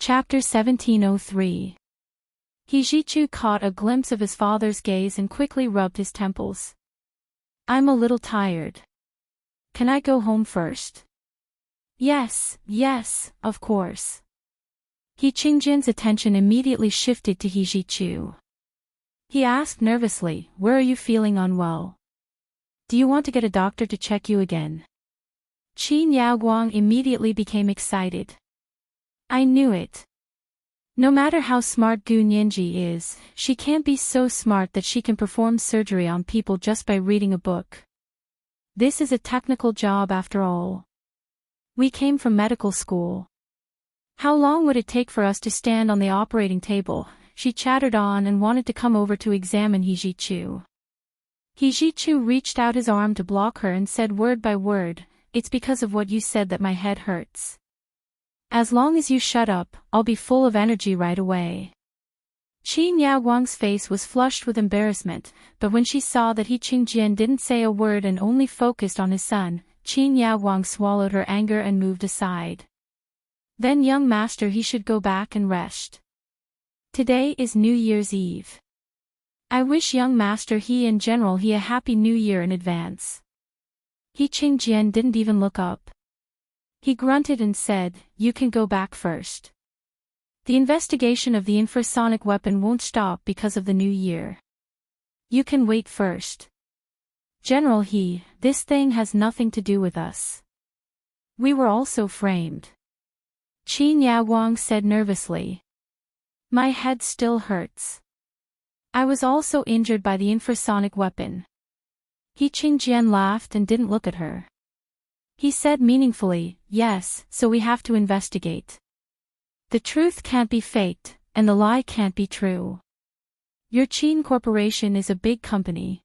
Chapter 1703. Hijichu caught a glimpse of his father's gaze and quickly rubbed his temples. I'm a little tired. Can I go home first? Yes, of course. Qingjian's attention immediately shifted to Hijichu. He asked nervously, where are you feeling unwell? Do you want to get a doctor to check you again? Qin Yaoguang immediately became excited. I knew it. No matter how smart Gu Nianji is, she can't be so smart that she can perform surgery on people just by reading a book. This is a technical job after all. We came from medical school. How long would it take for us to stand on the operating table? She chattered on and wanted to come over to examine Hijichu. Hijichu reached out his arm to block her and said word by word, it's because of what you said that my head hurts. As long as you shut up, I'll be full of energy right away. Qin Yaoguang's face was flushed with embarrassment, but when she saw that Qingjian didn't say a word and only focused on his son, Qin Yaoguang swallowed her anger and moved aside. Then young master, he should go back and rest. Today is New Year's Eve. I wish young master he and general he a happy new year in advance. Qingjian didn't even look up. He grunted and said, you can go back first. The investigation of the infrasonic weapon won't stop because of the new year. You can wait first. General this thing has nothing to do with us. We were also framed. Qin Yaoguang said nervously. My head still hurts. I was also injured by the infrasonic weapon. Qingjian laughed and didn't look at her. He said meaningfully, yes, so we have to investigate. The truth can't be faked, and the lie can't be true. Your Qin Corporation is a big company.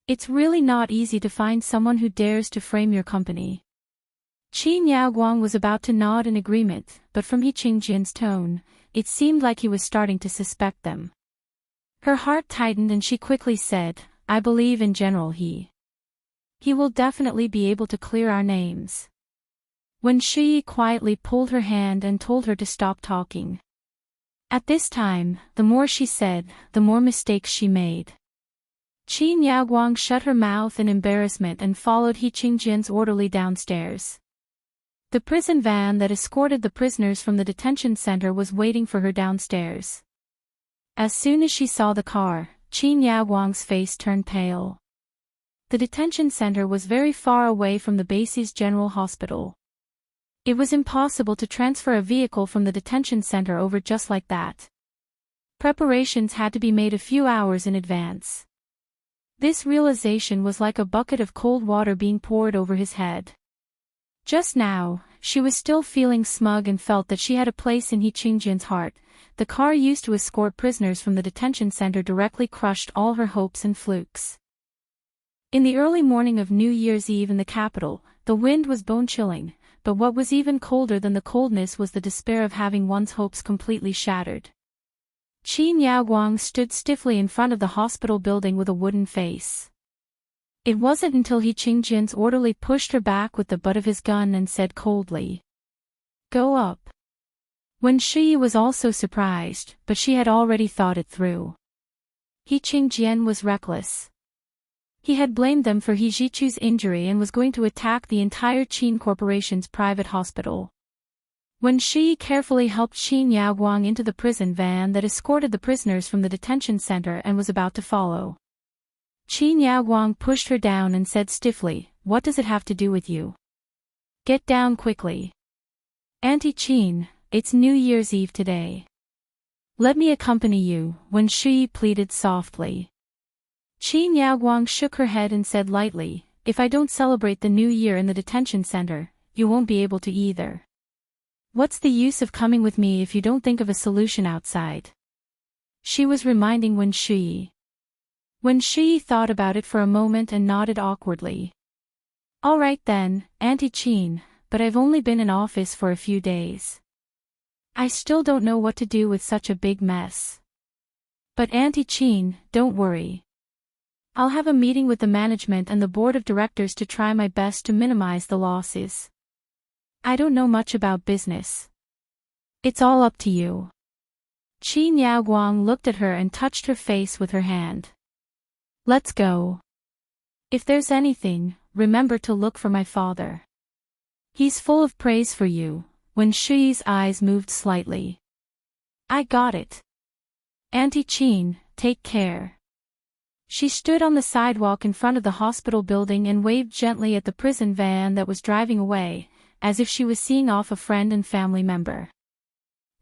It's really not easy to find someone who dares to frame your company. Qin Yaoguang was about to nod in agreement, but from Qingjian's tone, it seemed like he was starting to suspect them. Her heart tightened and she quickly said, I believe in General He will definitely be able to clear our names. When Shi quietly pulled her hand and told her to stop talking. At this time, the more she said, the more mistakes she made. Qin Yaoguang shut her mouth in embarrassment and followed Qingjian's orderly downstairs. The prison van that escorted the prisoners from the detention center was waiting for her downstairs. As soon as she saw the car, Qin Yaoguang's face turned pale. The detention center was very far away from the base's general hospital. It was impossible to transfer a vehicle from the detention center over just like that. Preparations had to be made a few hours in advance. This realization was like a bucket of cold water being poured over his head. Just now, she was still feeling smug and felt that she had a place in Qingjian's heart. The car used to escort prisoners from the detention center directly crushed all her hopes and flukes. In the early morning of New Year's Eve in the capital, the wind was bone-chilling, but what was even colder than the coldness was the despair of having one's hopes completely shattered. Qin Yaoguang stood stiffly in front of the hospital building with a wooden face. It wasn't until Qingjian's orderly pushed her back with the butt of his gun and said coldly, Go up. When Shi was also surprised, but she had already thought it through. Qingjian was reckless. He had blamed them for Hijichu's injury and was going to attack the entire Qin Corporation's private hospital. When Shi carefully helped Qin Yaoguang into the prison van that escorted the prisoners from the detention center and was about to follow, Qin Yaoguang pushed her down and said stiffly, What does it have to do with you? Get down quickly. Auntie Qin, it's New Year's Eve today. Let me accompany you, when Shi pleaded softly. Qin Yaoguang shook her head and said lightly, If I don't celebrate the new year in the detention center, you won't be able to either. What's the use of coming with me if you don't think of a solution outside? She was reminding Wen Shi. Wen Shi thought about it for a moment and nodded awkwardly. All right then, Auntie Qin, but I've only been in office for a few days. I still don't know what to do with such a big mess. But Auntie Qin, don't worry. I'll have a meeting with the management and the board of directors to try my best to minimize the losses. I don't know much about business. It's all up to you. Qi Niaoguang looked at her and touched her face with her hand. Let's go. If there's anything, remember to look for my father. He's full of praise for you. Wen Shuyi's eyes moved slightly. I got it. Auntie Qin, take care. She stood on the sidewalk in front of the hospital building and waved gently at the prison van that was driving away, as if she was seeing off a friend and family member.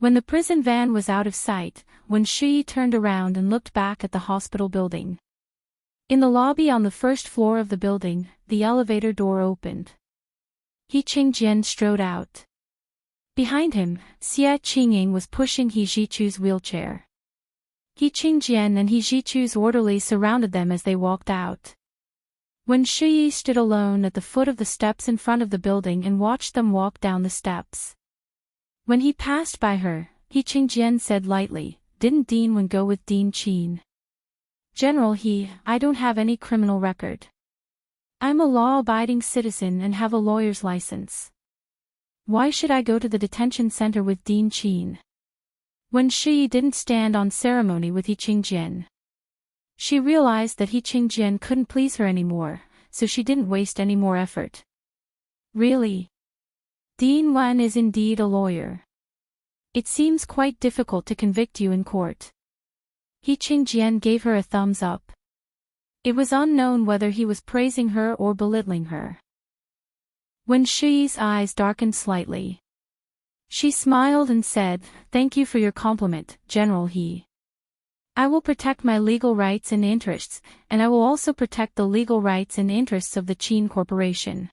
When the prison van was out of sight, Wen Shuyi turned around and looked back at the hospital building. In the lobby on the first floor of the building, the elevator door opened. He Qingjian strode out. Behind him, Xie Qingying was pushing He Zhichu's wheelchair. He Qingjian and He Zhichu's orderly surrounded them as they walked out. Wen Shuyi stood alone at the foot of the steps in front of the building and watched them walk down the steps. When he passed by her, He Qingjian said lightly, "Didn't Dean Wen go with Dean Qin?" "General He, I don't have any criminal record. I'm a law-abiding citizen and have a lawyer's license. Why should I go to the detention center with Dean Qin?" Wen Shuyi didn't stand on ceremony with He Qingjian. She realized that He Qingjian couldn't please her anymore, so she didn't waste any more effort. Really? Dean Wen is indeed a lawyer. It seems quite difficult to convict you in court. He Qingjian gave her a thumbs up. It was unknown whether he was praising her or belittling her. Wen Shuyi's eyes darkened slightly. She smiled and said, "Thank you for your compliment, General He. I will protect my legal rights and interests, and I will also protect the legal rights and interests of the Qin Corporation."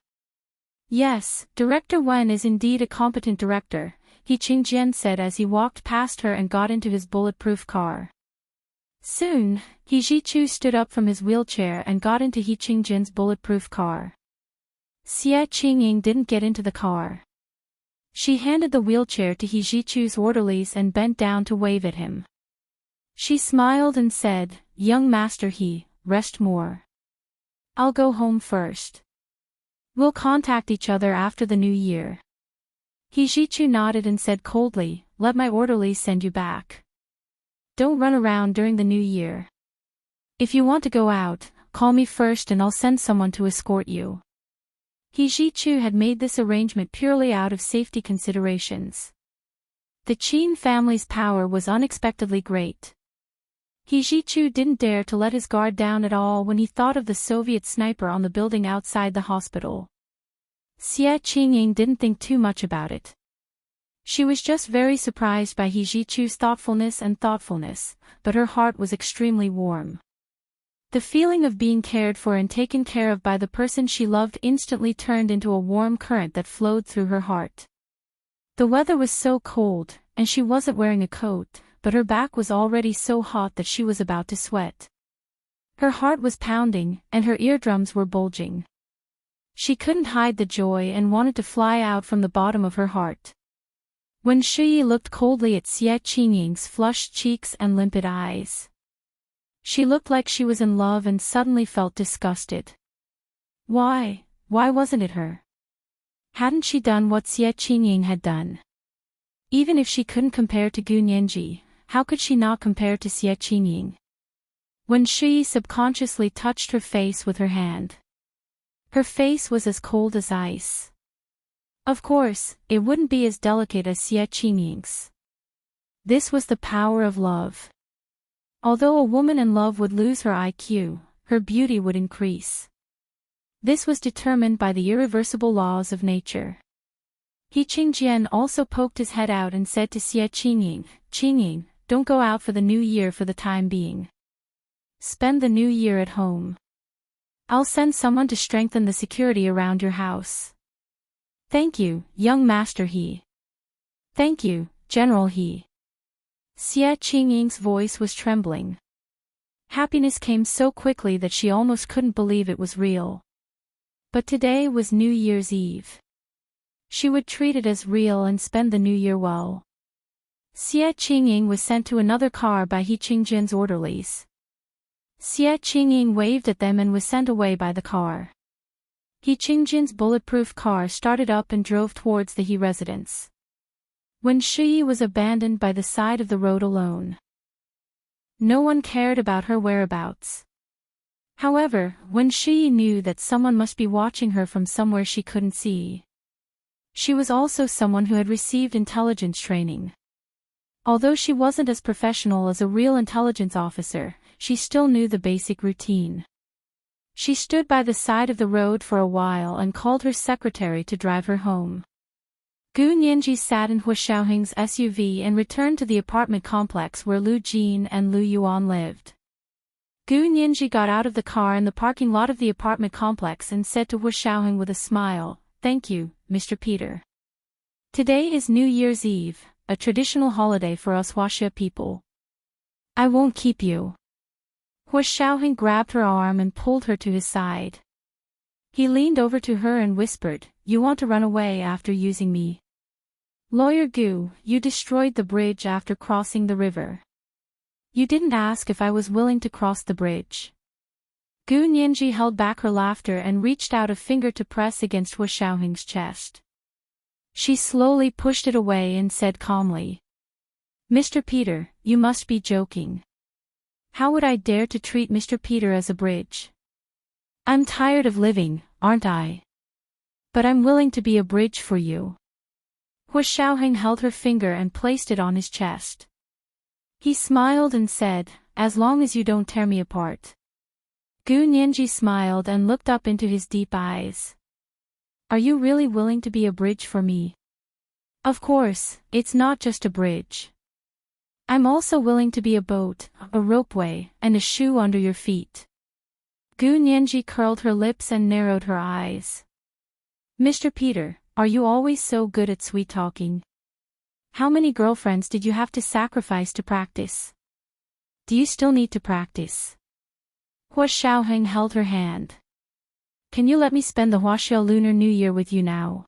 "Yes, Director Wen is indeed a competent director," He Qingjian said as he walked past her and got into his bulletproof car. Soon, He Zhichu stood up from his wheelchair and got into He Qingjian's bulletproof car. Xie Qingying didn't get into the car. She handed the wheelchair to He Zhichu's orderlies and bent down to wave at him. She smiled and said, "Young Master He, rest more. I'll go home first. We'll contact each other after the new year." He Zhichu nodded and said coldly, "Let my orderlies send you back. Don't run around during the new year. If you want to go out, call me first and I'll send someone to escort you." He Zhichu had made this arrangement purely out of safety considerations. The Qin family's power was unexpectedly great. He Zhichu didn't dare to let his guard down at all when he thought of the Soviet sniper on the building outside the hospital. Xie Qingying didn't think too much about it. She was just very surprised by He Zhichu's thoughtfulness, but her heart was extremely warm. The feeling of being cared for and taken care of by the person she loved instantly turned into a warm current that flowed through her heart. The weather was so cold, and she wasn't wearing a coat, but her back was already so hot that she was about to sweat. Her heart was pounding, and her eardrums were bulging. She couldn't hide the joy and wanted to fly out from the bottom of her heart. Wen Shuyi looked coldly at Xie Qingying's flushed cheeks and limpid eyes. She looked like she was in love and suddenly felt disgusted. Why wasn't it her? Hadn't she done what Xie Qingying had done? Even if she couldn't compare to Gu Nianji, how could she not compare to Xie Qingying? Wen Shuyi subconsciously touched her face with her hand. Her face was as cold as ice. Of course, it wouldn't be as delicate as Xie Qingying's. This was the power of love. Although a woman in love would lose her IQ, her beauty would increase. This was determined by the irreversible laws of nature. He Qingjian also poked his head out and said to Xie Qingying, "Qingying, don't go out for the new year for the time being. Spend the new year at home. I'll send someone to strengthen the security around your house." "Thank you, young Master He." "Thank you, General He." Xie Qingying's voice was trembling. Happiness came so quickly that she almost couldn't believe it was real. But today was New Year's Eve. She would treat it as real and spend the new year well. Xie Qingying was sent to another car by He Qingjian's orderlies. Xie Qingying waved at them and was sent away by the car. He Qingjian's bulletproof car started up and drove towards the He residence. When Shi was abandoned by the side of the road alone. No one cared about her whereabouts. However, when Shi knew that someone must be watching her from somewhere she couldn't see. She was also someone who had received intelligence training. Although she wasn't as professional as a real intelligence officer, she still knew the basic routine. She stood by the side of the road for a while and called her secretary to drive her home. Gu Nianji sat in Hu Xiaoheng's SUV and returned to the apartment complex where Lu Jin and Lu Yuan lived. Gu Nianji got out of the car in the parking lot of the apartment complex and said to Hu Xiaoheng with a smile, "Thank you, Mr. Peter. Today is New Year's Eve, a traditional holiday for us Huaxia people. I won't keep you." Hu Xiaoheng grabbed her arm and pulled her to his side. He leaned over to her and whispered, "You want to run away after using me? Lawyer Gu, you destroyed the bridge after crossing the river. You didn't ask if I was willing to cross the bridge." Gu Nianji held back her laughter and reached out a finger to press against Hu Xiaoheng's chest. She slowly pushed it away and said calmly, "Mr. Peter, you must be joking. How would I dare to treat Mr. Peter as a bridge? I'm tired of living, aren't I? But I'm willing to be a bridge for you." Hu Xiaoheng held her finger and placed it on his chest. He smiled and said, "As long as you don't tear me apart." Gu Nianji smiled and looked up into his deep eyes. "Are you really willing to be a bridge for me?" "Of course, it's not just a bridge. I'm also willing to be a boat, a ropeway, and a shoe under your feet." Gu Nianji curled her lips and narrowed her eyes. "Mr. Peter, are you always so good at sweet-talking? How many girlfriends did you have to sacrifice to practice? Do you still need to practice?" Hu Xiaoheng held her hand. "Can you let me spend the Huaxiao Lunar New Year with you now?"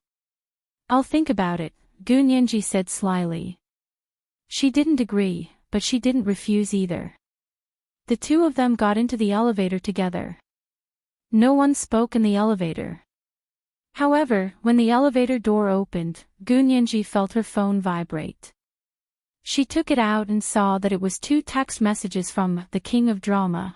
"I'll think about it," Gu Nianji said slyly. She didn't agree, but she didn't refuse either. The two of them got into the elevator together. No one spoke in the elevator. However, when the elevator door opened, Gu Nianji felt her phone vibrate. She took it out and saw that it was 2 text messages from the King of Drama.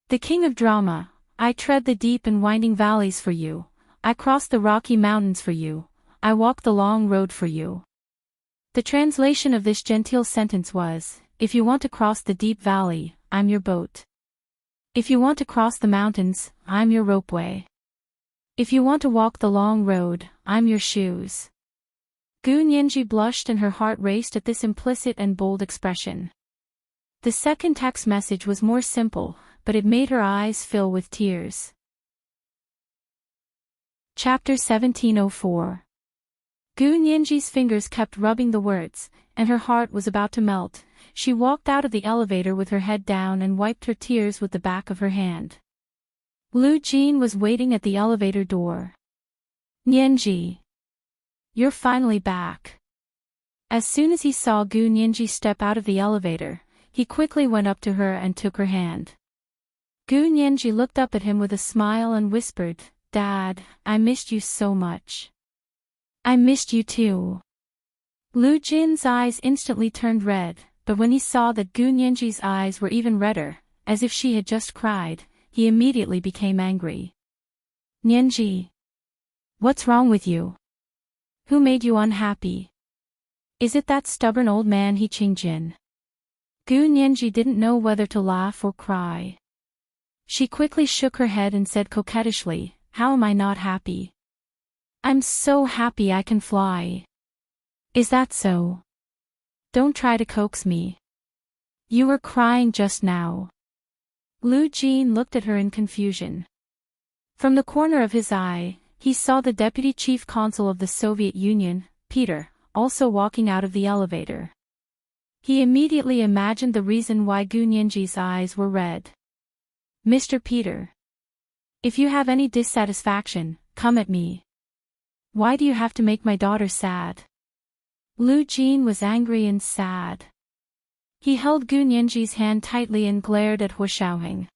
"The King of Drama, I tread the deep and winding valleys for you. I cross the rocky mountains for you. I walk the long road for you." The translation of this genteel sentence was, "If you want to cross the deep valley, I'm your boat. If you want to cross the mountains, I'm your ropeway. If you want to walk the long road, I'm your shoes." Gu Nianji blushed and her heart raced at this implicit and bold expression. The second text message was more simple, but it made her eyes fill with tears. Chapter 1704. Gu Nianji's fingers kept rubbing the words, and her heart was about to melt. She walked out of the elevator with her head down and wiped her tears with the back of her hand. Lu Jin was waiting at the elevator door. "Nianji, you're finally back." As soon as he saw Gu Nianji step out of the elevator, he quickly went up to her and took her hand. Gu Nianji looked up at him with a smile and whispered, "Dad, I missed you so much." "I missed you too." Lu Jin's eyes instantly turned red, but when he saw that Gu Nianji's eyes were even redder, as if she had just cried, he immediately became angry. "Nianji, what's wrong with you? Who made you unhappy? Is it that stubborn old man He Qingjin?" Gu Nianji didn't know whether to laugh or cry. She quickly shook her head and said coquettishly, "How am I not happy? I'm so happy I can fly." "Is that so? Don't try to coax me. You were crying just now." Lu Jin looked at her in confusion. From the corner of his eye, he saw the Deputy Chief Consul of the Soviet Union, Peter, also walking out of the elevator. He immediately imagined the reason why Gu Nianji's eyes were red. "Mr. Peter, if you have any dissatisfaction, come at me. Why do you have to make my daughter sad?" Lu Jin was angry and sad. He held Gu Nianji's hand tightly and glared at Hu Xiaoheng.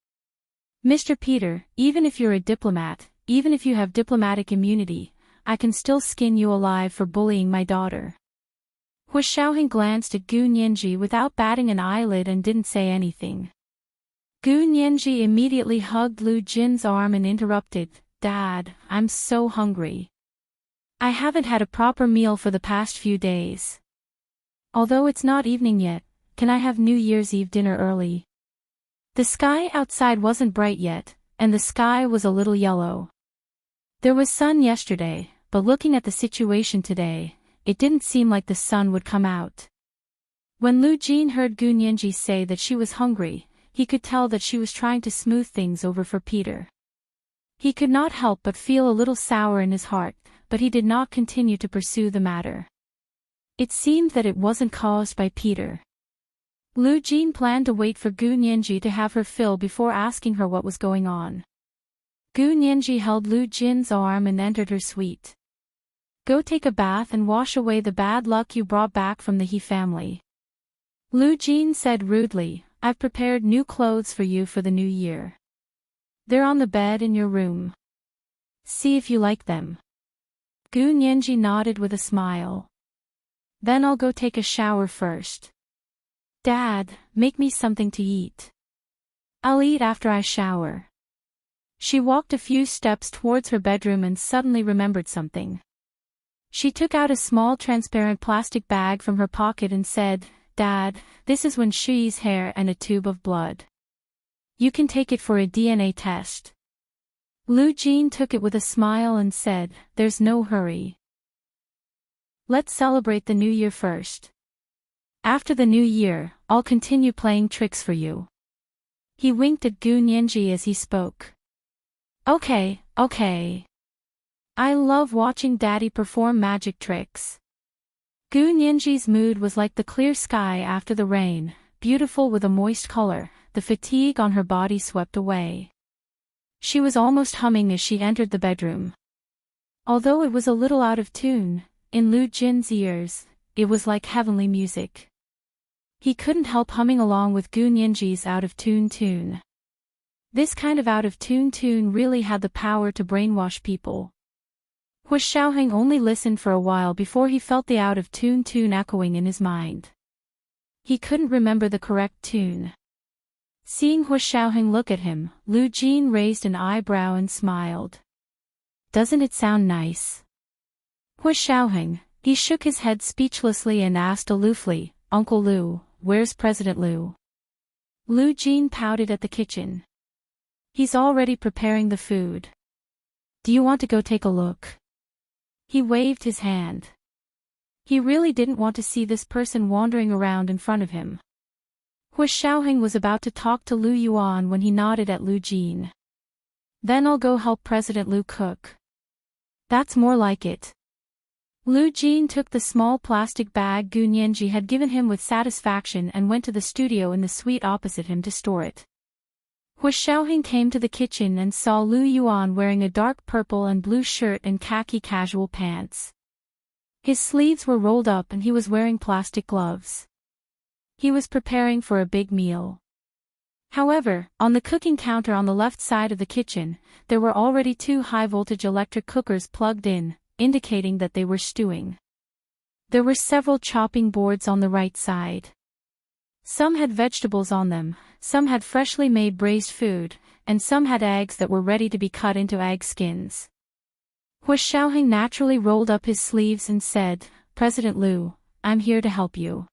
"Mr. Peter, even if you're a diplomat, even if you have diplomatic immunity, I can still skin you alive for bullying my daughter. Hu Xiaoheng glanced at Gu Nianji without batting an eyelid and didn't say anything. Gu Nianji immediately hugged Lu Jin's arm and interrupted, "Dad, I'm so hungry. I haven't had a proper meal for the past few days. Although it's not evening yet, can I have New Year's Eve dinner early?" The sky outside wasn't bright yet, and the sky was a little yellow. There was sun yesterday, but looking at the situation today, it didn't seem like the sun would come out. When Lu Jin heard Gu Nianji say that she was hungry, he could tell that she was trying to smooth things over for Peter. He could not help but feel a little sour in his heart, but he did not continue to pursue the matter. It seemed that it wasn't caused by Peter. Lu Jin planned to wait for Gu Nianji to have her fill before asking her what was going on. Gu Nianji held Lu Jin's arm and entered her suite. "Go take a bath and wash away the bad luck you brought back from the He family." Lu Jin said rudely, "I've prepared new clothes for you for the new year. They're on the bed in your room. See if you like them." Gu Nianji nodded with a smile. "Then I'll go take a shower first. Dad, make me something to eat. I'll eat after I shower." She walked a few steps towards her bedroom and suddenly remembered something. She took out a small transparent plastic bag from her pocket and said, "Dad, this is Wen Shi's hair and a tube of blood. You can take it for a DNA test." Lu Jin took it with a smile and said, "There's no hurry. Let's celebrate the new year first. After the new year, I'll continue playing tricks for you." He winked at Gu Nianji as he spoke. Okay. I love watching Daddy perform magic tricks." Gu Nianji's mood was like the clear sky after the rain, beautiful with a moist color, the fatigue on her body swept away. She was almost humming as she entered the bedroom. Although it was a little out of tune, in Lu Jin's ears, it was like heavenly music. He couldn't help humming along with Gu Nianji's out-of-tune tune. This kind of out-of-tune tune really had the power to brainwash people. Hu Xiaoheng only listened for a while before he felt the out-of-tune tune echoing in his mind. He couldn't remember the correct tune. Seeing Hu Xiaoheng look at him, Lu Jin raised an eyebrow and smiled. "Doesn't it sound nice?" Hu Xiaoheng, he shook his head speechlessly and asked aloofly, "Uncle Lu, where's President Lu?" Lu Jin pouted at the kitchen. "He's already preparing the food. Do you want to go take a look?" He waved his hand. He really didn't want to see this person wandering around in front of him. Hu Xiaoheng was about to talk to Lu Yuan when he nodded at Lu Jin. "Then I'll go help President Lu cook." "That's more like it." Lu Jin took the small plastic bag Gu Nianji had given him with satisfaction and went to the studio in the suite opposite him to store it. Hu Xiaoheng came to the kitchen and saw Lu Yuan wearing a dark purple and blue shirt and khaki casual pants. His sleeves were rolled up and he was wearing plastic gloves. He was preparing for a big meal. However, on the cooking counter on the left side of the kitchen, there were already 2 high-voltage electric cookers plugged in, indicating that they were stewing. There were several chopping boards on the right side. Some had vegetables on them, some had freshly made braised food, and some had eggs that were ready to be cut into egg skins. Hu Xiaoheng naturally rolled up his sleeves and said, "President Lu, I'm here to help you."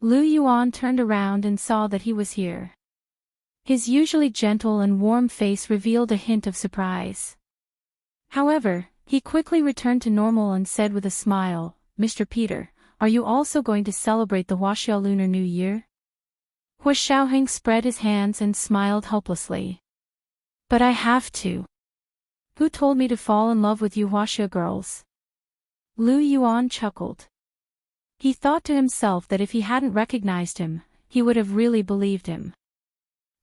Lu Yuan turned around and saw that he was here. His usually gentle and warm face revealed a hint of surprise. However, he quickly returned to normal and said with a smile, "Mr. Peter, are you also going to celebrate the Huaxia Lunar New Year?" Hu Xiaoheng spread his hands and smiled helplessly. "But I have to. Who told me to fall in love with you Huaxia girls?" Lu Yuan chuckled. He thought to himself that if he hadn't recognized him, he would have really believed him.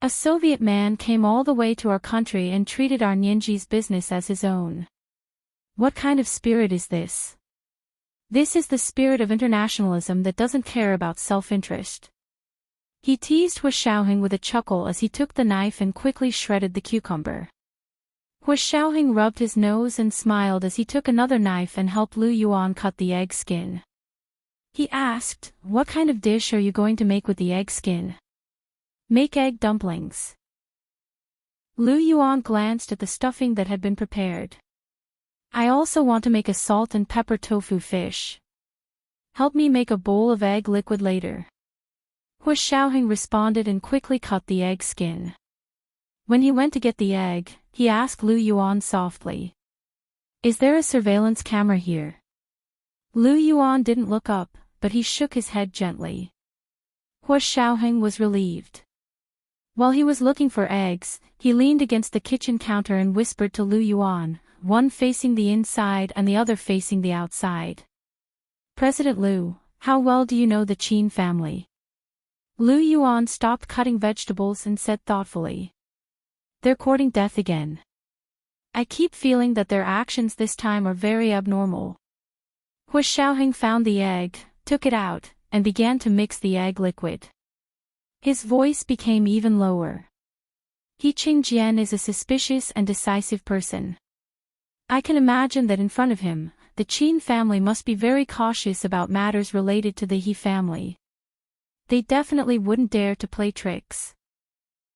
A Soviet man came all the way to our country and treated our Nianji's business as his own. What kind of spirit is this? This is the spirit of internationalism that doesn't care about self-interest. He teased Hu Xiaoheng with a chuckle as he took the knife and quickly shredded the cucumber. Hu Xiaoheng rubbed his nose and smiled as he took another knife and helped Lu Yuan cut the egg skin. He asked, "What kind of dish are you going to make with the egg skin?" "Make egg dumplings." Lu Yuan glanced at the stuffing that had been prepared. "I also want to make a salt and pepper tofu fish. Help me make a bowl of egg liquid later." Hu Xiaoheng responded and quickly cut the egg skin. When he went to get the egg, he asked Lu Yuan softly, "Is there a surveillance camera here?" Lu Yuan didn't look up, but he shook his head gently. Hu Xiaoheng was relieved. While he was looking for eggs, he leaned against the kitchen counter and whispered to Lu Yuan, one facing the inside and the other facing the outside. "President Lu, how well do you know the Qin family?" Lu Yuan stopped cutting vegetables and said thoughtfully, "They're courting death again. I keep feeling that their actions this time are very abnormal." Hu Xiaoheng found the egg, took it out, and began to mix the egg liquid. His voice became even lower. "He Qingjian is a suspicious and decisive person. I can imagine that in front of him, the Qin family must be very cautious about matters related to the He family. They definitely wouldn't dare to play tricks.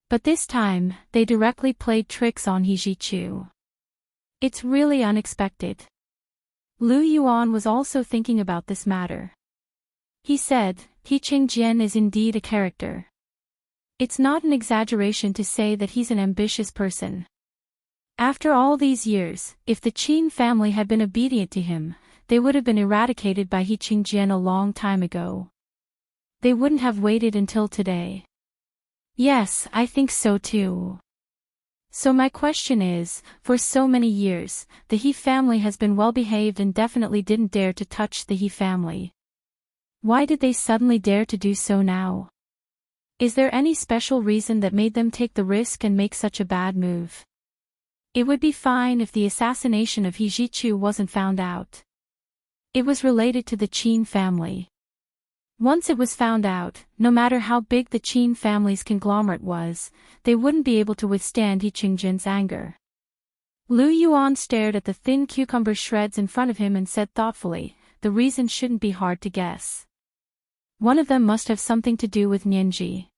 But this time, they directly played tricks on He Zhichu. It's really unexpected." Lu Yuan was also thinking about this matter. He said, "He Qingjian is indeed a character. It's not an exaggeration to say that he's an ambitious person. After all these years, if the Qin family had been obedient to him, they would have been eradicated by He Qingjian a long time ago. They wouldn't have waited until today." "Yes, I think so too. So my question is, for so many years, the He family has been well behaved and definitely didn't dare to touch the He family. Why did they suddenly dare to do so now? Is there any special reason that made them take the risk and make such a bad move? It would be fine if the assassination of He Zhichu wasn't found out. It was related to the Qin family. Once it was found out, no matter how big the Qin family's conglomerate was, they wouldn't be able to withstand He Qingjian's anger." Lu Yuan stared at the thin cucumber shreds in front of him and said thoughtfully, "The reason shouldn't be hard to guess. One of them must have something to do with Nianji.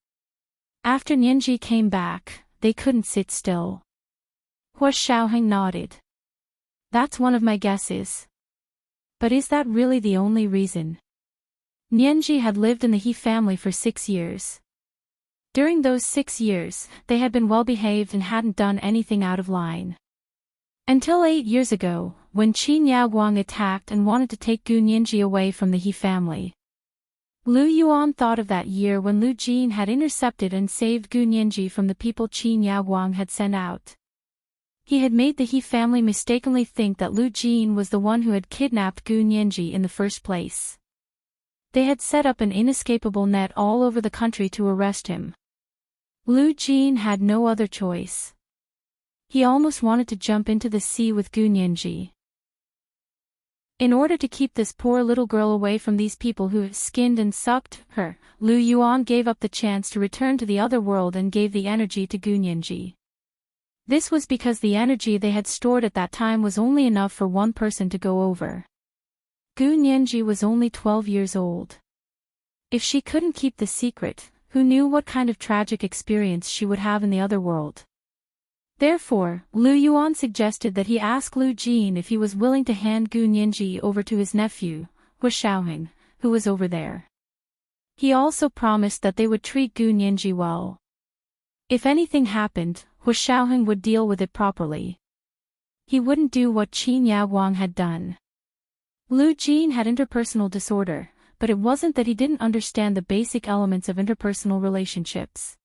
After Nianji came back, they couldn't sit still." Hu Xiaoheng nodded. "That's one of my guesses. But is that really the only reason?" Nianji had lived in the He family for 6 years. During those 6 years, they had been well behaved and hadn't done anything out of line. Until 8 years ago, when Qin Yaoguang attacked and wanted to take Gu Nianji away from the He family. Lu Yuan thought of that year when Lu Jin had intercepted and saved Gu Nianji from the people Qin Yaoguang had sent out. He had made the He family mistakenly think that Lu Jin was the one who had kidnapped Gu Nianji in the first place. They had set up an inescapable net all over the country to arrest him. Lu Jin had no other choice. He almost wanted to jump into the sea with Gu Nianji. In order to keep this poor little girl away from these people who skinned and sucked her, Lu Yuan gave up the chance to return to the other world and gave the energy to Gu Nianji. This was because the energy they had stored at that time was only enough for one person to go over. Gu Nianji was only 12 years old. If she couldn't keep the secret, who knew what kind of tragic experience she would have in the other world? Therefore, Lu Yuan suggested that he ask Lu Jin if he was willing to hand Gu Nianji over to his nephew, Hu Xiaoheng, who was over there. He also promised that they would treat Gu Nianji well. If anything happened, Hu Xiaoheng would deal with it properly. He wouldn't do what Qin Yaoguang had done. Lu Jin had interpersonal disorder, but it wasn't that he didn't understand the basic elements of interpersonal relationships.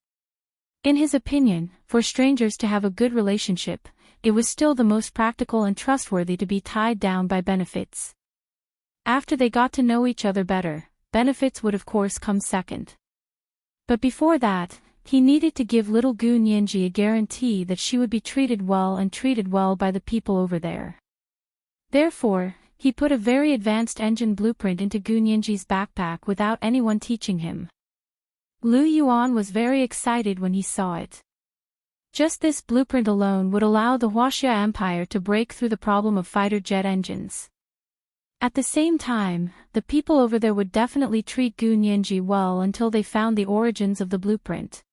In his opinion, for strangers to have a good relationship, it was still the most practical and trustworthy to be tied down by benefits. After they got to know each other better, benefits would of course come second. But before that, he needed to give little Gu Nianji a guarantee that she would be treated well and treated well by the people over there. Therefore, he put a very advanced engine blueprint into Gu Nianji's backpack without anyone teaching him. Lu Yuan was very excited when he saw it. Just this blueprint alone would allow the Huaxia Empire to break through the problem of fighter jet engines. At the same time, the people over there would definitely treat Gu Nianji well until they found the origins of the blueprint.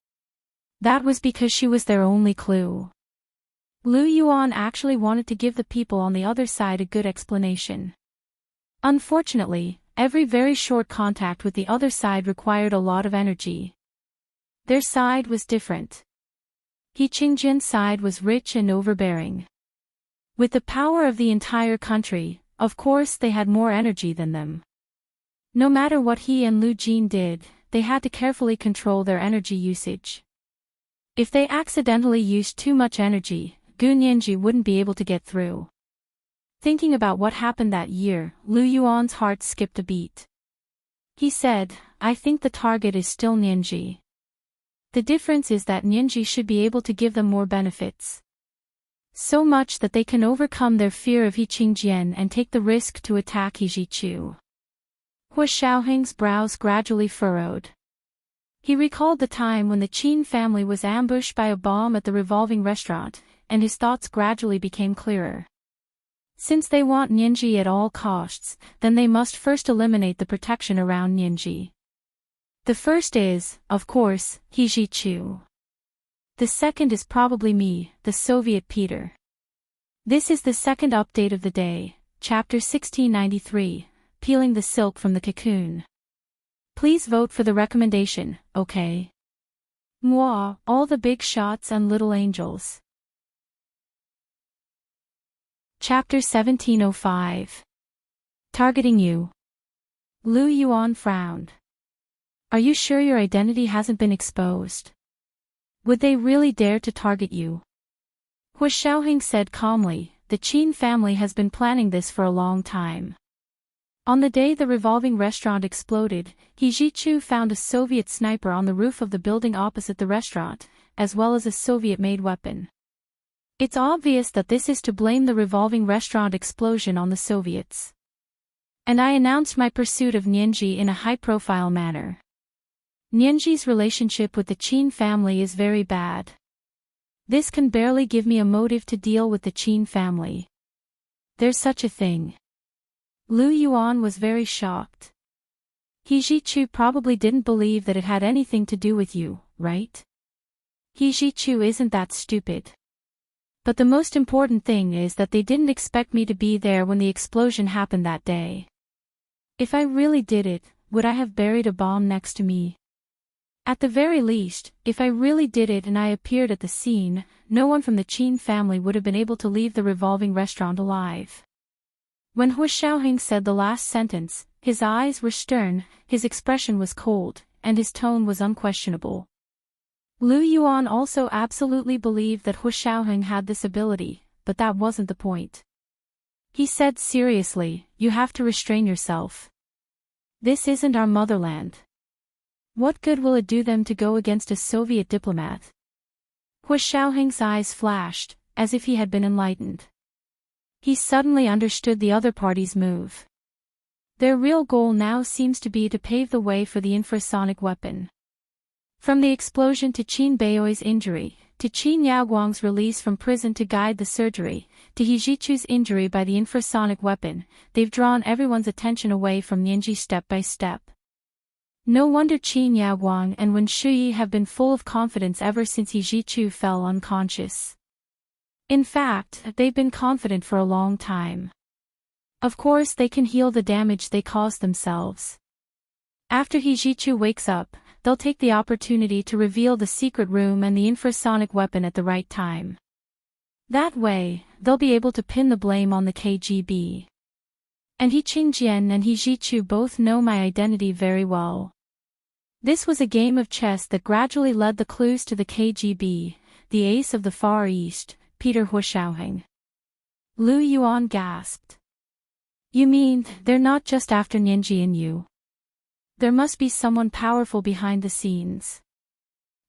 That was because she was their only clue. Lu Yuan actually wanted to give the people on the other side a good explanation. Unfortunately, every very short contact with the other side required a lot of energy. Their side was different. He Qingjian's side was rich and overbearing. With the power of the entire country, of course they had more energy than them. No matter what he and Lu Jin did, they had to carefully control their energy usage. If they accidentally used too much energy, Gu Nianji wouldn't be able to get through. Thinking about what happened that year, Lu Yuan's heart skipped a beat. He said, I think the target is still Nianji. The difference is that Nianji should be able to give them more benefits. So much that they can overcome their fear of He Qingjian and take the risk to attack He Jichu. Hua Xiaoheng's brows gradually furrowed. He recalled the time when the Qin family was ambushed by a bomb at the revolving restaurant, and his thoughts gradually became clearer. Since they want Nianji at all costs, then they must first eliminate the protection around Nianji. The first is, of course, He Jichu. The second is probably me, the Soviet Peter. This is the second update of the day, Chapter 1693, Peeling the Silk from the Cocoon. Please vote for the recommendation, okay? Mwah, all the big shots and little angels. Chapter 1705. Targeting you. Lu Yuan frowned. Are you sure your identity hasn't been exposed? Would they really dare to target you? Hua Xiaoheng said calmly, the Qin family has been planning this for a long time. On the day the revolving restaurant exploded, He Jichu found a Soviet sniper on the roof of the building opposite the restaurant, as well as a Soviet-made weapon. It's obvious that this is to blame the revolving restaurant explosion on the Soviets. And I announced my pursuit of Nianji in a high-profile manner. Nianji's relationship with the Qin family is very bad. This can barely give me a motive to deal with the Qin family. There's such a thing. Lu Yuan was very shocked. He Jichu probably didn't believe that it had anything to do with you, right? He Jichu isn't that stupid. But the most important thing is that they didn't expect me to be there when the explosion happened that day. If I really did it, would I have buried a bomb next to me? At the very least, if I really did it and I appeared at the scene, no one from the Qin family would have been able to leave the revolving restaurant alive. When Hua Xiaoheng said the last sentence, his eyes were stern, his expression was cold, and his tone was unquestionable. Lu Yuan also absolutely believed that Hua Xiaoheng had this ability, but that wasn't the point. He said seriously, you have to restrain yourself. This isn't our motherland. What good will it do them to go against a Soviet diplomat? Hua Xiaoheng's eyes flashed, as if he had been enlightened. He suddenly understood the other party's move. Their real goal now seems to be to pave the way for the infrasonic weapon. From the explosion to Qin Beioi's injury, to Qin Yaoguang's release from prison to guide the surgery, to He Jichu's injury by the infrasonic weapon, they've drawn everyone's attention away from Nianji step by step. No wonder Qin Yaoguang and Wen Shuyi have been full of confidence ever since He Jichu fell unconscious. In fact, they've been confident for a long time. Of course they can heal the damage they caused themselves. After He Jichu wakes up, they'll take the opportunity to reveal the secret room and the infrasonic weapon at the right time. That way, they'll be able to pin the blame on the KGB. And He Qingjian and He Jichu both know my identity very well. This was a game of chess that gradually led the clues to the KGB, the ace of the Far East, Peter Hua Xiaoheng. Lu Yuan gasped. You mean, they're not just after Nianji and you? There must be someone powerful behind the scenes.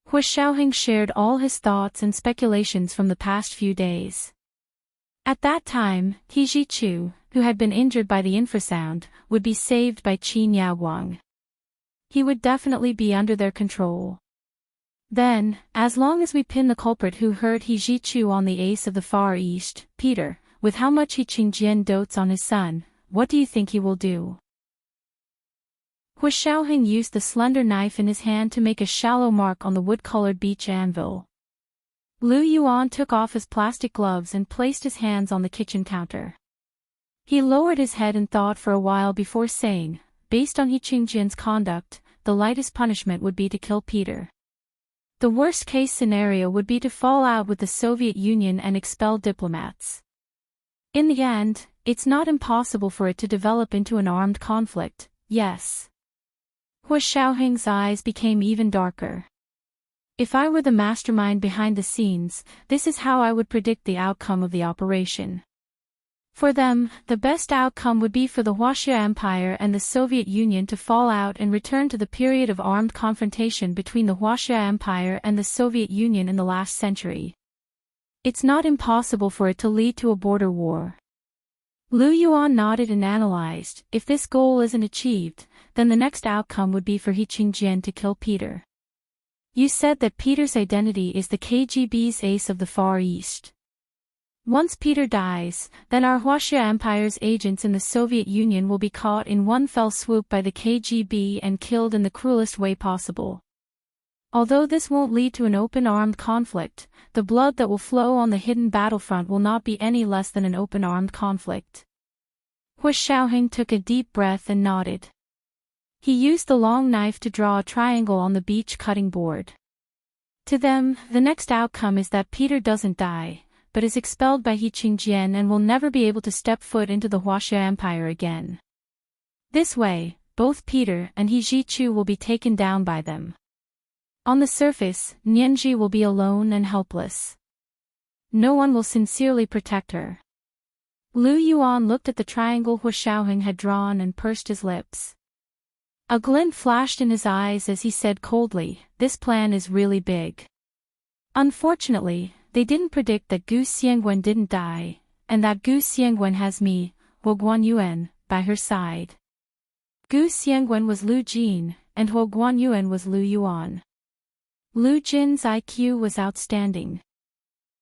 Hua Xiaoheng shared all his thoughts and speculations from the past few days. At that time, He Jichu, who had been injured by the infrasound, would be saved by Qin Yaoguang. He would definitely be under their control. Then, as long as we pin the culprit who hurt He Jichu on the ace of the Far East, Peter, with how much He Qingjian dotes on his son, what do you think he will do? Hu Xiaoheng used the slender knife in his hand to make a shallow mark on the wood-colored beech anvil. Lu Yuan took off his plastic gloves and placed his hands on the kitchen counter. He lowered his head and thought for a while before saying, based on He Qingjian's conduct, the lightest punishment would be to kill Peter. The worst-case scenario would be to fall out with the Soviet Union and expel diplomats. In the end, it's not impossible for it to develop into an armed conflict, yes. Hu Xiaoheng's eyes became even darker. If I were the mastermind behind the scenes, this is how I would predict the outcome of the operation. For them, the best outcome would be for the Huaxia Empire and the Soviet Union to fall out and return to the period of armed confrontation between the Huaxia Empire and the Soviet Union in the last century. It's not impossible for it to lead to a border war. Lu Yuan nodded and analyzed. If this goal isn't achieved, then the next outcome would be for He Qingjian to kill Peter. You said that Peter's identity is the KGB's ace of the Far East. Once Peter dies, then our Huaxia Empire's agents in the Soviet Union will be caught in one fell swoop by the KGB and killed in the cruelest way possible. Although this won't lead to an open armed conflict, the blood that will flow on the hidden battlefront will not be any less than an open armed conflict. Hu Xiaoheng took a deep breath and nodded. He used the long knife to draw a triangle on the beech cutting board. To them, the next outcome is that Peter doesn't die, but is expelled by He Qingjian and will never be able to step foot into the Huaxia Empire again. This way, both Peter and He Zhichu will be taken down by them. On the surface, Nianji will be alone and helpless. No one will sincerely protect her. Lu Yuan looked at the triangle Hu Xiaoheng had drawn and pursed his lips. A glint flashed in his eyes as he said coldly, "This plan is really big." Unfortunately, they didn't predict that Gu Xiangwen didn't die, and that Gu Xiangwen has me, Huo Guanyuan, by her side. Gu Xiangwen was Lu Jin, and Huo Guanyuan was Lu Yuan. Lu Jin's IQ was outstanding.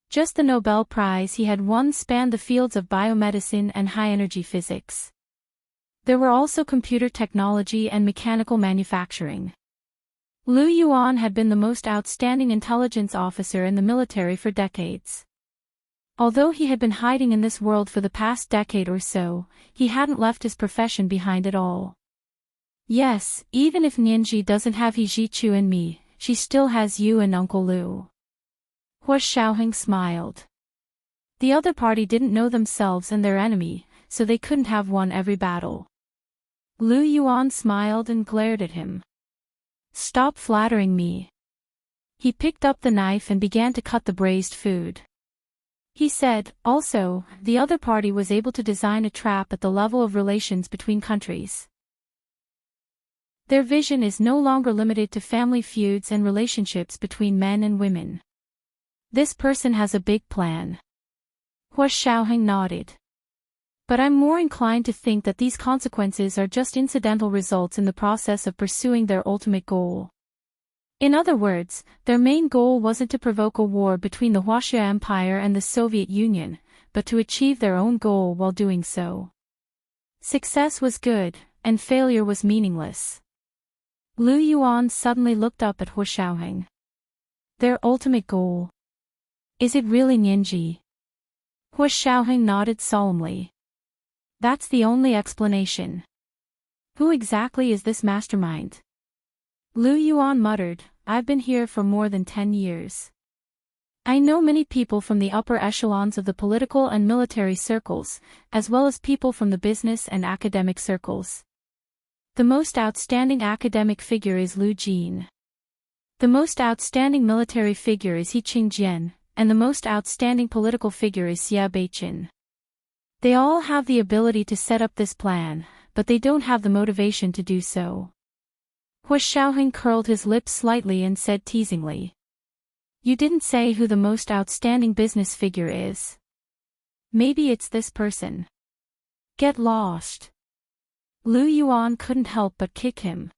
Just the Nobel Prize he had won spanned the fields of biomedicine and high-energy physics. There were also computer technology and mechanical manufacturing. Lu Yuan had been the most outstanding intelligence officer in the military for decades. Although he had been hiding in this world for the past decade or so, he hadn't left his profession behind at all. Yes, even if Nianji doesn't have He Zhichu and me, she still has you and Uncle Lu. Hu Xiaoheng smiled. The other party didn't know themselves and their enemy, so they couldn't have won every battle. Lu Yuan smiled and glared at him. Stop flattering me. He picked up the knife and began to cut the braised food. He said, also, the other party was able to design a trap at the level of relations between countries. Their vision is no longer limited to family feuds and relationships between men and women. This person has a big plan. Hu Xiaoheng nodded. But I'm more inclined to think that these consequences are just incidental results in the process of pursuing their ultimate goal. In other words, their main goal wasn't to provoke a war between the Huaxia Empire and the Soviet Union, but to achieve their own goal while doing so. Success was good, and failure was meaningless. Lu Yuan suddenly looked up at Hu Xiaoheng. Their ultimate goal. Is it really Nianji? Hu Xiaoheng nodded solemnly. That's the only explanation. Who exactly is this mastermind? Lu Yuan muttered, I've been here for more than 10 years. I know many people from the upper echelons of the political and military circles, as well as people from the business and academic circles. The most outstanding academic figure is Lu Jin. The most outstanding military figure is He Qingjian, and the most outstanding political figure is Xia Beiqin. They all have the ability to set up this plan, but they don't have the motivation to do so. Hu Xiaoheng curled his lips slightly and said teasingly. You didn't say who the most outstanding business figure is. Maybe it's this person. Get lost. Lu Yuan couldn't help but kick him.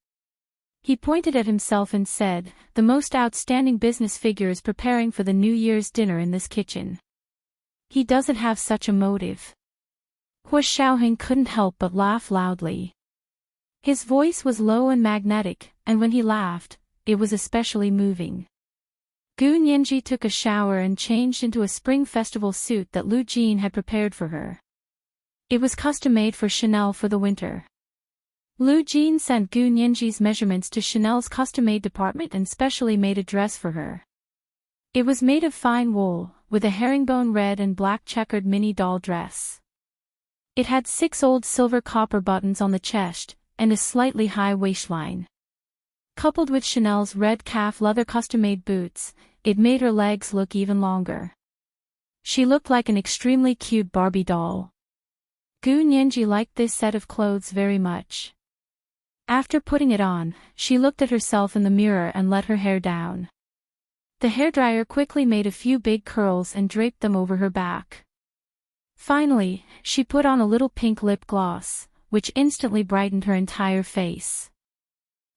He pointed at himself and said, the most outstanding business figure is preparing for the New Year's dinner in this kitchen. He doesn't have such a motive. Hua Xiaoheng couldn't help but laugh loudly. His voice was low and magnetic, and when he laughed, it was especially moving. Gu Nianji took a shower and changed into a spring festival suit that Lu Jin had prepared for her. It was custom-made for Chanel for the winter. Lu Jin sent Gu Nianji's measurements to Chanel's custom-made department and specially made a dress for her. It was made of fine wool, with a herringbone red and black checkered mini doll dress. It had 6 old silver copper buttons on the chest, and a slightly high waistline. Coupled with Chanel's red calf leather custom-made boots, it made her legs look even longer. She looked like an extremely cute Barbie doll. Gu Nianji liked this set of clothes very much. After putting it on, she looked at herself in the mirror and let her hair down. The hairdryer quickly made a few big curls and draped them over her back. Finally, she put on a little pink lip gloss, which instantly brightened her entire face.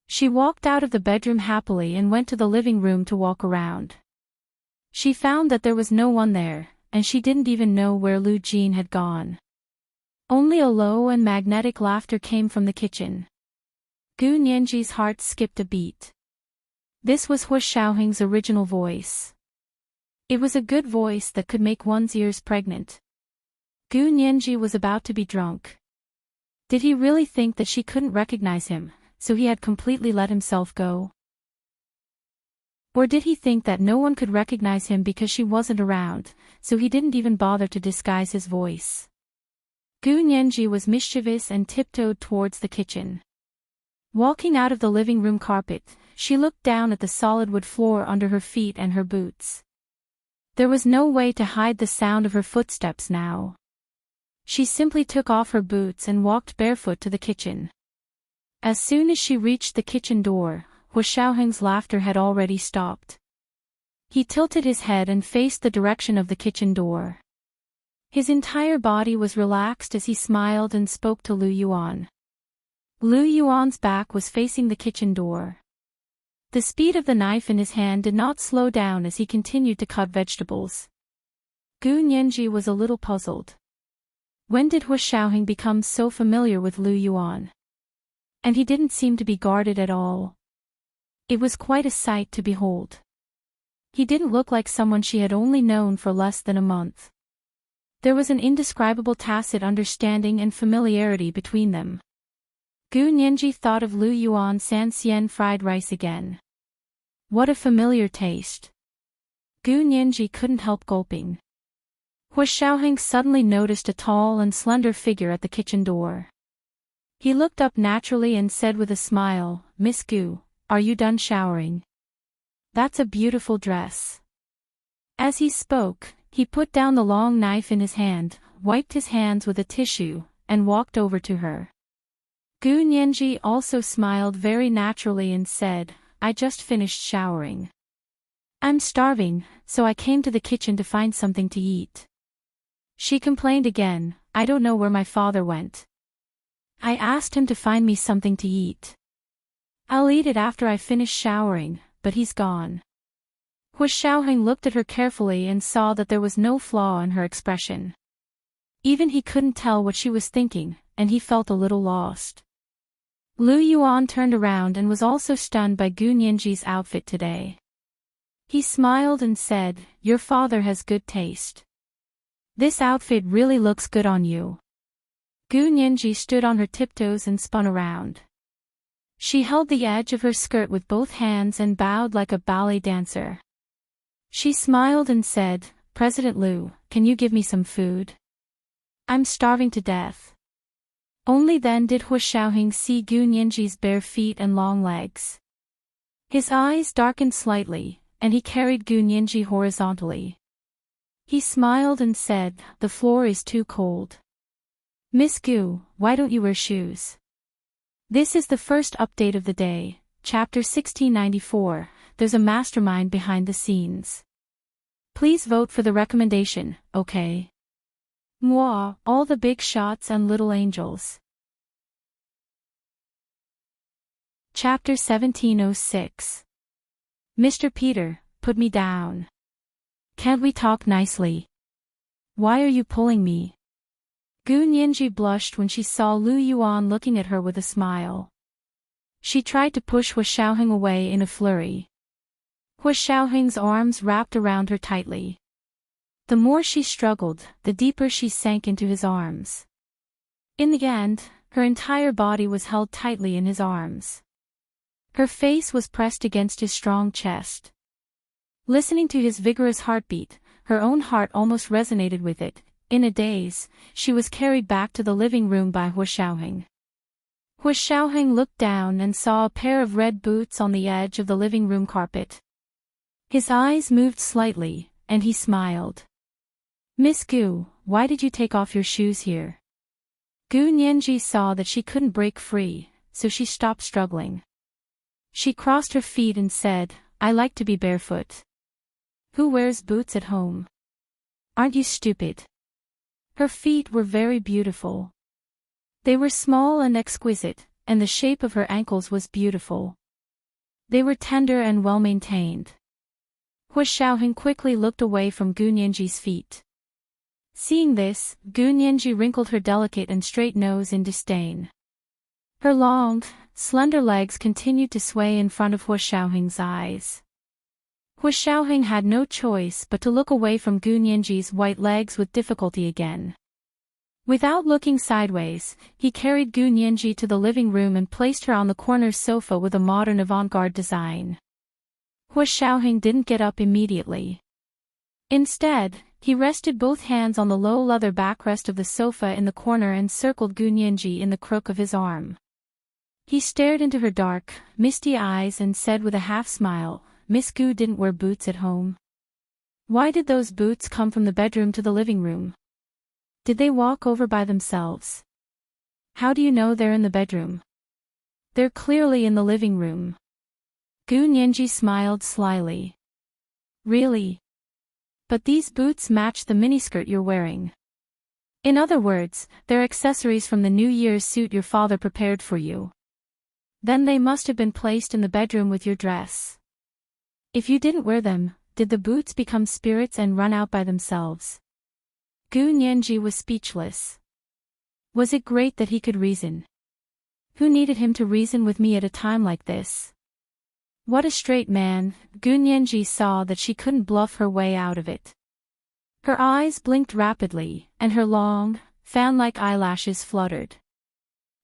She walked out of the bedroom happily and went to the living room to walk around. She found that there was no one there, and she didn't even know where Lu Jin had gone. Only a low and magnetic laughter came from the kitchen. Gu Nianji's heart skipped a beat. This was Hua Xiaoheng's original voice. It was a good voice that could make one's ears pregnant. Gu Nianji was about to be drunk. Did he really think that she couldn't recognize him, so he had completely let himself go? Or did he think that no one could recognize him because she wasn't around, so he didn't even bother to disguise his voice? Gu Nianji was mischievous and tiptoed towards the kitchen. Walking out of the living room carpet, she looked down at the solid wood floor under her feet and her boots. There was no way to hide the sound of her footsteps now. She simply took off her boots and walked barefoot to the kitchen. As soon as she reached the kitchen door, Hua Xiaoheng's laughter had already stopped. He tilted his head and faced the direction of the kitchen door. His entire body was relaxed as he smiled and spoke to Lu Yuan. Lu Yuan's back was facing the kitchen door. The speed of the knife in his hand did not slow down as he continued to cut vegetables. Gu Nianji was a little puzzled. When did Hua Xiaoheng become so familiar with Lu Yuan? And he didn't seem to be guarded at all. It was quite a sight to behold. He didn't look like someone she had only known for less than a month. There was an indescribable tacit understanding and familiarity between them. Gu Nianji thought of Lu Yuan San Xian fried rice again. What a familiar taste. Gu Nianji couldn't help gulping. Hua Xiaoheng suddenly noticed a tall and slender figure at the kitchen door. He looked up naturally and said with a smile, "Miss Gu, are you done showering? That's a beautiful dress." As he spoke, he put down the long knife in his hand, wiped his hands with a tissue, and walked over to her. Gu Nianji also smiled very naturally and said, "I just finished showering. I'm starving, so I came to the kitchen to find something to eat." She complained again, "I don't know where my father went. I asked him to find me something to eat. I'll eat it after I finish showering, but he's gone." Hua Xiaoheng looked at her carefully and saw that there was no flaw in her expression. Even he couldn't tell what she was thinking, and he felt a little lost. Lu Yuan turned around and was also stunned by Gu Nianji's outfit today. He smiled and said, "Your father has good taste. This outfit really looks good on you." Gu Nianji stood on her tiptoes and spun around. She held the edge of her skirt with both hands and bowed like a ballet dancer. She smiled and said, "President Lu, can you give me some food? I'm starving to death." Only then did Hua Xiaoheng see Gu Nianji's bare feet and long legs. His eyes darkened slightly, and he carried Gu Nianji horizontally. He smiled and said, "The floor is too cold. Miss Gu, why don't you wear shoes?" This is the first update of the day, chapter 1694, there's a mastermind behind the scenes. Please vote for the recommendation, okay? Mwah, all the big shots and little angels. Chapter 1706. Mr. Peter, put me down. Can't we talk nicely? Why are you pulling me? Gu Nianji blushed when she saw Lu Yuan looking at her with a smile. She tried to push Hua Xiaoheng away in a flurry. Hua Xiaoheng's arms wrapped around her tightly. The more she struggled, the deeper she sank into his arms. In the end, her entire body was held tightly in his arms. Her face was pressed against his strong chest. Listening to his vigorous heartbeat, her own heart almost resonated with it. In a daze, she was carried back to the living room by Hua Xiaoheng. Hua Xiaoheng looked down and saw a pair of red boots on the edge of the living room carpet. His eyes moved slightly, and he smiled. "Miss Gu, why did you take off your shoes here?" Gu Nianji saw that she couldn't break free, so she stopped struggling. She crossed her feet and said, "I like to be barefoot." "Who wears boots at home? Aren't you stupid?" Her feet were very beautiful. They were small and exquisite, and the shape of her ankles was beautiful. They were tender and well-maintained. Hua Xiaoheng quickly looked away from Gu Nianji's feet. Seeing this, Gu Nianji wrinkled her delicate and straight nose in disdain. Her long, slender legs continued to sway in front of Hua Xiaoheng's eyes. Hua Xiaoheng had no choice but to look away from Gu Nianji's white legs with difficulty again. Without looking sideways, he carried Gu Nianji to the living room and placed her on the corner sofa with a modern avant-garde design. Hua Xiaoheng didn't get up immediately. Instead, he rested both hands on the low leather backrest of the sofa in the corner and circled Gu Nianji in the crook of his arm. He stared into her dark, misty eyes and said with a half-smile, "Miss Gu didn't wear boots at home. Why did those boots come from the bedroom to the living room? Did they walk over by themselves? How do you know they're in the bedroom? They're clearly in the living room." Gu Nianji smiled slyly. "Really? But these boots match the miniskirt you're wearing. In other words, they're accessories from the New Year's suit your father prepared for you. Then they must have been placed in the bedroom with your dress. If you didn't wear them, did the boots become spirits and run out by themselves?" Gu Nianji was speechless. Was it great that he could reason? Who needed him to reason with me at a time like this? What a straight man. Gu Nianji saw that she couldn't bluff her way out of it. Her eyes blinked rapidly, and her long, fan-like eyelashes fluttered.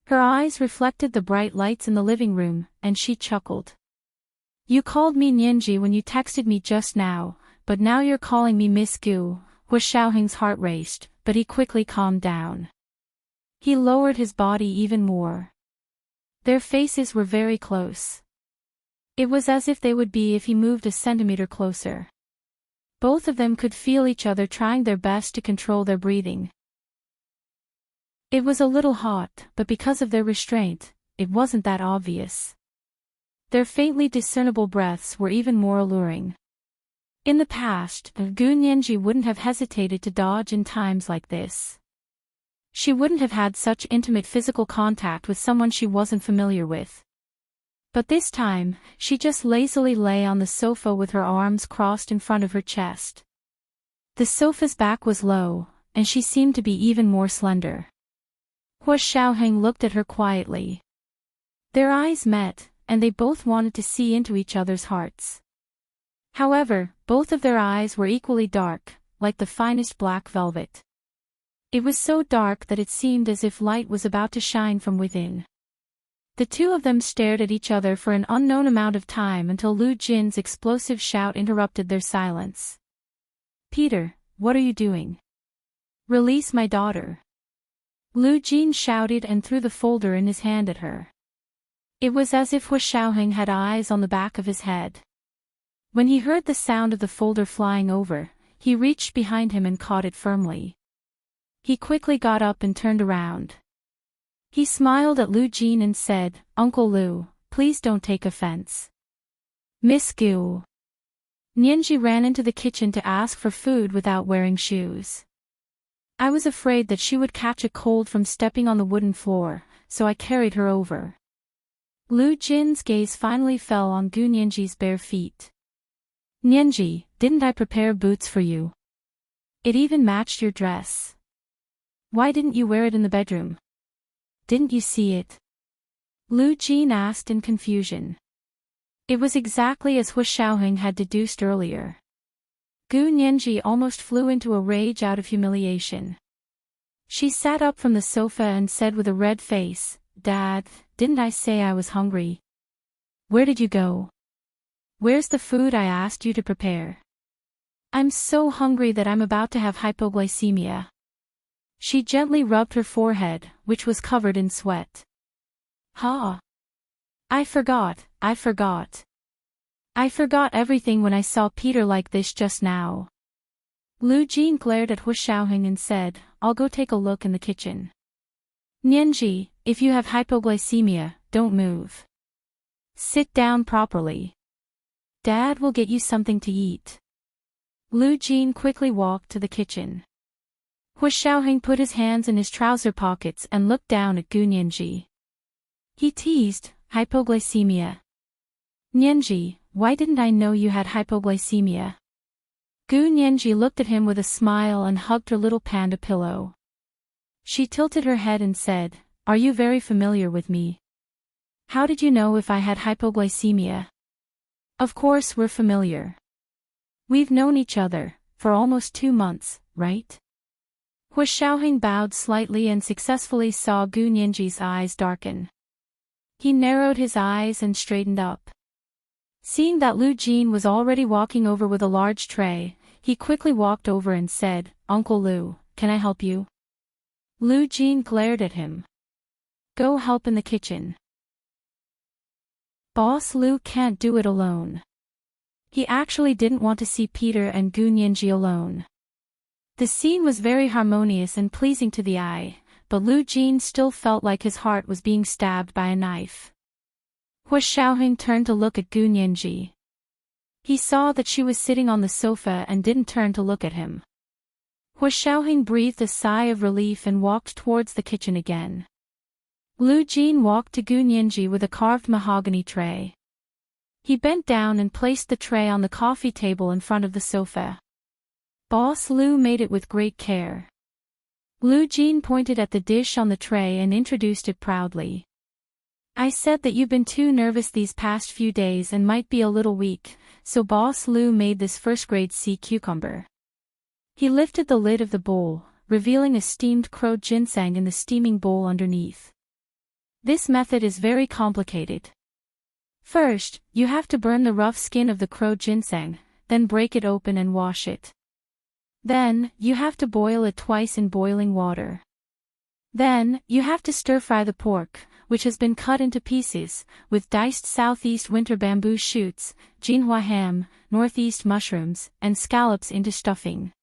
Her eyes reflected the bright lights in the living room, and she chuckled. "You called me Nianji when you texted me just now, but now you're calling me Miss Gu." Hua Xiaoheng's heart raced, but he quickly calmed down. He lowered his body even more. Their faces were very close. It was as if they would be if he moved a centimeter closer. Both of them could feel each other trying their best to control their breathing. It was a little hot, but because of their restraint, it wasn't that obvious. Their faintly discernible breaths were even more alluring. In the past, Gu Nianji wouldn't have hesitated to dodge in times like this. She wouldn't have had such intimate physical contact with someone she wasn't familiar with. But this time, she just lazily lay on the sofa with her arms crossed in front of her chest. The sofa's back was low, and she seemed to be even more slender. Hua Xiaoheng looked at her quietly. Their eyes met, and they both wanted to see into each other's hearts. However, both of their eyes were equally dark, like the finest black velvet. It was so dark that it seemed as if light was about to shine from within. The two of them stared at each other for an unknown amount of time until Lu Jin's explosive shout interrupted their silence. "Peter, what are you doing? Release my daughter." Lu Jin shouted and threw the folder in his hand at her. It was as if Hua Xiaoheng had eyes on the back of his head. When he heard the sound of the folder flying over, he reached behind him and caught it firmly. He quickly got up and turned around. He smiled at Lu Jin and said, "Uncle Lu, please don't take offense." "Miss Gu." Nianji ran into the kitchen to ask for food without wearing shoes. "I was afraid that she would catch a cold from stepping on the wooden floor, so I carried her over." Lu Jin's gaze finally fell on Gu Nianji's bare feet. "Nianji, didn't I prepare boots for you? It even matched your dress." Why didn't you wear it in the bedroom? Didn't you see it? Lu Jin asked in confusion. It was exactly as Hu Xiaoheng had deduced earlier. Gu Nianji almost flew into a rage out of humiliation. She sat up from the sofa and said with a red face, "Dad, didn't I say I was hungry? Where did you go? Where's the food I asked you to prepare? I'm so hungry that I'm about to have hypoglycemia." She gently rubbed her forehead, which was covered in sweat. "Ha! I forgot everything when I saw Peter like this just now." Lu Jin glared at Hu Xiaoheng and said, "I'll go take a look in the kitchen." "Nianji, if you have hypoglycemia, don't move. Sit down properly. Dad will get you something to eat." Lu Jin quickly walked to the kitchen. Hu Xiaoheng put his hands in his trouser pockets and looked down at Gu Nianji. He teased, "Hypoglycemia. Nianji, why didn't I know you had hypoglycemia?" Gu Nianji looked at him with a smile and hugged her little panda pillow. She tilted her head and said, "Are you very familiar with me? How did you know if I had hypoglycemia?" "Of course we're familiar. We've known each other for almost 2 months, right?" Hu Xiaoheng bowed slightly and successfully saw Gu Nianji's eyes darken. He narrowed his eyes and straightened up. Seeing that Lu Jin was already walking over with a large tray, he quickly walked over and said, "Uncle Lu, can I help you?" Lu Jin glared at him. "Go help in the kitchen. Boss Lu can't do it alone." He actually didn't want to see Peter and Gu Nianji alone. The scene was very harmonious and pleasing to the eye, but Lu Jin still felt like his heart was being stabbed by a knife. Hu Xiaoheng turned to look at Gu Nianji. He saw that she was sitting on the sofa and didn't turn to look at him. Hu Xiaoheng breathed a sigh of relief and walked towards the kitchen again. Lu Jin walked to Gu Nianji with a carved mahogany tray. He bent down and placed the tray on the coffee table in front of the sofa. Boss Lu made it with great care. Lu Jin pointed at the dish on the tray and introduced it proudly. "I said that you've been too nervous these past few days and might be a little weak, so Boss Lu made this first-grade sea cucumber." He lifted the lid of the bowl, revealing a steamed crow ginseng in the steaming bowl underneath. This method is very complicated. First, you have to burn the rough skin of the crow ginseng, then break it open and wash it. Then, you have to boil it twice in boiling water. Then, you have to stir-fry the pork, which has been cut into pieces, with diced southeast winter bamboo shoots, Jinhua ham, northeast mushrooms, and scallops into stuffing.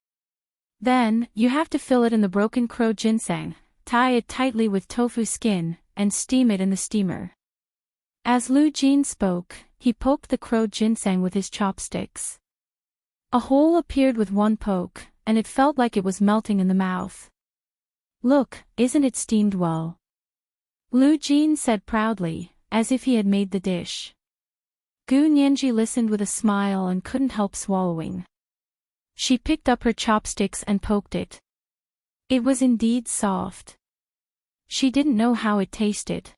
Then, you have to fill it in the broken crow ginseng, tie it tightly with tofu skin, and steam it in the steamer. As Lu Jin spoke, he poked the crow ginseng with his chopsticks. A hole appeared with one poke, and it felt like it was melting in the mouth. "Look, isn't it steamed well?" Lu Jin said proudly, as if he had made the dish. Gu Nianji listened with a smile and couldn't help swallowing. She picked up her chopsticks and poked it. It was indeed soft. She didn't know how it tasted.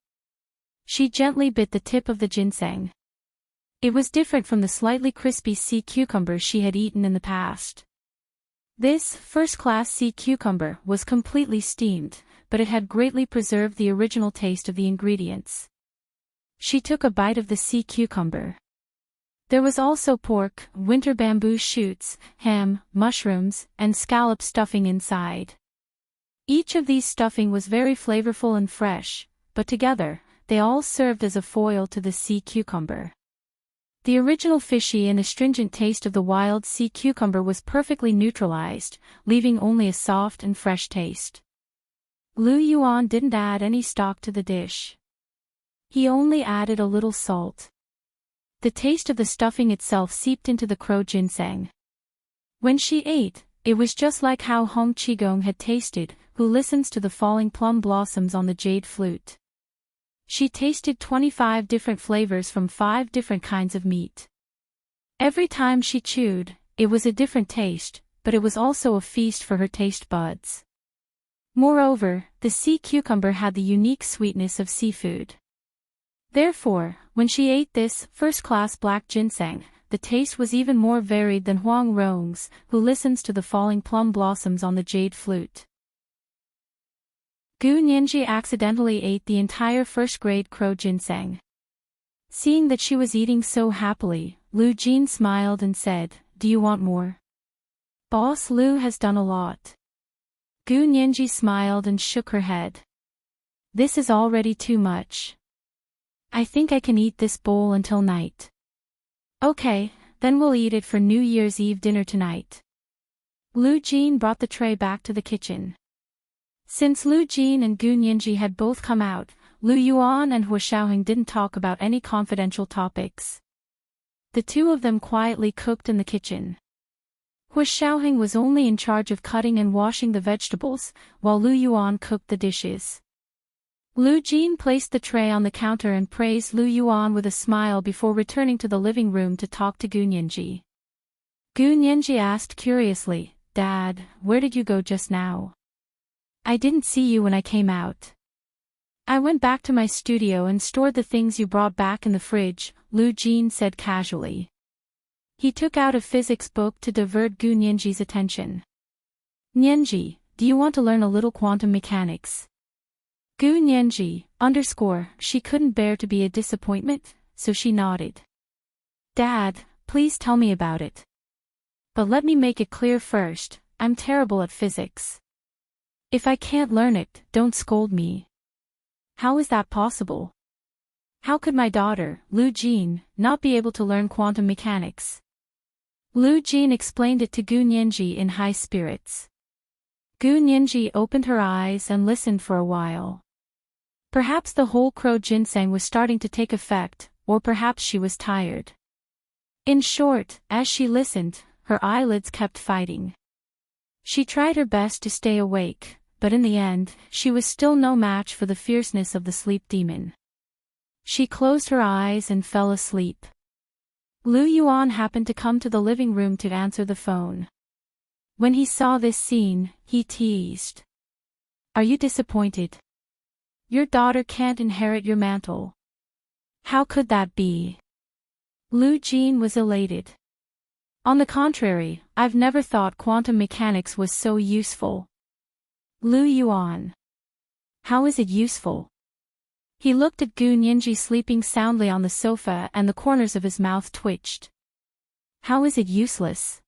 She gently bit the tip of the ginseng. It was different from the slightly crispy sea cucumber she had eaten in the past. This first-class sea cucumber was completely steamed, but it had greatly preserved the original taste of the ingredients. She took a bite of the sea cucumber. There was also pork, winter bamboo shoots, ham, mushrooms, and scallop stuffing inside. Each of these stuffing was very flavorful and fresh, but together, they all served as a foil to the sea cucumber. The original fishy and astringent taste of the wild sea cucumber was perfectly neutralized, leaving only a soft and fresh taste. Lu Yuan didn't add any stock to the dish. He only added a little salt. The taste of the stuffing itself seeped into the crow ginseng. When she ate, it was just like how Hong Qigong had tasted, who listens to the falling plum blossoms on the jade flute. She tasted 25 different flavors from 5 different kinds of meat. Every time she chewed, it was a different taste, but it was also a feast for her taste buds. Moreover, the sea cucumber had the unique sweetness of seafood. Therefore, when she ate this first-class black ginseng, the taste was even more varied than Huang Rong's, who listens to the falling plum blossoms on the jade flute. Gu Nianji accidentally ate the entire first-grade crow ginseng. Seeing that she was eating so happily, Lu Jin smiled and said, "Do you want more?" "Boss Lu has done a lot." Gu Nianji smiled and shook her head. "This is already too much. I think I can eat this bowl until night." "Okay, then we'll eat it for New Year's Eve dinner tonight." Lu Jin brought the tray back to the kitchen. Since Lu Jin and Gu Nianji had both come out, Lu Yuan and Hua Xiaoheng didn't talk about any confidential topics. The two of them quietly cooked in the kitchen. Hua Xiaoheng was only in charge of cutting and washing the vegetables, while Lu Yuan cooked the dishes. Lu Jin placed the tray on the counter and praised Lu Yuan with a smile before returning to the living room to talk to Gu Nianji. Gu Nianji asked curiously, "Dad, where did you go just now? I didn't see you when I came out." "I went back to my studio and stored the things you brought back in the fridge," Lu Jin said casually. He took out a physics book to divert Gu Nianji's attention. "Nianji, do you want to learn a little quantum mechanics?" Gu Nianji, she couldn't bear to be a disappointment, so she nodded. "Dad, please tell me about it. But let me make it clear first, I'm terrible at physics. If I can't learn it, don't scold me." "How is that possible? How could my daughter, Lu Jin, not be able to learn quantum mechanics?" Lu Jin explained it to Gu Nianji in high spirits. Gu Nianji opened her eyes and listened for a while. Perhaps the whole crow ginseng was starting to take effect, or perhaps she was tired. In short, as she listened, her eyelids kept fighting. She tried her best to stay awake, but in the end, she was still no match for the fierceness of the sleep demon. She closed her eyes and fell asleep. Lu Yuan happened to come to the living room to answer the phone. When he saw this scene, he teased. "Are you disappointed? Your daughter can't inherit your mantle." "How could that be?" Lu Jin was elated. "On the contrary, I've never thought quantum mechanics was so useful." Lu Yuan. "How is it useful?" He looked at Gu Nianji sleeping soundly on the sofa and the corners of his mouth twitched. "How is it useless?"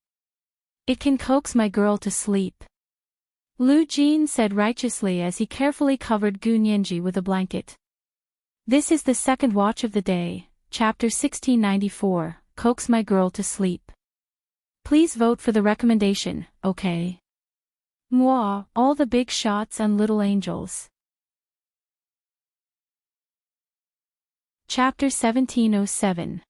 "It can coax my girl to sleep," Lu Jin said righteously as he carefully covered Gu Nianji with a blanket. This is the second watch of the day, chapter 1694, Coax My Girl to Sleep. Please vote for the recommendation, okay? Moi, all the big shots and little angels. Chapter 1707.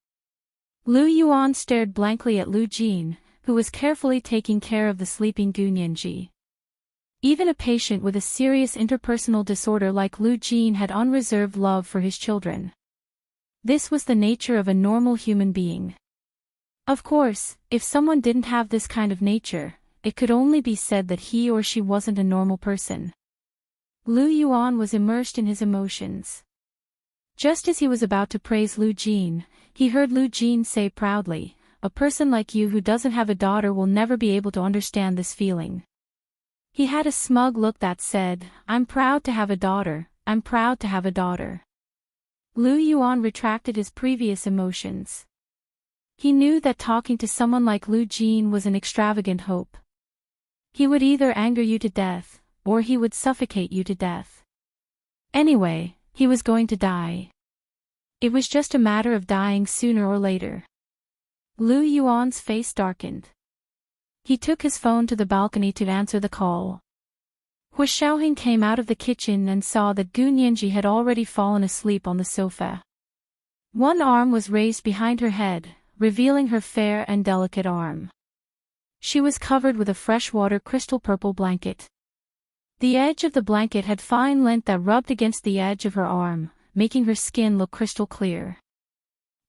Lu Yuan stared blankly at Lu Jin, who was carefully taking care of the sleeping Gu Nianji. Even a patient with a serious interpersonal disorder like Lu Jin had unreserved love for his children. This was the nature of a normal human being. Of course, if someone didn't have this kind of nature, it could only be said that he or she wasn't a normal person. Lu Yuan was immersed in his emotions. Just as he was about to praise Lu Jin, he heard Lu Jin say proudly, "A person like you who doesn't have a daughter will never be able to understand this feeling." He had a smug look that said, "I'm proud to have a daughter, I'm proud to have a daughter." Lu Yuan retracted his previous emotions. He knew that talking to someone like Lu Jin was an extravagant hope. He would either anger you to death, or he would suffocate you to death. Anyway, he was going to die. It was just a matter of dying sooner or later. Lu Yuan's face darkened. He took his phone to the balcony to answer the call. Hua Xiaoheng came out of the kitchen and saw that Gu Nianji had already fallen asleep on the sofa. One arm was raised behind her head, revealing her fair and delicate arm. She was covered with a freshwater crystal purple blanket. The edge of the blanket had fine lint that rubbed against the edge of her arm, making her skin look crystal clear.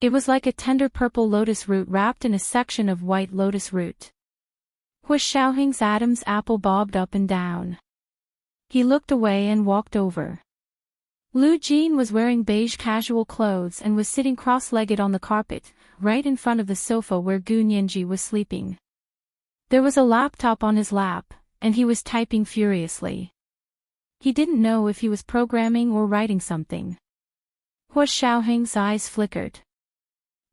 It was like a tender purple lotus root wrapped in a section of white lotus root. Hua Xiaoheng's Adam's apple bobbed up and down. He looked away and walked over. Lu Jin was wearing beige casual clothes and was sitting cross-legged on the carpet, right in front of the sofa where Gu Nianji was sleeping. There was a laptop on his lap, and he was typing furiously. He didn't know if he was programming or writing something. Hua Xiaoheng's eyes flickered.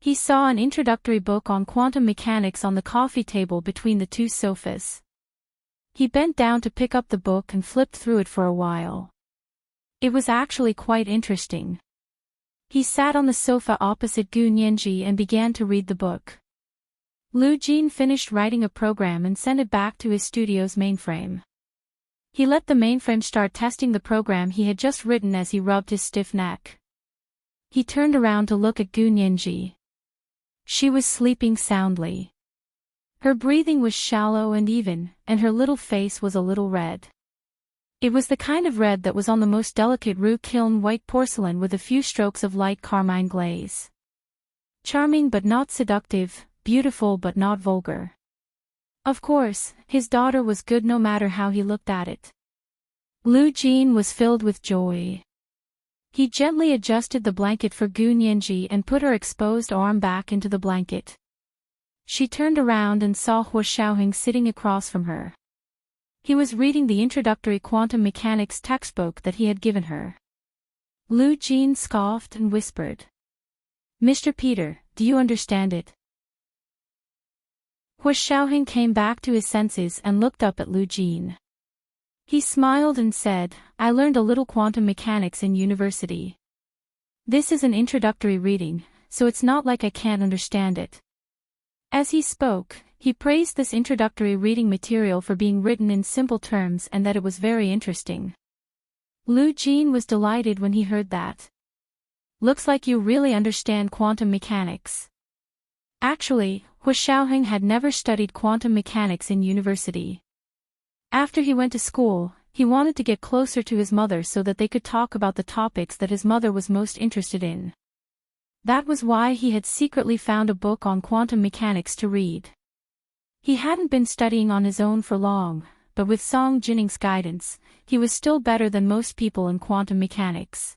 He saw an introductory book on quantum mechanics on the coffee table between the two sofas. He bent down to pick up the book and flipped through it for a while. It was actually quite interesting. He sat on the sofa opposite Gu Nianji and began to read the book. Lu Jin finished writing a program and sent it back to his studio's mainframe. He let the mainframe start testing the program he had just written as he rubbed his stiff neck. He turned around to look at Gu Nianji. She was sleeping soundly. Her breathing was shallow and even, and her little face was a little red. It was the kind of red that was on the most delicate roux kiln white porcelain with a few strokes of light carmine glaze. Charming but not seductive, beautiful but not vulgar. Of course, his daughter was good no matter how he looked at it. Lu Jin was filled with joy. He gently adjusted the blanket for Gu Nianji and put her exposed arm back into the blanket. She turned around and saw Hua Xiaoheng sitting across from her. He was reading the introductory quantum mechanics textbook that he had given her. Lu Jin scoffed and whispered, "Mr. Peter, do you understand it?" Hua Xiaoheng came back to his senses and looked up at Lu Jin. He smiled and said, "I learned a little quantum mechanics in university. This is an introductory reading, so it's not like I can't understand it." As he spoke, he praised this introductory reading material for being written in simple terms and that it was very interesting. Lu Jin was delighted when he heard that. "Looks like you really understand quantum mechanics." Actually, Hua Xiaoheng had never studied quantum mechanics in university. After he went to school, he wanted to get closer to his mother so that they could talk about the topics that his mother was most interested in. That was why he had secretly found a book on quantum mechanics to read. He hadn't been studying on his own for long, but with Song Jinning's guidance, he was still better than most people in quantum mechanics.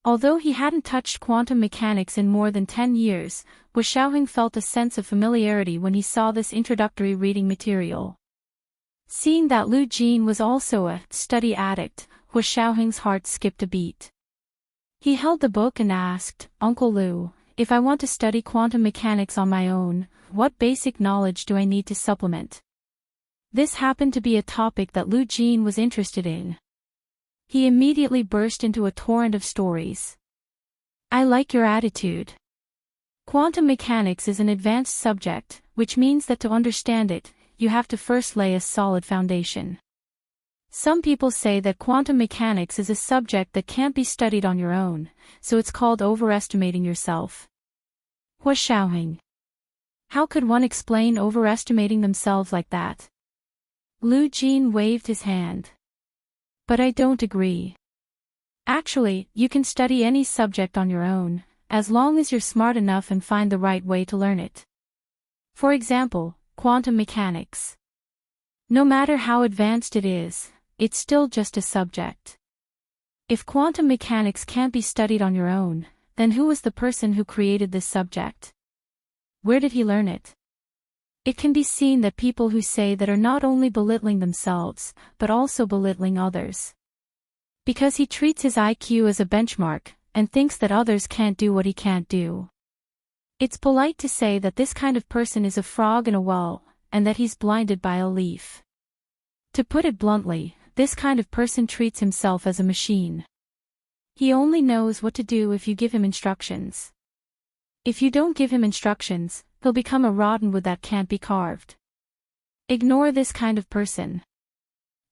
Although he hadn't touched quantum mechanics in more than 10 years, Hua Xiaoheng felt a sense of familiarity when he saw this introductory reading material. Seeing that Lu Jin was also a study addict, Hua Xiaoheng's heart skipped a beat. He held the book and asked, "Uncle Lu, if I want to study quantum mechanics on my own, what basic knowledge do I need to supplement?" This happened to be a topic that Lu Jin was interested in. He immediately burst into a torrent of stories. "I like your attitude. Quantum mechanics is an advanced subject, which means that to understand it, you have to first lay a solid foundation. Some people say that quantum mechanics is a subject that can't be studied on your own, so it's called overestimating yourself." Hua Xiaoheng. How could one explain overestimating themselves like that? Lu Jin waved his hand. "But I don't agree. Actually, you can study any subject on your own, as long as you're smart enough and find the right way to learn it. For example, quantum mechanics. No matter how advanced it is, it's still just a subject. If quantum mechanics can't be studied on your own, then who was the person who created this subject? Where did he learn it?" It can be seen that people who say that are not only belittling themselves, but also belittling others. Because he treats his IQ as a benchmark, and thinks that others can't do what he can't do. It's polite to say that this kind of person is a frog in a well, and that he's blinded by a leaf. To put it bluntly, this kind of person treats himself as a machine. He only knows what to do if you give him instructions. If you don't give him instructions, he'll become a rotten wood that can't be carved. Ignore this kind of person.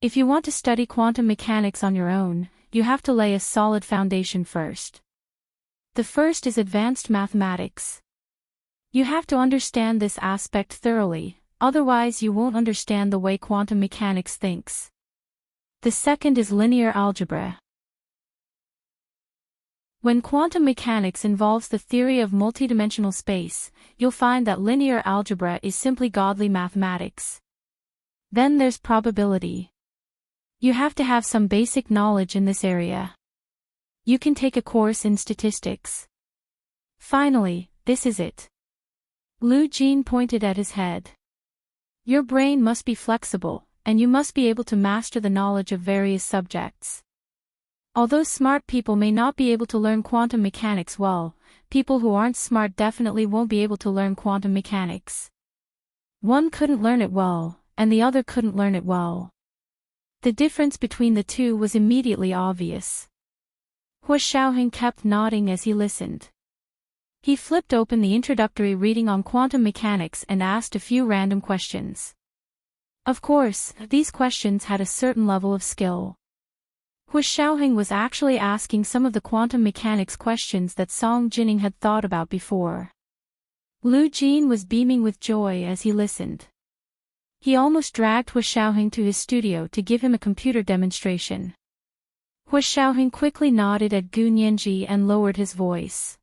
If you want to study quantum mechanics on your own, you have to lay a solid foundation first. The first is advanced mathematics. You have to understand this aspect thoroughly, otherwise you won't understand the way quantum mechanics thinks. The second is linear algebra. When quantum mechanics involves the theory of multidimensional space, you'll find that linear algebra is simply godly mathematics. Then there's probability. You have to have some basic knowledge in this area. You can take a course in statistics. Finally, this is it. Lu Jin pointed at his head. Your brain must be flexible, and you must be able to master the knowledge of various subjects. Although smart people may not be able to learn quantum mechanics well, people who aren't smart definitely won't be able to learn quantum mechanics. One couldn't learn it well, and the other couldn't learn it well. The difference between the two was immediately obvious. Hua Xiaoheng kept nodding as he listened. He flipped open the introductory reading on quantum mechanics and asked a few random questions. Of course, these questions had a certain level of skill. Hua Xiaoheng was actually asking some of the quantum mechanics questions that Song Jining had thought about before. Lu Jin was beaming with joy as he listened. He almost dragged Hua Xiaoheng to his studio to give him a computer demonstration. Hua Xiaoheng quickly nodded at Gu Nianji and lowered his voice.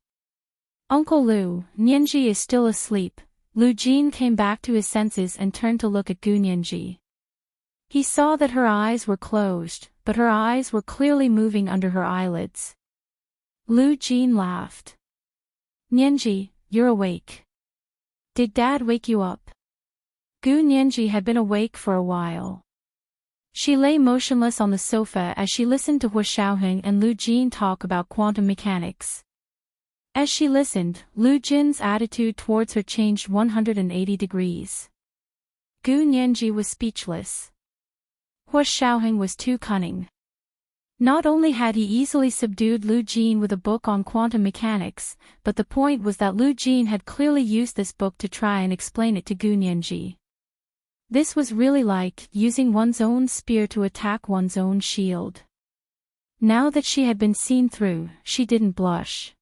Uncle Lu, Nianji is still asleep. Lu Jin came back to his senses and turned to look at Gu Nianji. He saw that her eyes were closed, but her eyes were clearly moving under her eyelids. Lu Jin laughed. Nianji, you're awake. Did Dad wake you up? Gu Nianji had been awake for a while. She lay motionless on the sofa as she listened to Hua Xiaoheng and Lu Jin talk about quantum mechanics. As she listened, Lu Jin's attitude towards her changed 180 degrees. Gu Nianji was speechless. Hua Xiaoheng was too cunning. Not only had he easily subdued Lu Jin with a book on quantum mechanics, but the point was that Lu Jin had clearly used this book to try and explain it to Gu Nianji. This was really like using one's own spear to attack one's own shield. Now that she had been seen through, she didn't blush.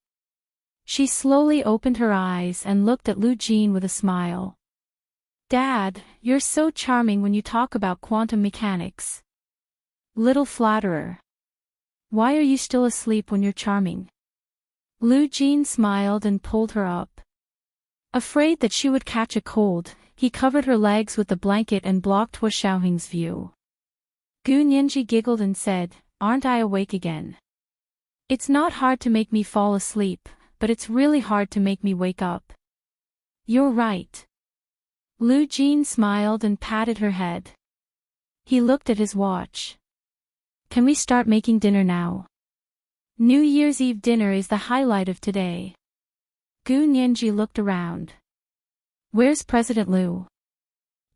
She slowly opened her eyes and looked at Lu Jin with a smile. Dad, you're so charming when you talk about quantum mechanics. Little flatterer. Why are you still asleep when you're charming? Lu Jin smiled and pulled her up. Afraid that she would catch a cold, he covered her legs with the blanket and blocked Hua Xiaoheng's view. Gu Nianji giggled and said, Aren't I awake again? It's not hard to make me fall asleep, but it's really hard to make me wake up. You're right. Lu Jin smiled and patted her head. He looked at his watch. Can we start making dinner now? New Year's Eve dinner is the highlight of today. Gu Nianji looked around. Where's President Lu?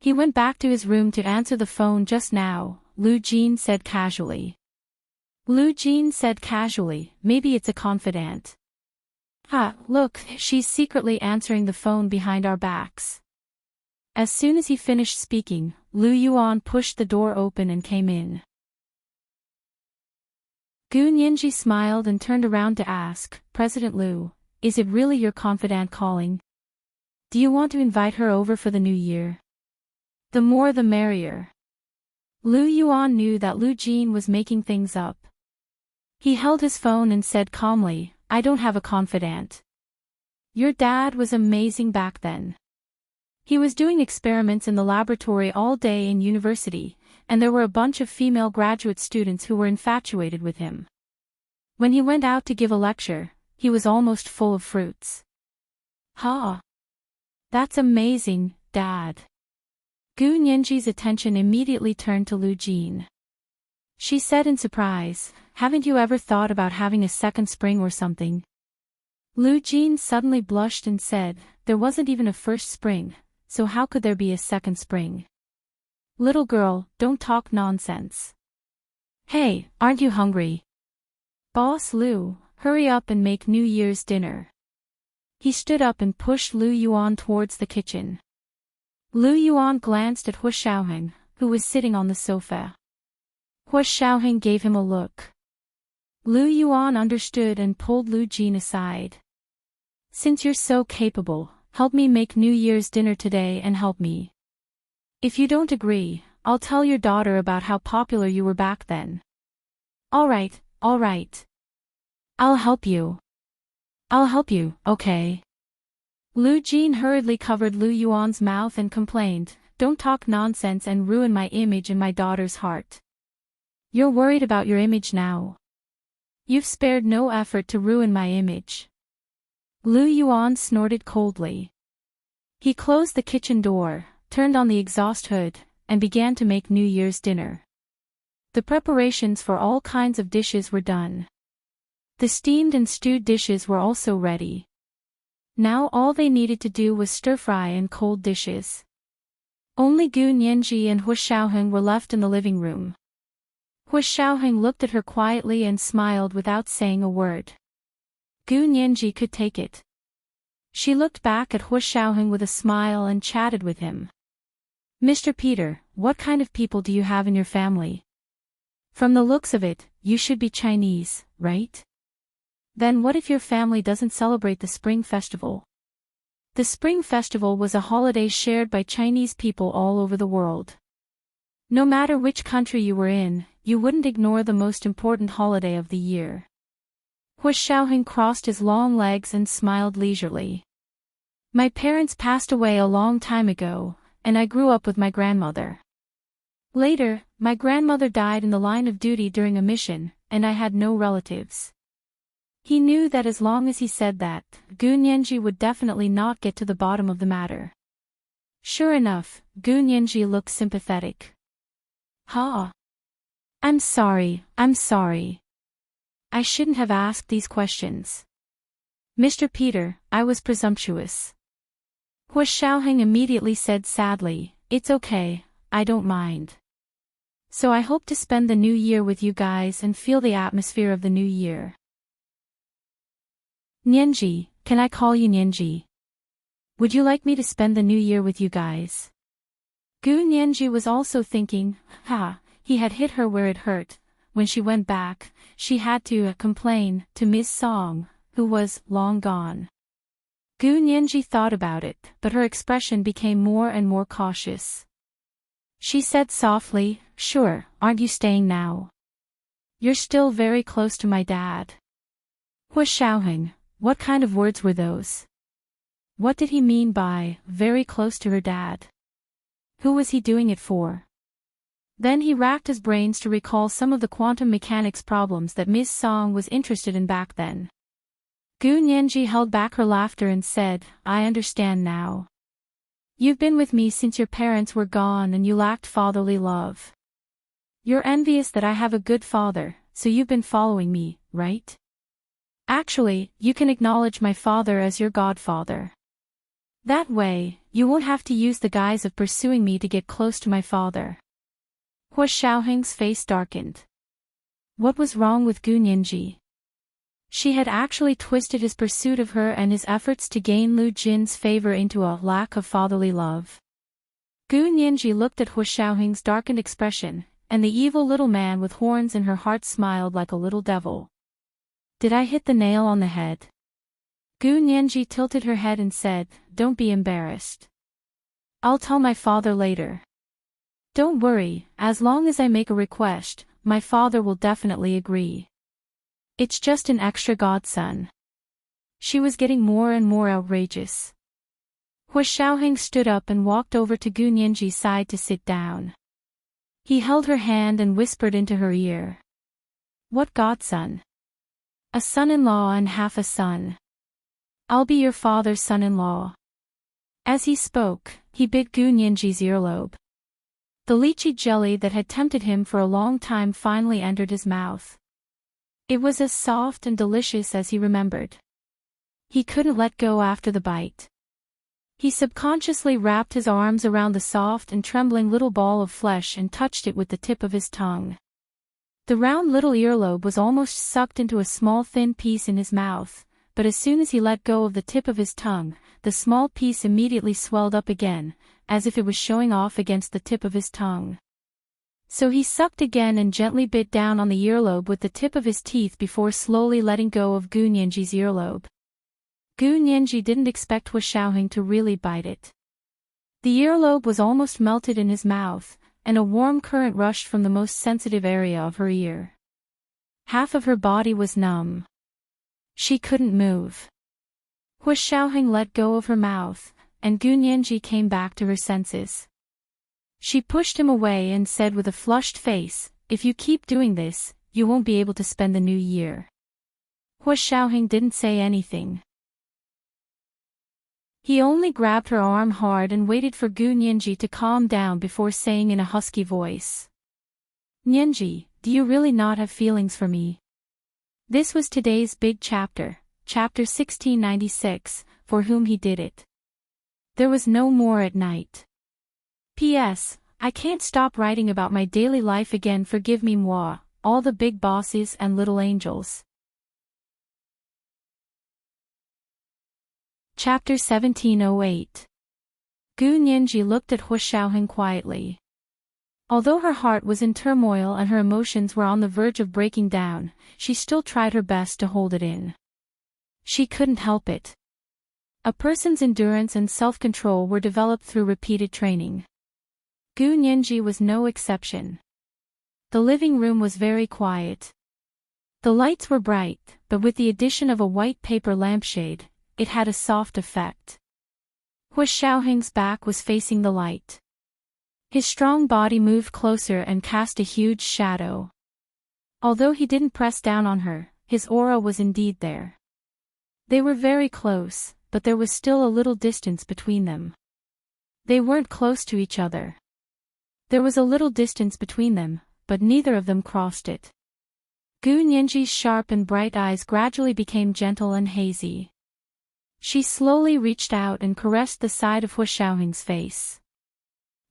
He went back to his room to answer the phone just now, Lu Jin said casually. Lu Jin said casually, maybe it's a confidant. Look, she's secretly answering the phone behind our backs. As soon as he finished speaking, Lu Yuan pushed the door open and came in. Gu Nianji smiled and turned around to ask, President Lu, is it really your confidant calling? Do you want to invite her over for the new year? The more the merrier. Lu Yuan knew that Lu Jin was making things up. He held his phone and said calmly, I don't have a confidant. Your dad was amazing back then. He was doing experiments in the laboratory all day in university, and there were a bunch of female graduate students who were infatuated with him. When he went out to give a lecture, he was almost full of fruits. That's amazing, Dad. Gu Nianji's attention immediately turned to Lu Jin. She said in surprise, haven't you ever thought about having a second spring or something? Lu Jin suddenly blushed and said, there wasn't even a first spring, so how could there be a second spring? Little girl, don't talk nonsense. Hey, aren't you hungry? Boss Lu, hurry up and make New Year's dinner. He stood up and pushed Lu Yuan towards the kitchen. Lu Yuan glanced at Hua Xiaoheng, who was sitting on the sofa. Hua Xiaoheng gave him a look. Lu Yuan understood and pulled Lu Jin aside. Since you're so capable, help me make New Year's dinner today and help me. If you don't agree, I'll tell your daughter about how popular you were back then. All right. I'll help you, okay? Lu Jin hurriedly covered Lu Yuan's mouth and complained, don't talk nonsense and ruin my image in my daughter's heart. You're worried about your image now. You've spared no effort to ruin my image. Lu Yuan snorted coldly. He closed the kitchen door, turned on the exhaust hood, and began to make New Year's dinner. The preparations for all kinds of dishes were done. The steamed and stewed dishes were also ready. Now all they needed to do was stir-fry and cold dishes. Only Gu Nianji and Hu Xiaoheng were left in the living room. Hu Xiaoheng looked at her quietly and smiled without saying a word. Gu Nianji could take it. She looked back at Hu Xiaoheng with a smile and chatted with him. Mr. Peter, what kind of people do you have in your family? From the looks of it, you should be Chinese, right? Then what if your family doesn't celebrate the Spring Festival? The Spring Festival was a holiday shared by Chinese people all over the world. No matter which country you were in, you wouldn't ignore the most important holiday of the year. Hu Xiaoheng crossed his long legs and smiled leisurely. My parents passed away a long time ago, and I grew up with my grandmother. Later, my grandmother died in the line of duty during a mission, and I had no relatives. He knew that as long as he said that, Gu Nianji would definitely not get to the bottom of the matter. Sure enough, Gu Nianji looked sympathetic. Ha! I'm sorry. I shouldn't have asked these questions. Mr. Peter, I was presumptuous. Hu Xiaoheng immediately said sadly, it's okay, I don't mind. So I hope to spend the new year with you guys and feel the atmosphere of the new year. Nianji, can I call you Nianji? Would you like me to spend the new year with you guys? Gu Nianji was also thinking, he had hit her where it hurt. When she went back, she had to complain to Miss Song, who was long gone. Gu Nianji thought about it, but her expression became more and more cautious. She said softly, sure, aren't you staying now? You're still very close to my dad. Hu Xiaoheng, what kind of words were those? What did he mean by, very close to her dad? Who was he doing it for? Then he racked his brains to recall some of the quantum mechanics problems that Miss Song was interested in back then. Gu Nianji held back her laughter and said, I understand now. You've been with me since your parents were gone and you lacked fatherly love. You're envious that I have a good father, so you've been following me, right? Actually, you can acknowledge my father as your godfather. That way, you won't have to use the guise of pursuing me to get close to my father. Hu Xiaoheng's face darkened. What was wrong with Gu Nianji? She had actually twisted his pursuit of her and his efforts to gain Lu Jin's favor into a lack of fatherly love. Gu Nianji looked at Hu Xiaoheng's darkened expression, and the evil little man with horns in her heart smiled like a little devil. Did I hit the nail on the head? Gu Nianji tilted her head and said, don't be embarrassed. I'll tell my father later. Don't worry, as long as I make a request, my father will definitely agree. It's just an extra godson. She was getting more and more outrageous. Hu Xiaoheng stood up and walked over to Gu Nianji's side to sit down. He held her hand and whispered into her ear. What godson? A son-in-law and half a son. I'll be your father's son-in-law. As he spoke, he bit Gu Nianji's earlobe. The lychee jelly that had tempted him for a long time finally entered his mouth. It was as soft and delicious as he remembered. He couldn't let go after the bite. He subconsciously wrapped his arms around the soft and trembling little ball of flesh and touched it with the tip of his tongue. The round little earlobe was almost sucked into a small thin piece in his mouth, but as soon as he let go of the tip of his tongue, the small piece immediately swelled up again, as if it was showing off against the tip of his tongue. So he sucked again and gently bit down on the earlobe with the tip of his teeth before slowly letting go of Gu Nianji's earlobe. Gu Nianji didn't expect Hu Xiaoheng to really bite it. The earlobe was almost melted in his mouth, and a warm current rushed from the most sensitive area of her ear. Half of her body was numb. She couldn't move. Hu Xiaoheng let go of her mouth, and Gu Nianji came back to her senses. She pushed him away and said with a flushed face, if you keep doing this, you won't be able to spend the new year. Hua Xiaoheng didn't say anything. He only grabbed her arm hard and waited for Gu Nianji to calm down before saying in a husky voice. Nianji, do you really not have feelings for me? This was today's big chapter, chapter 1696, for whom he did it. There was no more at night. P.S. I can't stop writing about my daily life again, forgive me moi, all the big bosses and little angels. Chapter 1708. Gu Nianji looked at Hua Xiaoheng quietly. Although her heart was in turmoil and her emotions were on the verge of breaking down, she still tried her best to hold it in. She couldn't help it. A person's endurance and self-control were developed through repeated training. Gu Nianji was no exception. The living room was very quiet. The lights were bright, but with the addition of a white paper lampshade, it had a soft effect. Hua Xiaoheng's back was facing the light. His strong body moved closer and cast a huge shadow. Although he didn't press down on her, his aura was indeed there. They were very close, but there was still a little distance between them. They weren't close to each other. There was a little distance between them, but neither of them crossed it. Gu Nianji's sharp and bright eyes gradually became gentle and hazy. She slowly reached out and caressed the side of Hua Xiaoheng's face.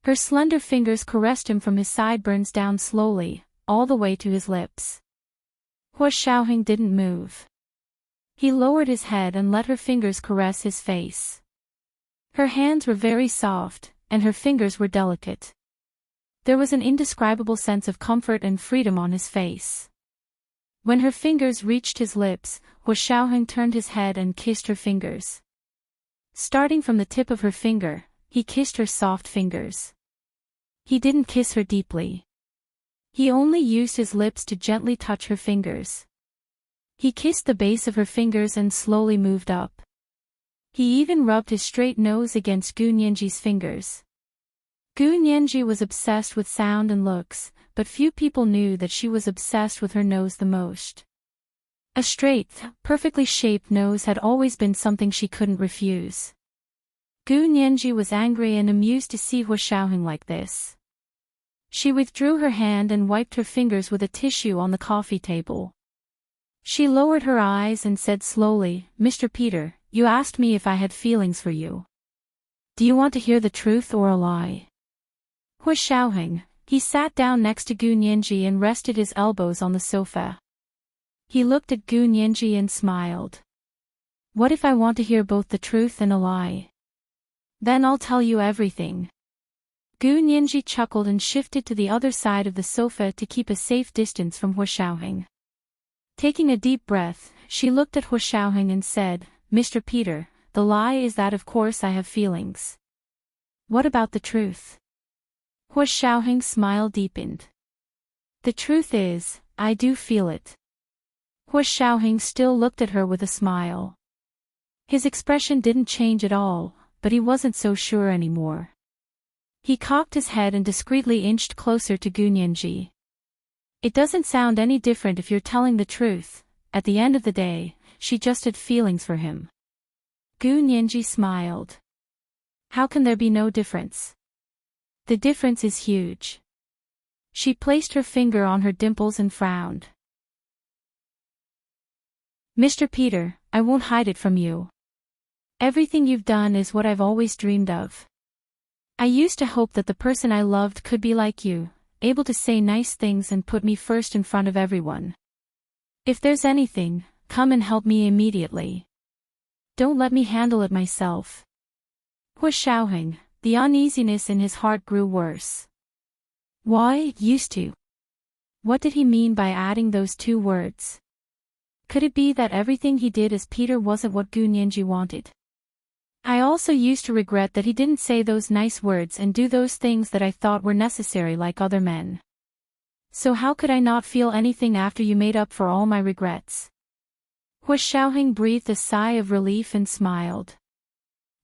Her slender fingers caressed him from his sideburns down slowly, all the way to his lips. Hua Xiaoheng didn't move. He lowered his head and let her fingers caress his face. Her hands were very soft, and her fingers were delicate. There was an indescribable sense of comfort and freedom on his face. When her fingers reached his lips, Hua Xiaoheng turned his head and kissed her fingers. Starting from the tip of her finger, he kissed her soft fingers. He didn't kiss her deeply. He only used his lips to gently touch her fingers. He kissed the base of her fingers and slowly moved up. He even rubbed his straight nose against Gu Nianji's fingers. Gu Nianji was obsessed with sound and looks, but few people knew that she was obsessed with her nose the most. A straight, perfectly shaped nose had always been something she couldn't refuse. Gu Nianji was angry and amused to see Hua Xiaoheng like this. She withdrew her hand and wiped her fingers with a tissue on the coffee table. She lowered her eyes and said slowly, Mr. Peter, you asked me if I had feelings for you. Do you want to hear the truth or a lie? Hua Xiaoheng, he sat down next to Gu Nianji and rested his elbows on the sofa. He looked at Gu Nianji and smiled. What if I want to hear both the truth and a lie? Then I'll tell you everything. Gu Nianji chuckled and shifted to the other side of the sofa to keep a safe distance from Hua Xiaoheng. Taking a deep breath, she looked at Hua Xiaoheng and said, Mr. Peter, the lie is that of course I have feelings. What about the truth? Hua Xiaoheng's smile deepened. The truth is, I do feel it. Hua Xiaoheng still looked at her with a smile. His expression didn't change at all, but he wasn't so sure anymore. He cocked his head and discreetly inched closer to Gu Nianji. It doesn't sound any different if you're telling the truth. At the end of the day, she just had feelings for him. Gu Nianji smiled. How can there be no difference? The difference is huge. She placed her finger on her dimples and frowned. Mr. Peter, I won't hide it from you. Everything you've done is what I've always dreamed of. I used to hope that the person I loved could be like you, able to say nice things and put me first in front of everyone. If there's anything, come and help me immediately. Don't let me handle it myself. Hua Xiaoheng, the uneasiness in his heart grew worse. Why, used to? What did he mean by adding those two words? Could it be that everything he did as Peter wasn't what Gu Nianji wanted? I also used to regret that he didn't say those nice words and do those things that I thought were necessary like other men. So how could I not feel anything after you made up for all my regrets? Hua Xiaoheng breathed a sigh of relief and smiled.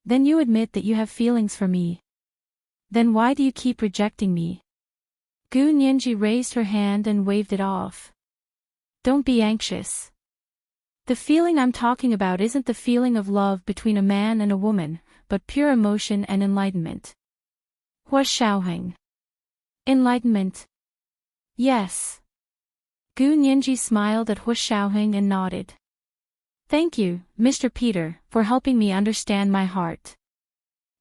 Then you admit that you have feelings for me. Then why do you keep rejecting me? Gu Nianji raised her hand and waved it off. Don't be anxious. The feeling I'm talking about isn't the feeling of love between a man and a woman, but pure emotion and enlightenment. Hua Xiaoheng. Enlightenment. Yes. Gu Nianji smiled at Hua Xiaoheng and nodded. Thank you, Mr. Peter, for helping me understand my heart.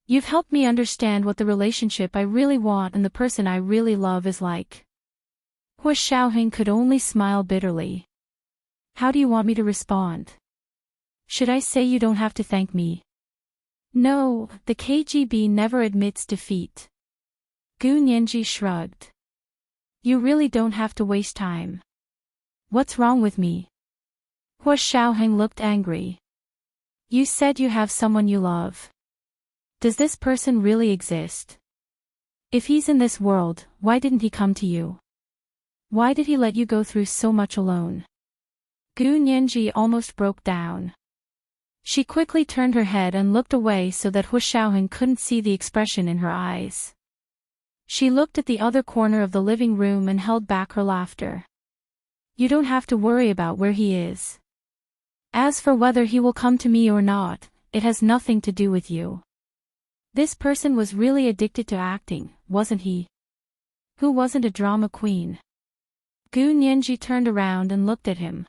You've helped me understand what the relationship I really want and the person I really love is like. Hua Xiaoheng could only smile bitterly. How do you want me to respond? Should I say you don't have to thank me? No, the KGB never admits defeat. Gu Nianji shrugged. You really don't have to waste time. What's wrong with me? Hua Xiaoheng looked angry. You said you have someone you love. Does this person really exist? If he's in this world, why didn't he come to you? Why did he let you go through so much alone? Gu Nianji almost broke down. She quickly turned her head and looked away so that Hua Xiaoheng couldn't see the expression in her eyes. She looked at the other corner of the living room and held back her laughter. You don't have to worry about where he is. As for whether he will come to me or not, it has nothing to do with you. This person was really addicted to acting, wasn't he? Who wasn't a drama queen? Gu Nianji turned around and looked at him.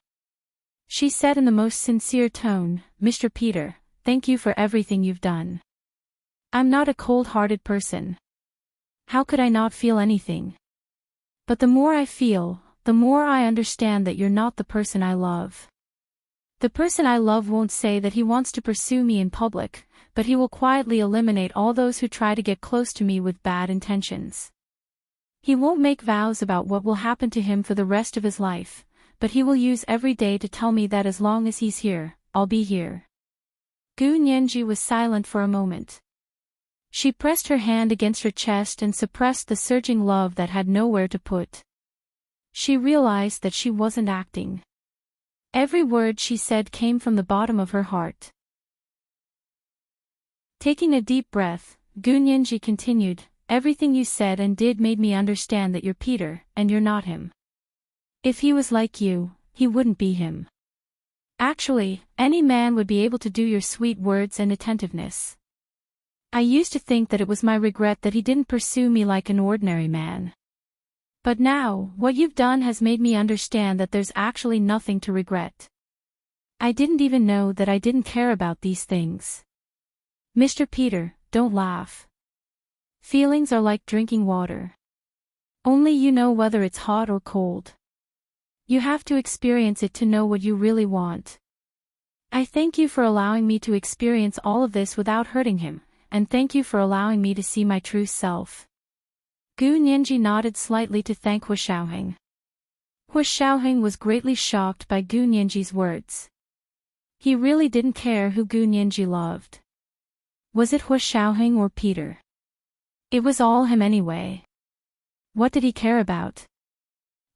She said in the most sincere tone, Mr. Peter, thank you for everything you've done. I'm not a cold-hearted person. How could I not feel anything? But the more I feel, the more I understand that you're not the person I love. The person I love won't say that he wants to pursue me in public, but he will quietly eliminate all those who try to get close to me with bad intentions. He won't make vows about what will happen to him for the rest of his life, but he will use every day to tell me that as long as he's here, I'll be here. Gu Nianji was silent for a moment. She pressed her hand against her chest and suppressed the surging love that had nowhere to put. She realized that she wasn't acting. Every word she said came from the bottom of her heart. Taking a deep breath, Gu Nianji continued, everything you said and did made me understand that you're Peter, and you're not him. If he was like you, he wouldn't be him. Actually, any man would be able to do your sweet words and attentiveness. I used to think that it was my regret that he didn't pursue me like an ordinary man. But now, what you've done has made me understand that there's actually nothing to regret. I didn't even know that I didn't care about these things. Mr. Peter, don't laugh. Feelings are like drinking water. Only you know whether it's hot or cold. You have to experience it to know what you really want. I thank you for allowing me to experience all of this without hurting him, and thank you for allowing me to see my true self. Gu Nianji nodded slightly to thank Hua Xiaoheng. Hua Xiaoheng was greatly shocked by Gu Nianji's words. He really didn't care who Gu Nianji loved. Was it Hua Xiaoheng or Peter? It was all him anyway. What did he care about?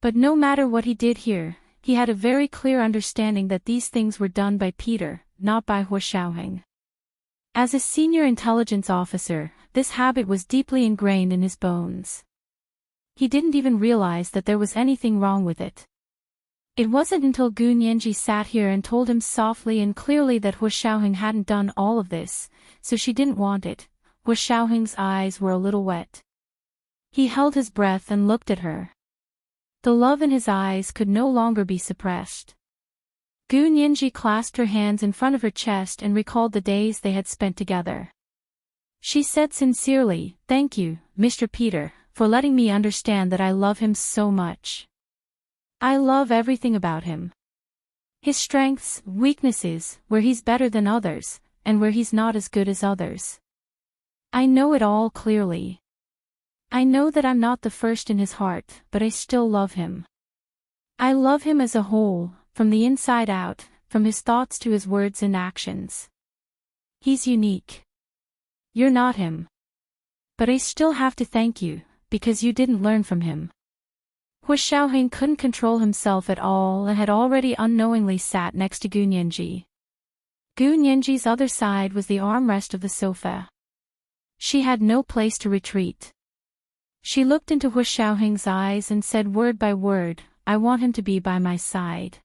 But no matter what he did here, he had a very clear understanding that these things were done by Peter, not by Hua Xiaoheng. As a senior intelligence officer, this habit was deeply ingrained in his bones. He didn't even realize that there was anything wrong with it. It wasn't until Gu Nianji sat here and told him softly and clearly that Hua Xiaoheng hadn't done all of this, so she didn't want it. Hua Xiaoheng's eyes were a little wet. He held his breath and looked at her. The love in his eyes could no longer be suppressed. Gu Nianji clasped her hands in front of her chest and recalled the days they had spent together. She said sincerely, thank you, Mr. Peter, for letting me understand that I love him so much. I love everything about him. His strengths, weaknesses, where he's better than others, and where he's not as good as others. I know it all clearly. I know that I'm not the first in his heart, but I still love him. I love him as a whole, from the inside out, from his thoughts to his words and actions. He's unique. You're not him. But I still have to thank you, because you didn't learn from him. Hua Xiaoheng couldn't control himself at all and had already unknowingly sat next to Gu Nianji. Gu Nianji's other side was the armrest of the sofa. She had no place to retreat. She looked into Hu Xiaoheng's eyes and said word by word, I want him to be by my side.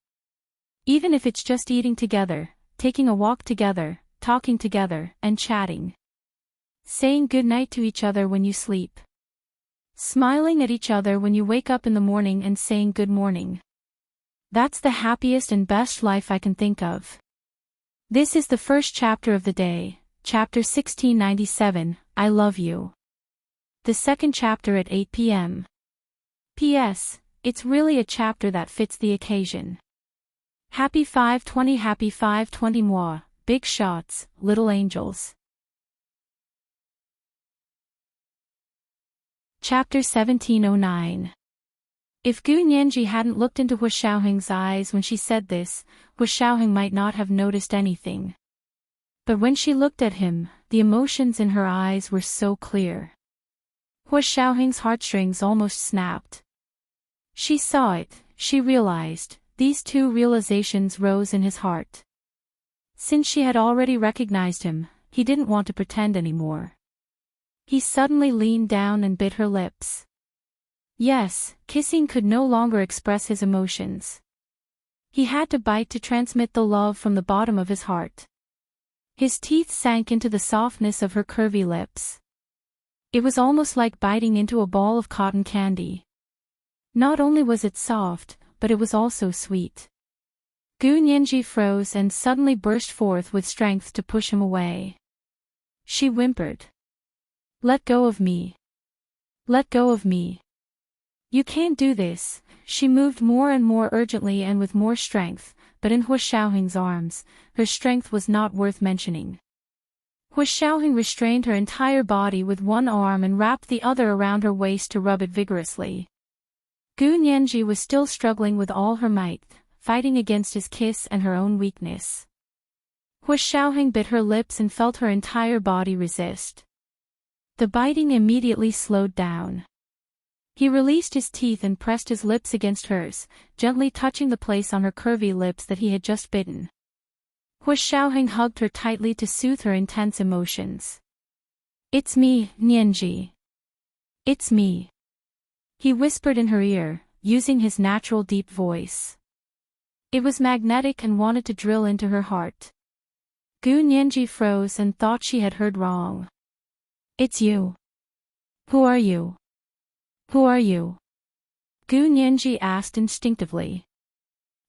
Even if it's just eating together, taking a walk together, talking together, and chatting. Saying good night to each other when you sleep. Smiling at each other when you wake up in the morning and saying good morning. That's the happiest and best life I can think of. This is the first chapter of the day, chapter 1697, I love you. The second chapter at 8 p.m. P.S. It's really a chapter that fits the occasion. Happy 520, happy 520 moi, big shots, little angels. Chapter 1709. If Gu Nianji hadn't looked into Hu Xiaoheng's eyes when she said this, Hu Xiaoheng might not have noticed anything. But when she looked at him, the emotions in her eyes were so clear. Hu Xiaoheng's heartstrings almost snapped. She saw it, she realized, these two realizations rose in his heart. Since she had already recognized him, he didn't want to pretend anymore. He suddenly leaned down and bit her lips. Yes, kissing could no longer express his emotions. He had to bite to transmit the love from the bottom of his heart. His teeth sank into the softness of her curvy lips. It was almost like biting into a ball of cotton candy. Not only was it soft, but it was also sweet. Gu Nianji froze and suddenly burst forth with strength to push him away. She whimpered. Let go of me. Let go of me. You can't do this. She moved more and more urgently and with more strength, but in Hu Xiaoheng's arms, her strength was not worth mentioning. Hu Xiaoheng restrained her entire body with one arm and wrapped the other around her waist to rub it vigorously. Gu Nianji was still struggling with all her might, fighting against his kiss and her own weakness. Hu Xiaoheng bit her lips and felt her entire body resist. The biting immediately slowed down. He released his teeth and pressed his lips against hers, gently touching the place on her curvy lips that he had just bitten. Hu Xiaoheng hugged her tightly to soothe her intense emotions. It's me, Nianji. It's me. He whispered in her ear, using his natural deep voice. It was magnetic and wanted to drill into her heart. Gu Nianji froze and thought she had heard wrong. It's you. Who are you? Who are you? Gu Nianji asked instinctively.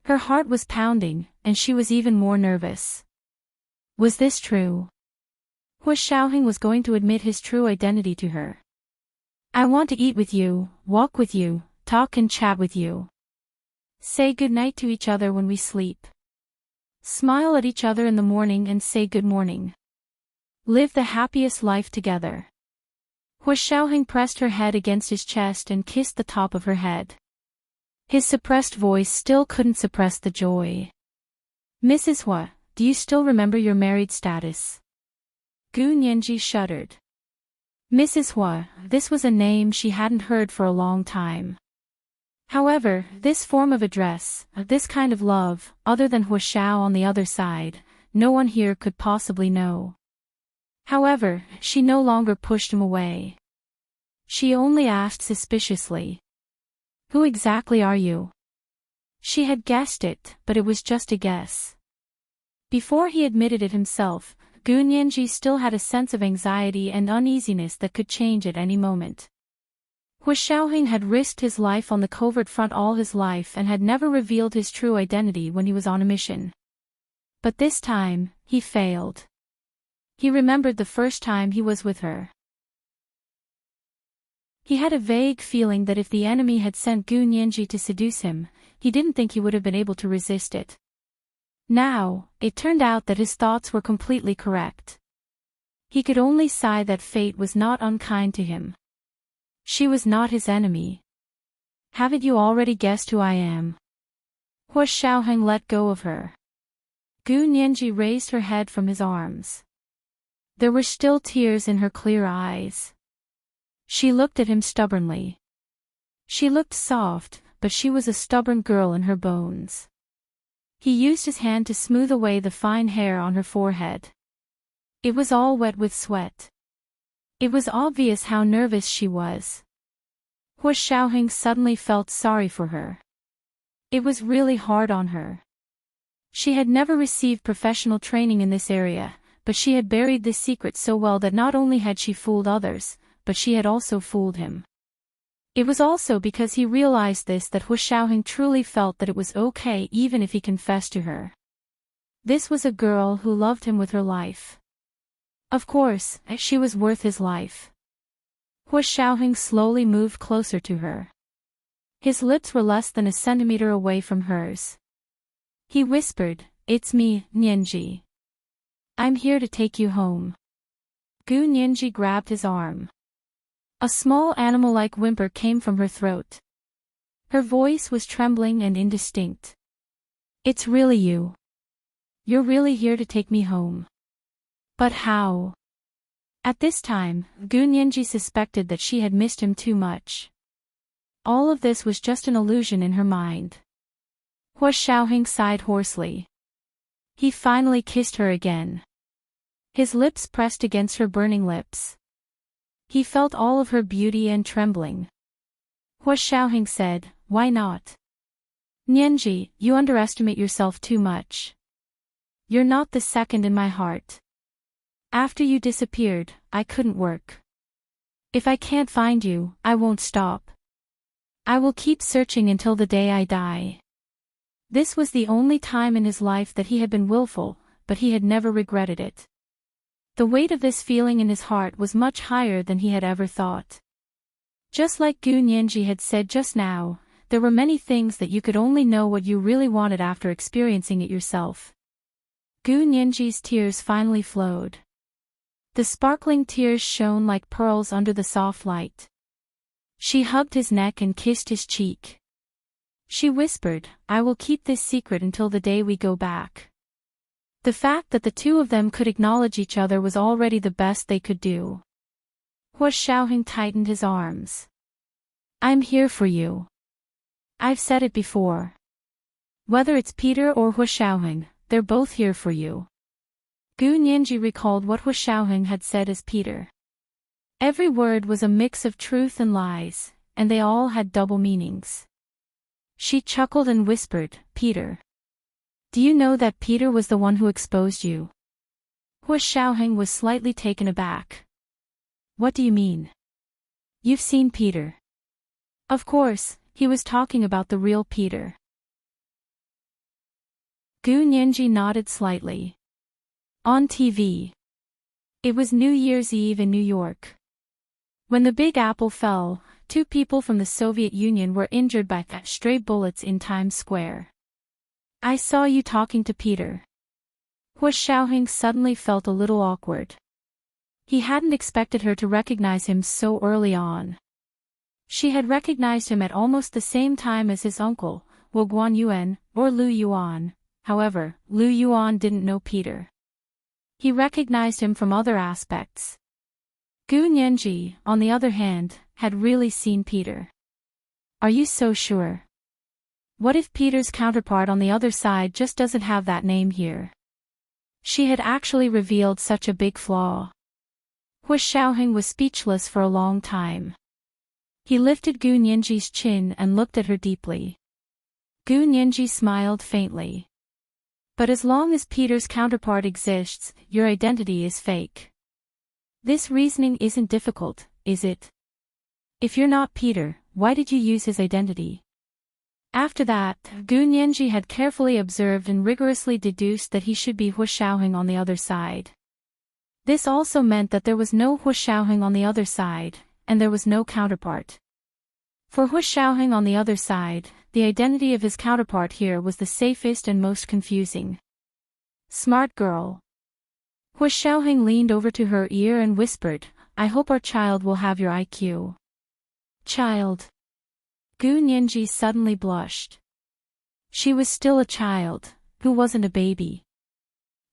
Her heart was pounding, and she was even more nervous. Was this true? Hu Xiaoheng was going to admit his true identity to her. I want to eat with you, walk with you, talk and chat with you. Say good night to each other when we sleep. Smile at each other in the morning and say good morning. Live the happiest life together. Hu Xiaoheng pressed her head against his chest and kissed the top of her head. His suppressed voice still couldn't suppress the joy. Mrs. Hu, do you still remember your married status? Gu Nianji shuddered. Mrs. Hu, this was a name she hadn't heard for a long time. However, this form of address, this kind of love, other than Hu Xiao on the other side, no one here could possibly know. However, she no longer pushed him away. She only asked suspiciously. Who exactly are you? She had guessed it, but it was just a guess. Before he admitted it himself, Gu Nianji still had a sense of anxiety and uneasiness that could change at any moment. Hu Xiaoheng had risked his life on the covert front all his life and had never revealed his true identity when he was on a mission. But this time, he failed. He remembered the first time he was with her. He had a vague feeling that if the enemy had sent Gu Nianji to seduce him, he didn't think he would have been able to resist it. Now, it turned out that his thoughts were completely correct. He could only sigh that fate was not unkind to him. She was not his enemy. Haven't you already guessed who I am? Hu Xiaoheng let go of her. Gu Nianji raised her head from his arms. There were still tears in her clear eyes. She looked at him stubbornly. She looked soft, but she was a stubborn girl in her bones. He used his hand to smooth away the fine hair on her forehead. It was all wet with sweat. It was obvious how nervous she was. Hua Xiaoheng suddenly felt sorry for her. It was really hard on her. She had never received professional training in this area, but she had buried this secret so well that not only had she fooled others, but she had also fooled him. It was also because he realized this that Hua Xiaoheng truly felt that it was okay even if he confessed to her. This was a girl who loved him with her life. Of course, she was worth his life. Hua Xiaoheng slowly moved closer to her. His lips were less than a centimeter away from hers. He whispered, "It's me, Nianji. I'm here to take you home." Gu Nianji grabbed his arm. A small animal-like whimper came from her throat. Her voice was trembling and indistinct. "It's really you. You're really here to take me home. But how?" At this time, Gu Nianji suspected that she had missed him too much. All of this was just an illusion in her mind. Hua Xiaoheng sighed hoarsely. He finally kissed her again. His lips pressed against her burning lips. He felt all of her beauty and trembling. Hua Xiaoheng said, "Why not? Nianji, you underestimate yourself too much. You're not the second in my heart. After you disappeared, I couldn't work. If I can't find you, I won't stop. I will keep searching until the day I die." This was the only time in his life that he had been willful, but he had never regretted it. The weight of this feeling in his heart was much higher than he had ever thought. Just like Gu Nianji had said just now, there were many things that you could only know what you really wanted after experiencing it yourself. Gu Nianji's tears finally flowed. The sparkling tears shone like pearls under the soft light. She hugged his neck and kissed his cheek. She whispered, "I will keep this secret until the day we go back." The fact that the two of them could acknowledge each other was already the best they could do. Hua Xiaoheng tightened his arms. "I'm here for you. I've said it before. Whether it's Peter or Hua Xiaoheng, they're both here for you." Gu Nianji recalled what Hua Xiaoheng had said as Peter. Every word was a mix of truth and lies, and they all had double meanings. She chuckled and whispered, "Peter. Do you know that Peter was the one who exposed you?" Hua Xiaoheng was slightly taken aback. "What do you mean? You've seen Peter?" Of course, he was talking about the real Peter. Gu Nianji nodded slightly. On TV. It was New Year's Eve in New York. When the Big Apple fell, 2 people from the Soviet Union were injured by stray bullets in Times Square. "I saw you talking to Peter." Hua Xiaoheng suddenly felt a little awkward. He hadn't expected her to recognize him so early on. She had recognized him at almost the same time as his uncle, Wu Guanyuan, or Lu Yuan. However, Lu Yuan didn't know Peter. He recognized him from other aspects. Gu Nianji, on the other hand, had really seen Peter. "Are you so sure? What if Peter's counterpart on the other side just doesn't have that name here?" She had actually revealed such a big flaw. Hua Xiaoheng was speechless for a long time. He lifted Gu Nianji's chin and looked at her deeply. Gu Nianji smiled faintly. "But as long as Peter's counterpart exists, your identity is fake. This reasoning isn't difficult, is it? If you're not Peter, why did you use his identity?" After that, Gu Nianji had carefully observed and rigorously deduced that he should be Hua Xiaoheng on the other side. This also meant that there was no Hua Xiaoheng on the other side, and there was no counterpart. For Hua Xiaoheng on the other side, the identity of his counterpart here was the safest and most confusing. "Smart girl." Hua Xiaoheng leaned over to her ear and whispered, "I hope our child will have your IQ." Child. Gu Nianji suddenly blushed. She was still a child, who wasn't a baby.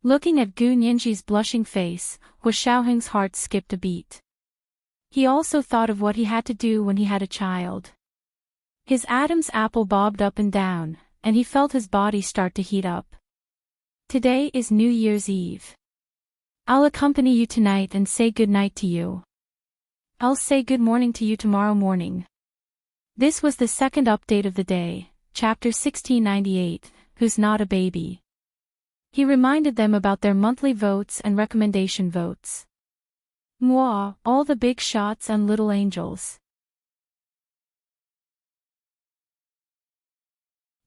Looking at Gu Nianji's blushing face, Hua Xiaoheng's heart skipped a beat. He also thought of what he had to do when he had a child. His Adam's apple bobbed up and down, and he felt his body start to heat up. Today is New Year's Eve. I'll accompany you tonight and say good night to you. I'll say good morning to you tomorrow morning. This was the second update of the day, chapter 1698, Who's Not a Baby. He reminded them about their monthly votes and recommendation votes. Moi, all the big shots and little angels.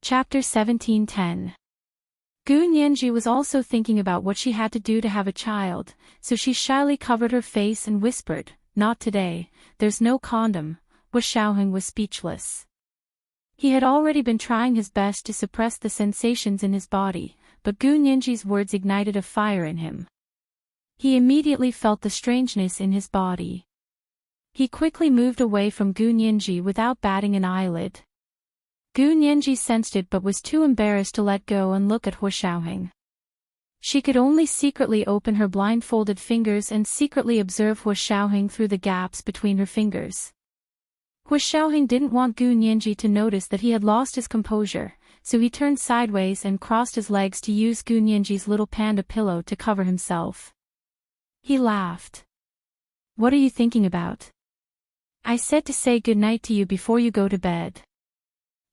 Chapter 1710. Gu Nianji was also thinking about what she had to do to have a child, so she shyly covered her face and whispered, "Not today, there's no condom." Wu Xiaoheng was speechless. He had already been trying his best to suppress the sensations in his body, but Gu Nianji's words ignited a fire in him. He immediately felt the strangeness in his body. He quickly moved away from Gu Nianji without batting an eyelid. Gu Nianji sensed it but was too embarrassed to let go and look at Wu Xiaoheng. She could only secretly open her blindfolded fingers and secretly observe Wu Xiaoheng through the gaps between her fingers. Wu Xiaoheng didn't want Gu Nianji to notice that he had lost his composure, so he turned sideways and crossed his legs to use Gu Nianji's little panda pillow to cover himself. He laughed. "What are you thinking about? I said to say good night to you before you go to bed.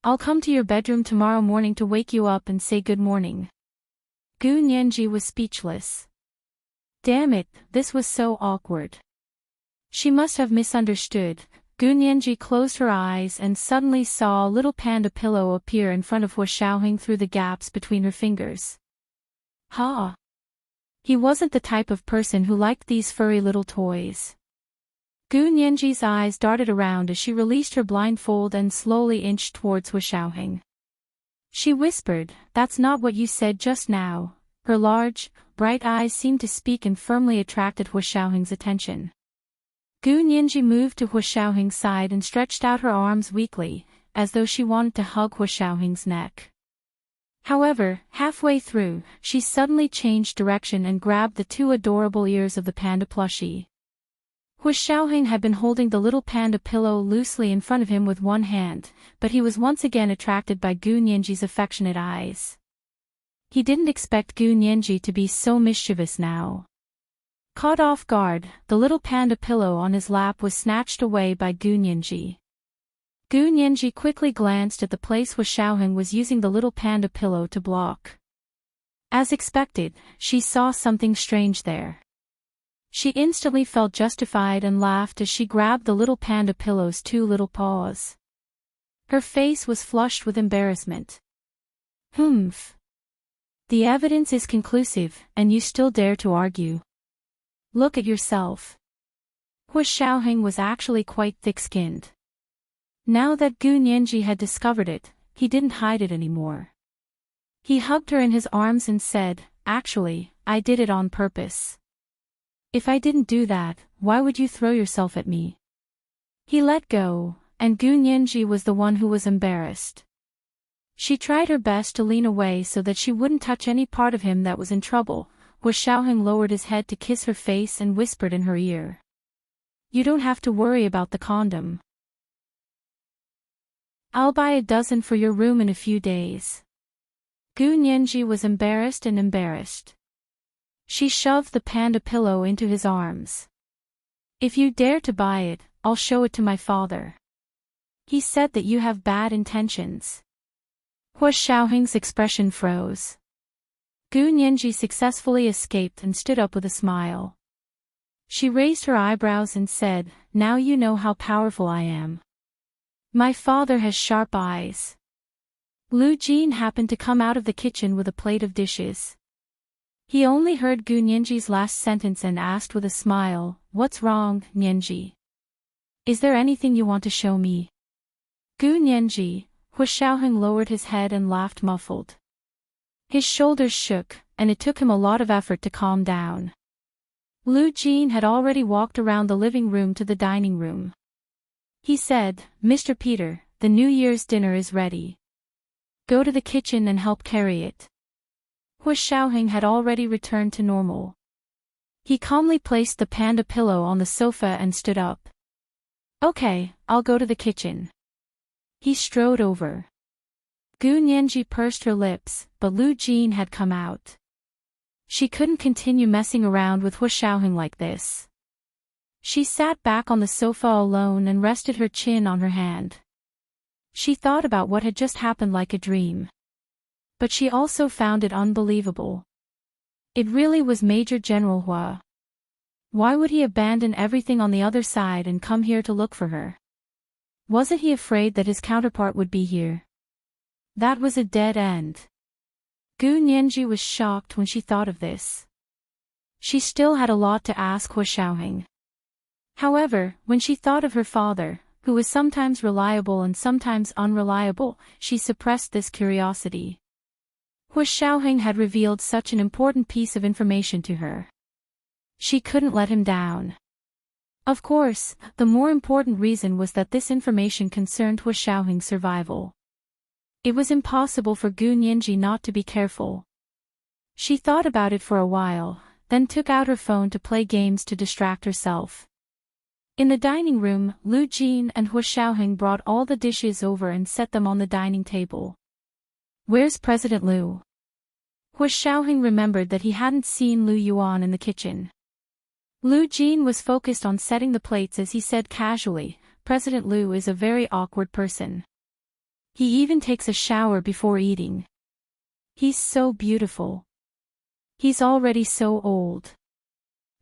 I'll come to your bedroom tomorrow morning to wake you up and say good morning." Gu Nianji was speechless. Damn it, this was so awkward. She must have misunderstood. Gu Nianji closed her eyes and suddenly saw a little panda pillow appear in front of Wu Xiaoheng through the gaps between her fingers. Ha! He wasn't the type of person who liked these furry little toys. Gu Nianji's eyes darted around as she released her blindfold and slowly inched towards Wu Xiaoheng. She whispered, "That's not what you said just now." Her large, bright eyes seemed to speak and firmly attracted Wu Xiaoheng's attention. Gu Nianji moved to Wu Xiaoheng's side and stretched out her arms weakly, as though she wanted to hug Wu Xiaoheng's neck. However, halfway through, she suddenly changed direction and grabbed the two adorable ears of the panda plushie. Wu Xiaoheng had been holding the little panda pillow loosely in front of him with one hand, but he was once again attracted by Gu Nianji's affectionate eyes. He didn't expect Gu Nianji to be so mischievous now. Caught off guard, the little panda pillow on his lap was snatched away by Gu Nianji. Gu Nianji quickly glanced at the place Wu Xiaoheng was using the little panda pillow to block. As expected, she saw something strange there. She instantly felt justified and laughed as she grabbed the little panda pillow's two little paws. Her face was flushed with embarrassment. "Humph. The evidence is conclusive, and you still dare to argue. Look at yourself." Wu Xiaoheng was actually quite thick-skinned. Now that Gu Nianji had discovered it, he didn't hide it anymore. He hugged her in his arms and said, "Actually, I did it on purpose. If I didn't do that, why would you throw yourself at me?" He let go, and Gu Nianji was the one who was embarrassed. She tried her best to lean away so that she wouldn't touch any part of him that was in trouble. Wu Xiaoheng lowered his head to kiss her face and whispered in her ear, "You don't have to worry about the condom. I'll buy a dozen for your room in a few days." Gu Nianji was embarrassed and embarrassed. She shoved the panda pillow into his arms. "If you dare to buy it, I'll show it to my father. He said that you have bad intentions." Wu Xiaoheng's expression froze. Gu Nianji successfully escaped and stood up with a smile. She raised her eyebrows and said, "Now you know how powerful I am. My father has sharp eyes." Lu Jin happened to come out of the kitchen with a plate of dishes. He only heard Gu Nianji's last sentence and asked with a smile, "What's wrong, Nianji? Is there anything you want to show me?" Gu Nianji, Wu Xiaoheng lowered his head and laughed muffled. His shoulders shook, and it took him a lot of effort to calm down. Lu Jin had already walked around the living room to the dining room. He said, "Mr. Peter, the New Year's dinner is ready. Go to the kitchen and help carry it." Wu Xiaoheng had already returned to normal. He calmly placed the panda pillow on the sofa and stood up. "Okay, I'll go to the kitchen." He strode over. Gu Nianji pursed her lips, but Lu Jin had come out. She couldn't continue messing around with Wu Xiaoheng like this. She sat back on the sofa alone and rested her chin on her hand. She thought about what had just happened like a dream. But she also found it unbelievable. It really was Major General Hua. Why would he abandon everything on the other side and come here to look for her? Wasn't he afraid that his counterpart would be here? That was a dead end. Gu Nianji was shocked when she thought of this. She still had a lot to ask Hua Xiaoheng. However, when she thought of her father, who was sometimes reliable and sometimes unreliable, she suppressed this curiosity. Hua Xiaoheng had revealed such an important piece of information to her. She couldn't let him down. Of course, the more important reason was that this information concerned Hua Xiaoheng's survival. It was impossible for Gu Nianji not to be careful. She thought about it for a while, then took out her phone to play games to distract herself. In the dining room, Lu Jin and Hua Xiaoheng brought all the dishes over and set them on the dining table. "Where's President Lu?" Hua Xiaoheng remembered that he hadn't seen Lu Yuan in the kitchen. Lu Jin was focused on setting the plates as he said casually, "President Lu is a very awkward person. He even takes a shower before eating. He's so beautiful. He's already so old.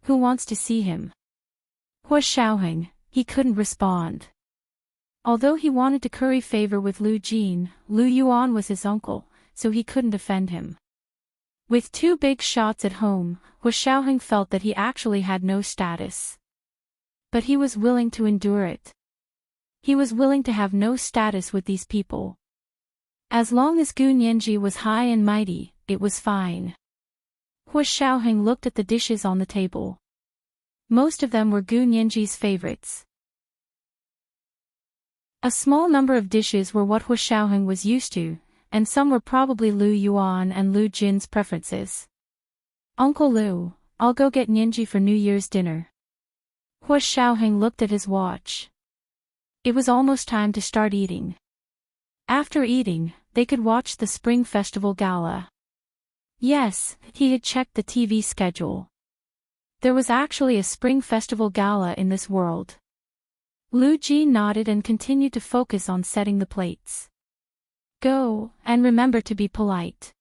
Who wants to see him?" Hua Xiaoheng, he couldn't respond. Although he wanted to curry favor with Lu Jin, Lu Yuan was his uncle, so he couldn't offend him. With two big shots at home, Hua Xiaoheng felt that he actually had no status. But he was willing to endure it. He was willing to have no status with these people. As long as Gu Nianji was high and mighty, it was fine. Hua Xiaoheng looked at the dishes on the table. Most of them were Gu Nianji's favorites. A small number of dishes were what Hua Xiaoheng was used to, and some were probably Lu Yuan and Lu Jin's preferences. "Uncle Lu, I'll go get Nianji for New Year's dinner." Hua Xiaoheng looked at his watch. It was almost time to start eating. After eating, they could watch the Spring Festival Gala. Yes, he had checked the TV schedule. There was actually a Spring Festival Gala in this world. Lu Jin nodded and continued to focus on setting the plates. "Go, and remember to be polite.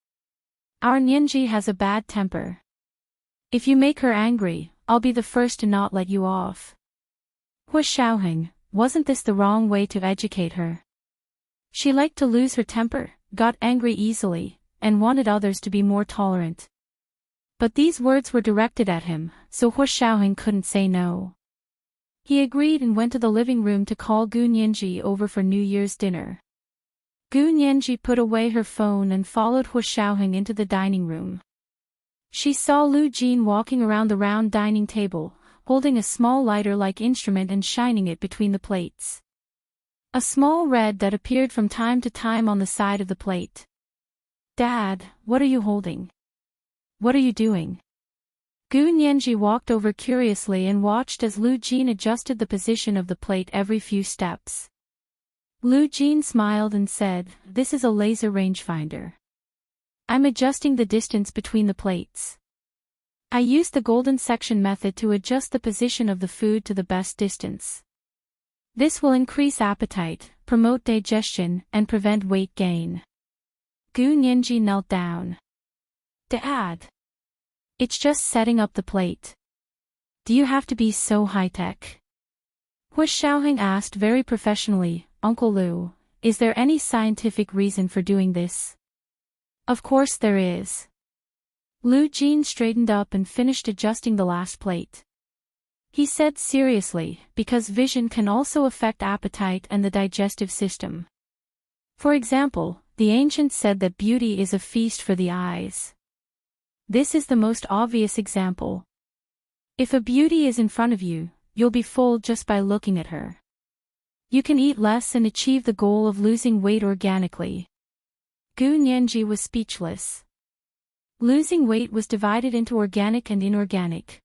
Our Nianji has a bad temper. If you make her angry, I'll be the first to not let you off." Hua Xiaoheng, wasn't this the wrong way to educate her? She liked to lose her temper, got angry easily, and wanted others to be more tolerant. But these words were directed at him, so Hua Xiaoheng couldn't say no. He agreed and went to the living room to call Gu Nianji over for New Year's dinner. Gu Nianji put away her phone and followed Hua Xiaoheng into the dining room. She saw Lu Jin walking around the round dining table, holding a small lighter-like instrument and shining it between the plates. A small red that appeared from time to time on the side of the plate. "Dad, what are you holding? What are you doing?" Gu Nianji walked over curiously and watched as Lu Jin adjusted the position of the plate every few steps. Lu Jin smiled and said, "This is a laser rangefinder. I'm adjusting the distance between the plates. I use the golden section method to adjust the position of the food to the best distance. This will increase appetite, promote digestion, and prevent weight gain." Gu Nianji knelt down. "Dad. It's just setting up the plate. Do you have to be so high-tech?" Hua Xiaoheng asked very professionally, "Uncle Lu, is there any scientific reason for doing this?" "Of course there is." Lu Jin straightened up and finished adjusting the last plate. He said seriously, because vision can also affect appetite and the digestive system. For example, the ancients said that beauty is a feast for the eyes. This is the most obvious example. If a beauty is in front of you, you'll be full just by looking at her. You can eat less and achieve the goal of losing weight organically. Gu Nianji was speechless. Losing weight was divided into organic and inorganic.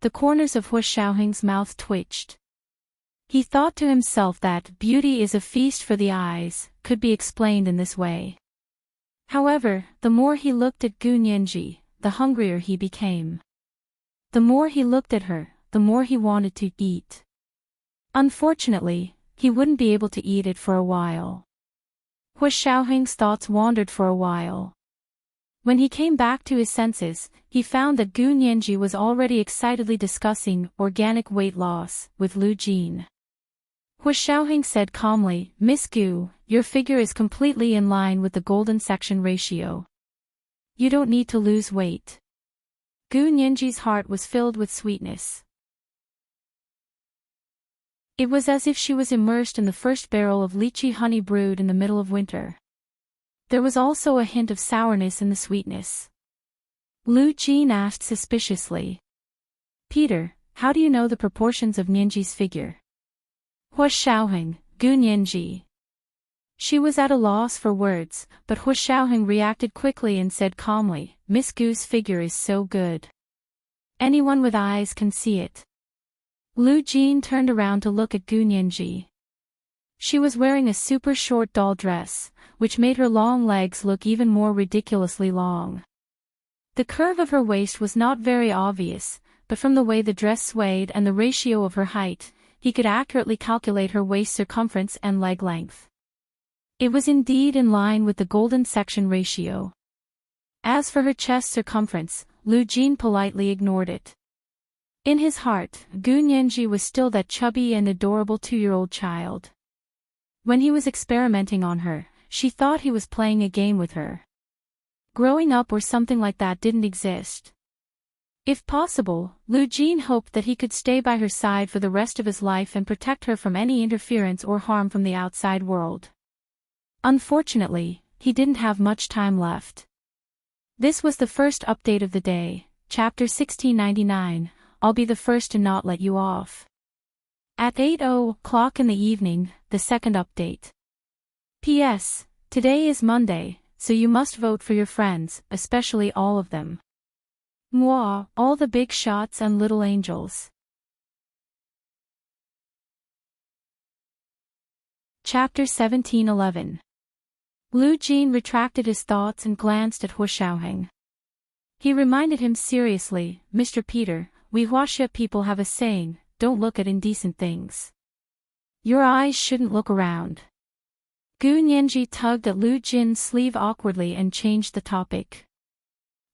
The corners of Hua Xiaoheng's mouth twitched. He thought to himself that beauty is a feast for the eyes could be explained in this way. However, the more he looked at Gu Nianji, the hungrier he became. The more he looked at her, the more he wanted to eat. Unfortunately, he wouldn't be able to eat it for a while. Hua Xiaoheng's thoughts wandered for a while. When he came back to his senses, he found that Gu Nianji was already excitedly discussing organic weight loss with Lu Jin. Hua Xiaoheng said calmly, "Miss Gu, your figure is completely in line with the golden section ratio. You don't need to lose weight." Gu Nianji's heart was filled with sweetness. It was as if she was immersed in the first barrel of lychee honey brewed in the middle of winter. There was also a hint of sourness in the sweetness. Lu Jin asked suspiciously, "Peter, how do you know the proportions of Nianji's figure?" Hua Xiaoheng, Gu Nianji. She was at a loss for words, but Hua Xiaoheng reacted quickly and said calmly, "Miss Gu's figure is so good. Anyone with eyes can see it." Lu Jin turned around to look at Gu Nianji. She was wearing a super short doll dress, which made her long legs look even more ridiculously long. The curve of her waist was not very obvious, but from the way the dress swayed and the ratio of her height, he could accurately calculate her waist circumference and leg length. It was indeed in line with the golden section ratio. As for her chest circumference, Lu Jin politely ignored it. In his heart, Gu Nianji was still that chubby and adorable 2-year-old child. When he was experimenting on her, she thought he was playing a game with her. Growing up or something like that didn't exist. If possible, Lu Jin hoped that he could stay by her side for the rest of his life and protect her from any interference or harm from the outside world. Unfortunately, he didn't have much time left. This was the first update of the day, chapter 1699, I'll be the first to not let you off. At 8:00 in the evening, the second update. P.S. Today is Monday, so you must vote for your friends, especially all of them. Moi, all the big shots and little angels. Chapter 1711. Lu Jin retracted his thoughts and glanced at Hua Xiaoheng. He reminded him seriously, "Mr. Peter, we Huaxia people have a saying, don't look at indecent things. Your eyes shouldn't look around." Gu Nianji tugged at Lu Jin's sleeve awkwardly and changed the topic.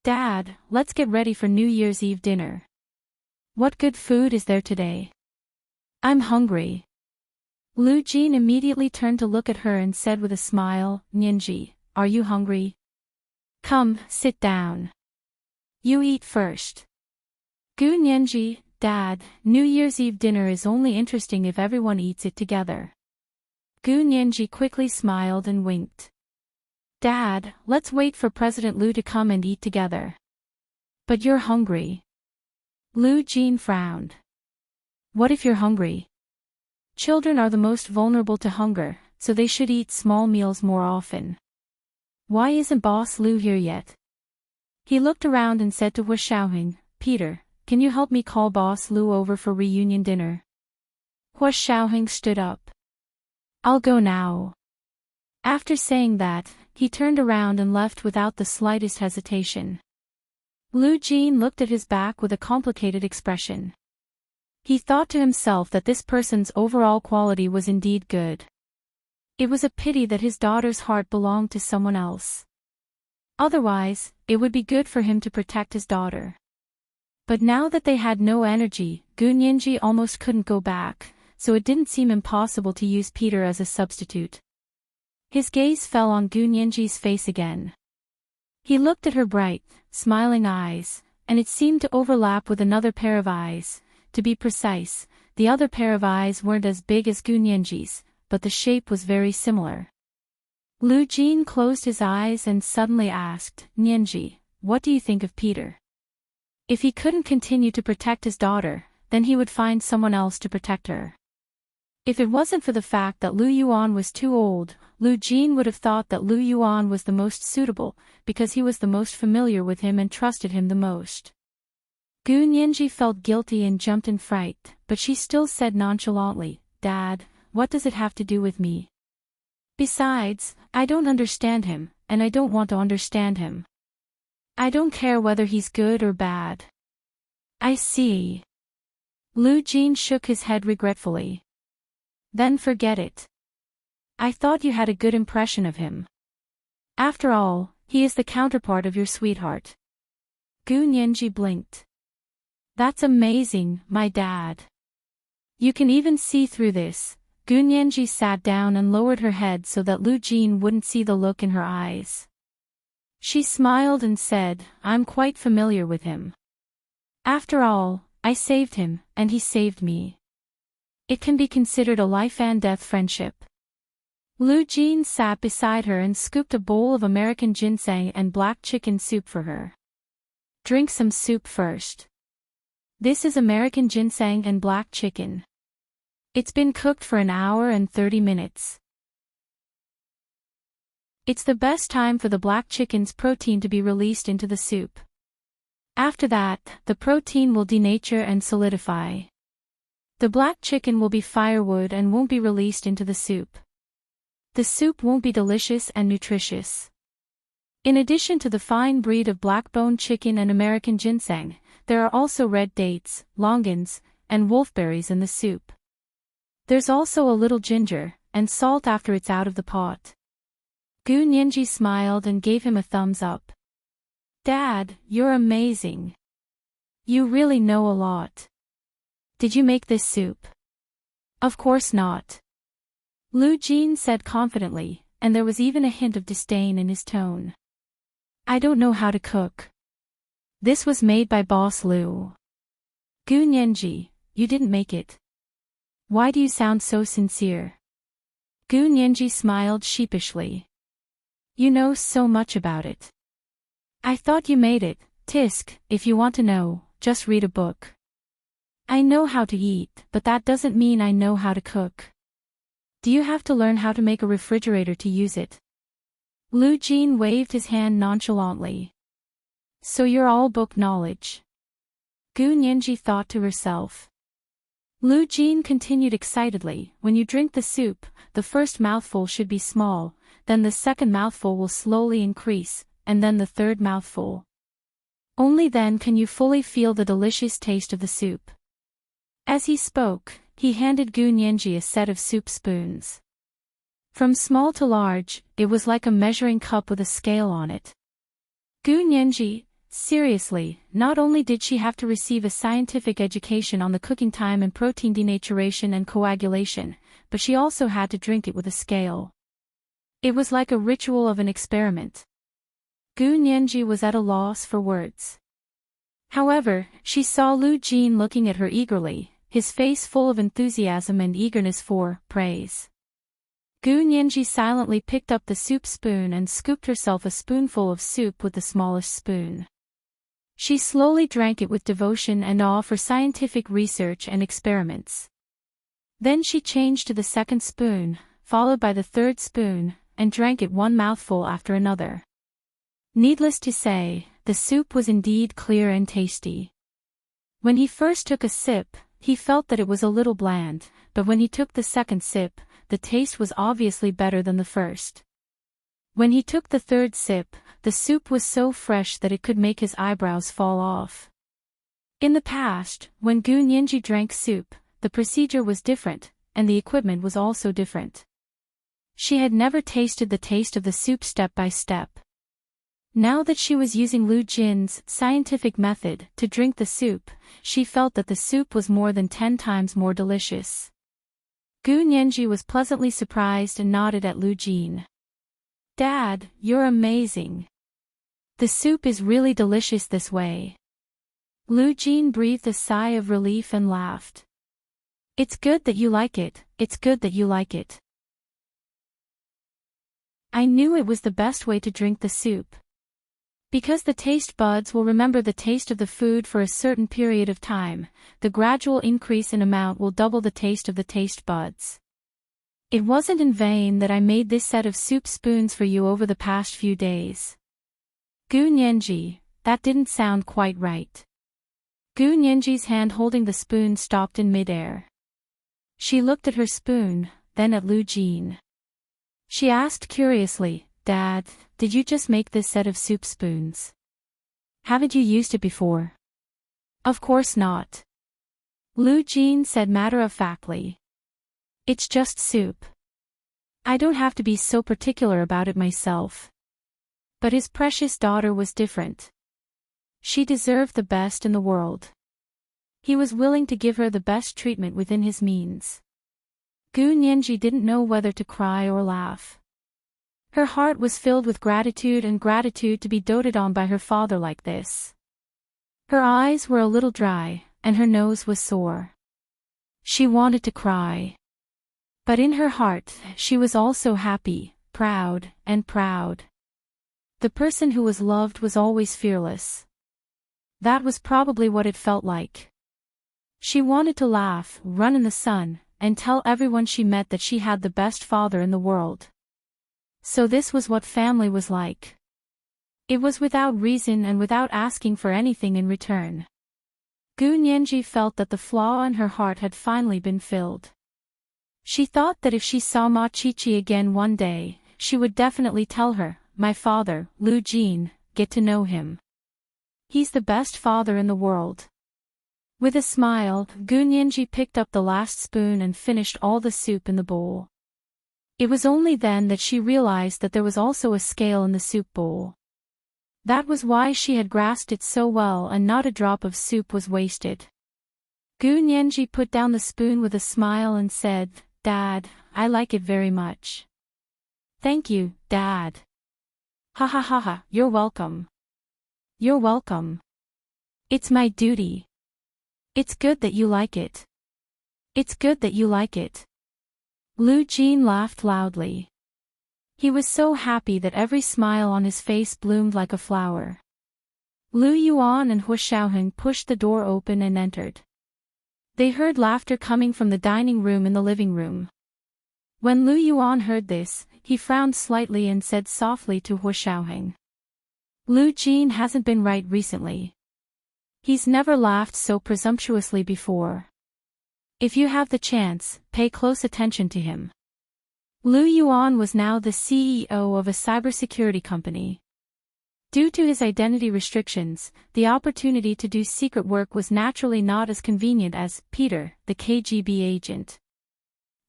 "Dad, let's get ready for New Year's Eve dinner. What good food is there today? I'm hungry." Lu Jin immediately turned to look at her and said with a smile, "Nianji, are you hungry? Come, sit down. You eat first." Gu Nianji, "Dad, New Year's Eve dinner is only interesting if everyone eats it together." Gu Nianji quickly smiled and winked. "Dad, let's wait for President Lu to come and eat together." "But you're hungry." Lu Jin frowned. "What if you're hungry? Children are the most vulnerable to hunger, so they should eat small meals more often. Why isn't Boss Lu here yet?" He looked around and said to Hua Xiaoheng, "Peter, can you help me call Boss Lu over for reunion dinner?" Hua Xiaoheng stood up. "I'll go now." After saying that, he turned around and left without the slightest hesitation. Lu Jin looked at his back with a complicated expression. He thought to himself that this person's overall quality was indeed good. It was a pity that his daughter's heart belonged to someone else. Otherwise, it would be good for him to protect his daughter. But now that they had no energy, Gu Nianji almost couldn't go back, so it didn't seem impossible to use Peter as a substitute. His gaze fell on Gu Nianji's face again. He looked at her bright, smiling eyes, and it seemed to overlap with another pair of eyes. To be precise, the other pair of eyes weren't as big as Gu Nianji's, but the shape was very similar. Lu Jin closed his eyes and suddenly asked, "Nianji, what do you think of Peter? If he couldn't continue to protect his daughter, then he would find someone else to protect her." If it wasn't for the fact that Lu Yuan was too old, Lu Jin would have thought that Lu Yuan was the most suitable, because he was the most familiar with him and trusted him the most. Gu Nianji felt guilty and jumped in fright, but she still said nonchalantly, "Dad, what does it have to do with me? Besides, I don't understand him, and I don't want to understand him. I don't care whether he's good or bad." "I see." Lu Jin shook his head regretfully. Then forget it. I thought you had a good impression of him. After all, he is the counterpart of your sweetheart. Gu Nianji blinked. That's amazing, my dad. You can even see through this. Gu Nianji sat down and lowered her head so that Lu Jin wouldn't see the look in her eyes. She smiled and said, I'm quite familiar with him. After all, I saved him, and he saved me. It can be considered a life-and-death friendship. Lu Jin sat beside her and scooped a bowl of American ginseng and black chicken soup for her. Drink some soup first. This is American ginseng and black chicken. It's been cooked for 1 hour and 30 minutes. It's the best time for the black chicken's protein to be released into the soup. After that, the protein will denature and solidify. The black chicken will be firewood and won't be released into the soup. The soup won't be delicious and nutritious. In addition to the fine breed of black-bone chicken and American ginseng, there are also red dates, longans, and wolfberries in the soup. There's also a little ginger, and salt after it's out of the pot. Gu Nianji smiled and gave him a thumbs up. Dad, you're amazing. You really know a lot. Did you make this soup? Of course not. Lu Jin said confidently, and there was even a hint of disdain in his tone. I don't know how to cook. This was made by Boss Lu. Gu Nianji, you didn't make it. Why do you sound so sincere? Gu Nianji smiled sheepishly. You know so much about it. I thought you made it. Tisk, if you want to know, just read a book. I know how to eat, but that doesn't mean I know how to cook. Do you have to learn how to make a refrigerator to use it? Lu Jin waved his hand nonchalantly. So you're all book knowledge. Gu Nianji thought to herself. Lu Jin continued excitedly, when you drink the soup, the first mouthful should be small, then the second mouthful will slowly increase, and then the third mouthful. Only then can you fully feel the delicious taste of the soup. As he spoke, he handed Gu Nianji a set of soup spoons. From small to large, it was like a measuring cup with a scale on it. Gu Nianji, seriously, not only did she have to receive a scientific education on the cooking time and protein denaturation and coagulation, but she also had to drink it with a scale. It was like a ritual of an experiment. Gu Nianji was at a loss for words. However, she saw Lu Jin looking at her eagerly, his face full of enthusiasm and eagerness for praise. Gu Nianji silently picked up the soup spoon and scooped herself a spoonful of soup with the smallest spoon. She slowly drank it with devotion and awe for scientific research and experiments. Then she changed to the second spoon, followed by the third spoon, and drank it one mouthful after another. Needless to say, the soup was indeed clear and tasty. When he first took a sip, he felt that it was a little bland, but when he took the second sip, the taste was obviously better than the first. When he took the third sip, the soup was so fresh that it could make his eyebrows fall off. In the past, when Gu Nianji drank soup, the procedure was different, and the equipment was also different. She had never tasted the taste of the soup step by step. Now that she was using Lu Jin's scientific method to drink the soup, she felt that the soup was more than 10 times more delicious. Gu Nianji was pleasantly surprised and nodded at Lu Jin. Dad, you're amazing. The soup is really delicious this way. Lu Jin breathed a sigh of relief and laughed. It's good that you like it, it's good that you like it. I knew it was the best way to drink the soup. Because the taste buds will remember the taste of the food for a certain period of time, the gradual increase in amount will double the taste of the taste buds. It wasn't in vain that I made this set of soup spoons for you over the past few days. Gu Nianji, that didn't sound quite right. Gu Nianji's hand holding the spoon stopped in midair. She looked at her spoon, then at Lu Jin. She asked curiously, Dad, did you just make this set of soup spoons? Haven't you used it before? Of course not. Lu Jin said matter-of-factly. It's just soup. I don't have to be so particular about it myself. But his precious daughter was different. She deserved the best in the world. He was willing to give her the best treatment within his means. Gu Nianji didn't know whether to cry or laugh. Her heart was filled with gratitude to be doted on by her father like this. Her eyes were a little dry, and her nose was sore. She wanted to cry. But in her heart, she was also happy, proud. The person who was loved was always fearless. That was probably what it felt like. She wanted to laugh, run in the sun, and tell everyone she met that she had the best father in the world. So this was what family was like. It was without reason and without asking for anything in return. Gu Nianji felt that the flaw in her heart had finally been filled. She thought that if she saw Ma Qiqi again one day, she would definitely tell her, "My father, Lu Jin, get to know him. He's the best father in the world." With a smile, Gu Nianji picked up the last spoon and finished all the soup in the bowl. It was only then that she realized that there was also a scale in the soup bowl. That was why she had grasped it so well and not a drop of soup was wasted. Gu Nianji put down the spoon with a smile and said, "Dad, I like it very much." "Thank you, Dad." "Ha ha ha ha, you're welcome. You're welcome. It's my duty. It's good that you like it. It's good that you like it." Lu Jin laughed loudly. He was so happy that every smile on his face bloomed like a flower. Lu Yuan and Hu Xiaoheng pushed the door open and entered. They heard laughter coming from the dining room in the living room. When Lu Yuan heard this, he frowned slightly and said softly to Hu Xiaoheng, "Lu Jin hasn't been right recently. He's never laughed so presumptuously before. If you have the chance, pay close attention to him." Lu Yuan was now the CEO of a cybersecurity company. Due to his identity restrictions, the opportunity to do secret work was naturally not as convenient as Peter, the KGB agent.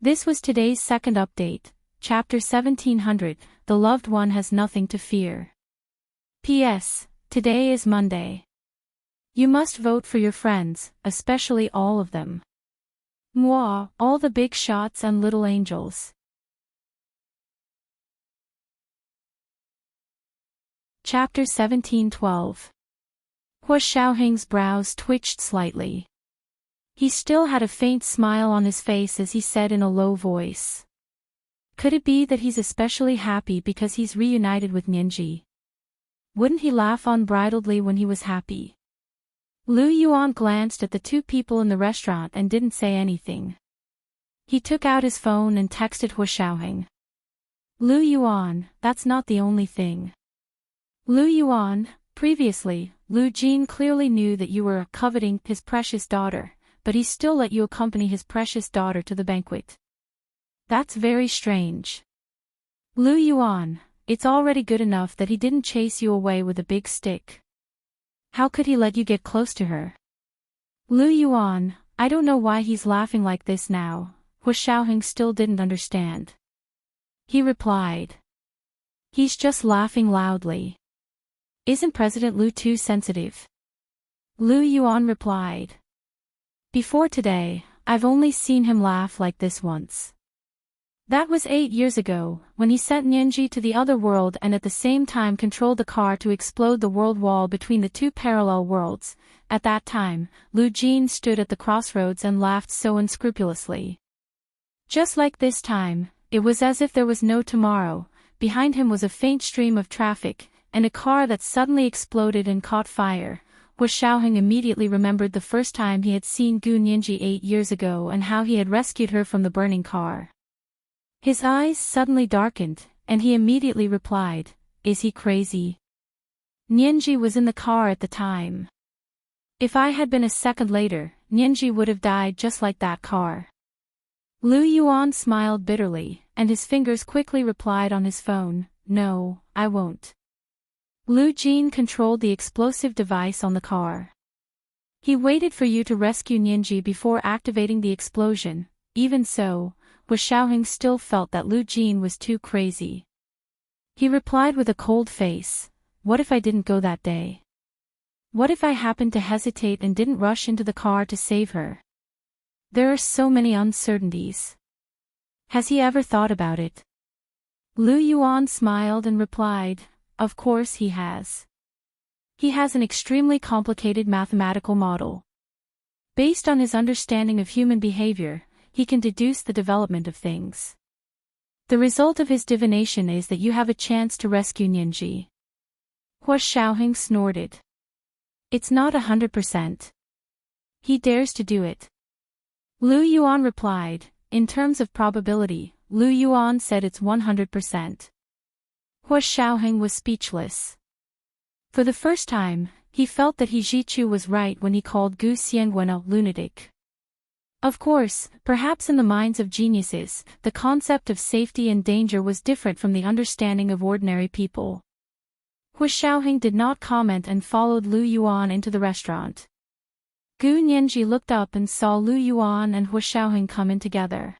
This was today's second update, Chapter 1700, The Loved One Has Nothing to Fear. P.S. Today is Monday. You must vote for your friends, especially all of them. Mwah, all the big shots and little angels. Chapter 1712. Hu Xiaoheng's brows twitched slightly. He still had a faint smile on his face as he said in a low voice. Could it be that he's especially happy because he's reunited with Nianji? Wouldn't he laugh unbridledly when he was happy? Lu Yuan glanced at the two people in the restaurant and didn't say anything. He took out his phone and texted Hu Xiaoheng. "Lu Yuan, that's not the only thing. Lu Yuan, previously, Lu Jin clearly knew that you were coveting his precious daughter, but he still let you accompany his precious daughter to the banquet. That's very strange. Lu Yuan, it's already good enough that he didn't chase you away with a big stick. How could he let you get close to her?" "Lu Yuan, I don't know why he's laughing like this now," Hu Xiaoheng still didn't understand. He replied. "He's just laughing loudly. Isn't President Lu too sensitive?" Lu Yuan replied. "Before today, I've only seen him laugh like this once. That was 8 years ago, when he sent Nianji to the other world and at the same time controlled the car to explode the world wall between the two parallel worlds. At that time, Lu Jin stood at the crossroads and laughed so unscrupulously. Just like this time, it was as if there was no tomorrow. Behind him was a faint stream of traffic, and a car that suddenly exploded and caught fire. Hu Xiaoheng immediately remembered the first time he had seen Gu Nianji 8 years ago and how he had rescued her from the burning car. His eyes suddenly darkened, and he immediately replied, "Is he crazy? Nianji was in the car at the time. If I had been a second later, Nianji would have died just like that car." Lu Yuan smiled bitterly, and his fingers quickly replied on his phone, "No, I won't." Lu Jin controlled the explosive device on the car. He waited for you to rescue Nianji before activating the explosion. Even so, Hu Xiaoheng still felt that Lu Jin was too crazy. He replied with a cold face, "What if I didn't go that day? What if I happened to hesitate and didn't rush into the car to save her? There are so many uncertainties. Has he ever thought about it?" Lu Yuan smiled and replied, "Of course he has. He has an extremely complicated mathematical model. Based on his understanding of human behavior, he can deduce the development of things. The result of his divination is that you have a chance to rescue Nianji." Hu Xiaoheng snorted. "It's not 100%. He dares to do it." Lu Yuan replied, "In terms of probability," Lu Yuan said, "it's 100%. Hu Xiaoheng was speechless. For the first time, he felt that He Zhichu was right when he called Gu Xiangwen a lunatic. Of course, perhaps in the minds of geniuses, the concept of safety and danger was different from the understanding of ordinary people. Hu Xiaoheng did not comment and followed Lu Yuan into the restaurant. Gu Nianji looked up and saw Lu Yuan and Hu Xiaoheng come in together.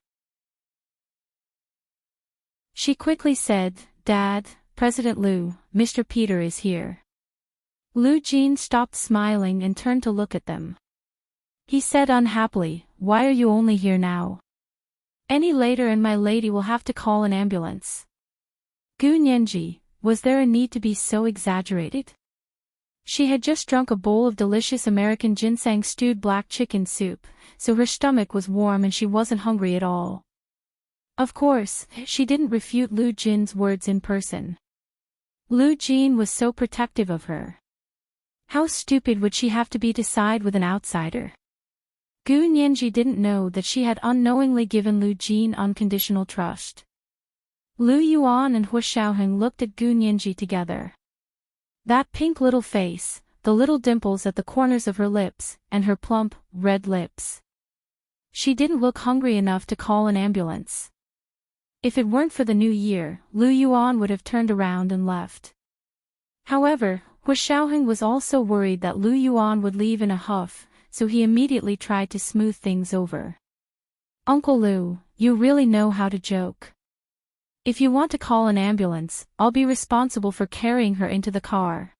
She quickly said, "Dad, President Lu, Mr. Peter is here." Lu Jin stopped smiling and turned to look at them. He said unhappily, "Why are you only here now? Any later and my lady will have to call an ambulance." Gu Nianji, was there a need to be so exaggerated? She had just drunk a bowl of delicious American ginseng stewed black chicken soup, so her stomach was warm and she wasn't hungry at all. Of course, she didn't refute Lu Jin's words in person. Lu Jin was so protective of her. How stupid would she have to be to side with an outsider? Gu Nianji didn't know that she had unknowingly given Lu Jin unconditional trust. Lu Yuan and Hu Xiaoheng looked at Gu Nianji together. That pink little face, the little dimples at the corners of her lips, and her plump, red lips. She didn't look hungry enough to call an ambulance. If it weren't for the new year, Lu Yuan would have turned around and left. However, Hu Xiaoheng was also worried that Lu Yuan would leave in a huff, so he immediately tried to smooth things over. "Uncle Lu, you really know how to joke. If you want to call an ambulance, I'll be responsible for carrying her into the car."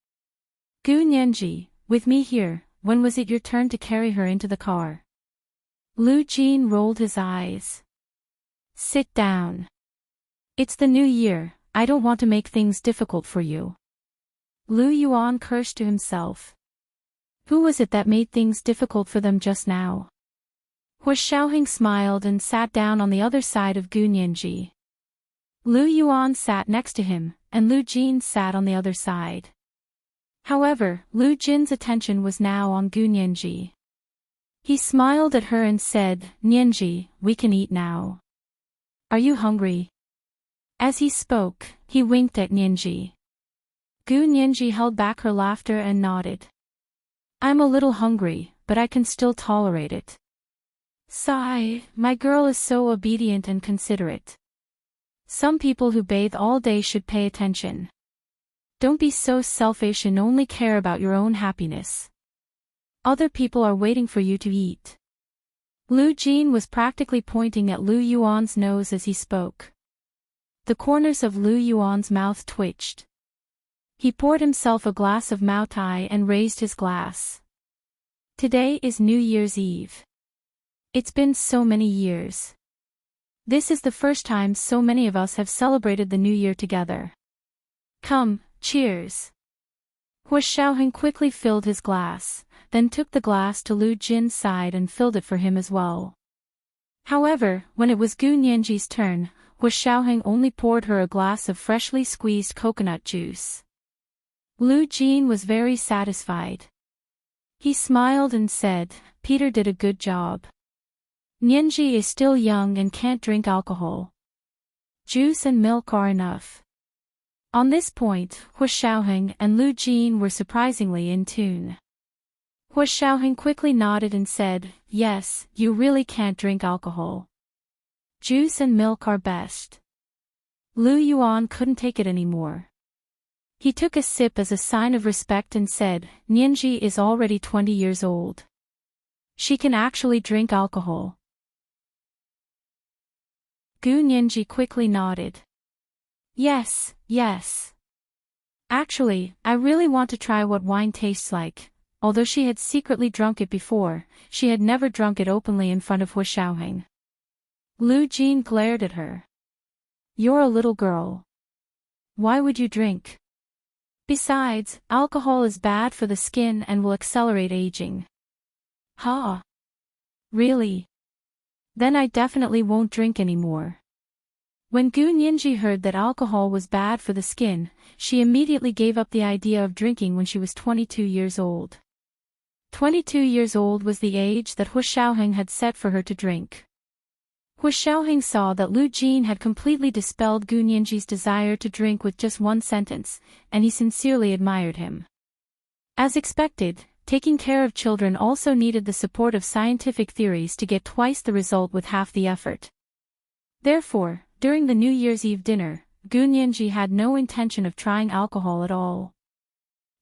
"Gu Nianji, with me here, when was it your turn to carry her into the car?" Lu Jin rolled his eyes. "Sit down. It's the new year, I don't want to make things difficult for you." Lu Yuan cursed to himself. Who was it that made things difficult for them just now? Hu Xiaoheng smiled and sat down on the other side of Gu Nianji. Lu Yuan sat next to him, and Lu Jin sat on the other side. However, Lu Jin's attention was now on Gu Nianji. He smiled at her and said, "Nianji, we can eat now. Are you hungry?" As he spoke, he winked at Nianji. Gu Nianji held back her laughter and nodded. "I'm a little hungry, but I can still tolerate it. Sigh, my girl is so obedient and considerate. Some people who bathe all day should pay attention. Don't be so selfish and only care about your own happiness. Other people are waiting for you to eat." Lu Jin was practically pointing at Lu Yuan's nose as he spoke. The corners of Lu Yuan's mouth twitched. He poured himself a glass of Mao Tai and raised his glass. "Today is New Year's Eve. It's been so many years. This is the first time so many of us have celebrated the New Year together. Come, cheers." Hu Xiaoheng quickly filled his glass, then took the glass to Lu Jin's side and filled it for him as well. However, when it was Gu Nianji's turn, Hu Xiaoheng only poured her a glass of freshly squeezed coconut juice. Lu Jin was very satisfied. He smiled and said, "Peter did a good job. Nianji is still young and can't drink alcohol. Juice and milk are enough." On this point, Hu Xiaoheng and Lu Jin were surprisingly in tune. Hu Xiaoheng quickly nodded and said, "Yes, you really can't drink alcohol. Juice and milk are best." Lu Yuan couldn't take it anymore. He took a sip as a sign of respect and said, "Nianji is already 20 years old. She can actually drink alcohol." Gu Nianji quickly nodded. Yes, yes. Actually, I really want to try what wine tastes like. Although she had secretly drunk it before, she had never drunk it openly in front of Hu Xiaoheng. Lu Jin glared at her. You're a little girl. Why would you drink? Besides, alcohol is bad for the skin and will accelerate aging. Ha! Really? Then I definitely won't drink anymore. When Gu Nianji heard that alcohol was bad for the skin, she immediately gave up the idea of drinking when she was 22 years old. 22 years old was the age that Hu Xiaoheng had set for her to drink. Hu Xiaoheng saw that Lu Jin had completely dispelled Gu Nianji's desire to drink with just one sentence, and he sincerely admired him. As expected, taking care of children also needed the support of scientific theories to get twice the result with half the effort. Therefore, during the New Year's Eve dinner, Gu Nianji had no intention of trying alcohol at all.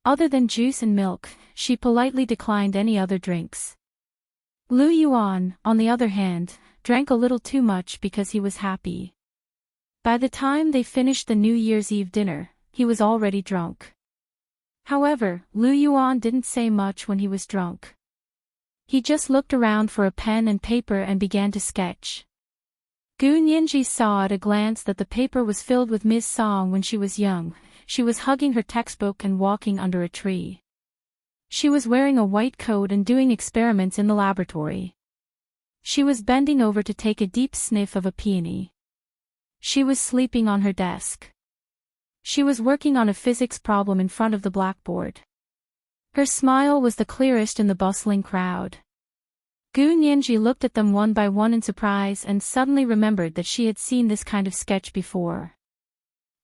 Other than juice and milk, she politely declined any other drinks. Lu Yuan, on the other hand, drank a little too much because he was happy. By the time they finished the New Year's Eve dinner, he was already drunk. However, Lu Yuan didn't say much when he was drunk. He just looked around for a pen and paper and began to sketch. Gu Nianji saw at a glance that the paper was filled with Ms. Song when she was young. She was hugging her textbook and walking under a tree. She was wearing a white coat and doing experiments in the laboratory. She was bending over to take a deep sniff of a peony. She was sleeping on her desk. She was working on a physics problem in front of the blackboard. Her smile was the clearest in the bustling crowd. Gu Nianji looked at them one by one in surprise and suddenly remembered that she had seen this kind of sketch before.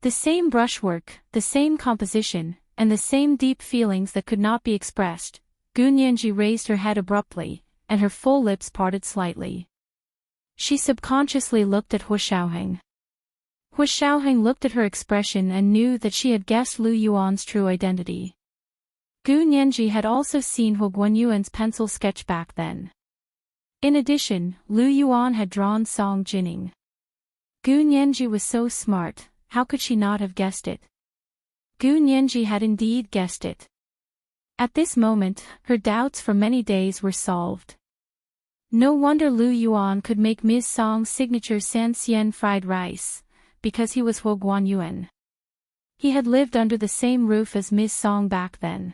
The same brushwork, the same composition, and the same deep feelings that could not be expressed. Gu Nianji raised her head abruptly, and her full lips parted slightly. She subconsciously looked at Hu Xiaoheng. Hu Xiaoheng looked at her expression and knew that she had guessed Lu Yuan's true identity. Gu Nianji had also seen Hu Guanyuan's pencil sketch back then. In addition, Lu Yuan had drawn Song Jining. Gu Nianji was so smart, how could she not have guessed it? Gu Nianji had indeed guessed it. At this moment, her doubts for many days were solved. No wonder Lu Yuan could make Ms. Song's signature Sanxian fried rice, because he was Hu Guanyuan. He had lived under the same roof as Ms. Song back then.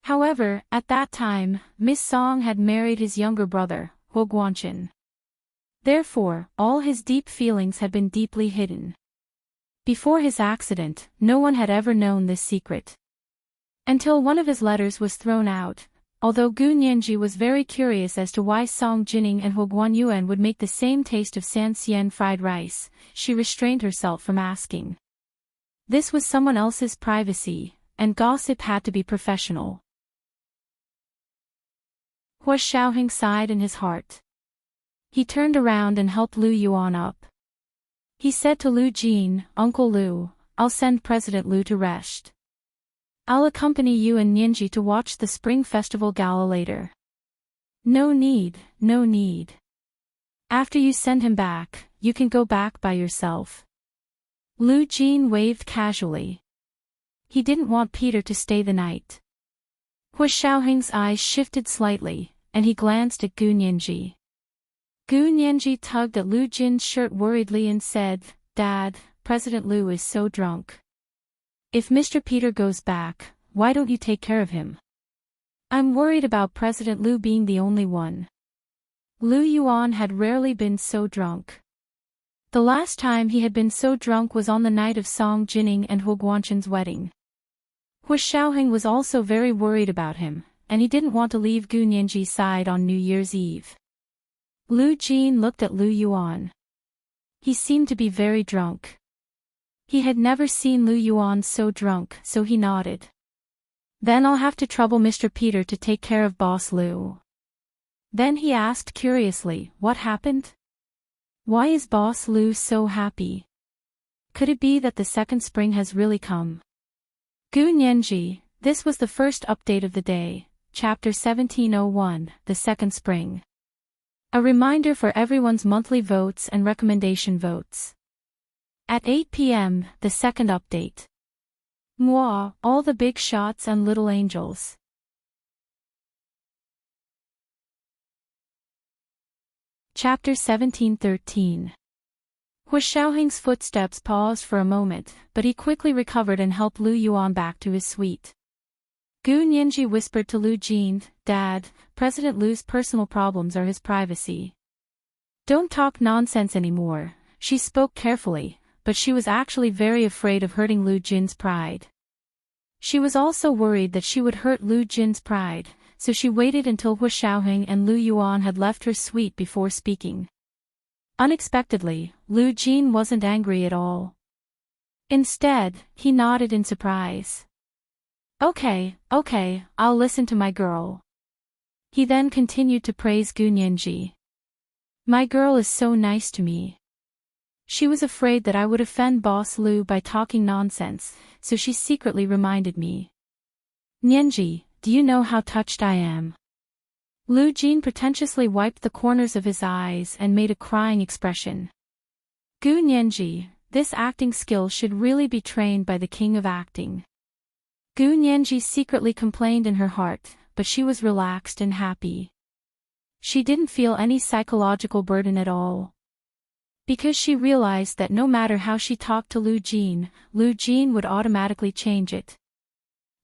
However, at that time, Ms. Song had married his younger brother, Hu Guanchen. Therefore, all his deep feelings had been deeply hidden. Before his accident, no one had ever known this secret. Until one of his letters was thrown out, although Gu Nianji was very curious as to why Song Jining and Hu Guanyuan would make the same taste of Sanxian fried rice, she restrained herself from asking. This was someone else's privacy, and gossip had to be professional. Hu Xiaoheng sighed in his heart. He turned around and helped Lu Yuan up. He said to Lu Jin, "Uncle Lu, I'll send President Lu to rest. I'll accompany you and Nianji to watch the Spring Festival Gala later." No need, no need. After you send him back, you can go back by yourself. Lu Jin waved casually. He didn't want Peter to stay the night. Hu Xiaoheng's eyes shifted slightly, and he glanced at Gu Nianji. Gu Nianji tugged at Lu Jin's shirt worriedly and said, "Dad, President Lu is so drunk. If Mr. Peter goes back, why don't you take care of him? I'm worried about President Lu being the only one." Lu Yuan had rarely been so drunk. The last time he had been so drunk was on the night of Song Jining and Hu Guanchen's wedding. Hu Xiaoheng was also very worried about him, and he didn't want to leave Gu Nianji's side on New Year's Eve. Lu Jin looked at Lu Yuan. He seemed to be very drunk. He had never seen Lu Yuan so drunk, so he nodded. "Then I'll have to trouble Mr. Peter to take care of Boss Lu." Then he asked curiously, "What happened? Why is Boss Lu so happy? Could it be that the second spring has really come?" Gu Nianji, this was the first update of the day, Chapter 1701, The Second Spring. A reminder for everyone's monthly votes and recommendation votes. At 8 p.m., the second update. Moi, all the big shots and little angels. Chapter 17:13. Hu Xiaoheng's footsteps paused for a moment, but he quickly recovered and helped Lu Yuan back to his suite. Gu Nianji whispered to Lu Jin, "Dad, President Lu's personal problems are his privacy. Don't talk nonsense anymore." She spoke carefully, but she was actually very afraid of hurting Lu Jin's pride. She was also worried that she would hurt Lu Jin's pride, so she waited until Hu Xiaoheng and Lu Yuan had left her suite before speaking. Unexpectedly, Lu Jin wasn't angry at all. Instead, he nodded in surprise. Okay, I'll listen to my girl." He then continued to praise Gu Nianji. "My girl is so nice to me. She was afraid that I would offend Boss Lu by talking nonsense, so she secretly reminded me. Nianji, do you know how touched I am?" Lu Jin pretentiously wiped the corners of his eyes and made a crying expression. "Gu Nianji, this acting skill should really be trained by the king of acting." Gu Nianji secretly complained in her heart, but she was relaxed and happy. She didn't feel any psychological burden at all. Because she realized that no matter how she talked to Lu Jin would automatically change it.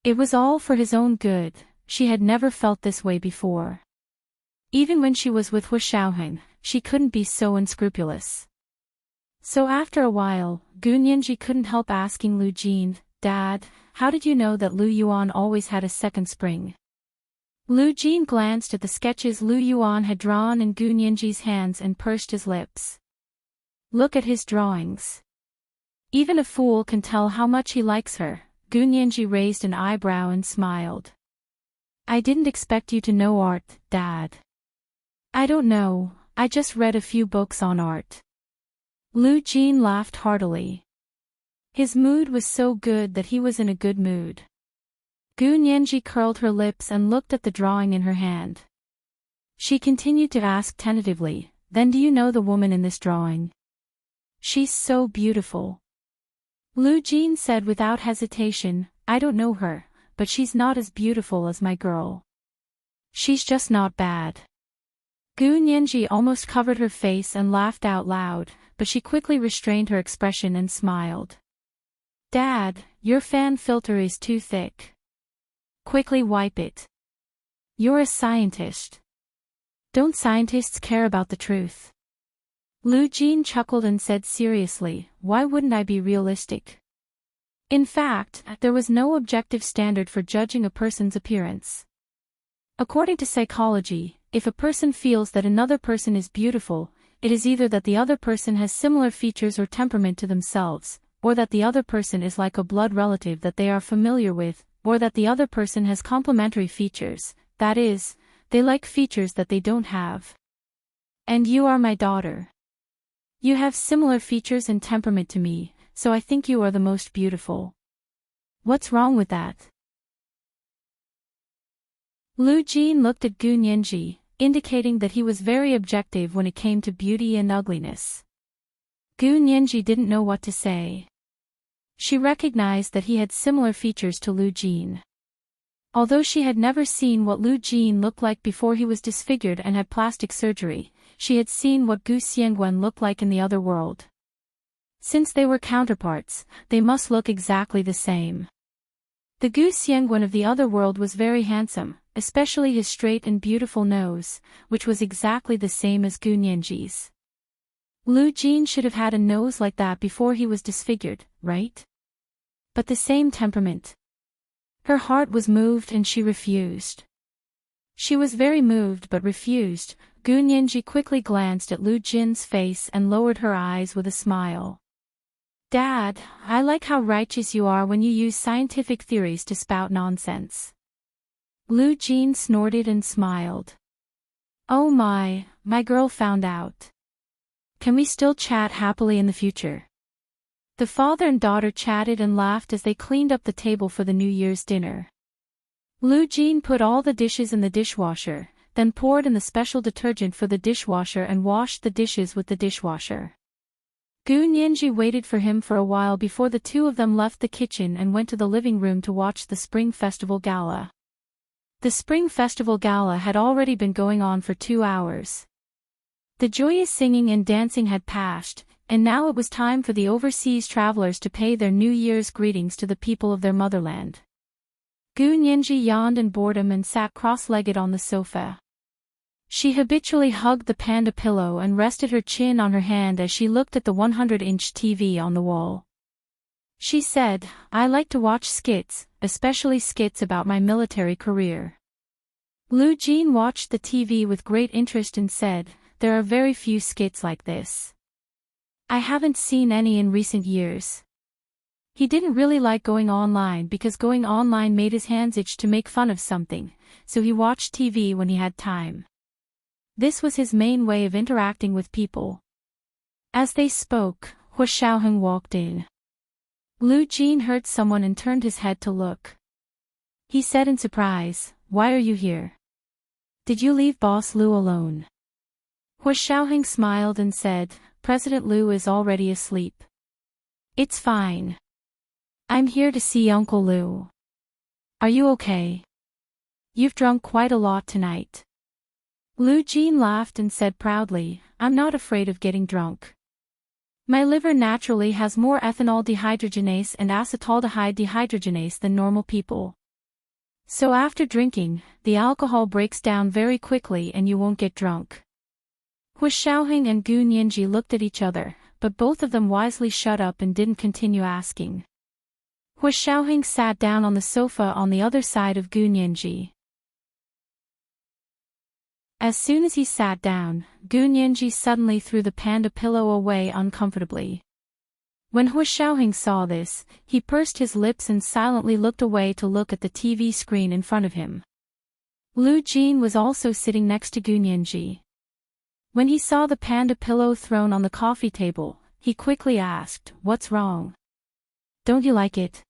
It was all for his own good. She had never felt this way before. Even when she was with Hu Xiaoheng, she couldn't be so unscrupulous. So after a while, Gu Nianji couldn't help asking Lu Jin, "Dad, how did you know that Lu Yuan always had a second spring?" Lu Jin glanced at the sketches Lu Yuan had drawn in Gu Nianji's hands and pursed his lips. "Look at his drawings. Even a fool can tell how much he likes her." Gu Nianji raised an eyebrow and smiled. "I didn't expect you to know art, Dad." "I don't know, I just read a few books on art." Lu Jin laughed heartily. His mood was so good that he was in a good mood. Gu Nianji curled her lips and looked at the drawing in her hand. She continued to ask tentatively, "Then do you know the woman in this drawing?" "She's so beautiful." Lu Jin said without hesitation, "I don't know her, but she's not as beautiful as my girl. She's just not bad." Gu Nianji almost covered her face and laughed out loud, but she quickly restrained her expression and smiled. "Dad, your fan filter is too thick. Quickly wipe it. You're a scientist. Don't scientists care about the truth?" Lu Jin chuckled and said seriously, "Why wouldn't I be realistic?" In fact, there was no objective standard for judging a person's appearance. According to psychology, if a person feels that another person is beautiful, it is either that the other person has similar features or temperament to themselves, or that the other person is like a blood relative that they are familiar with, or that the other person has complementary features, that is, they like features that they don't have. And you are my daughter. You have similar features and temperament to me, so I think you are the most beautiful. What's wrong with that? Lu Jin looked at Gu Nianji, indicating that he was very objective when it came to beauty and ugliness. Gu Nianji didn't know what to say. She recognized that he had similar features to Lu Jin. Although she had never seen what Lu Jin looked like before he was disfigured and had plastic surgery, she had seen what Gu Xiangguan looked like in the other world. Since they were counterparts, they must look exactly the same. The Gu Xiangguan of the other world was very handsome, especially his straight and beautiful nose, which was exactly the same as Gu Nianji's. Lu Jin should have had a nose like that before he was disfigured, right? But the same temperament. Her heart was moved and she refused. She was very moved but refused. Gu Nianji quickly glanced at Lu Jin's face and lowered her eyes with a smile. "Dad, I like how righteous you are when you use scientific theories to spout nonsense." Lu Jin snorted and smiled. "Oh my girl found out. Can we still chat happily in the future?" The father and daughter chatted and laughed as they cleaned up the table for the New Year's dinner. Lu Jin put all the dishes in the dishwasher, then poured in the special detergent for the dishwasher and washed the dishes with the dishwasher. Gu Nianji waited for him for a while before the two of them left the kitchen and went to the living room to watch the Spring Festival Gala. The Spring Festival Gala had already been going on for 2 hours. The joyous singing and dancing had passed, and now it was time for the overseas travelers to pay their New Year's greetings to the people of their motherland. Gu Nianji yawned in boredom and sat cross-legged on the sofa. She habitually hugged the panda pillow and rested her chin on her hand as she looked at the 100-inch TV on the wall. She said, "I like to watch skits, especially skits about my military career." Lu Jin watched the TV with great interest and said, "There are very few skits like this. I haven't seen any in recent years." He didn't really like going online because going online made his hands itch to make fun of something, so he watched TV when he had time. This was his main way of interacting with people. As they spoke, Hu Xiaoheng walked in. Lu Jin heard someone and turned his head to look. He said in surprise, "Why are you here? Did you leave Boss Lu alone?" Hu Xiaoheng smiled and said, "President Lu is already asleep. It's fine. I'm here to see Uncle Lu. Are you okay? You've drunk quite a lot tonight." Lu Jin laughed and said proudly, "I'm not afraid of getting drunk. My liver naturally has more ethanol dehydrogenase and acetaldehyde dehydrogenase than normal people. So after drinking, the alcohol breaks down very quickly and you won't get drunk." Hu Xiaoheng and Gu Nianji looked at each other, but both of them wisely shut up and didn't continue asking. Hu Xiaoheng sat down on the sofa on the other side of Gu Nianji. As soon as he sat down, Gu Nianji suddenly threw the panda pillow away uncomfortably. When Hu Xiaoheng saw this, he pursed his lips and silently looked away to look at the TV screen in front of him. Lu Jin was also sitting next to Gu Nianji. When he saw the panda pillow thrown on the coffee table, he quickly asked, "What's wrong? Don't you like it?"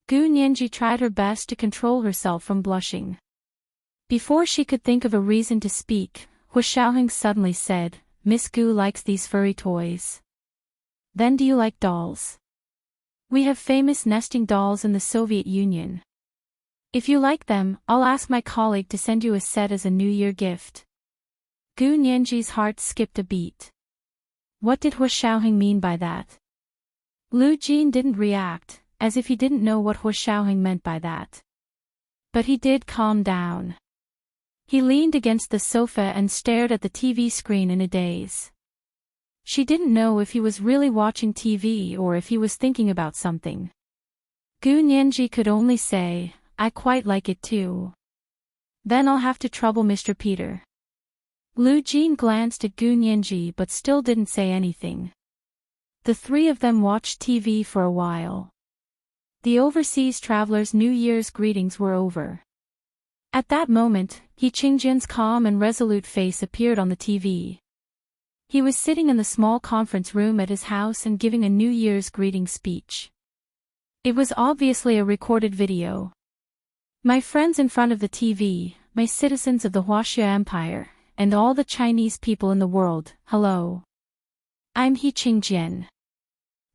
Gu Nianji tried her best to control herself from blushing. Before she could think of a reason to speak, Hu Xiaoheng suddenly said, "Miss Gu likes these furry toys. Then do you like dolls? We have famous nesting dolls in the Soviet Union. If you like them, I'll ask my colleague to send you a set as a New Year gift." Gu Nianji's heart skipped a beat. What did Hu Xiaoheng mean by that? Lu Jin didn't react, as if he didn't know what Hu Xiaoheng meant by that. But he did calm down. He leaned against the sofa and stared at the TV screen in a daze. She didn't know if he was really watching TV or if he was thinking about something. Gu Nianji could only say, "I quite like it too. Then I'll have to trouble Mr. Peter." Lu Jin glanced at Gu Nianji but still didn't say anything. The three of them watched TV for a while. The overseas travelers' New Year's greetings were over. At that moment, He Qingjian's calm and resolute face appeared on the TV. He was sitting in the small conference room at his house and giving a New Year's greeting speech. It was obviously a recorded video. "My friends in front of the TV, my citizens of the Huaxia Empire, and all the Chinese people in the world, hello. I'm He Qingjian.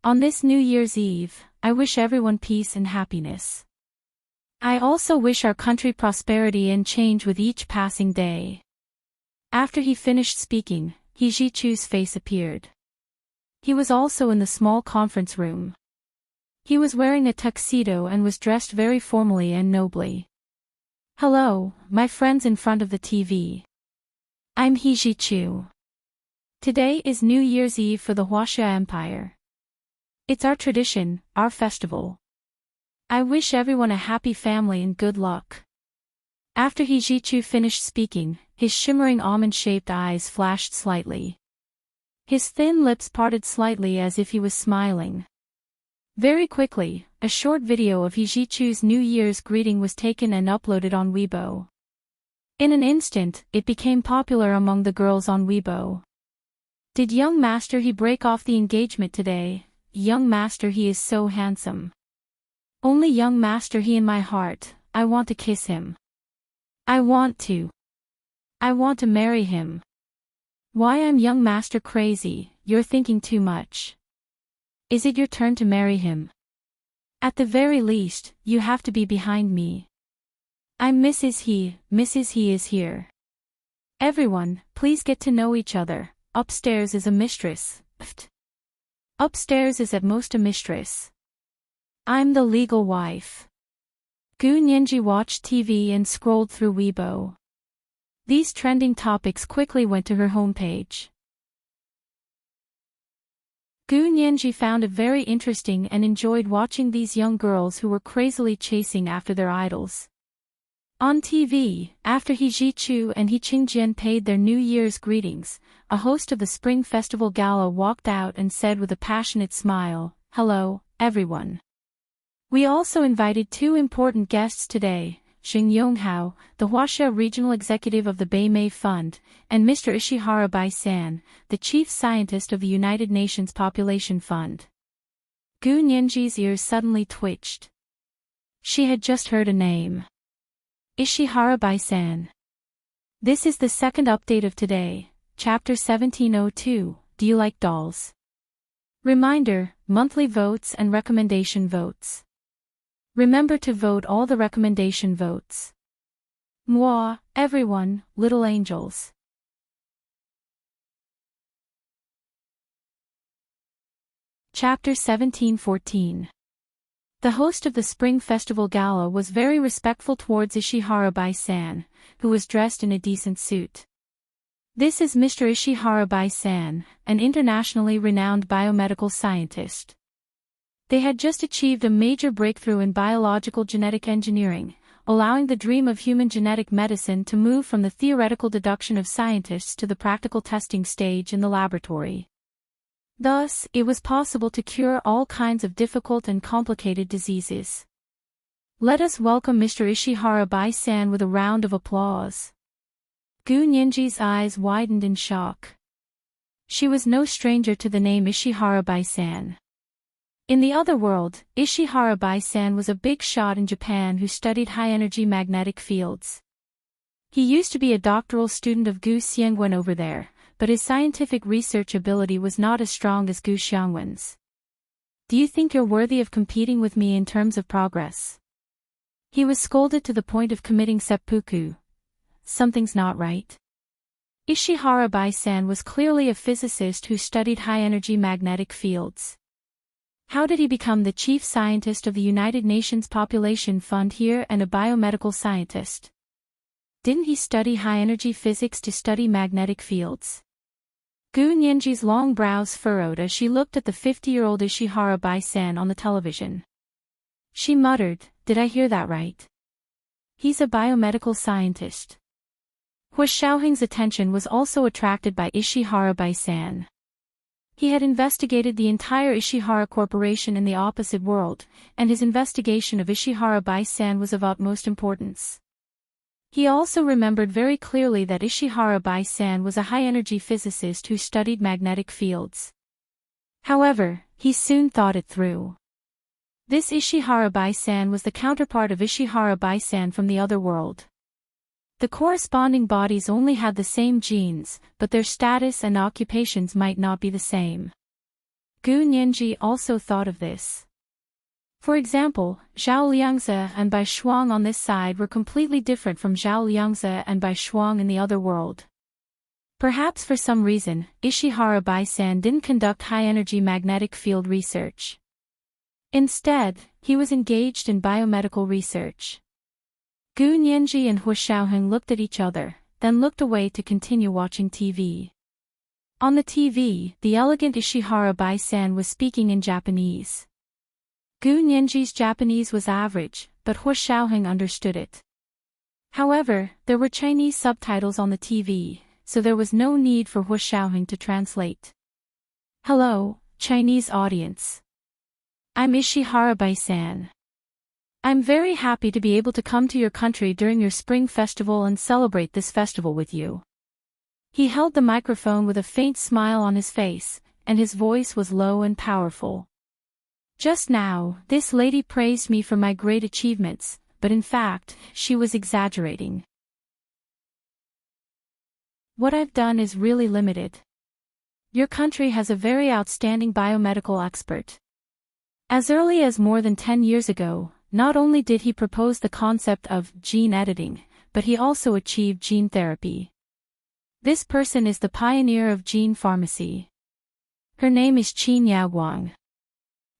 On this New Year's Eve, I wish everyone peace and happiness. I also wish our country prosperity and change with each passing day." After he finished speaking, He Zhichu's face appeared. He was also in the small conference room. He was wearing a tuxedo and was dressed very formally and nobly. "Hello, my friends in front of the TV. I'm He Zhichu. Today is New Year's Eve for the Huaxia Empire. It's our tradition, our festival. I wish everyone a happy family and good luck." After He Zhichu finished speaking, his shimmering almond-shaped eyes flashed slightly. His thin lips parted slightly as if he was smiling. Very quickly, a short video of He Zhichu's New Year's greeting was taken and uploaded on Weibo. In an instant, it became popular among the girls on Weibo. "Did young master He break off the engagement today? Young master He is so handsome. Only young master He in my heart, I want to kiss him. I want to." I want to marry him. Why, I'm young master crazy, you're thinking too much. Is it your turn to marry him? At the very least, you have to be behind me. I'm Mrs. He is here. Everyone, please get to know each other. Upstairs is a mistress. Pft. Upstairs is at most a mistress. I'm the legal wife. Gu Nianji watched TV and scrolled through Weibo. These trending topics quickly went to her homepage. Gu Nianji found it very interesting and enjoyed watching these young girls who were crazily chasing after their idols. On TV, after He Jichu and He Qingjian paid their New Year's greetings, a host of the Spring Festival Gala walked out and said with a passionate smile, "Hello, everyone. We also invited two important guests today, Xing Yonghao, the Huaxia Regional Executive of the Beimei Fund, and Mr. Ishihara Bai-san, the Chief Scientist of the United Nations Population Fund." Gu Nianji's ears suddenly twitched. She had just heard a name. Ishihara Bai-san. This is the second update of today, Chapter 1702, Do You Like Dolls? Reminder, monthly votes and recommendation votes. Remember to vote all the recommendation votes. Moi, everyone, little angels. Chapter 1714. The host of the Spring Festival Gala was very respectful towards Ishihara Bai-san, who was dressed in a decent suit. This is Mr. Ishihara Bai-san, an internationally renowned biomedical scientist. They had just achieved a major breakthrough in biological genetic engineering, allowing the dream of human genetic medicine to move from the theoretical deduction of scientists to the practical testing stage in the laboratory. Thus, it was possible to cure all kinds of difficult and complicated diseases. Let us welcome Mr. Ishihara Bai-san with a round of applause. Gu Nianji's eyes widened in shock. She was no stranger to the name Ishihara Bai-san. In the other world, Ishihara Bai-san was a big shot in Japan who studied high-energy magnetic fields. He used to be a doctoral student of Gu Xiangwen over there, but his scientific research ability was not as strong as Gu Xiangwen's. Do you think you're worthy of competing with me in terms of progress? He was scolded to the point of committing seppuku. Something's not right. Ishihara Bai-san was clearly a physicist who studied high-energy magnetic fields. How did he become the chief scientist of the United Nations Population Fund here and a biomedical scientist? Didn't he study high-energy physics to study magnetic fields? Gu Nianji's long brows furrowed as she looked at the 50-year-old Ishihara Bai-san on the television. She muttered, "Did I hear that right? He's a biomedical scientist." Hua Xiaoheng's attention was also attracted by Ishihara Bai-san. He had investigated the entire Ishihara Corporation in the opposite world, and his investigation of Ishihara Bai-san was of utmost importance. He also remembered very clearly that Ishihara Bai-san was a high-energy physicist who studied magnetic fields. However, he soon thought it through. This Ishihara Bai-san was the counterpart of Ishihara Bai-san from the other world. The corresponding bodies only had the same genes, but their status and occupations might not be the same. Gu Nianji also thought of this. For example, Zhao Liangze and Bai Shuang on this side were completely different from Zhao Liangze and Bai Shuang in the other world. Perhaps for some reason, Ishihara Bai-san didn't conduct high-energy magnetic field research. Instead, he was engaged in biomedical research. Gu Nianji and Hua Xiaoheng looked at each other, then looked away to continue watching TV. On the TV, the elegant Ishihara Bai-san was speaking in Japanese. Gu Nianji's Japanese was average, but Hua Xiaoheng understood it. However, there were Chinese subtitles on the TV, so there was no need for Hua Xiaoheng to translate. Hello, Chinese audience. I'm Ishihara Bai-san. I'm very happy to be able to come to your country during your spring festival and celebrate this festival with you. He held the microphone with a faint smile on his face, and his voice was low and powerful. Just now, this lady praised me for my great achievements, but in fact, she was exaggerating. What I've done is really limited. Your country has a very outstanding biomedical expert. As early as more than 10 years ago, not only did he propose the concept of gene editing, but he also achieved gene therapy. This person is the pioneer of gene pharmacy. Her name is Qin Yaoguang.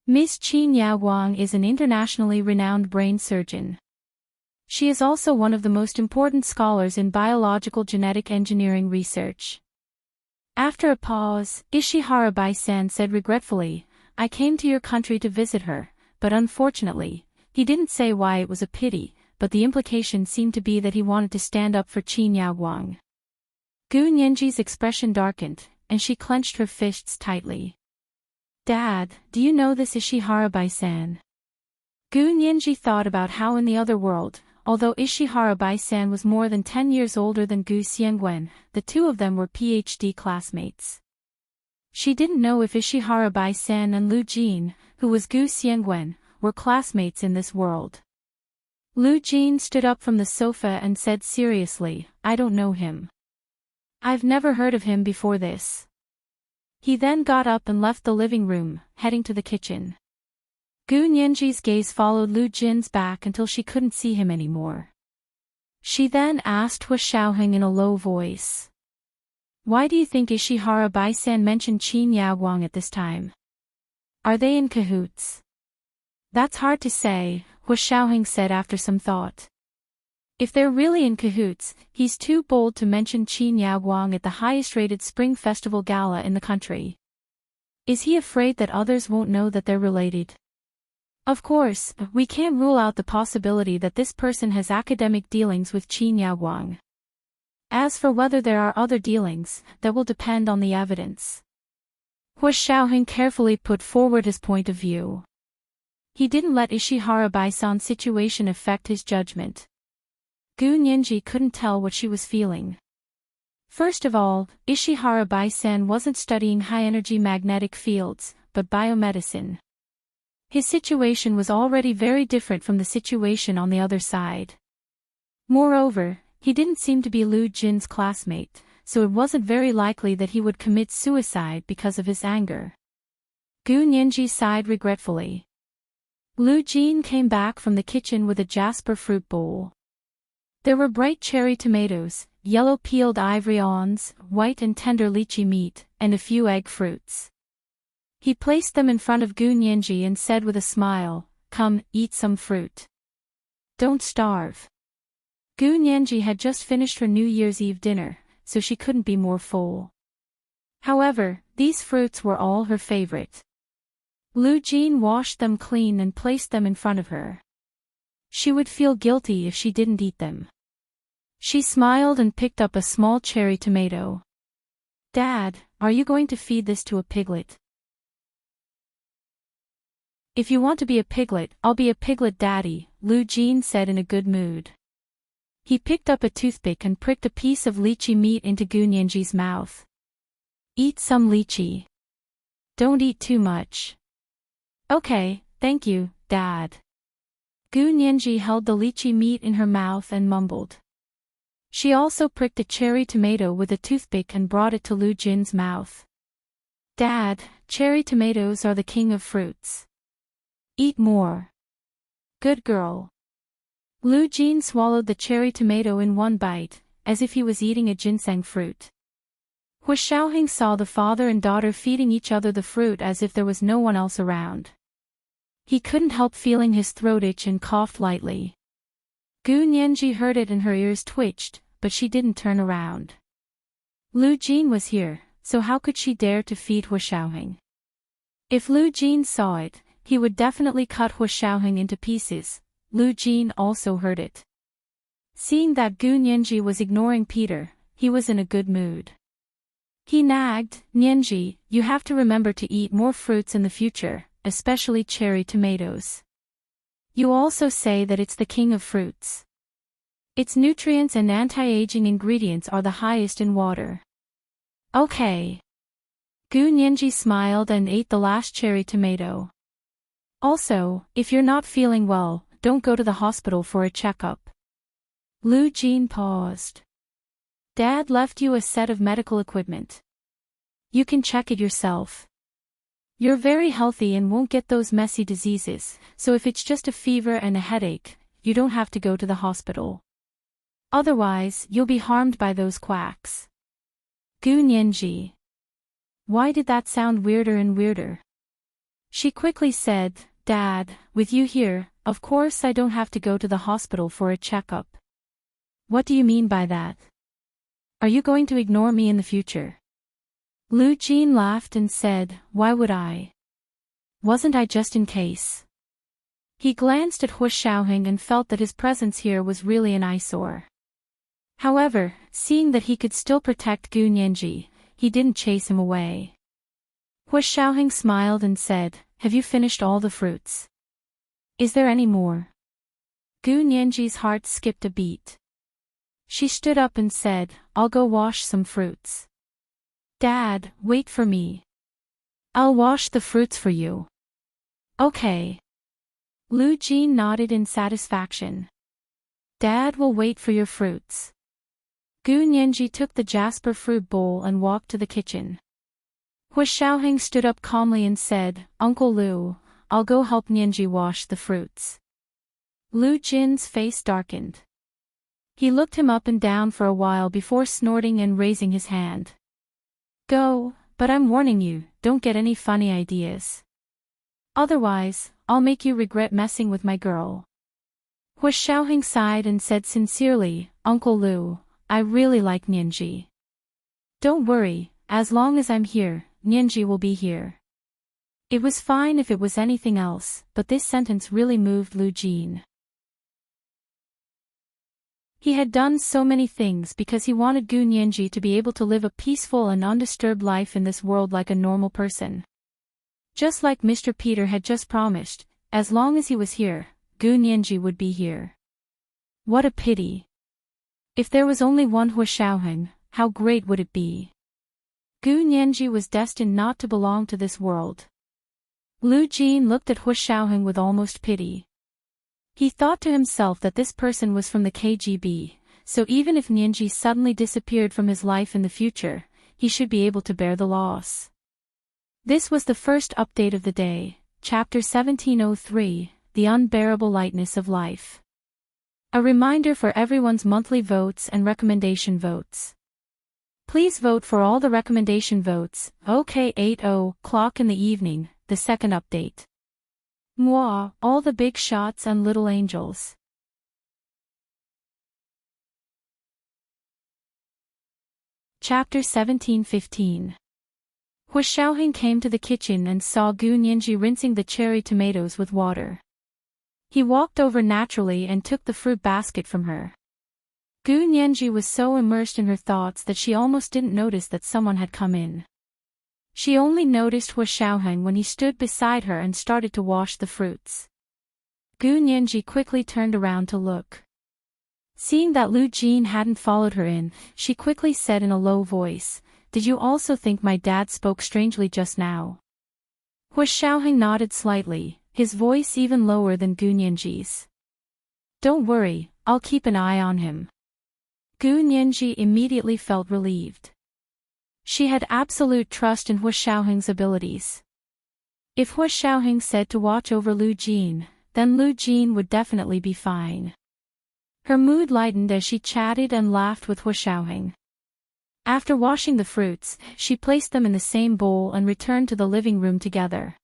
Miss Qin Yaoguang is an internationally renowned brain surgeon. She is also one of the most important scholars in biological genetic engineering research. After a pause, Ishihara Bai-san said regretfully, I came to your country to visit her, but unfortunately, he didn't say why it was a pity, but the implication seemed to be that he wanted to stand up for Qin Yaoguang. Gu Nianji's expression darkened, and she clenched her fists tightly. Dad, do you know this Ishihara Bai-san? Gu Nianji thought about how in the other world, although Ishihara Bai-san was more than 10 years older than Gu Xiangwen, the two of them were PhD classmates. She didn't know if Ishihara Bai-san and Lu Jin, who was Gu Xiangwen, were classmates in this world. Lu Jin stood up from the sofa and said seriously, I don't know him. I've never heard of him before this. He then got up and left the living room, heading to the kitchen. Gu Nianji's gaze followed Lu Jin's back until she couldn't see him anymore. She then asked Hua Xiaoheng in a low voice. Why do you think Ishihara Bai-san mentioned Qin Yaoguang at this time? Are they in cahoots? That's hard to say, Hua Xiaoheng said after some thought. If they're really in cahoots, he's too bold to mention Qin Yaoguang at the highest-rated Spring Festival gala in the country. Is he afraid that others won't know that they're related? Of course, we can't rule out the possibility that this person has academic dealings with Qin Yaoguang. As for whether there are other dealings, that will depend on the evidence. Hua Xiaoheng carefully put forward his point of view. He didn't let Ishihara Bai-san's situation affect his judgment. Gu Nianji couldn't tell what she was feeling. First of all, Ishihara Bai-san wasn't studying high-energy magnetic fields, but biomedicine. His situation was already very different from the situation on the other side. Moreover, he didn't seem to be Lu Jin's classmate, so it wasn't very likely that he would commit suicide because of his anger. Gu Nianji sighed regretfully. Lu Jin came back from the kitchen with a jasper fruit bowl. There were bright cherry tomatoes, yellow peeled ivory awns, white and tender lychee meat, and a few egg fruits. He placed them in front of Gu Nianji and said with a smile, Come, eat some fruit. Don't starve. Gu Nianji had just finished her New Year's Eve dinner, so she couldn't be more full. However, these fruits were all her favorite. Lu Jin washed them clean and placed them in front of her. She would feel guilty if she didn't eat them. She smiled and picked up a small cherry tomato. Dad, are you going to feed this to a piglet? If you want to be a piglet, I'll be a piglet daddy, Lu Jin said in a good mood. He picked up a toothpick and pricked a piece of lychee meat into Gu Nianji's mouth. Eat some lychee. Don't eat too much. Okay, thank you, Dad. Gu Nianji held the lychee meat in her mouth and mumbled. She also pricked a cherry tomato with a toothpick and brought it to Lu Jin's mouth. Dad, cherry tomatoes are the king of fruits. Eat more. Good girl. Lu Jin swallowed the cherry tomato in one bite, as if he was eating a ginseng fruit. Hua Xiaoheng saw the father and daughter feeding each other the fruit as if there was no one else around. He couldn't help feeling his throat itch and coughed lightly. Gu Nianji heard it and her ears twitched, but she didn't turn around. Lu Jin was here, so how could she dare to feed Hua Xiaoheng? If Lu Jin saw it, he would definitely cut Hua Xiaoheng into pieces. Lu Jin also heard it. Seeing that Gu Nianji was ignoring Peter, he was in a good mood. He nagged, Nianji, you have to remember to eat more fruits in the future, especially cherry tomatoes. You also say that it's the king of fruits. Its nutrients and anti-aging ingredients are the highest in water. Okay. Gu Nianji smiled and ate the last cherry tomato. Also, if you're not feeling well, don't go to the hospital for a checkup. Lu Jin paused. Dad left you a set of medical equipment. You can check it yourself. You're very healthy and won't get those messy diseases, so if it's just a fever and a headache, you don't have to go to the hospital. Otherwise, you'll be harmed by those quacks. Gu Nianji. Why did that sound weirder and weirder? She quickly said, Dad, with you here, of course I don't have to go to the hospital for a checkup. What do you mean by that? Are you going to ignore me in the future? Lu Jin laughed and said, Why would I? Wasn't I just in case? He glanced at Hu Xiaoheng and felt that his presence here was really an eyesore. However, seeing that he could still protect Gu Nianji, he didn't chase him away. Hu Xiaoheng smiled and said, Have you finished all the fruits? Is there any more? Gu Nianji's heart skipped a beat. She stood up and said, I'll go wash some fruits. Dad, wait for me. I'll wash the fruits for you. Okay. Lu Jin nodded in satisfaction. Dad will wait for your fruits. Gu Nianji took the jasper fruit bowl and walked to the kitchen. Hu Xiaoheng stood up calmly and said, Uncle Lu, I'll go help Nianji wash the fruits. Lu Jin's face darkened. He looked him up and down for a while before snorting and raising his hand. Go, but I'm warning you, don't get any funny ideas. Otherwise, I'll make you regret messing with my girl. Hu Xiaoheng sighed and said sincerely, Uncle Lu, I really like Nianji. Don't worry, as long as I'm here, Nianji will be here. It was fine if it was anything else, but this sentence really moved Lu Jin. He had done so many things because he wanted Gu Nianji to be able to live a peaceful and undisturbed life in this world like a normal person. Just like Mr. Peter had just promised, as long as he was here, Gu Nianji would be here. What a pity. If there was only one Hu Xiaoheng, how great would it be? Gu Nianji was destined not to belong to this world. Lu Jin looked at Hu Xiaoheng with almost pity. He thought to himself that this person was from the KGB, so even if Nianji suddenly disappeared from his life in the future, he should be able to bear the loss. This was the first update of the day, Chapter 1703, The Unbearable Lightness of Life. A reminder for everyone's monthly votes and recommendation votes. Please vote for all the recommendation votes, OK 8:00 in the evening, the second update. Moi, all the big shots and little angels. Chapter 1715. Hu Xiaoheng came to the kitchen and saw Gu Nianji rinsing the cherry tomatoes with water. He walked over naturally and took the fruit basket from her. Gu Nianji was so immersed in her thoughts that she almost didn't notice that someone had come in. She only noticed Hu Xiaoheng when he stood beside her and started to wash the fruits. Gu Nianji quickly turned around to look. Seeing that Lu Jin hadn't followed her in, she quickly said in a low voice, Did you also think my dad spoke strangely just now? Hu Xiaoheng nodded slightly, his voice even lower than Gu Nianji's. Don't worry, I'll keep an eye on him. Gu Nianji immediately felt relieved. She had absolute trust in Hu Xiaoheng's abilities. If Hu Xiaoheng said to watch over Lu Jin, then Lu Jin would definitely be fine. Her mood lightened as she chatted and laughed with Hu Xiaoheng. After washing the fruits, she placed them in the same bowl and returned to the living room together.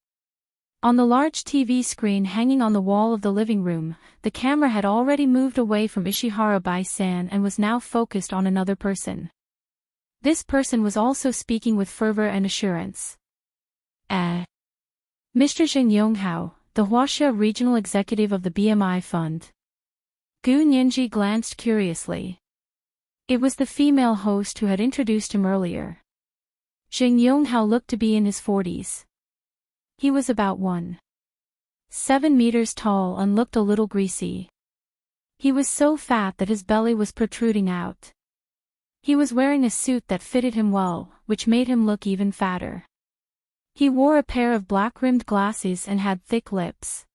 On the large TV screen hanging on the wall of the living room, the camera had already moved away from Ishihara Bai-san and was now focused on another person. This person was also speaking with fervor and assurance. Mr. Zheng Yonghao, the Huaxia regional executive of the BMI Fund. Gu Nianji glanced curiously. It was the female host who had introduced him earlier. Zheng Yonghao looked to be in his 40s. He was about 1.7 meters tall and looked a little greasy. He was so fat that his belly was protruding out. He was wearing a suit that fitted him well, which made him look even fatter. He wore a pair of black-rimmed glasses and had thick lips.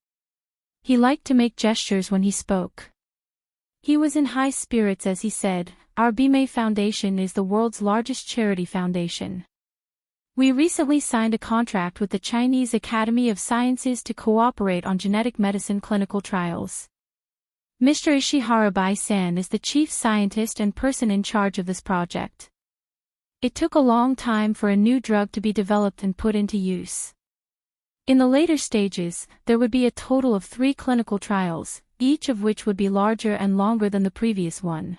He liked to make gestures when he spoke. He was in high spirits as he said, our Bime Foundation is the world's largest charity foundation. We recently signed a contract with the Chinese Academy of Sciences to cooperate on genetic medicine clinical trials. Mr. Ishihara Bai-san is the chief scientist and person in charge of this project. It took a long time for a new drug to be developed and put into use. In the later stages, there would be a total of 3 clinical trials, each of which would be larger and longer than the previous one.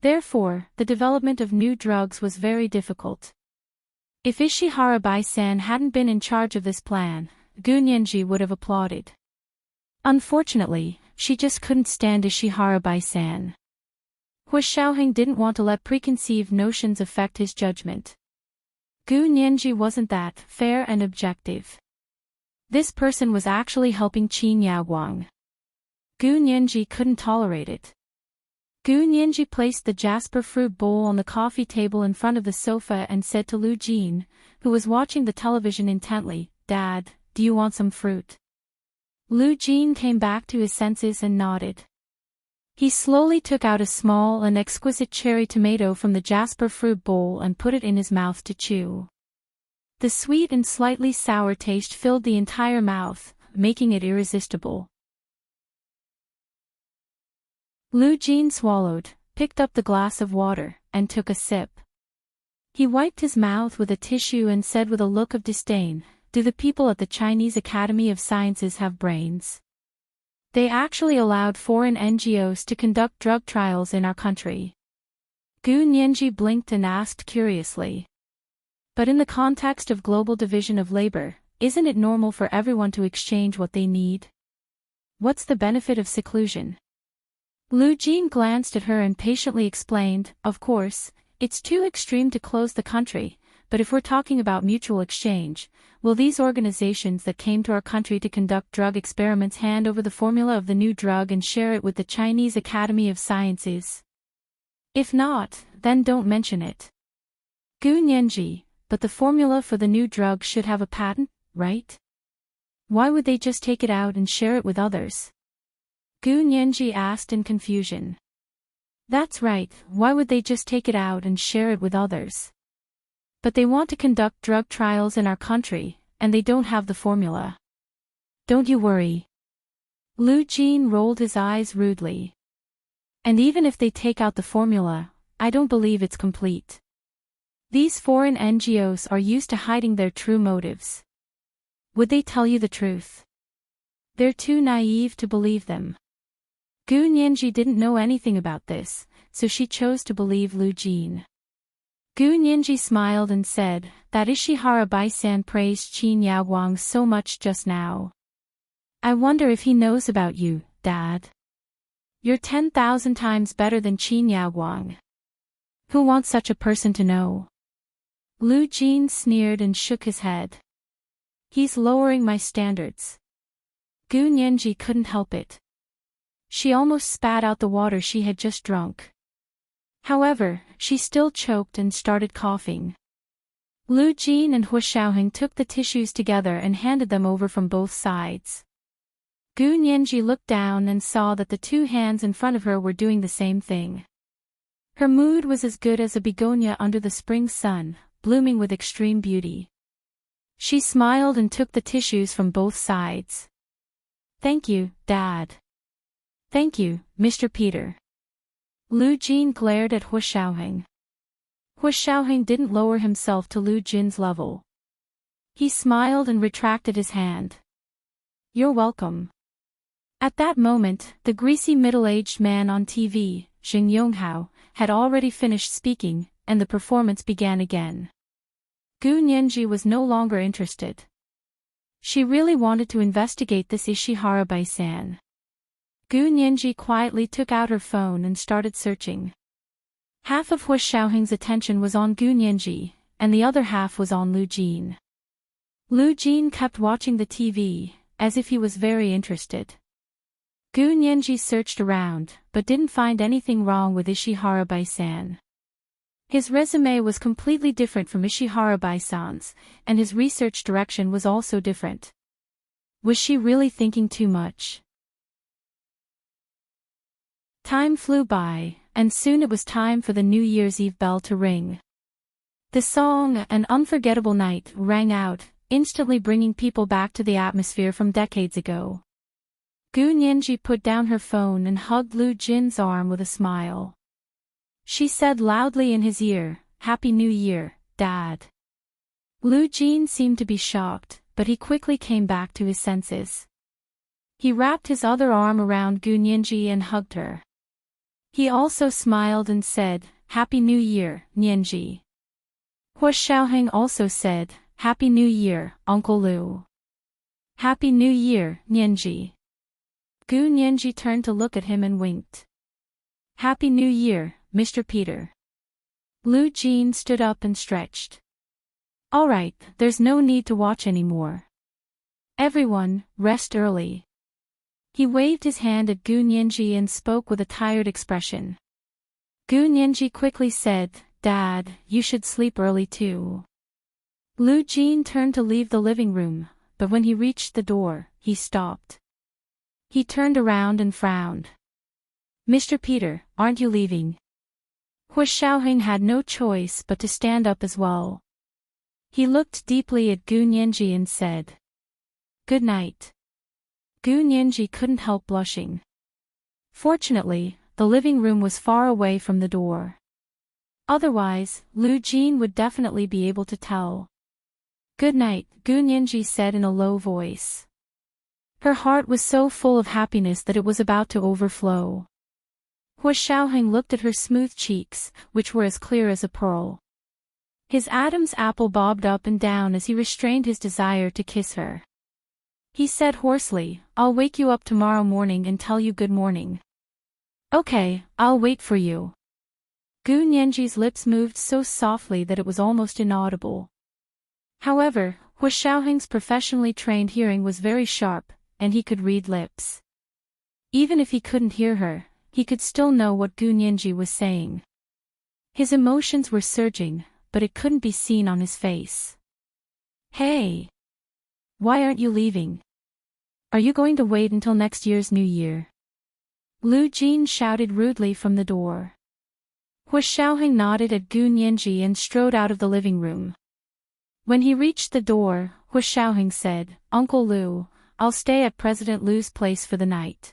Therefore, the development of new drugs was very difficult. If Ishihara Bai-san hadn't been in charge of this plan, Gunyenji would have applauded. Unfortunately, she just couldn't stand Ishihara Bai-san. Hu Xiaoheng didn't want to let preconceived notions affect his judgment. Gunyenji wasn't that fair and objective. This person was actually helping Qin Yaoguang. Gunyenji couldn't tolerate it. Gunyenji placed the jasper fruit bowl on the coffee table in front of the sofa and said to Lu Jin, who was watching the television intently, "Dad, do you want some fruit?" Lu Jin came back to his senses and nodded. He slowly took out a small and exquisite cherry tomato from the jasper fruit bowl and put it in his mouth to chew. The sweet and slightly sour taste filled the entire mouth, making it irresistible. Lu Jin swallowed, picked up the glass of water, and took a sip. He wiped his mouth with a tissue and said with a look of disdain, "Do the people at the Chinese Academy of Sciences have brains? They actually allowed foreign NGOs to conduct drug trials in our country." Gunyenji blinked and asked curiously. "But in the context of global division of labor, isn't it normal for everyone to exchange what they need? What's the benefit of seclusion?" Lu Jin glanced at her and patiently explained, "Of course, it's too extreme to close the country, but if we're talking about mutual exchange, will these organizations that came to our country to conduct drug experiments hand over the formula of the new drug and share it with the Chinese Academy of Sciences? If not, then don't mention it." Gunyenji, "But the formula for the new drug should have a patent, right? Why would they just take it out and share it with others?" Gunyenji asked in confusion. "That's right, why would they just take it out and share it with others? But they want to conduct drug trials in our country, and they don't have the formula. Don't you worry." Lu Jin rolled his eyes rudely. "And even if they take out the formula, I don't believe it's complete. These foreign NGOs are used to hiding their true motives. Would they tell you the truth? They're too naive to believe them." Gunyenji didn't know anything about this, so she chose to believe Lu Jin. Gunyenji smiled and said, "That Ishihara Bai-san praised Qin Yaoguang so much just now. I wonder if he knows about you, Dad. You're 10,000 times better than Qin Yaoguang. Who wants such a person to know?" Lu Jin sneered and shook his head. "He's lowering my standards." Gunyenji couldn't help it. She almost spat out the water she had just drunk. However, she still choked and started coughing. Lu Jin and Hu Xiaoheng took the tissues together and handed them over from both sides. Gunyenji looked down and saw that the 2 hands in front of her were doing the same thing. Her mood was as good as a begonia under the spring sun, blooming with extreme beauty. She smiled and took the tissues from both sides. "Thank you, Dad." "Thank you, Mr. Peter." Lu Jin glared at Hu Xiaoheng. Hu Xiaoheng didn't lower himself to Lu Jin's level. He smiled and retracted his hand. "You're welcome." At that moment, the greasy middle-aged man on TV, Xing Yonghao, had already finished speaking, and the performance began again. Gunyenji was no longer interested. She really wanted to investigate this Ishihara Bai-san. Gunyenji quietly took out her phone and started searching. Half of Hu Xiaoheng's attention was on Gunyenji, and the other half was on Lu Jin. Lu Jin kept watching the TV, as if he was very interested. Gunyenji searched around, but didn't find anything wrong with Ishihara Bai-san. His resume was completely different from Ishihara Bai-san's, and his research direction was also different. Was she really thinking too much? Time flew by, and soon it was time for the New Year's Eve bell to ring. The song, An Unforgettable Night, rang out, instantly bringing people back to the atmosphere from decades ago. Gu Nianji put down her phone and hugged Lu Jin's arm with a smile. She said loudly in his ear, "Happy New Year, Dad." Lu Jin seemed to be shocked, but he quickly came back to his senses. He wrapped his other arm around Gu Nianji and hugged her. He also smiled and said, "Happy New Year, Nianji." Hua Xiaoheng also said, "Happy New Year, Uncle Lu." "Happy New Year, Nianji." Gu Nianji turned to look at him and winked. "Happy New Year, Mr. Peter." Lu Jin stood up and stretched. "All right, there's no need to watch anymore. Everyone, rest early." He waved his hand at Gu Nianji and spoke with a tired expression. Gu Nianji quickly said, "Dad, you should sleep early too." Lu Jin turned to leave the living room, but when he reached the door, he stopped. He turned around and frowned. "Mr. Peter, aren't you leaving?" Hua Xiaoheng had no choice but to stand up as well. He looked deeply at Gu Nianji and said, "Good night." Gu Nianji couldn't help blushing. Fortunately, the living room was far away from the door. Otherwise, Lu Jin would definitely be able to tell. "Good night," Gu Nianji said in a low voice. Her heart was so full of happiness that it was about to overflow. Hua Xiaoheng looked at her smooth cheeks, which were as clear as a pearl. His Adam's apple bobbed up and down as he restrained his desire to kiss her. He said hoarsely, "I'll wake you up tomorrow morning and tell you good morning." "Okay, I'll wait for you." Gu Nianji's lips moved so softly that it was almost inaudible. However, Hua Xiaoheng's professionally trained hearing was very sharp, and he could read lips. Even if he couldn't hear her, he could still know what Gu Nianji was saying. His emotions were surging, but it couldn't be seen on his face. "Hey! Why aren't you leaving? Are you going to wait until next year's New Year?" Lu Jin shouted rudely from the door. Hua Xiaoheng nodded at Gu Nianji and strode out of the living room. When he reached the door, Hua Xiaoheng said, "Uncle Lu, I'll stay at President Lu's place for the night."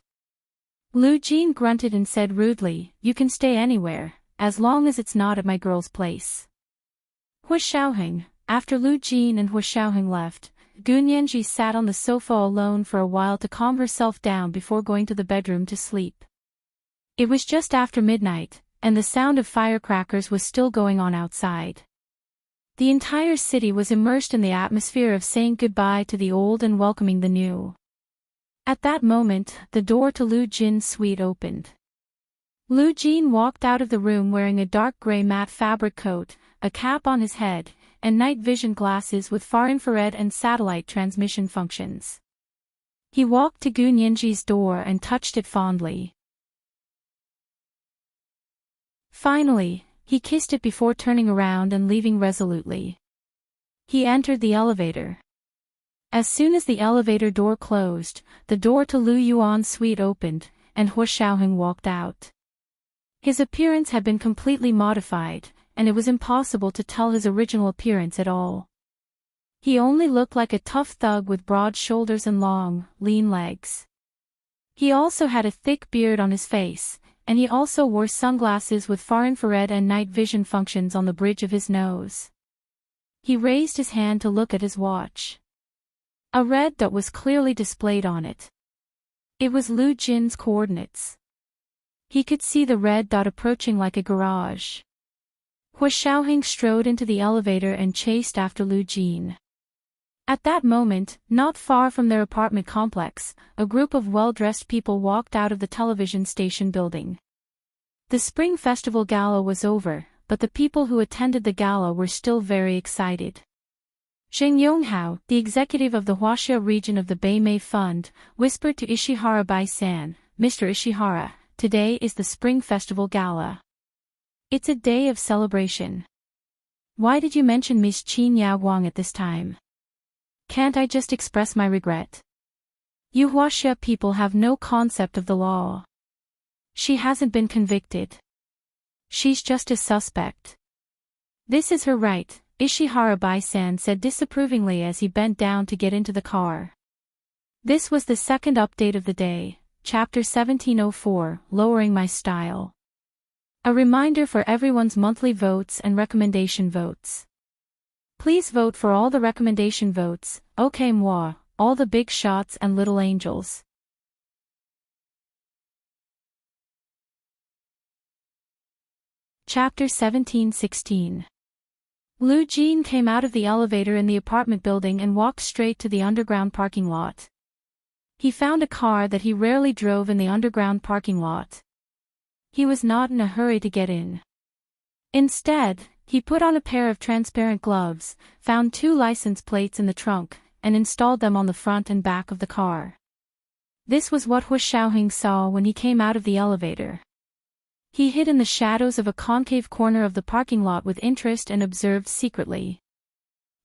Lu Jin grunted and said rudely, "You can stay anywhere, as long as it's not at my girl's place." Hua Xiaoheng, after Lu Jin and Hua Xiaoheng left, Gu Nianji sat on the sofa alone for a while to calm herself down before going to the bedroom to sleep. It was just after midnight, and the sound of firecrackers was still going on outside. The entire city was immersed in the atmosphere of saying goodbye to the old and welcoming the new. At that moment, the door to Lu Jin's suite opened. Lu Jin walked out of the room wearing a dark gray matte fabric coat, a cap on his head, and night vision glasses with far-infrared and satellite transmission functions. He walked to Gu Nianji's door and touched it fondly. Finally, he kissed it before turning around and leaving resolutely. He entered the elevator. As soon as the elevator door closed, the door to Lu Yuan's suite opened, and Hua Xiaoheng walked out. His appearance had been completely modified, and it was impossible to tell his original appearance at all. He only looked like a tough thug with broad shoulders and long, lean legs. He also had a thick beard on his face, and he also wore sunglasses with far-infrared and night vision functions on the bridge of his nose. He raised his hand to look at his watch. A red dot was clearly displayed on it. It was Lu Jin's coordinates. He could see the red dot approaching like a garage. Hua Xiaoheng strode into the elevator and chased after Lu Jin. At that moment, not far from their apartment complex, a group of well-dressed people walked out of the television station building. The Spring Festival Gala was over, but the people who attended the gala were still very excited. Zheng Yonghao, the executive of the Huaxia region of the Beimei Fund, whispered to Ishihara Bai-san, "Mr. Ishihara, today is the Spring Festival Gala. It's a day of celebration. Why did you mention Miss Qin Yaoguang at this time? Can't I just express my regret? You Huaxia people have no concept of the law. She hasn't been convicted. She's just a suspect. This is her right, Ishihara-bai-san said disapprovingly as he bent down to get into the car. This was the second update of the day, Chapter 1704, Lowering My Style. A reminder for everyone's monthly votes and recommendation votes. Please vote for all the recommendation votes, ok moi, all the big shots and little angels. Chapter 1716. Lu Jin came out of the elevator in the apartment building and walked straight to the underground parking lot. He found a car that he rarely drove in the underground parking lot. He was not in a hurry to get in. Instead, he put on a pair of transparent gloves, found 2 license plates in the trunk, and installed them on the front and back of the car. This was what Hu Xiaoheng saw when he came out of the elevator. He hid in the shadows of a concave corner of the parking lot with interest and observed secretly.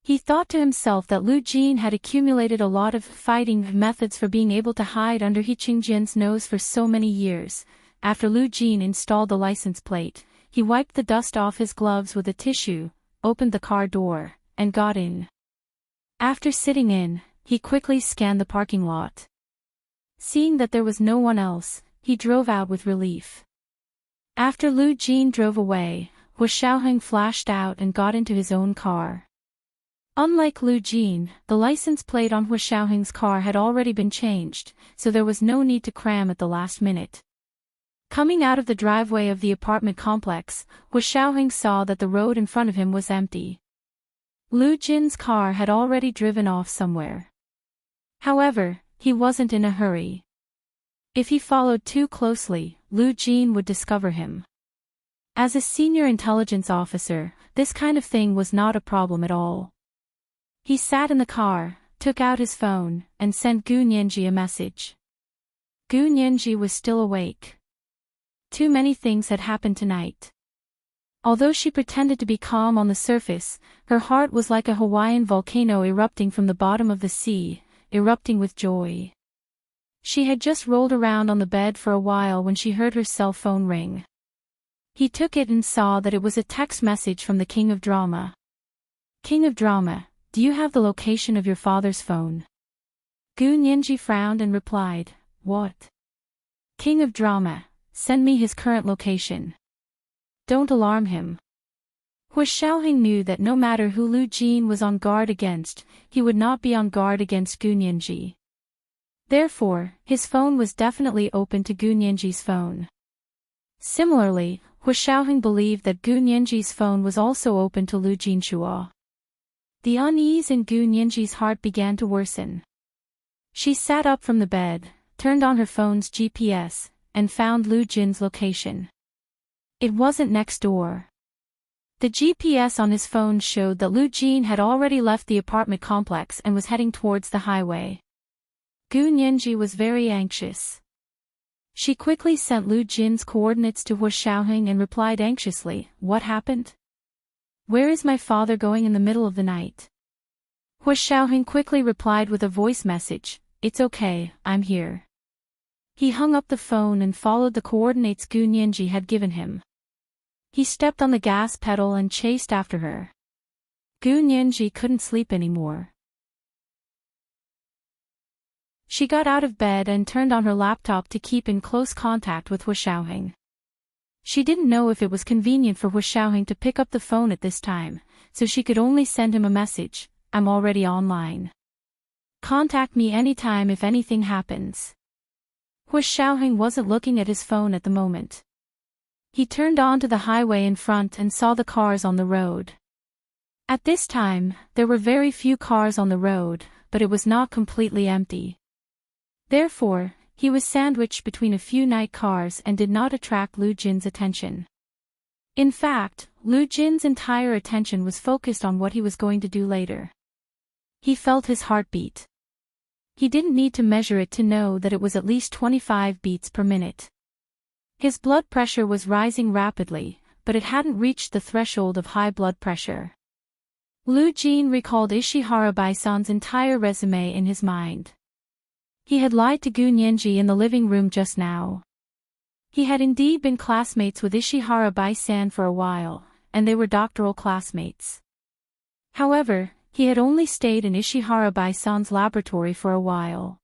He thought to himself that Lu Jin had accumulated a lot of fighting methods for being able to hide under He Qingjian's nose for so many years. After Lu Jin installed the license plate, he wiped the dust off his gloves with a tissue, opened the car door, and got in. After sitting in, he quickly scanned the parking lot. Seeing that there was no one else, he drove out with relief. After Lu Jin drove away, Hu Xiaoheng flashed out and got into his own car. Unlike Lu Jin, the license plate on Hu Xiaoheng's car had already been changed, so there was no need to cram at the last minute. Coming out of the driveway of the apartment complex, Hu Xiaoheng saw that the road in front of him was empty. Lu Jin's car had already driven off somewhere. However, he wasn't in a hurry. If he followed too closely, Lu Jin would discover him. As a senior intelligence officer, this kind of thing was not a problem at all. He sat in the car, took out his phone, and sent Gu Nianji a message. Gu Nianji was still awake. Too many things had happened tonight. Although she pretended to be calm on the surface, her heart was like a Hawaiian volcano erupting from the bottom of the sea, erupting with joy. She had just rolled around on the bed for a while when she heard her cell phone ring. He took it and saw that it was a text message from the King of Drama. King of Drama, do you have the location of your father's phone? Gu Nianji frowned and replied, what? King of Drama, send me his current location. Don't alarm him. Hu Xiaoheng knew that no matter who Lu Jin was on guard against, he would not be on guard against Gu Nianji. Therefore, his phone was definitely open to Gu Nianji's phone. Similarly, Hu Xiaoheng believed that Gu Nianji's phone was also open to Lu Jinshua. The unease in Gu Nianji's heart began to worsen. She sat up from the bed, turned on her phone's GPS, and found Lu Jin's location. It wasn't next door. The GPS on his phone showed that Lu Jin had already left the apartment complex and was heading towards the highway. Gu Nianji was very anxious. She quickly sent Lu Jin's coordinates to Hu Xiaoheng and replied anxiously, what happened? Where is my father going in the middle of the night? Hu Xiaoheng quickly replied with a voice message, it's okay, I'm here. He hung up the phone and followed the coordinates Gu Nianji had given him. He stepped on the gas pedal and chased after her. Gu Nianji couldn't sleep anymore. She got out of bed and turned on her laptop to keep in close contact with Hu Xiaoheng. She didn't know if it was convenient for Hu Xiaoheng to pick up the phone at this time, so she could only send him a message, I'm already online. Contact me anytime if anything happens. Hu Xiaoheng wasn't looking at his phone at the moment. He turned onto the highway in front and saw the cars on the road. At this time, there were very few cars on the road, but it was not completely empty. Therefore, he was sandwiched between a few night cars and did not attract Lu Jin's attention. In fact, Lu Jin's entire attention was focused on what he was going to do later. He felt his heartbeat. He didn't need to measure it to know that it was at least 25 beats per minute. His blood pressure was rising rapidly, but it hadn't reached the threshold of high blood pressure. Lu Jin recalled Ishihara-bai-san's entire resume in his mind. He had lied to Gu Nianji in the living room just now. He had indeed been classmates with Ishihara Bai-san for a while, and they were doctoral classmates. However, he had only stayed in Ishihara Bai-san's laboratory for a while.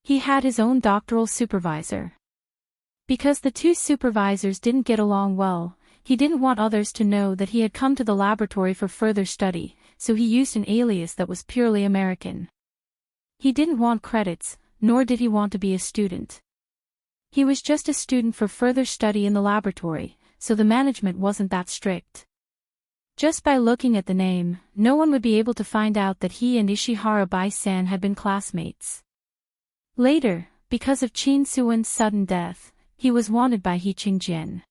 He had his own doctoral supervisor. Because the two supervisors didn't get along well, he didn't want others to know that he had come to the laboratory for further study, so he used an alias that was purely American. He didn't want credits, nor did he want to be a student. He was just a student for further study in the laboratory, so the management wasn't that strict. Just by looking at the name, no one would be able to find out that he and Ishihara Bai-san had been classmates. Later, because of Qin Suwen's sudden death, he was wanted by He Qingjian.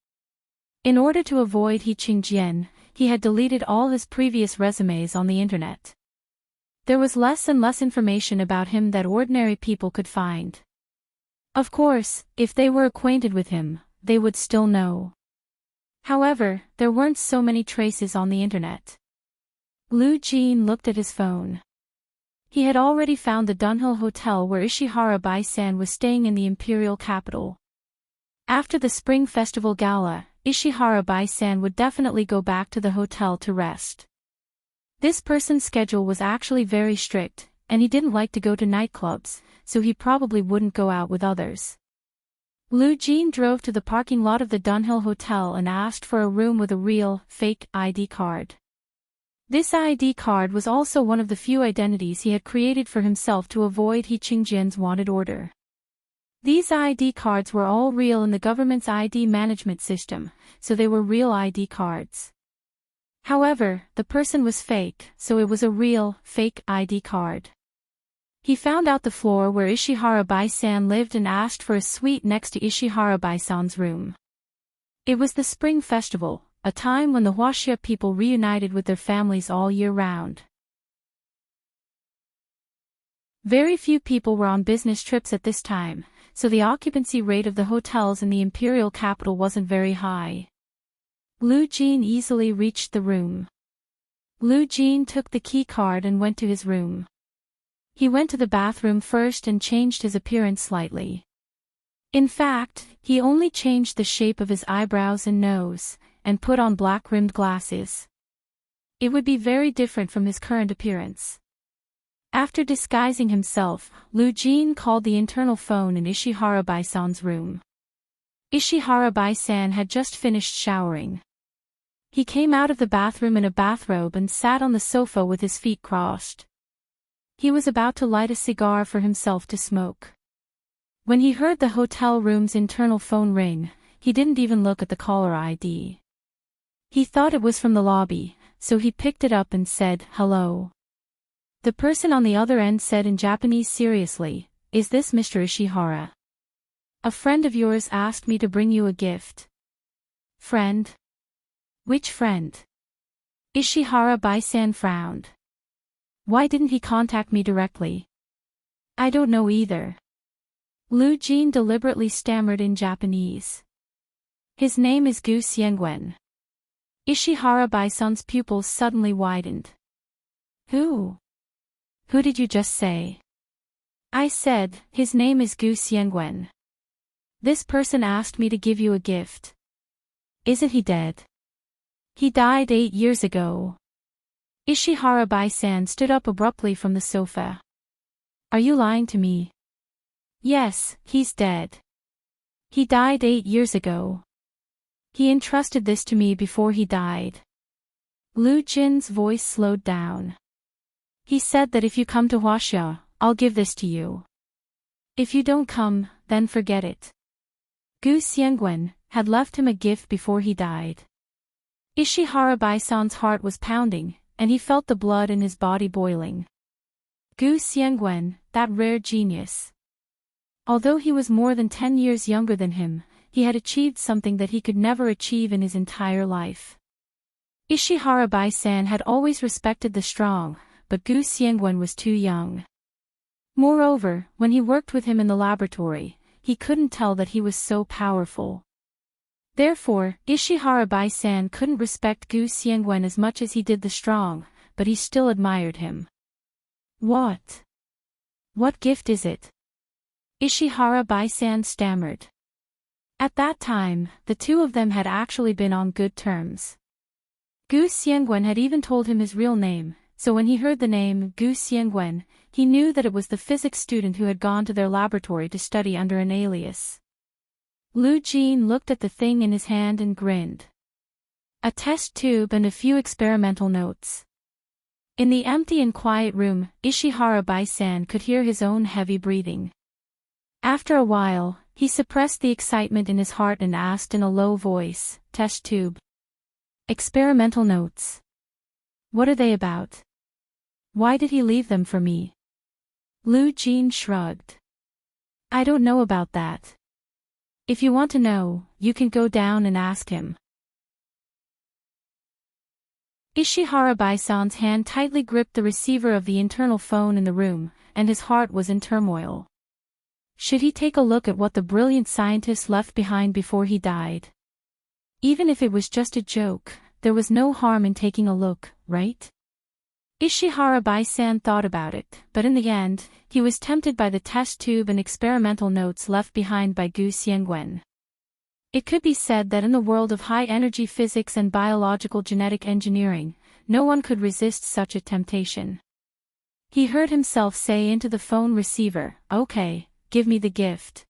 In order to avoid He Qingjian, he had deleted all his previous resumes on the internet. There was less and less information about him that ordinary people could find. Of course, if they were acquainted with him, they would still know. However, there weren't so many traces on the internet. Lu Jin looked at his phone. He had already found the Dunhill Hotel where Ishihara Bai-san was staying in the imperial capital. After the Spring Festival Gala, Ishihara Bai-san would definitely go back to the hotel to rest. This person's schedule was actually very strict, and he didn't like to go to nightclubs, so he probably wouldn't go out with others. Lu Jin drove to the parking lot of the Dunhill Hotel and asked for a room with a real, fake ID card. This ID card was also one of the few identities he had created for himself to avoid He Qingjian's wanted order. These ID cards were all real in the government's ID management system, so they were real ID cards. However, the person was fake, so it was a real, fake ID card. He found out the floor where Ishihara Bai-san lived and asked for a suite next to Ishihara Bai-san's room. It was the Spring Festival, a time when the Huaxia people reunited with their families all year round. Very few people were on business trips at this time, so the occupancy rate of the hotels in the imperial capital wasn't very high. Lu Jin easily reached the room. Lu Jin took the key card and went to his room. He went to the bathroom first and changed his appearance slightly. In fact, he only changed the shape of his eyebrows and nose, and put on black-rimmed glasses. It would be very different from his current appearance. After disguising himself, Lu Jin called the internal phone in Ishihara Bai-san's room. Ishihara Bai-san had just finished showering. He came out of the bathroom in a bathrobe and sat on the sofa with his feet crossed. He was about to light a cigar for himself to smoke. When he heard the hotel room's internal phone ring, he didn't even look at the caller ID. He thought it was from the lobby, so he picked it up and said, "Hello." The person on the other end said in Japanese seriously, "Is this Mr. Ishihara? A friend of yours asked me to bring you a gift." "Friend? Which friend?" Ishihara Bai-san frowned. "Why didn't he contact me directly?" "I don't know either." Lu Jin deliberately stammered in Japanese. "His name is Gu Xiangwen." Ishihara Bai-san's pupils suddenly widened. "Who? Who did you just say?" "I said, his name is Gu Xiangwen. This person asked me to give you a gift." "Isn't he dead?" "He died 8 years ago." Ishihara Bai-san stood up abruptly from the sofa. "Are you lying to me?" "Yes, he's dead. He died 8 years ago. He entrusted this to me before he died." Lu Jin's voice slowed down. "He said that if you come to Huaxia, I'll give this to you. If you don't come, then forget it." Gu Xiangwen had left him a gift before he died. Ishihara Bai-san's heart was pounding, and he felt the blood in his body boiling. Gu Xiangwen, that rare genius. Although he was more than 10 years younger than him, he had achieved something that he could never achieve in his entire life. Ishihara Bai-san had always respected the strong, but Gu Xiangwen was too young. Moreover, when he worked with him in the laboratory, he couldn't tell that he was so powerful. Therefore, Ishihara Bai-san couldn't respect Gu Xiangwen as much as he did the strong, but he still admired him. "What? What gift is it?" Ishihara Bai-san stammered. At that time, the two of them had actually been on good terms. Gu Xiangwen had even told him his real name, so when he heard the name Gu Xiangwen, he knew that it was the physics student who had gone to their laboratory to study under an alias. Lu Jin looked at the thing in his hand and grinned. A test tube and a few experimental notes. In the empty and quiet room, Ishihara Bai-san could hear his own heavy breathing. After a while, he suppressed the excitement in his heart and asked in a low voice, "Test tube. Experimental notes. What are they about? Why did he leave them for me?" Lu Jin shrugged. "I don't know about that. If you want to know, you can go down and ask him." Ishihara Bai-san's hand tightly gripped the receiver of the internal phone in the room, and his heart was in turmoil. Should he take a look at what the brilliant scientist left behind before he died? Even if it was just a joke, there was no harm in taking a look, right? Ishihara Bai-san thought about it, but in the end, he was tempted by the test tube and experimental notes left behind by Gu Xiangwen. It could be said that in the world of high-energy physics and biological genetic engineering, no one could resist such a temptation. He heard himself say into the phone receiver, "Okay, give me the gift."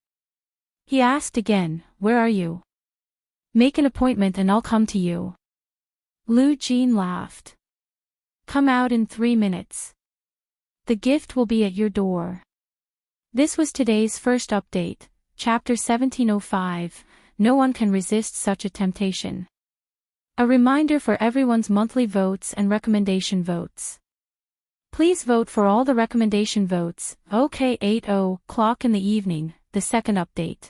He asked again, "Where are you? Make an appointment and I'll come to you." Lu Jin laughed. "Come out in 3 minutes. The gift will be at your door." This was today's first update, Chapter 1705, No One Can Resist Such a Temptation. A reminder for everyone's monthly votes and recommendation votes. Please vote for all the recommendation votes, OK 8:00 in the evening, the second update.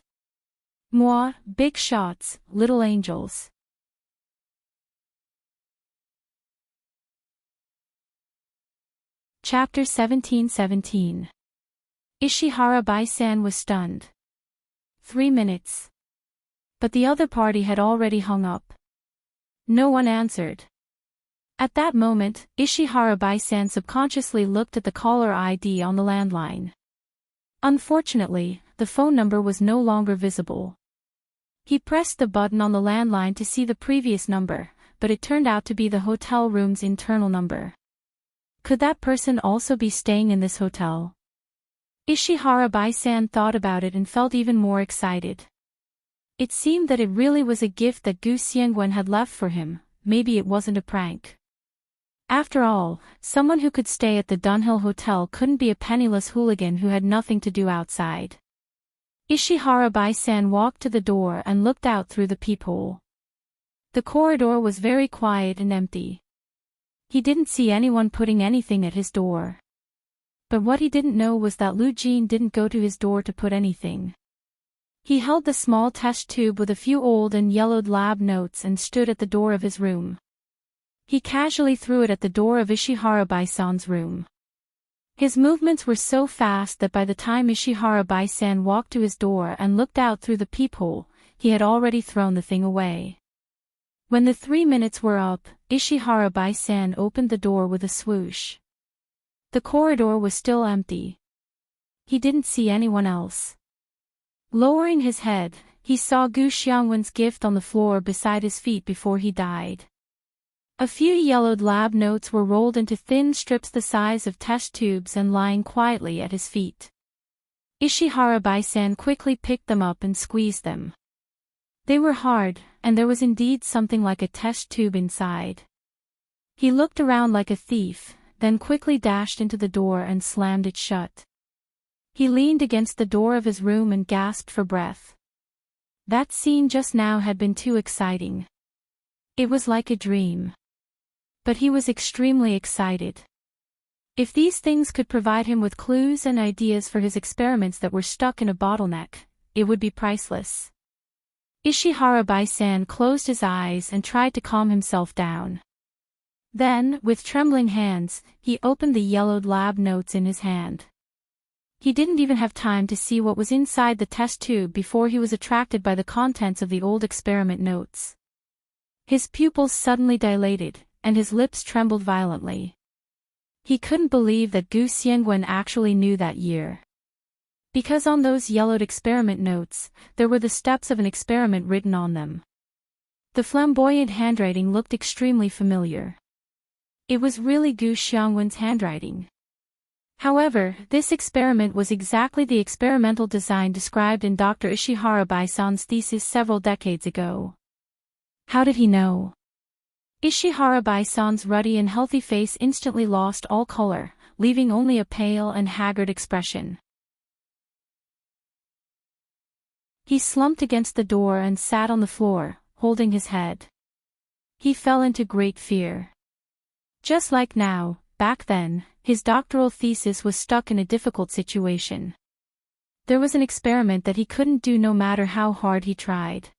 Moi, big shots, little angels. Chapter 1717. Ishihara Bai-san was stunned. 3 minutes. But the other party had already hung up. No one answered. At that moment, Ishihara Bai-san subconsciously looked at the caller ID on the landline. Unfortunately, the phone number was no longer visible. He pressed the button on the landline to see the previous number, but it turned out to be the hotel room's internal number. Could that person also be staying in this hotel? Ishihara Bai-san thought about it and felt even more excited. It seemed that it really was a gift that Gu Xiangwen had left for him, maybe it wasn't a prank. After all, someone who could stay at the Dunhill Hotel couldn't be a penniless hooligan who had nothing to do outside. Ishihara Bai-san walked to the door and looked out through the peephole. The corridor was very quiet and empty. He didn't see anyone putting anything at his door. But what he didn't know was that Lu Jin didn't go to his door to put anything. He held the small test tube with a few old and yellowed lab notes and stood at the door of his room. He casually threw it at the door of Ishihara Bai-san's room. His movements were so fast that by the time Ishihara Bai-san walked to his door and looked out through the peephole, he had already thrown the thing away. When the 3 minutes were up, Ishihara Bai-san opened the door with a swoosh. The corridor was still empty. He didn't see anyone else. Lowering his head, he saw Gu Xiangwen's gift on the floor beside his feet before he died. A few yellowed lab notes were rolled into thin strips the size of test tubes and lying quietly at his feet. Ishihara Bai-san quickly picked them up and squeezed them. They were hard, and there was indeed something like a test tube inside. He looked around like a thief, then quickly dashed into the door and slammed it shut. He leaned against the door of his room and gasped for breath. That scene just now had been too exciting. It was like a dream. But he was extremely excited. If these things could provide him with clues and ideas for his experiments that were stuck in a bottleneck, it would be priceless. Ishihara Bai-san closed his eyes and tried to calm himself down. Then, with trembling hands, he opened the yellowed lab notes in his hand. He didn't even have time to see what was inside the test tube before he was attracted by the contents of the old experiment notes. His pupils suddenly dilated, and his lips trembled violently. He couldn't believe that Gu Xiangwen actually knew that year. Because on those yellowed experiment notes, there were the steps of an experiment written on them. The flamboyant handwriting looked extremely familiar. It was really Gu Xiangwen's handwriting. However, this experiment was exactly the experimental design described in Dr. Ishihara Baisan's thesis several decades ago. How did he know? Ishihara Baisan's ruddy and healthy face instantly lost all color, leaving only a pale and haggard expression. He slumped against the door and sat on the floor, holding his head. He fell into great fear. Just like now, back then, his doctoral thesis was stuck in a difficult situation. There was an experiment that he couldn't do no matter how hard he tried.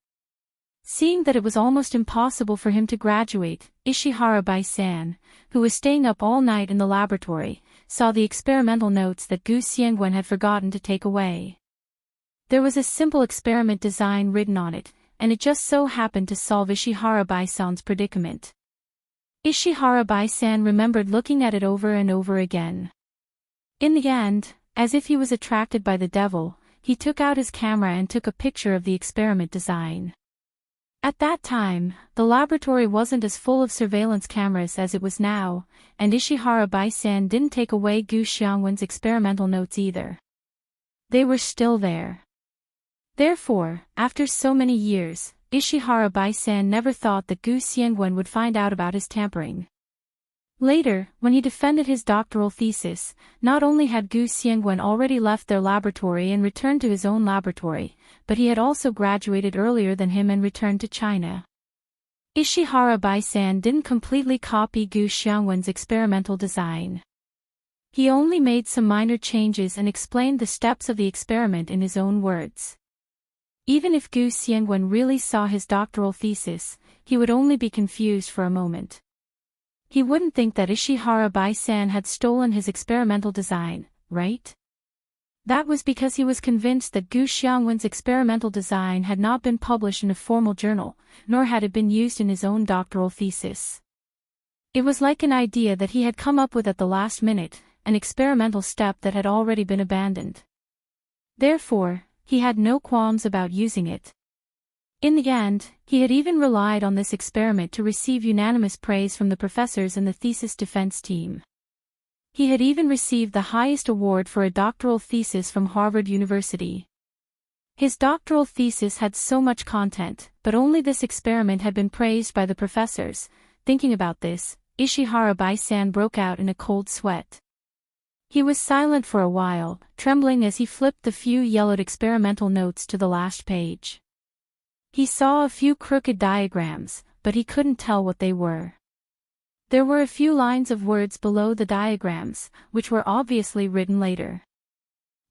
Seeing that it was almost impossible for him to graduate, Ishihara Baisan, who was staying up all night in the laboratory, saw the experimental notes that Gu Xiangwen had forgotten to take away. There was a simple experiment design written on it, and it just so happened to solve Ishihara Baisan's predicament. Ishihara Baisan remembered looking at it over and over again. In the end, as if he was attracted by the devil, he took out his camera and took a picture of the experiment design. At that time, the laboratory wasn't as full of surveillance cameras as it was now, and Ishihara Baisan didn't take away Gu Xiangwen's experimental notes either. They were still there. Therefore, after so many years, Ishihara Baisan never thought that Gu Xiangwen would find out about his tampering. Later, when he defended his doctoral thesis, not only had Gu Xiangwen already left their laboratory and returned to his own laboratory, but he had also graduated earlier than him and returned to China. Ishihara Baisan didn't completely copy Gu Xiangwen's experimental design. He only made some minor changes and explained the steps of the experiment in his own words. Even if Gu Xiangwen really saw his doctoral thesis, he would only be confused for a moment. He wouldn't think that Ishihara Baisan had stolen his experimental design, right? That was because he was convinced that Gu Xiangwen's experimental design had not been published in a formal journal, nor had it been used in his own doctoral thesis. It was like an idea that he had come up with at the last minute, an experimental step that had already been abandoned. Therefore, he had no qualms about using it. In the end, he had even relied on this experiment to receive unanimous praise from the professors and the thesis defense team. He had even received the highest award for a doctoral thesis from Harvard University. His doctoral thesis had so much content, but only this experiment had been praised by the professors. Thinking about this, Ishihara Baisan broke out in a cold sweat. He was silent for a while, trembling as he flipped the few yellowed experimental notes to the last page. He saw a few crooked diagrams, but he couldn't tell what they were. There were a few lines of words below the diagrams, which were obviously written later.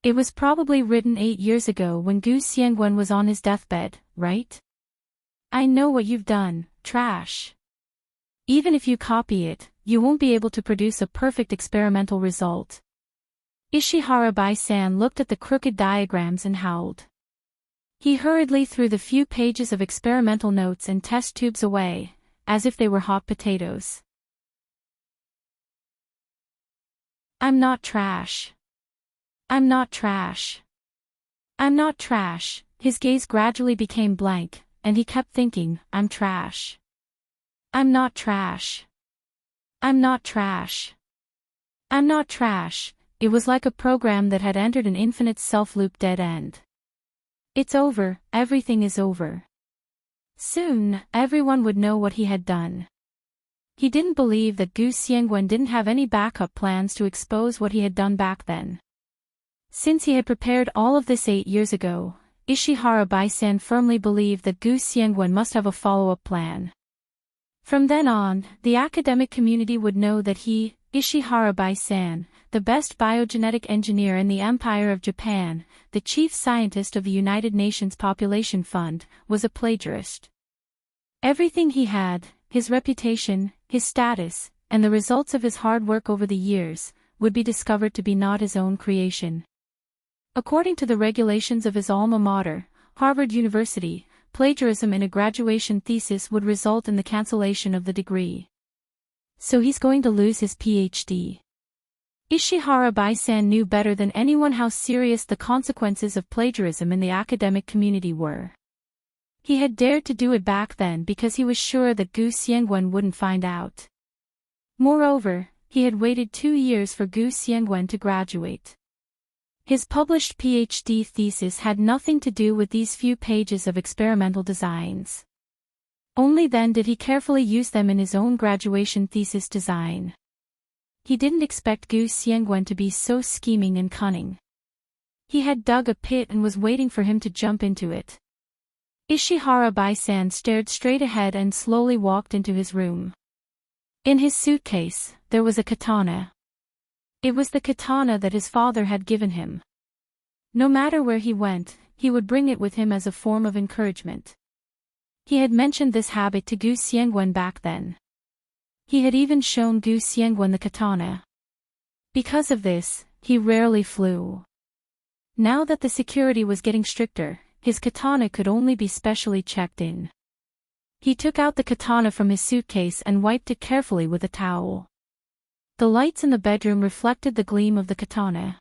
It was probably written 8 years ago when Gu Xiangwen was on his deathbed, right? I know what you've done, trash. Even if you copy it, you won't be able to produce a perfect experimental result. Ishihara Baisan looked at the crooked diagrams and howled. He hurriedly threw the few pages of experimental notes and test tubes away, as if they were hot potatoes. I'm not trash. I'm not trash. I'm not trash. His gaze gradually became blank, and he kept thinking, I'm trash. I'm not trash. I'm not trash. I'm not trash. It was like a program that had entered an infinite self-loop dead end. It's over, everything is over. Soon, everyone would know what he had done. He didn't believe that Gu Xiangwen didn't have any backup plans to expose what he had done back then. Since he had prepared all of this 8 years ago, Ishihara Baisan firmly believed that Gu Xiangwen must have a follow-up plan. From then on, the academic community would know that he, Ishihara Baisan, the best biogenetic engineer in the Empire of Japan, the chief scientist of the United Nations Population Fund, was a plagiarist. Everything he had, his reputation, his status, and the results of his hard work over the years, would be discovered to be not his own creation. According to the regulations of his alma mater, Harvard University, plagiarism in a graduation thesis would result in the cancellation of the degree. So he's going to lose his PhD. Ishihara Bai-san knew better than anyone how serious the consequences of plagiarism in the academic community were. He had dared to do it back then because he was sure that Gu Xiangwen wouldn't find out. Moreover, he had waited 2 years for Gu Xiangwen to graduate. His published PhD thesis had nothing to do with these few pages of experimental designs. Only then did he carefully use them in his own graduation thesis design. He didn't expect Gu Xiangwen to be so scheming and cunning. He had dug a pit and was waiting for him to jump into it. Ishihara Bai-san stared straight ahead and slowly walked into his room. In his suitcase, there was a katana. It was the katana that his father had given him. No matter where he went, he would bring it with him as a form of encouragement. He had mentioned this habit to Gu Xiangwen back then. He had even shown Gu Xiangwen the katana. Because of this, he rarely flew. Now that the security was getting stricter, his katana could only be specially checked in. He took out the katana from his suitcase and wiped it carefully with a towel. The lights in the bedroom reflected the gleam of the katana.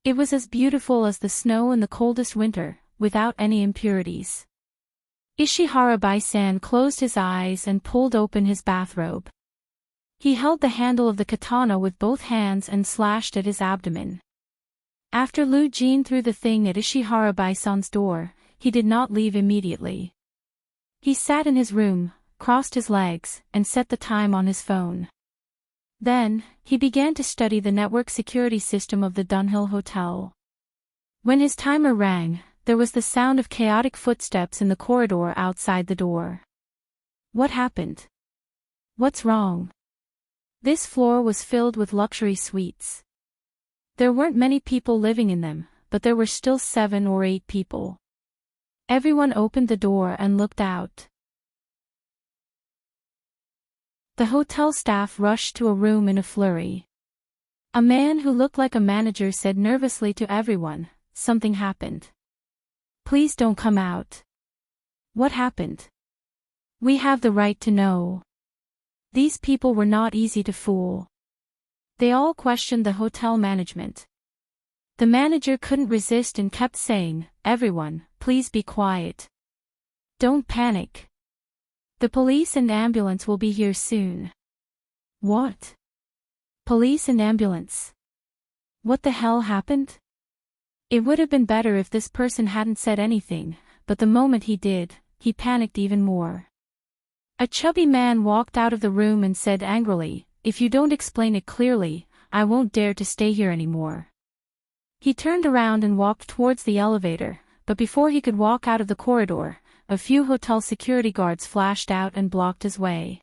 It was as beautiful as the snow in the coldest winter, without any impurities. Ishihara Bai-san closed his eyes and pulled open his bathrobe. He held the handle of the katana with both hands and slashed at his abdomen. After Lu Jin threw the thing at Ishihara Bai-san's door, he did not leave immediately. He sat in his room, crossed his legs, and set the time on his phone. Then, he began to study the network security system of the Dunhill Hotel. When his timer rang, there was the sound of chaotic footsteps in the corridor outside the door. What happened? What's wrong? This floor was filled with luxury suites. There weren't many people living in them, but there were still 7 or 8 people. Everyone opened the door and looked out. The hotel staff rushed to a room in a flurry. A man who looked like a manager said nervously to everyone, "Something happened. Please don't come out." "What happened?" "We have the right to know." These people were not easy to fool. They all questioned the hotel management. The manager couldn't resist and kept saying, "Everyone, please be quiet. Don't panic. The police and ambulance will be here soon." What? Police and ambulance? What the hell happened? It would have been better if this person hadn't said anything, but the moment he did, he panicked even more. A chubby man walked out of the room and said angrily, "If you don't explain it clearly, I won't dare to stay here anymore." He turned around and walked towards the elevator, but before he could walk out of the corridor, a few hotel security guards flashed out and blocked his way.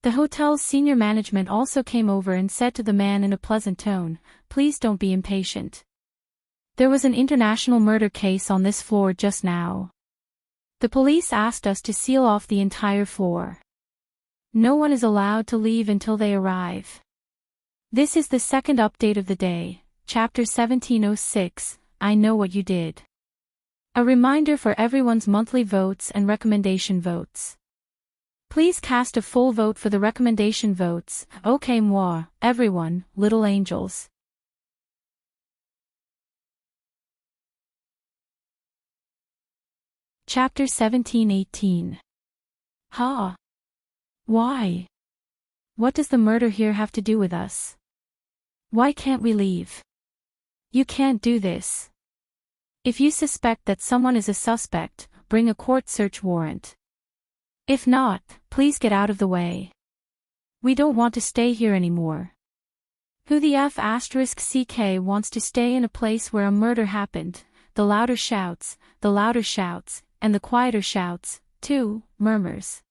The hotel's senior management also came over and said to the man in a pleasant tone, "Please don't be impatient. There was an international murder case on this floor just now. The police asked us to seal off the entire floor. No one is allowed to leave until they arrive." This is the second update of the day, Chapter 1706, I Know What You Did. A reminder for everyone's monthly votes and recommendation votes. Please cast a full vote for the recommendation votes, OK moi, everyone, little angels. Chapter 1718. Ha! Why? What does the murder here have to do with us? Why can't we leave? You can't do this. If you suspect that someone is a suspect, bring a court search warrant. If not, please get out of the way. We don't want to stay here anymore. Who the F*** wants to stay in a place where a murder happened? The louder shouts, and the quieter shouts, too, murmurs.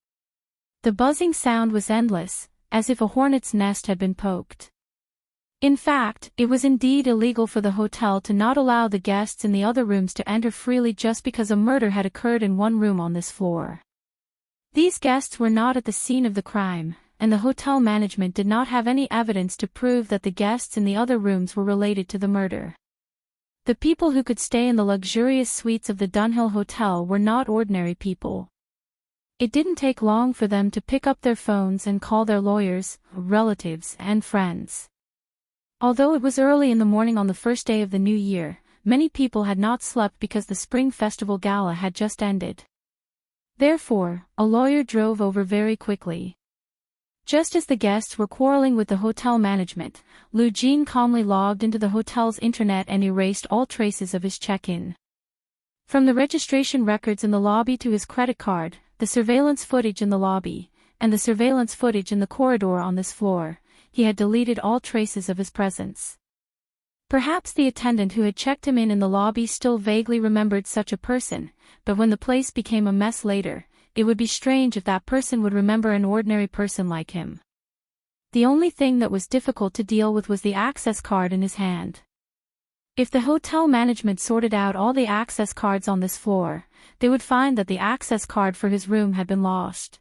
The buzzing sound was endless, as if a hornet's nest had been poked. In fact, it was indeed illegal for the hotel to not allow the guests in the other rooms to enter freely just because a murder had occurred in one room on this floor. These guests were not at the scene of the crime, and the hotel management did not have any evidence to prove that the guests in the other rooms were related to the murder. The people who could stay in the luxurious suites of the Dunhill Hotel were not ordinary people. It didn't take long for them to pick up their phones and call their lawyers, relatives, and friends. Although it was early in the morning on the first day of the new year, many people had not slept because the Spring Festival Gala had just ended. Therefore, a lawyer drove over very quickly. Just as the guests were quarreling with the hotel management, Lu Jin calmly logged into the hotel's intranet and erased all traces of his check-in. From the registration records in the lobby to his credit card, the surveillance footage in the lobby, and the surveillance footage in the corridor on this floor, he had deleted all traces of his presence. Perhaps the attendant who had checked him in the lobby still vaguely remembered such a person, but when the place became a mess later, it would be strange if that person would remember an ordinary person like him. The only thing that was difficult to deal with was the access card in his hand. If the hotel management sorted out all the access cards on this floor, they would find that the access card for his room had been lost.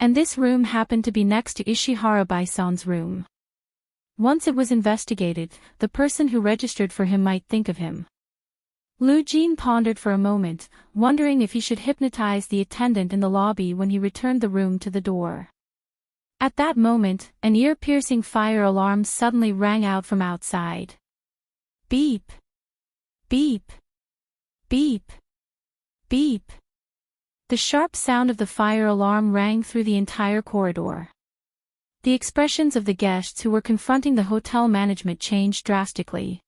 And this room happened to be next to Ishihara-bai-san's room. Once it was investigated, the person who registered for him might think of him. Lu Jin pondered for a moment, wondering if he should hypnotize the attendant in the lobby when he returned the room to the door. At that moment, an ear-piercing fire alarm suddenly rang out from outside. Beep! Beep! Beep! Beep! The sharp sound of the fire alarm rang through the entire corridor. The expressions of the guests who were confronting the hotel management changed drastically.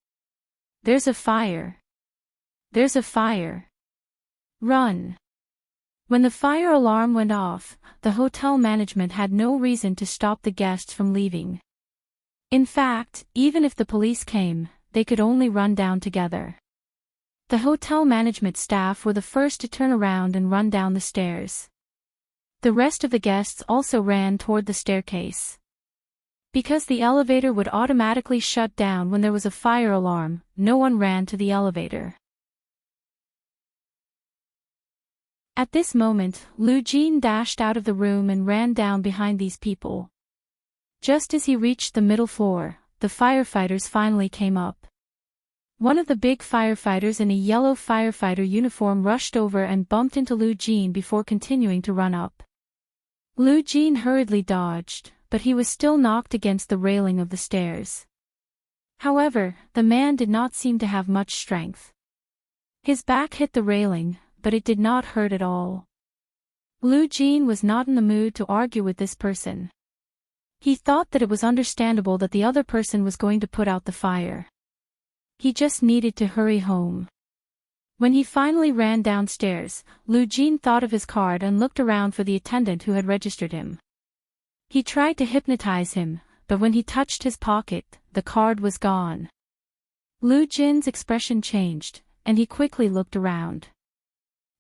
There's a fire. There's a fire. Run. When the fire alarm went off, the hotel management had no reason to stop the guests from leaving. In fact, even if the police came, they could only run down together. The hotel management staff were the first to turn around and run down the stairs. The rest of the guests also ran toward the staircase. Because the elevator would automatically shut down when there was a fire alarm, no one ran to the elevator. At this moment, Lu Jin dashed out of the room and ran down behind these people. Just as he reached the middle floor, the firefighters finally came up. One of the big firefighters in a yellow firefighter uniform rushed over and bumped into Lu Jin before continuing to run up. Lu Jin hurriedly dodged, but he was still knocked against the railing of the stairs. However, the man did not seem to have much strength. His back hit the railing, but it did not hurt at all. Lu Jin was not in the mood to argue with this person. He thought that it was understandable that the other person was going to put out the fire. He just needed to hurry home. When he finally ran downstairs, Lu Jin thought of his card and looked around for the attendant who had registered him. He tried to hypnotize him, but when he touched his pocket, the card was gone. Lu Jin's expression changed, and he quickly looked around.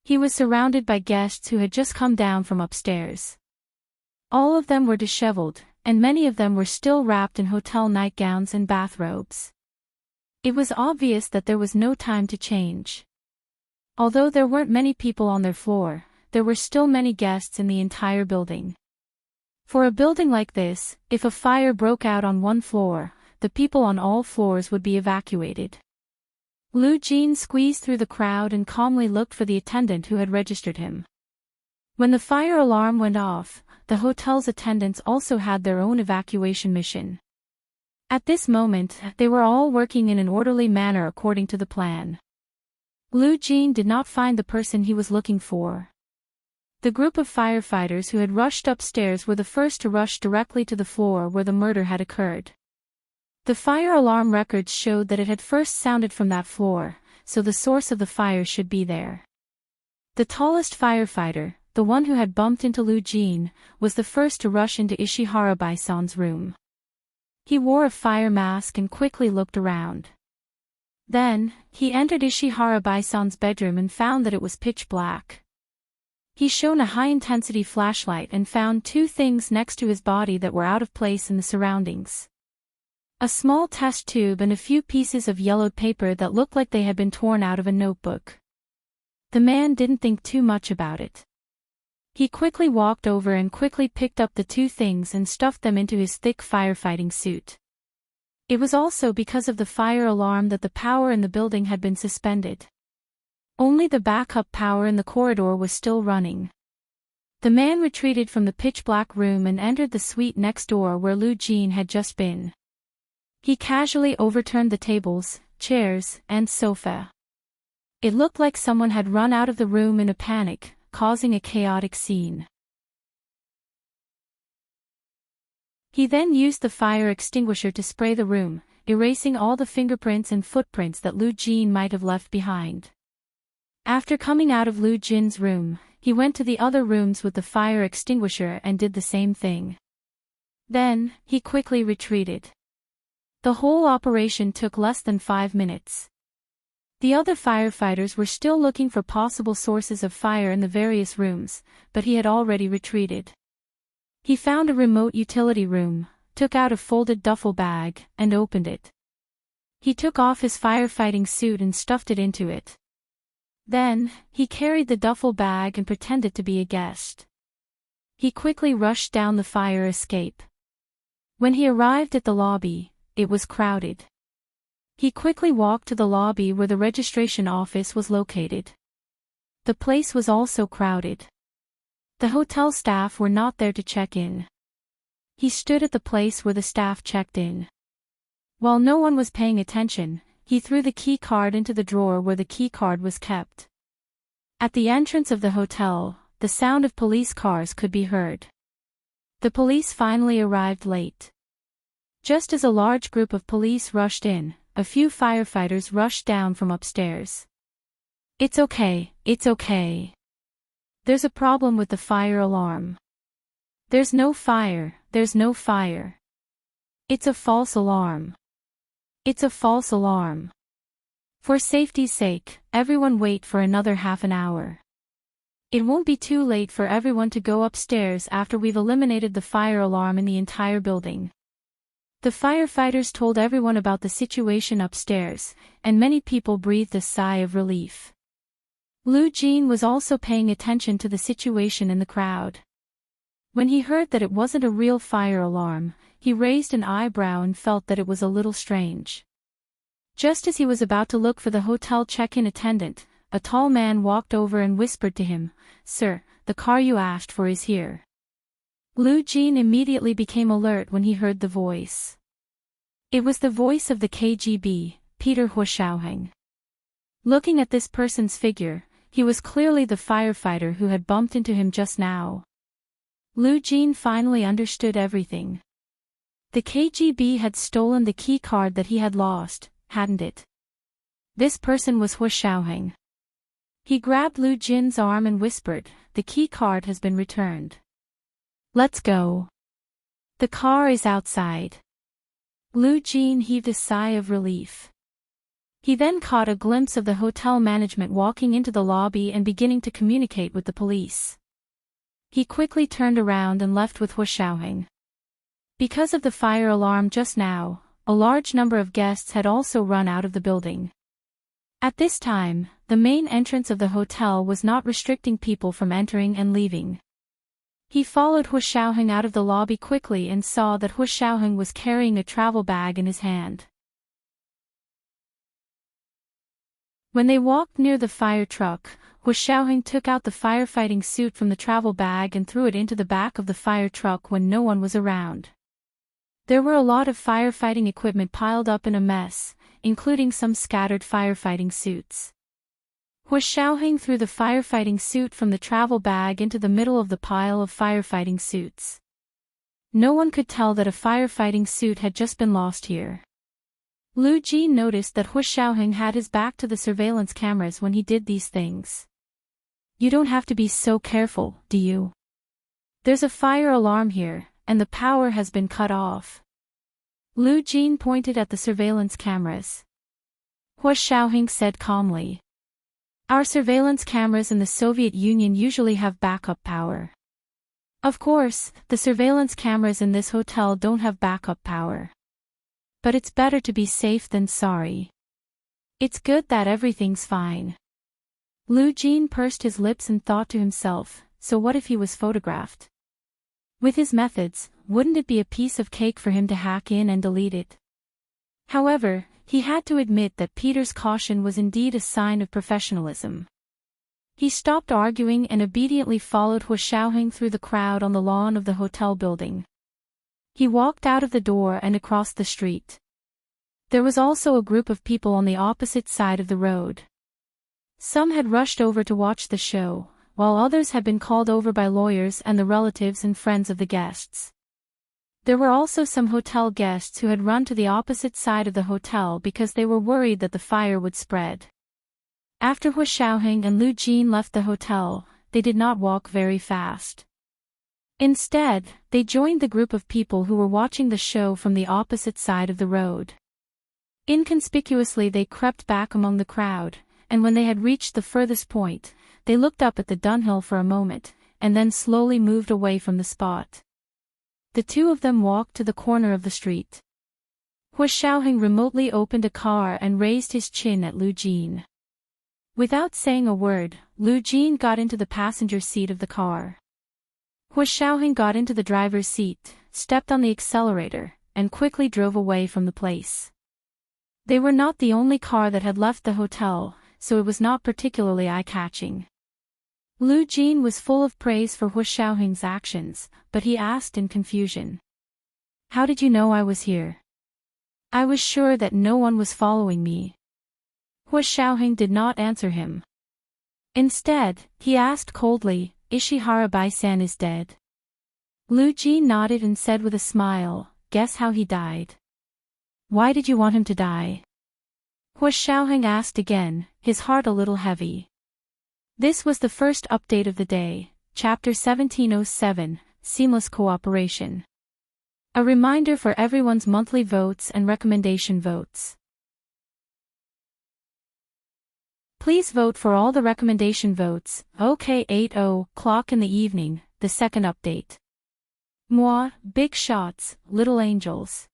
He was surrounded by guests who had just come down from upstairs. All of them were disheveled, and many of them were still wrapped in hotel nightgowns and bathrobes. It was obvious that there was no time to change. Although there weren't many people on their floor, there were still many guests in the entire building. For a building like this, if a fire broke out on one floor, the people on all floors would be evacuated. Lu Jin squeezed through the crowd and calmly looked for the attendant who had registered him. When the fire alarm went off, the hotel's attendants also had their own evacuation mission. At this moment, they were all working in an orderly manner according to the plan. Lu Jin did not find the person he was looking for. The group of firefighters who had rushed upstairs were the first to rush directly to the floor where the murder had occurred. The fire alarm records showed that it had first sounded from that floor, so the source of the fire should be there. The tallest firefighter, the one who had bumped into Lu Jin, was the first to rush into Ishihara-bai-san's room. He wore a fire mask and quickly looked around. Then, he entered Ishihara-bai-san's bedroom and found that it was pitch black. He shone a high-intensity flashlight and found two things next to his body that were out of place in the surroundings. A small test tube and a few pieces of yellowed paper that looked like they had been torn out of a notebook. The man didn't think too much about it. He quickly walked over and quickly picked up the two things and stuffed them into his thick firefighting suit. It was also because of the fire alarm that the power in the building had been suspended. Only the backup power in the corridor was still running. The man retreated from the pitch-black room and entered the suite next door where Lu Jin had just been. He casually overturned the tables, chairs, and sofa. It looked like someone had run out of the room in a panic, causing a chaotic scene. He then used the fire extinguisher to spray the room, erasing all the fingerprints and footprints that Lu Jin might have left behind. After coming out of Lu Jin's room, he went to the other rooms with the fire extinguisher and did the same thing. Then, he quickly retreated. The whole operation took less than 5 minutes. The other firefighters were still looking for possible sources of fire in the various rooms, but he had already retreated. He found a remote utility room, took out a folded duffel bag, and opened it. He took off his firefighting suit and stuffed it into it. Then, he carried the duffel bag and pretended to be a guest. He quickly rushed down the fire escape. When he arrived at the lobby, it was crowded. He quickly walked to the lobby where the registration office was located. The place was also crowded. The hotel staff were not there to check in. He stood at the place where the staff checked in. While no one was paying attention, he threw the key card into the drawer where the key card was kept. At the entrance of the hotel, the sound of police cars could be heard. The police finally arrived late. Just as a large group of police rushed in, a few firefighters rushed down from upstairs. "It's okay, it's okay. There's a problem with the fire alarm. There's no fire, there's no fire. It's a false alarm. It's a false alarm. For safety's sake, everyone wait for another half an hour. It won't be too late for everyone to go upstairs after we've eliminated the fire alarm in the entire building." The firefighters told everyone about the situation upstairs, and many people breathed a sigh of relief. Lu Jin was also paying attention to the situation in the crowd. When he heard that it wasn't a real fire alarm, he raised an eyebrow and felt that it was a little strange. Just as he was about to look for the hotel check-in attendant, a tall man walked over and whispered to him, "Sir, the car you asked for is here." Lu Jin immediately became alert when he heard the voice. It was the voice of the KGB, Peter Huashaoheng. Looking at this person's figure, he was clearly the firefighter who had bumped into him just now. Lu Jin finally understood everything. The KGB had stolen the key card that he had lost, hadn't it? This person was Huashaoheng. He grabbed Lu Jin's arm and whispered, "The key card has been returned. Let's go. The car is outside." Lu Jin heaved a sigh of relief. He then caught a glimpse of the hotel management walking into the lobby and beginning to communicate with the police. He quickly turned around and left with Huashaoheng. Because of the fire alarm just now, a large number of guests had also run out of the building. At this time, the main entrance of the hotel was not restricting people from entering and leaving. He followed Huashaoheng out of the lobby quickly and saw that Huashaoheng was carrying a travel bag in his hand. When they walked near the fire truck, Huashaoheng took out the firefighting suit from the travel bag and threw it into the back of the fire truck when no one was around. There were a lot of firefighting equipment piled up in a mess, including some scattered firefighting suits. Huashaoheng threw the firefighting suit from the travel bag into the middle of the pile of firefighting suits. No one could tell that a firefighting suit had just been lost here. Lu Jin noticed that Huashaoheng had his back to the surveillance cameras when he did these things. "You don't have to be so careful, do you? There's a fire alarm here, and the power has been cut off." Lu Jin pointed at the surveillance cameras. Huashaoheng said calmly, "Our surveillance cameras in the Soviet Union usually have backup power. Of course, the surveillance cameras in this hotel don't have backup power. But it's better to be safe than sorry. It's good that everything's fine." Lu Jin pursed his lips and thought to himself, so what if he was photographed? With his methods, wouldn't it be a piece of cake for him to hack in and delete it? However, he had to admit that Peter's caution was indeed a sign of professionalism. He stopped arguing and obediently followed Huashaoheng through the crowd on the lawn of the hotel building. He walked out of the door and across the street. There was also a group of people on the opposite side of the road. Some had rushed over to watch the show, while others had been called over by lawyers and the relatives and friends of the guests. There were also some hotel guests who had run to the opposite side of the hotel because they were worried that the fire would spread. After Hu Xiaoheng and Lu Jin left the hotel, they did not walk very fast. Instead, they joined the group of people who were watching the show from the opposite side of the road. Inconspicuously they crept back among the crowd, and when they had reached the furthest point, they looked up at the dunghill for a moment, and then slowly moved away from the spot. The two of them walked to the corner of the street. Hu Xiaoheng remotely opened a car and raised his chin at Lu Jin. Without saying a word, Lu Jin got into the passenger seat of the car. Hu Xiaoheng got into the driver's seat, stepped on the accelerator, and quickly drove away from the place. They were not the only car that had left the hotel, so it was not particularly eye-catching. Lu Jin was full of praise for Hu Xiaoheng's actions, but he asked in confusion. "How did you know I was here? I was sure that no one was following me." Hu Xiaoheng did not answer him. Instead, he asked coldly, "Ishihara Bai-san is dead?" Lu Jin nodded and said with a smile, "Guess how he died?" "Why did you want him to die?" Hu Xiaoheng asked again, his heart a little heavy. This was the first update of the day, Chapter 1707, Seamless Cooperation. A reminder for everyone's monthly votes and recommendation votes. Please vote for all the recommendation votes, OK 8:00 in the evening, the second update. Moi, Big Shots, Little Angels.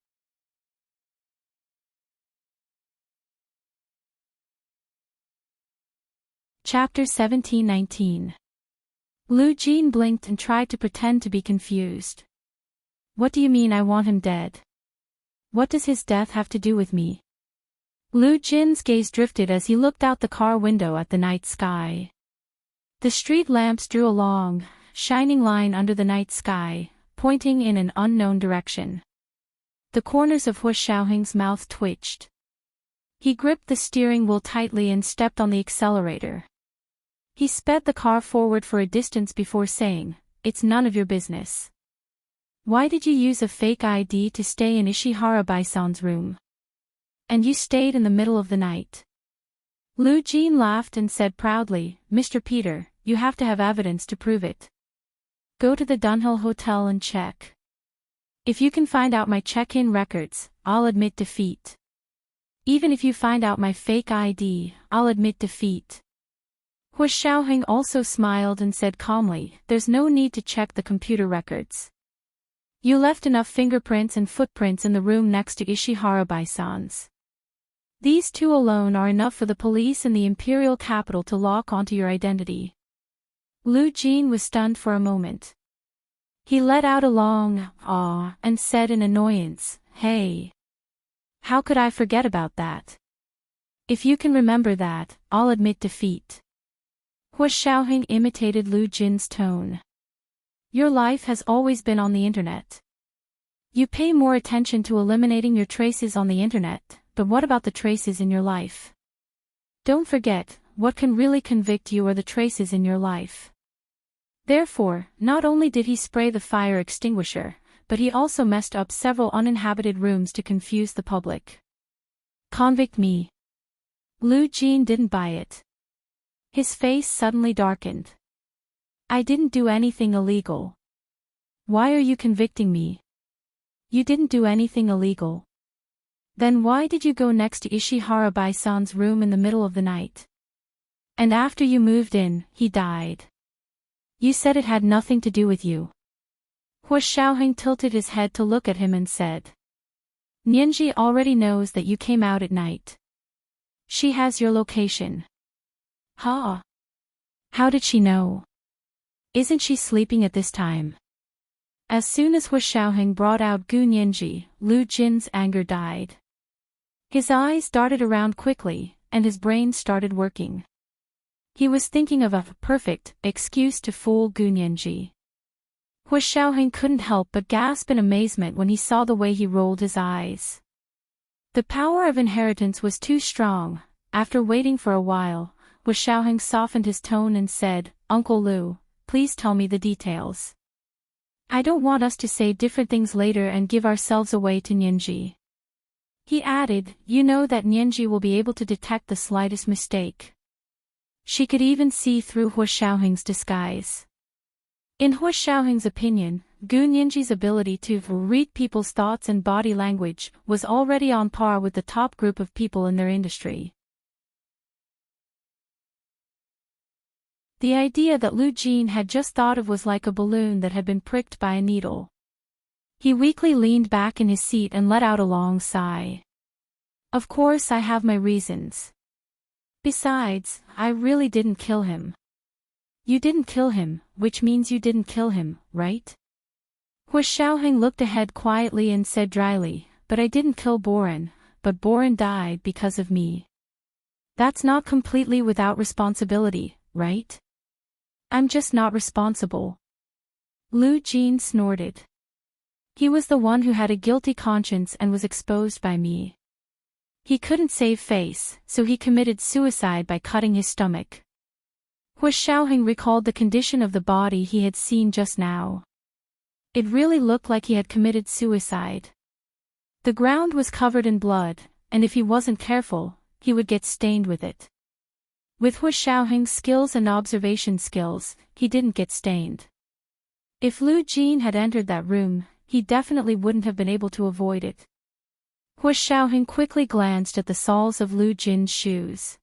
Chapter 1719. Lu Jin blinked and tried to pretend to be confused. "What do you mean I want him dead? What does his death have to do with me?" Lu Jin's gaze drifted as he looked out the car window at the night sky. The street lamps drew a long, shining line under the night sky, pointing in an unknown direction. The corners of Hu Xiaoheng's mouth twitched. He gripped the steering wheel tightly and stepped on the accelerator. He sped the car forward for a distance before saying, "It's none of your business. Why did you use a fake ID to stay in Ishihara Bai-san's room? And you stayed in the middle of the night." Lu Jin laughed and said proudly, "Mr. Peter, you have to have evidence to prove it. Go to the Dunhill Hotel and check. If you can find out my check-in records, I'll admit defeat. Even if you find out my fake ID, I'll admit defeat." Hu Xiaoheng also smiled and said calmly, "There's no need to check the computer records. You left enough fingerprints and footprints in the room next to Ishihara Bai-san's. These two alone are enough for the police in the imperial capital to lock onto your identity." Lu Jin was stunned for a moment. He let out a long "ah" and said in annoyance, "Hey. How could I forget about that? If you can remember that, I'll admit defeat." Hu Xiaoheng imitated Lu Jin's tone. "Your life has always been on the internet. You pay more attention to eliminating your traces on the internet, but what about the traces in your life? Don't forget, what can really convict you are the traces in your life." Therefore, not only did he spray the fire extinguisher, but he also messed up several uninhabited rooms to confuse the public. "Convict me." Lu Jin didn't buy it. His face suddenly darkened. "I didn't do anything illegal. Why are you convicting me? You didn't do anything illegal. Then why did you go next to Ishihara Bai-san's room in the middle of the night? And after you moved in, he died. You said it had nothing to do with you." Hu Xiaoheng tilted his head to look at him and said, "Nianji already knows that you came out at night. She has your location." "Huh? How did she know? Isn't she sleeping at this time?" As soon as Hu Xiaoheng brought out Gu Nianji, Lu Jin's anger died. His eyes darted around quickly, and his brain started working. He was thinking of a perfect excuse to fool Gu Nianji. Hu Xiaoheng couldn't help but gasp in amazement when he saw the way he rolled his eyes. The power of inheritance was too strong. After waiting for a while, Hu Xiaoheng softened his tone and said, "Uncle Lu, please tell me the details. I don't want us to say different things later and give ourselves away to Nianji." He added, "You know that Nianji will be able to detect the slightest mistake." She could even see through Hu Xiaoheng's disguise. In Hu Xiaoheng's opinion, Gu Nianji's ability to read people's thoughts and body language was already on par with the top group of people in their industry. The idea that Lu Jin had just thought of was like a balloon that had been pricked by a needle. He weakly leaned back in his seat and let out a long sigh. "Of course I have my reasons. Besides, I really didn't kill him." "You didn't kill him, which means you didn't kill him, right?" Hu Xiaoheng looked ahead quietly and said dryly, "But I didn't kill Boren, but Boren died because of me. That's not completely without responsibility, right?" "I'm just not responsible." Lu Jin snorted. "He was the one who had a guilty conscience and was exposed by me. He couldn't save face, so he committed suicide by cutting his stomach." Hu Xiaoheng recalled the condition of the body he had seen just now. It really looked like he had committed suicide. The ground was covered in blood, and if he wasn't careful, he would get stained with it. With Hu Xiaoheng's skills and observation skills, he didn't get stained. If Lu Jin had entered that room, he definitely wouldn't have been able to avoid it. Hu Xiaoheng quickly glanced at the soles of Lu Jin's shoes.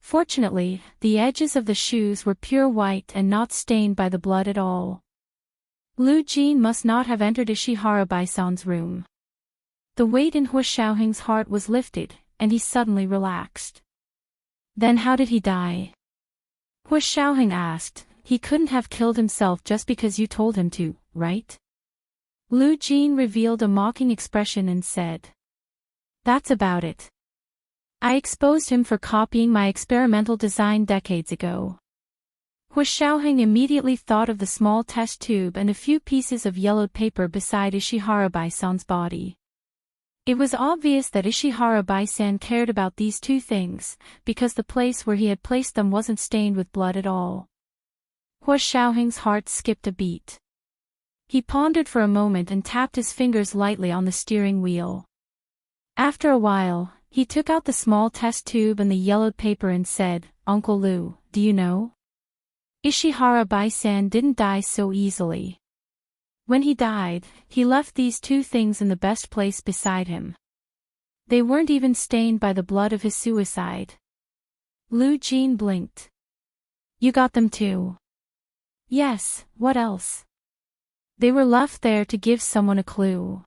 Fortunately, the edges of the shoes were pure white and not stained by the blood at all. Lu Jin must not have entered Ishihara Baisan's room. The weight in Hu Xiaoheng's heart was lifted, and he suddenly relaxed. "Then how did he die?" Hu Xiaoheng asked. "He couldn't have killed himself just because you told him to, right?" Lu Jin revealed a mocking expression and said, "That's about it. I exposed him for copying my experimental design decades ago." Hu Xiaoheng immediately thought of the small test tube and a few pieces of yellowed paper beside Ishihara Baisan's body. It was obvious that Ishihara Baisan cared about these two things, because the place where he had placed them wasn't stained with blood at all. Hu Xiaoheng's heart skipped a beat. He pondered for a moment and tapped his fingers lightly on the steering wheel. After a while, he took out the small test tube and the yellowed paper and said, "Uncle Lu, do you know? Ishihara Baisan didn't die so easily. When he died, he left these two things in the best place beside him. They weren't even stained by the blood of his suicide." Lu Jin blinked. "You got them too?" "Yes, what else? They were left there to give someone a clue."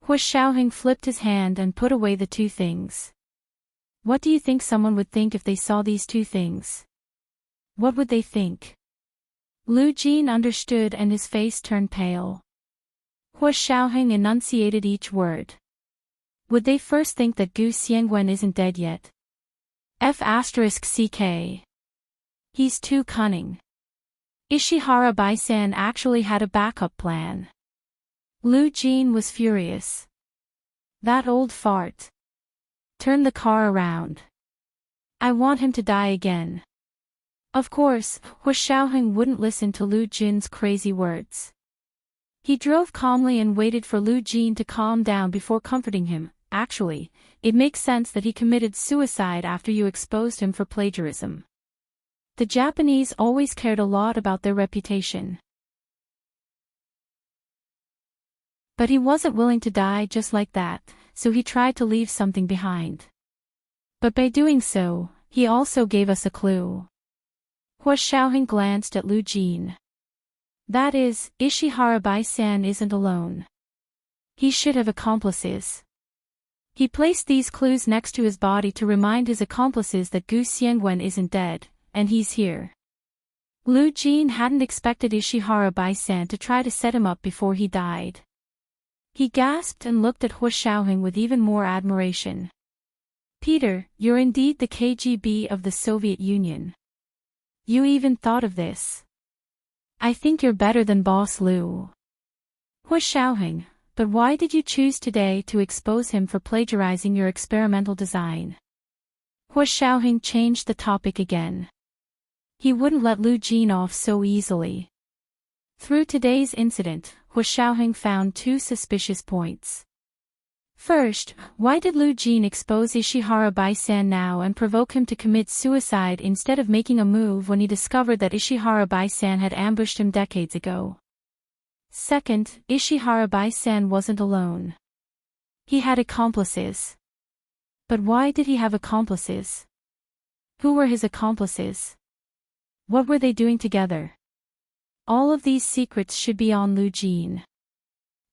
Hu Xiaoheng flipped his hand and put away the two things. "What do you think someone would think if they saw these two things?" "What would they think?" Lu Jin understood and his face turned pale. Hu Xiaoheng enunciated each word. "Would they first think that Gu Xiangwen isn't dead yet? F***ck. He's too cunning. Ishihara Baisan actually had a backup plan." Lu Jin was furious. "That old fart. Turn the car around. I want him to die again." Of course, Hu Xiaoheng wouldn't listen to Lu Jin's crazy words. He drove calmly and waited for Lu Jin to calm down before comforting him. "Actually, it makes sense that he committed suicide after you exposed him for plagiarism. The Japanese always cared a lot about their reputation. But he wasn't willing to die just like that, so he tried to leave something behind. But by doing so, he also gave us a clue." Hu Xiaoheng glanced at Lu Jin. "That is, Ishihara Baisan isn't alone. He should have accomplices. He placed these clues next to his body to remind his accomplices that Gu Xiangwen isn't dead, and he's here." Lu Jin hadn't expected Ishihara Baisan to try to set him up before he died. He gasped and looked at Hu Xiaoheng with even more admiration. "Peter, you're indeed the KGB of the Soviet Union. You even thought of this. I think you're better than Boss Lu." Hu Xiaoheng, But why did you choose today to expose him for plagiarizing your experimental design? Hua Xiaoheng changed the topic again. He wouldn't let Lu Jin off so easily. Through today's incident, Hua Xiaoheng found two suspicious points. First, why did Lu Jin expose Ishihara Bai-san now and provoke him to commit suicide instead of making a move when he discovered that Ishihara Bai-san had ambushed him decades ago? Second, Ishihara Bai-san wasn't alone. He had accomplices. But why did he have accomplices? Who were his accomplices? What were they doing together? All of these secrets should be on Lu Jin.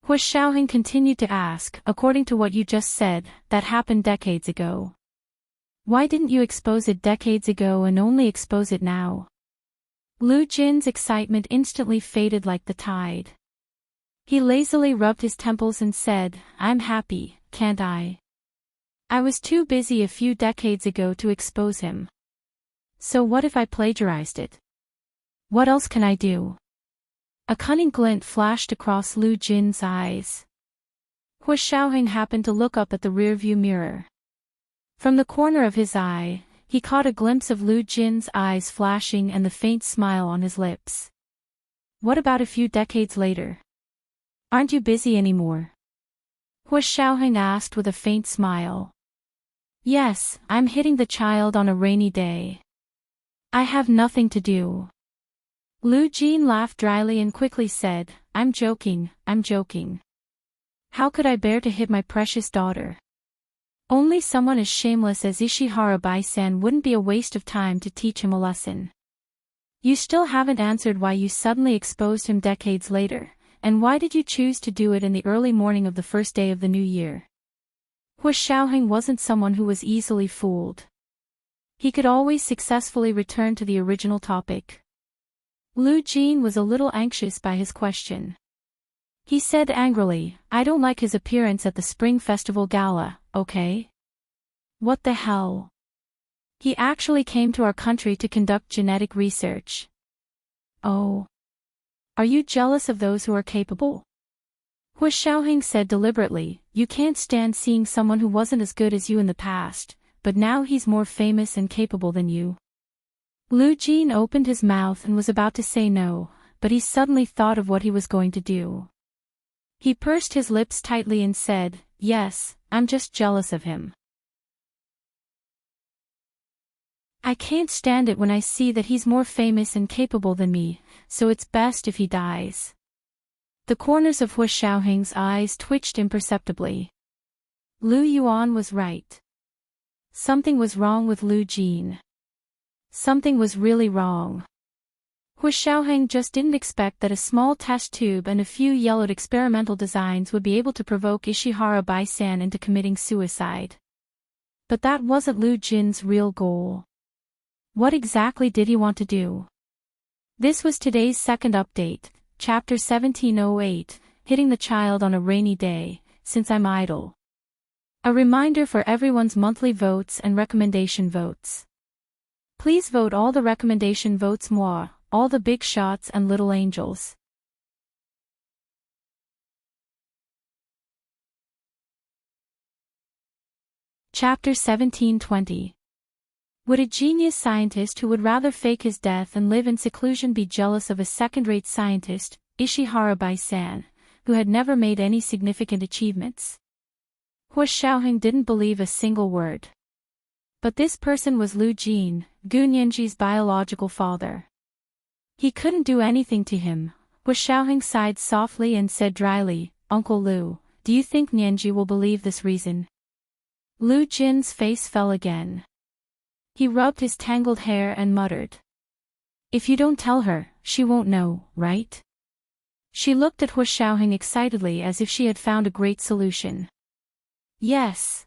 Hua Xiaoheng continued to ask, according to what you just said, that happened decades ago. Why didn't you expose it decades ago and only expose it now? Lu Jin's excitement instantly faded like the tide. He lazily rubbed his temples and said, I'm happy, can't I? I was too busy a few decades ago to expose him. So what if I plagiarized it? What else can I do? A cunning glint flashed across Lu Jin's eyes. Hua Xiaoheng happened to look up at the rearview mirror. From the corner of his eye, he caught a glimpse of Lu Jin's eyes flashing and the faint smile on his lips. What about a few decades later? Aren't you busy anymore? Hua Xiaoheng asked with a faint smile. Yes, I'm hitting the child on a rainy day. I have nothing to do. Lu Jin laughed dryly and quickly said, I'm joking, I'm joking. How could I bear to hit my precious daughter? Only someone as shameless as Ishihara Bai-san wouldn't be a waste of time to teach him a lesson. You still haven't answered why you suddenly exposed him decades later, and why did you choose to do it in the early morning of the first day of the new year? Hua Xiaoheng wasn't someone who was easily fooled. He could always successfully return to the original topic. Lu Jin was a little anxious by his question. He said angrily, I don't like his appearance at the Spring Festival Gala, okay? What the hell? He actually came to our country to conduct genetic research. Oh. Are you jealous of those who are capable? Hua Xiaoheng said deliberately, you can't stand seeing someone who wasn't as good as you in the past, but now he's more famous and capable than you. Lu Jin opened his mouth and was about to say no, but he suddenly thought of what he was going to do. He pursed his lips tightly and said, yes, I'm just jealous of him. I can't stand it when I see that he's more famous and capable than me, so it's best if he dies. The corners of Hua Xiaoheng's eyes twitched imperceptibly. Lu Yuan was right. Something was wrong with Lu Jin. Something was really wrong. Hua Xiaoheng just didn't expect that a small test tube and a few yellowed experimental designs would be able to provoke Ishihara Bai-san into committing suicide. But that wasn't Lu Jin's real goal. What exactly did he want to do? This was today's second update, Chapter 1708, Hitting the Child on a Rainy Day, Since I'm Idle. A reminder for everyone's monthly votes and recommendation votes. Please vote all the recommendation votes moi, all the big shots and little angels. Chapter 1720. Would a genius scientist who would rather fake his death and live in seclusion be jealous of a second-rate scientist, Ishihara Bai-san, who had never made any significant achievements? Hua Xiaoheng didn't believe a single word. But this person was Lu Jin, Gu Nianji's biological father. He couldn't do anything to him. Hua Xiaoheng sighed softly and said dryly, Uncle Lu, do you think Nianji will believe this reason? Lu Jin's face fell again. He rubbed his tangled hair and muttered. If you don't tell her, she won't know, right? She looked at Hua Xiaoheng excitedly as if she had found a great solution. Yes.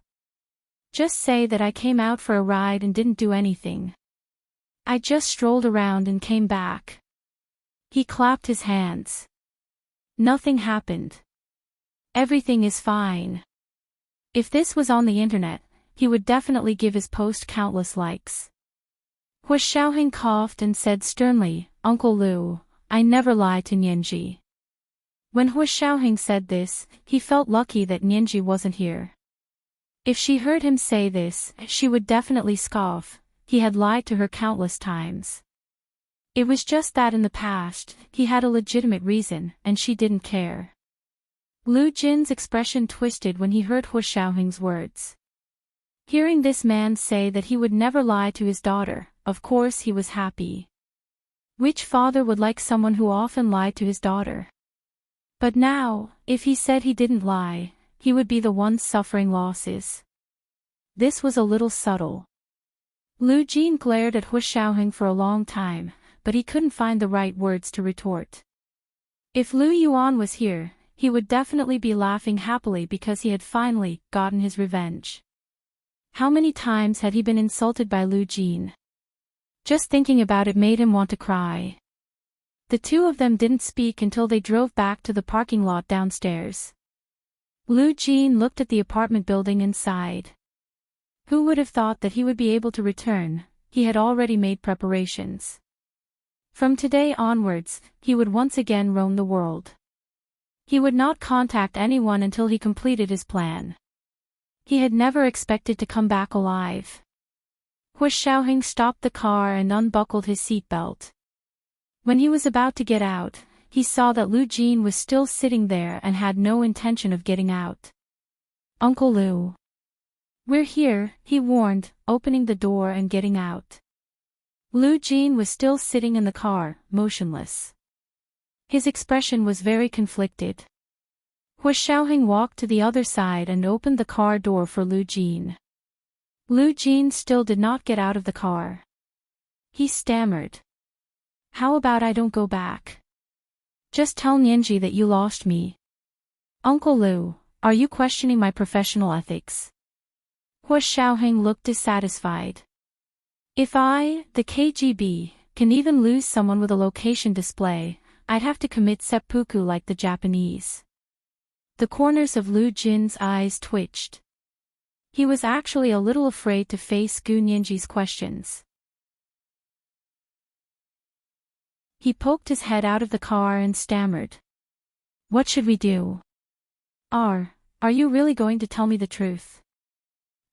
Just say that I came out for a ride and didn't do anything. I just strolled around and came back. He clapped his hands. Nothing happened. Everything is fine. If this was on the internet, he would definitely give his post countless likes. Hua Xiaoheng coughed and said sternly, Uncle Lu, I never lie to Nianji. When Hu Xiaoheng said this, he felt lucky that Nianji wasn't here. If she heard him say this, she would definitely scoff. He had lied to her countless times. It was just that in the past, he had a legitimate reason, and she didn't care. Lu Jin's expression twisted when he heard Hu Xiaoheng's words. Hearing this man say that he would never lie to his daughter, of course he was happy. Which father would like someone who often lied to his daughter? But now, if he said he didn't lie, he would be the one suffering losses. This was a little subtle. Lu Jin glared at Hu Xiaoheng for a long time, but he couldn't find the right words to retort. If Lu Yuan was here, he would definitely be laughing happily because he had finally gotten his revenge. How many times had he been insulted by Lu Jin? Just thinking about it made him want to cry. The two of them didn't speak until they drove back to the parking lot downstairs. Lu Jin looked at the apartment building and sighed. Who would have thought that he would be able to return? He had already made preparations. From today onwards, he would once again roam the world. He would not contact anyone until he completed his plan. He had never expected to come back alive. Hu Xiaoheng stopped the car and unbuckled his seatbelt. When he was about to get out, he saw that Lu Jin was still sitting there and had no intention of getting out. Uncle Lu. We're here, he warned, opening the door and getting out. Lu Jin was still sitting in the car, motionless. His expression was very conflicted. Hu Xiaoheng walked to the other side and opened the car door for Lu Jin. Lu Jin still did not get out of the car. He stammered. How about I don't go back? Just tell Nianji that you lost me. Uncle Lu, are you questioning my professional ethics? Hu Xiaoheng looked dissatisfied. If I, the KGB, can even lose someone with a location display, I'd have to commit seppuku like the Japanese. The corners of Lu Jin's eyes twitched. He was actually a little afraid to face Gu Nianji's questions. He poked his head out of the car and stammered. What should we do? Are you really going to tell me the truth?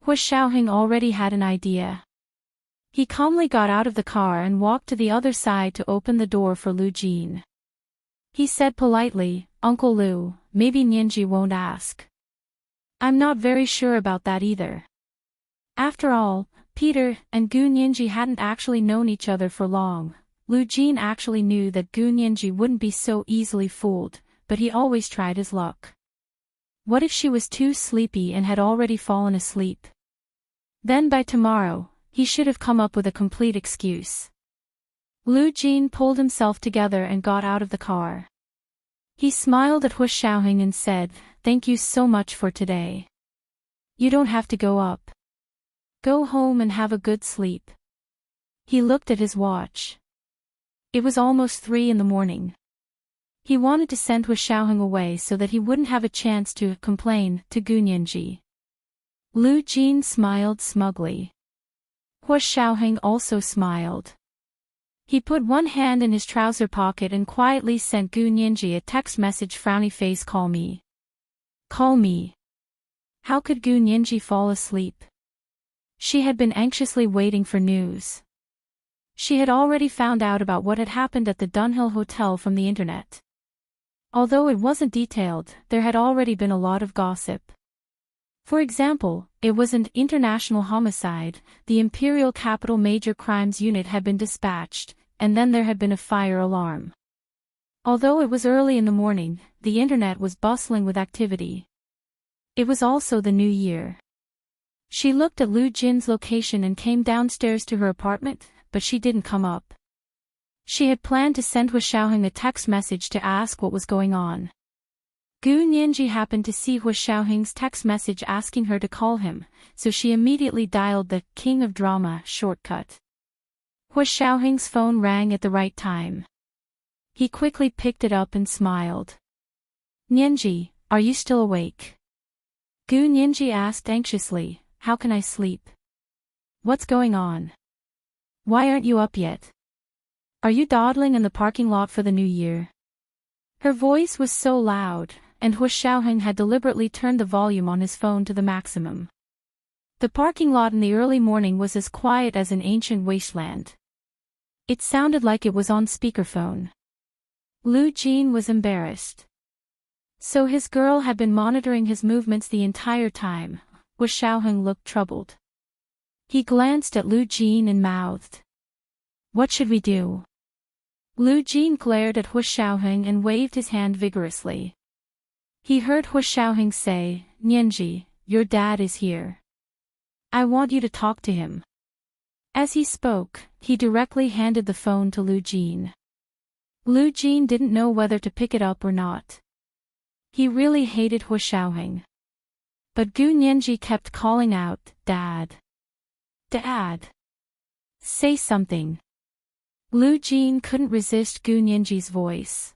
Hu Xiaoheng already had an idea. He calmly got out of the car and walked to the other side to open the door for Lu Jin. He said politely, Uncle Lu, maybe Nianji won't ask. I'm not very sure about that either. After all, Peter and Gu Nianji hadn't actually known each other for long. Lu Jin actually knew that Gu Nianji wouldn't be so easily fooled, but he always tried his luck. What if she was too sleepy and had already fallen asleep? Then by tomorrow, he should have come up with a complete excuse. Lu Jin pulled himself together and got out of the car. He smiled at Hu Xiaoheng and said, Thank you so much for today. You don't have to go up. Go home and have a good sleep. He looked at his watch. It was almost 3 in the morning. He wanted to send Hu Xiaoheng away so that he wouldn't have a chance to complain to Gu Nianji. Lu Jin smiled smugly. Hu Xiaoheng also smiled. He put one hand in his trouser pocket and quietly sent Gu Nianji a text message. Frowny face. Call me. Call me. How could Gu Nianji fall asleep? She had been anxiously waiting for news. She had already found out about what had happened at the Dunhill Hotel from the internet. Although it wasn't detailed, there had already been a lot of gossip. For example, it was an international homicide, the Imperial Capital Major Crimes Unit had been dispatched, and then there had been a fire alarm. Although it was early in the morning, the internet was bustling with activity. It was also the new year. She looked at Lu Jin's location and came downstairs to her apartment, but she didn't come up. She had planned to send Hu Xiaoheng a text message to ask what was going on. Gu Nianji happened to see Hu Xiaoheng's text message asking her to call him, so she immediately dialed the King of Drama shortcut. Hu Xiaoheng's phone rang at the right time. He quickly picked it up and smiled. Nianji, are you still awake? Gu Nianji asked anxiously, how can I sleep? What's going on? Why aren't you up yet? Are you dawdling in the parking lot for the new year? Her voice was so loud, and Hu Xiaoheng had deliberately turned the volume on his phone to the maximum. The parking lot in the early morning was as quiet as an ancient wasteland. It sounded like it was on speakerphone. Lu Jin was embarrassed. So his girl had been monitoring his movements the entire time. Hu Xiaoheng looked troubled. He glanced at Lu Jin and mouthed, "What should we do?" Lu Jin glared at Hu Xiaoheng and waved his hand vigorously. He heard Hu Xiaoheng say, "Nianji, your dad is here. I want you to talk to him." As he spoke, he directly handed the phone to Lu Jin. Lu Jin didn't know whether to pick it up or not. He really hated Hu Xiaoheng. But Gu Nianji kept calling out, "Dad. Dad. Say something." Lu Jin couldn't resist Gu Nianji's voice.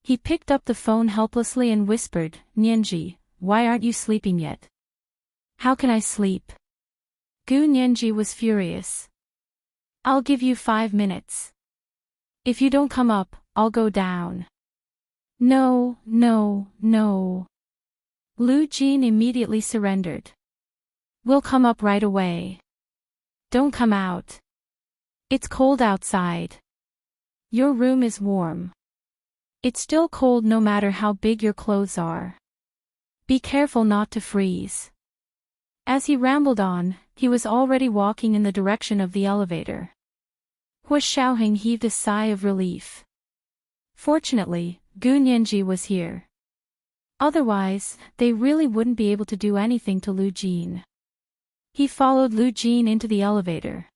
He picked up the phone helplessly and whispered, "Nianji, why aren't you sleeping yet?" "How can I sleep?" Gu Nianji was furious. "I'll give you 5 minutes. If you don't come up, I'll go down." "No, no, no." Lu Jin immediately surrendered. "We'll come up right away. Don't come out. It's cold outside. Your room is warm. It's still cold no matter how big your clothes are. Be careful not to freeze." As he rambled on, he was already walking in the direction of the elevator. Hu Xiaoheng heaved a sigh of relief. Fortunately, Gu Nianji was here. Otherwise, they really wouldn't be able to do anything to Lu Jin. He followed Lu Jin into the elevator.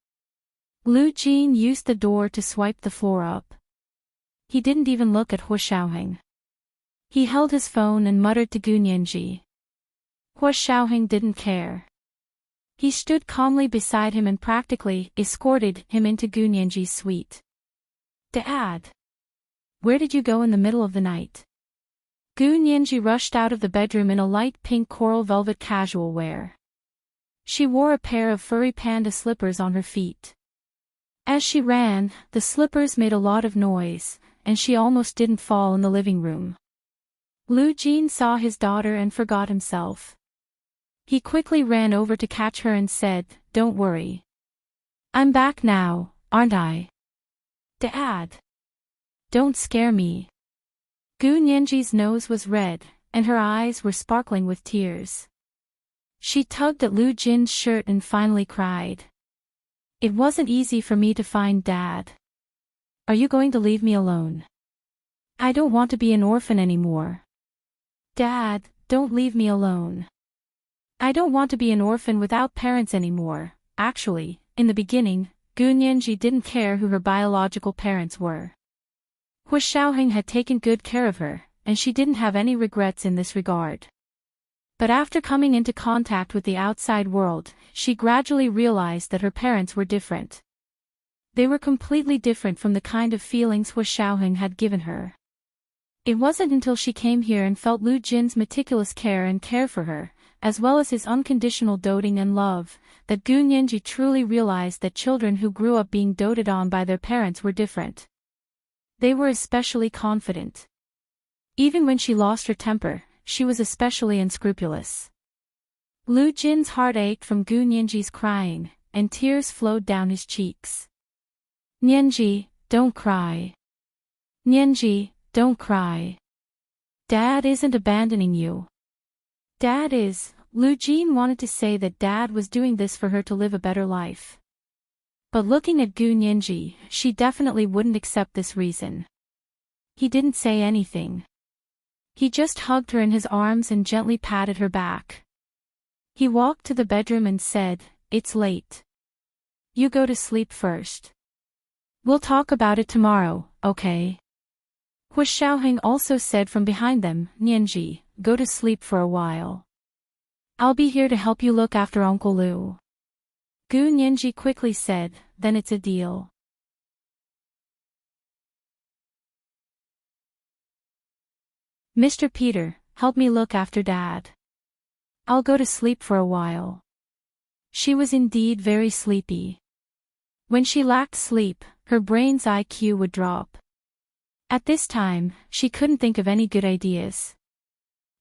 Lu Jin used the door to swipe the floor up. He didn't even look at Hu Xiaoheng. He held his phone and muttered to Gu Nianji. Hu Xiaoheng didn't care. He stood calmly beside him and practically escorted him into Gu Nianji's suite. "Dad. Where did you go in the middle of the night?" Gu Nianji rushed out of the bedroom in a light pink coral velvet casual wear. She wore a pair of furry panda slippers on her feet. As she ran, the slippers made a lot of noise, and she almost didn't fall in the living room. Lu Jin saw his daughter and forgot himself. He quickly ran over to catch her and said, "Don't worry. I'm back now, aren't I? Dad. Don't scare me." Gu Nianji's nose was red, and her eyes were sparkling with tears. She tugged at Lu Jin's shirt and finally cried. "It wasn't easy for me to find Dad. Are you going to leave me alone? I don't want to be an orphan anymore. Dad, don't leave me alone. I don't want to be an orphan without parents anymore." Actually, in the beginning, Gu Nianji didn't care who her biological parents were. Hu Xiaoheng had taken good care of her, and she didn't have any regrets in this regard. But after coming into contact with the outside world, she gradually realized that her parents were different. They were completely different from the kind of feelings Hu Xiaoheng had given her. It wasn't until she came here and felt Lu Jin's meticulous care for her, as well as his unconditional doting and love, that Gu Nianji truly realized that children who grew up being doted on by their parents were different. They were especially confident. Even when she lost her temper, she was especially unscrupulous. Lu Jin's heart ached from Gu Nianji's crying, and tears flowed down his cheeks. "Nianji, don't cry. Nianji, don't cry. Dad isn't abandoning you. Dad is." Lu Jin wanted to say that Dad was doing this for her to live a better life. But looking at Gu Nianji, she definitely wouldn't accept this reason. He didn't say anything. He just hugged her in his arms and gently patted her back. He walked to the bedroom and said, "It's late. You go to sleep first. We'll talk about it tomorrow, okay?" Hu Xiaoheng also said from behind them, "Nianji, go to sleep for a while. I'll be here to help you look after Uncle Lu." Gu Nianji quickly said, "Then it's a deal." "Mr. Peter, help me look after Dad. I'll go to sleep for a while." She was indeed very sleepy. When she lacked sleep, her brain's IQ would drop. At this time, she couldn't think of any good ideas.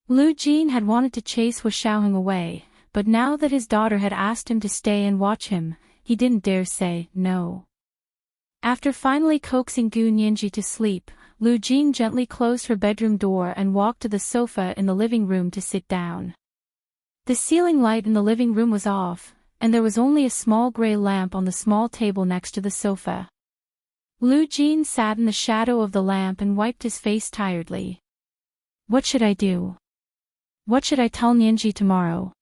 Lu Jin had wanted to chase Hu Xiaoheng away, but now that his daughter had asked him to stay and watch him, he didn't dare say no. After finally coaxing Gu Nianji to sleep, Lu Jin gently closed her bedroom door and walked to the sofa in the living room to sit down. The ceiling light in the living room was off, and there was only a small gray lamp on the small table next to the sofa. Lu Jin sat in the shadow of the lamp and wiped his face tiredly. What should I do? What should I tell Nianji tomorrow?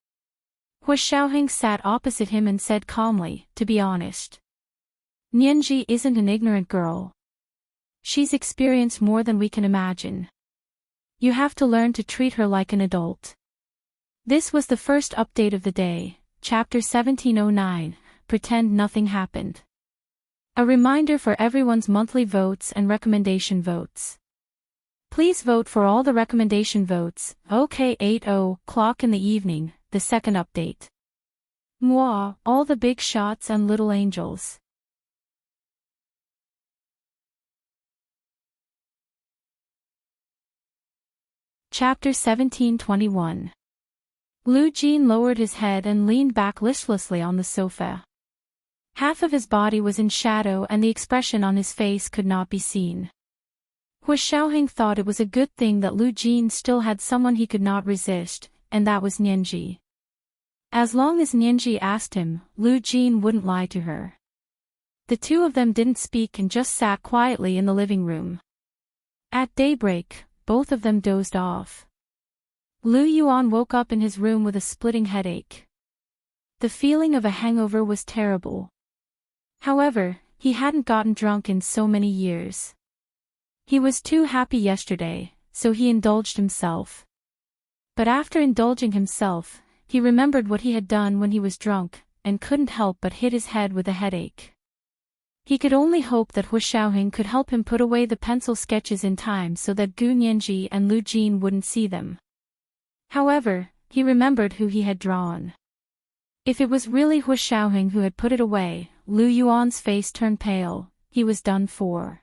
Hu Xiaoheng sat opposite him and said calmly, to be honest. Nianji isn't an ignorant girl. She's experienced more than we can imagine. You have to learn to treat her like an adult. This was the first update of the day, Chapter 1709, Pretend Nothing Happened. A reminder for everyone's monthly votes and recommendation votes. Please vote for all the recommendation votes, OK 8:00 in the evening, the second update. Moi, all the big shots and little angels. Chapter 1721. Lu Jin lowered his head and leaned back listlessly on the sofa. Half of his body was in shadow and the expression on his face could not be seen. Hu Xiaoheng thought it was a good thing that Lu Jin still had someone he could not resist, and that was Nianji. As long as Nianji asked him, Lu Jin wouldn't lie to her. The two of them didn't speak and just sat quietly in the living room. At daybreak, both of them dozed off. Lu Yuan woke up in his room with a splitting headache. The feeling of a hangover was terrible. However, he hadn't gotten drunk in so many years. He was too happy yesterday, so he indulged himself. But after indulging himself, he remembered what he had done when he was drunk, and couldn't help but hit his head with a headache. He could only hope that Hu Xiaoheng could help him put away the pencil sketches in time so that Gu Nianji and Lu Jin wouldn't see them. However, he remembered who he had drawn. If it was really Hu Xiaoheng who had put it away, Lu Yuan's face turned pale. He was done for.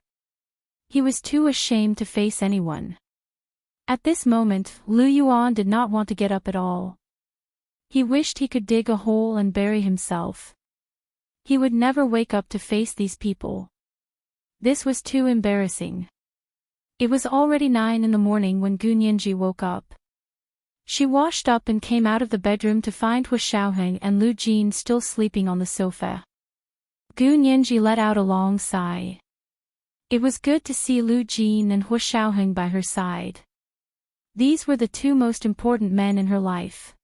He was too ashamed to face anyone. At this moment, Lu Yuan did not want to get up at all. He wished he could dig a hole and bury himself. He would never wake up to face these people. This was too embarrassing. It was already 9 in the morning when Gu Nianji woke up. She washed up and came out of the bedroom to find Hu Xiaoheng and Lu Jin still sleeping on the sofa. Gu Nianji let out a long sigh. It was good to see Lu Jin and Hu Xiaoheng by her side. These were the two most important men in her life.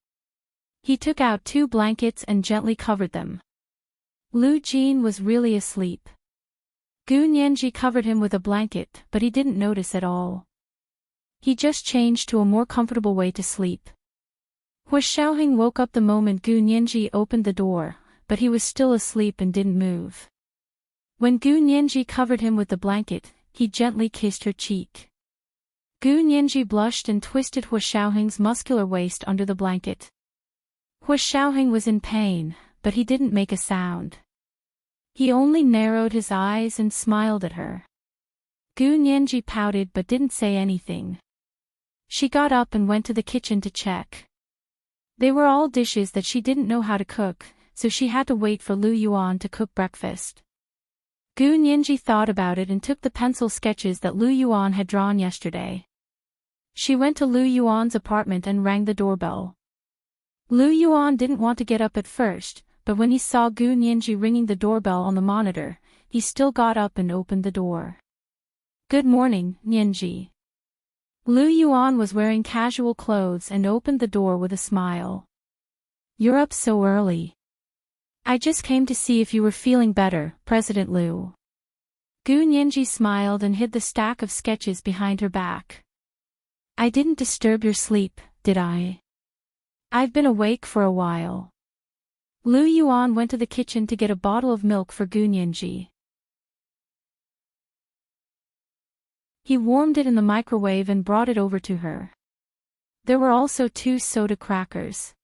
He took out 2 blankets and gently covered them. Lu Jin was really asleep. Gu Nianji covered him with a blanket, but he didn't notice at all. He just changed to a more comfortable way to sleep. Hu Xiaoheng woke up the moment Gu Nianji opened the door, but he was still asleep and didn't move. When Gu Nianji covered him with the blanket, he gently kissed her cheek. Gu Nianji blushed and twisted Hu Xiaoheng's muscular waist under the blanket. Hu Xiaoheng was in pain, but he didn't make a sound. He only narrowed his eyes and smiled at her. Gu Nianji pouted but didn't say anything. She got up and went to the kitchen to check. They were all dishes that she didn't know how to cook, so she had to wait for Lu Yuan to cook breakfast. Gu Nianji thought about it and took the pencil sketches that Lu Yuan had drawn yesterday. She went to Lu Yuan's apartment and rang the doorbell. Lu Yuan didn't want to get up at first, but when he saw Gu Nianji ringing the doorbell on the monitor, he still got up and opened the door. Good morning, Nianji. Lu Yuan was wearing casual clothes and opened the door with a smile. You're up so early. I just came to see if you were feeling better, President Lu. Gu Nianji smiled and hid the stack of sketches behind her back. I didn't disturb your sleep, did I? I've been awake for a while. Lu Yuan went to the kitchen to get a bottle of milk for Gu Nianji. He warmed it in the microwave and brought it over to her. There were also 2 soda crackers.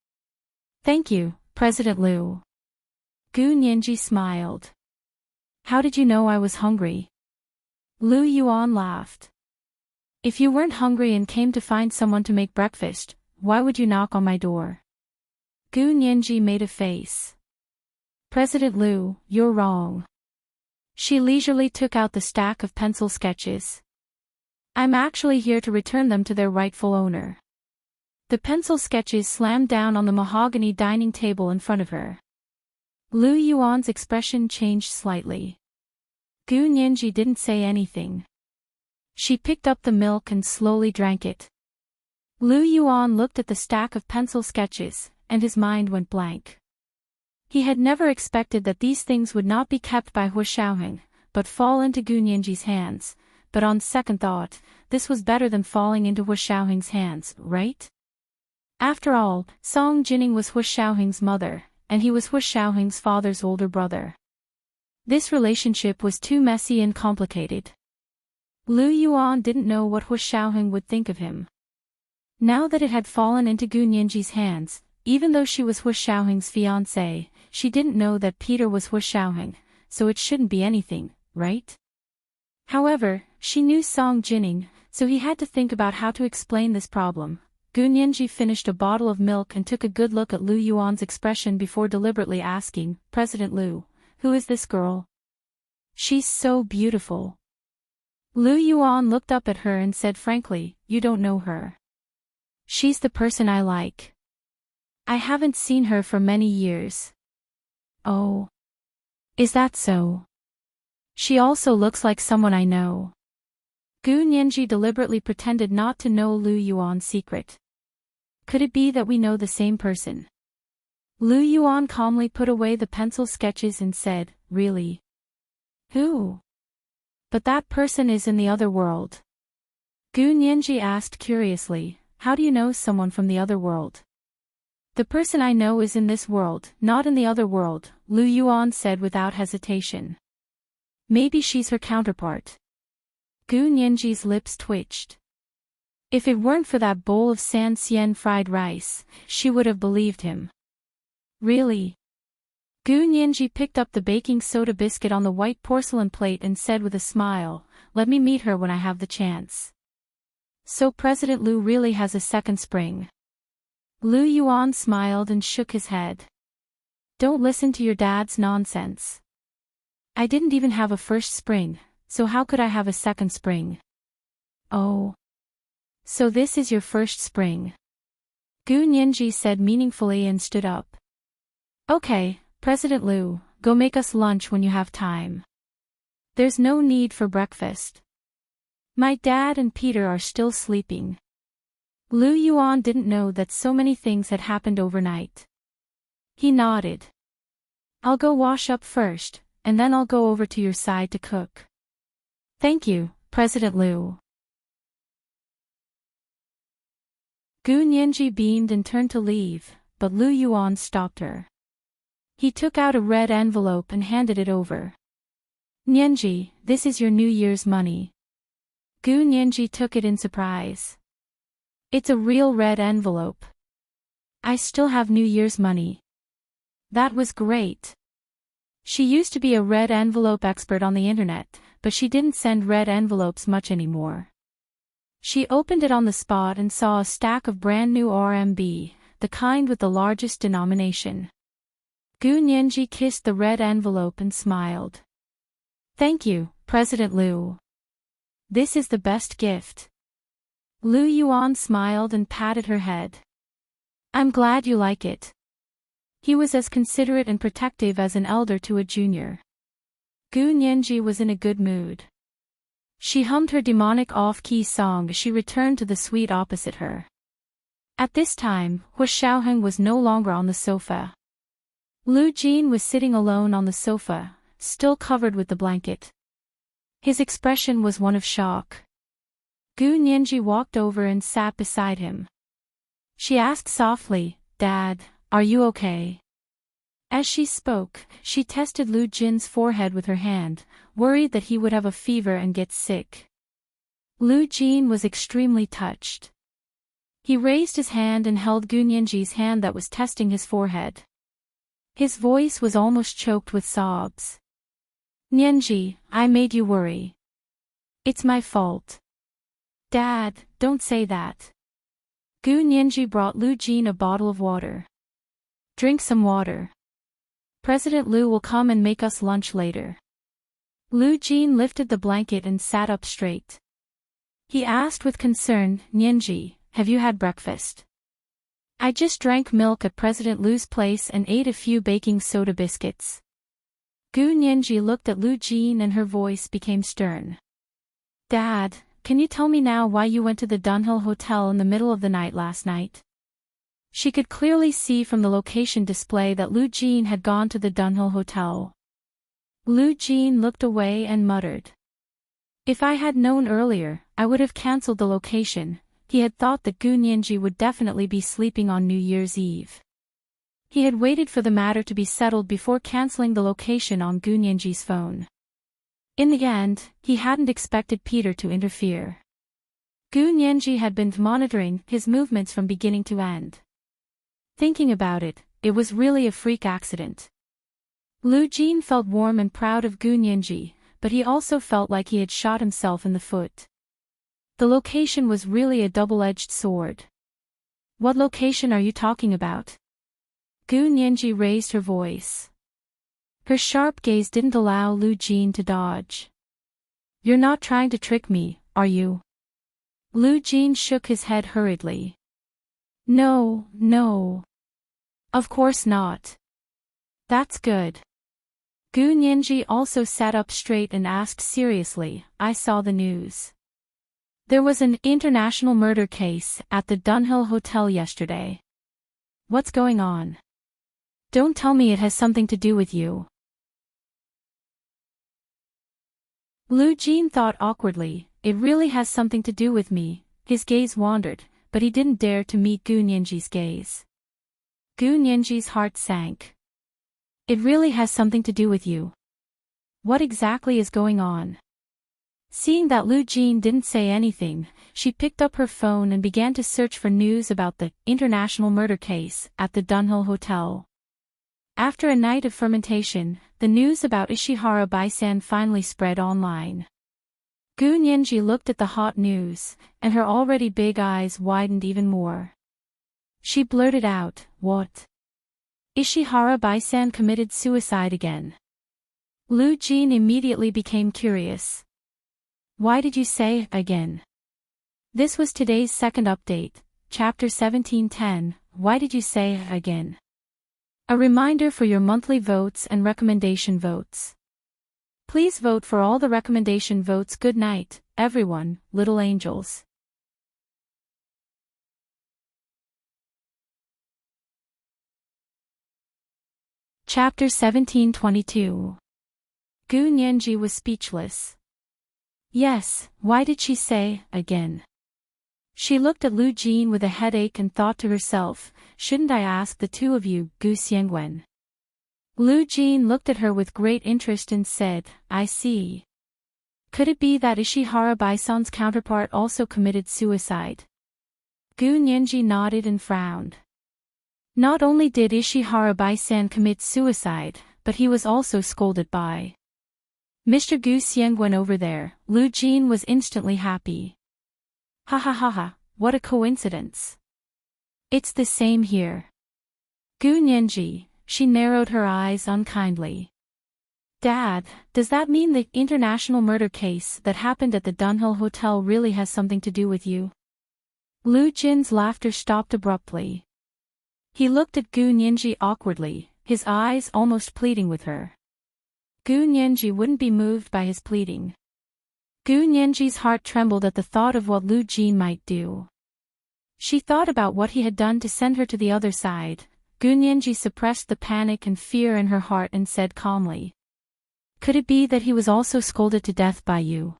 Thank you, President Lu. Gu Nianji smiled. How did you know I was hungry? Lu Yuan laughed. If you weren't hungry and came to find someone to make breakfast, why would you knock on my door? Gu Nianji made a face. President Lu, you're wrong. She leisurely took out the stack of pencil sketches. I'm actually here to return them to their rightful owner. The pencil sketches slammed down on the mahogany dining table in front of her. Lu Yuan's expression changed slightly. Gu Nianji didn't say anything. She picked up the milk and slowly drank it. Lu Yuan looked at the stack of pencil sketches, and his mind went blank. He had never expected that these things would not be kept by Hu Xiaoheng, but fall into Gu Nianji's hands, but on second thought, this was better than falling into Hu Xiaoheng's hands, right? After all, Song Jining was Hu Xiaoheng's mother, and he was Hu Xiaoheng's father's older brother. This relationship was too messy and complicated. Lu Yuan didn't know what Hu Xiaoheng would think of him. Now that it had fallen into Gu Nianji's hands, even though she was Hu Xiaoheng's fiancée, she didn't know that Peter was Hu Xiaoheng, so it shouldn't be anything, right? However, she knew Song Jining, so he had to think about how to explain this problem. Gu Nianji finished a bottle of milk and took a good look at Lu Yuan's expression before deliberately asking, President Lu, who is this girl? She's so beautiful. Lu Yuan looked up at her and said frankly, you don't know her. She's the person I like. I haven't seen her for many years. Oh. Is that so? She also looks like someone I know. Gu Nianji deliberately pretended not to know Lu Yuan's secret. Could it be that we know the same person? Lu Yuan calmly put away the pencil sketches and said, really? Who? But that person is in the other world. Gu Nianji asked curiously, how do you know someone from the other world? The person I know is in this world, not in the other world, Lu Yuan said without hesitation. Maybe she's her counterpart. Gu Nianji's lips twitched. If it weren't for that bowl of San Xian fried rice, she would have believed him. Really? Gu Nianji picked up the baking soda biscuit on the white porcelain plate and said with a smile, let me meet her when I have the chance. So President Lu really has a second spring. Lu Yuan smiled and shook his head. Don't listen to your dad's nonsense. I didn't even have a first spring, so how could I have a second spring? Oh. So this is your first spring. Gu Nianji said meaningfully and stood up. Okay, President Lu, go make us lunch when you have time. There's no need for breakfast. My dad and Peter are still sleeping. Lu Yuan didn't know that so many things had happened overnight. He nodded. I'll go wash up first, and then I'll go over to your side to cook. Thank you, President Lu. Gu Nianji beamed and turned to leave, but Lu Yuan stopped her. He took out a red envelope and handed it over. Nianji, this is your New Year's money. Gu Nianji took it in surprise. It's a real red envelope. I still have New Year's money. That was great. She used to be a red envelope expert on the internet, but she didn't send red envelopes much anymore. She opened it on the spot and saw a stack of brand new RMB, the kind with the largest denomination. Gu Nianji kissed the red envelope and smiled. Thank you, President Lu. This is the best gift. Lu Yuan smiled and patted her head. I'm glad you like it. He was as considerate and protective as an elder to a junior. Gu Nianji was in a good mood. She hummed her demonic off-key song as she returned to the suite opposite her. At this time, Hu Xiaoheng was no longer on the sofa. Lu Jin was sitting alone on the sofa, still covered with the blanket. His expression was one of shock. Gu Nianji walked over and sat beside him. She asked softly, Dad, are you okay? As she spoke, she tested Lu Jin's forehead with her hand, worried that he would have a fever and get sick. Lu Jin was extremely touched. He raised his hand and held Gu Nianji's hand that was testing his forehead. His voice was almost choked with sobs. Nianji, I made you worry. It's my fault. Dad, don't say that. Gu Nianji brought Lu Jin a bottle of water. Drink some water. President Lu will come and make us lunch later. Lu Jin lifted the blanket and sat up straight. He asked with concern, Nianji, have you had breakfast? I just drank milk at President Lu's place and ate a few baking soda biscuits. Gu Nianji looked at Lu Jin and her voice became stern. Dad, can you tell me now why you went to the Dunhill Hotel in the middle of the night last night? She could clearly see from the location display that Lu Jin had gone to the Dunhill Hotel. Lu Jin looked away and muttered. If I had known earlier, I would have cancelled the location. He had thought that Gu Nianji would definitely be sleeping on New Year's Eve. He had waited for the matter to be settled before cancelling the location on Gu Nianji's phone. In the end, he hadn't expected Peter to interfere. Gu Nianji had been monitoring his movements from beginning to end. Thinking about it, it was really a freak accident. Lu Jin felt warm and proud of Gu Nianji, but he also felt like he had shot himself in the foot. The location was really a double-edged sword. What location are you talking about? Gu Nianji raised her voice. Her sharp gaze didn't allow Lu Jin to dodge. You're not trying to trick me, are you? Lu Jin shook his head hurriedly. No, no. Of course not. That's good. Gu Nianji also sat up straight and asked seriously, I saw the news. There was an international murder case at the Dunhill Hotel yesterday. What's going on? Don't tell me it has something to do with you. Lu Jin thought awkwardly, it really has something to do with me. His gaze wandered, but he didn't dare to meet Gu Nianji's gaze. Gu Nianji's heart sank. It really has something to do with you. What exactly is going on? Seeing that Lu Jin didn't say anything, she picked up her phone and began to search for news about the international murder case at the Dunhill Hotel. After a night of fermentation, the news about Ishihara Baisan finally spread online. Gu Nianji looked at the hot news, and her already big eyes widened even more. She blurted out, What? Ishihara Baisan committed suicide again. Lu Jin immediately became curious. Why did you say, again? This was today's second update, Chapter 1710, Why did you say, again? A reminder for your monthly votes and recommendation votes. Please vote for all the recommendation votes. Good night, everyone, little angels. Chapter 1722. Gu Nianji was speechless. Yes, why did she say, again? She looked at Lu Jin with a headache and thought to herself, shouldn't I ask the two of you, Gu Xiangwen? Lu Jin looked at her with great interest and said, I see. Could it be that Ishihara Baisan's counterpart also committed suicide? Gu Nianji nodded and frowned. Not only did Ishihara Baisan commit suicide, but he was also scolded by Mr. Gu Xiangwen over there. Lu Jin was instantly happy. Ha ha ha ha, what a coincidence. It's the same here. Gu Nianji, she narrowed her eyes unkindly. Dad, does that mean the international murder case that happened at the Dunhill Hotel really has something to do with you? Lu Jin's laughter stopped abruptly. He looked at Gu Nianji awkwardly, his eyes almost pleading with her. Gu Nianji wouldn't be moved by his pleading. Gu Nianji's heart trembled at the thought of what Lu Jin might do. She thought about what he had done to send her to the other side. Gu Nianji suppressed the panic and fear in her heart and said calmly. Could it be that he was also scolded to death by you?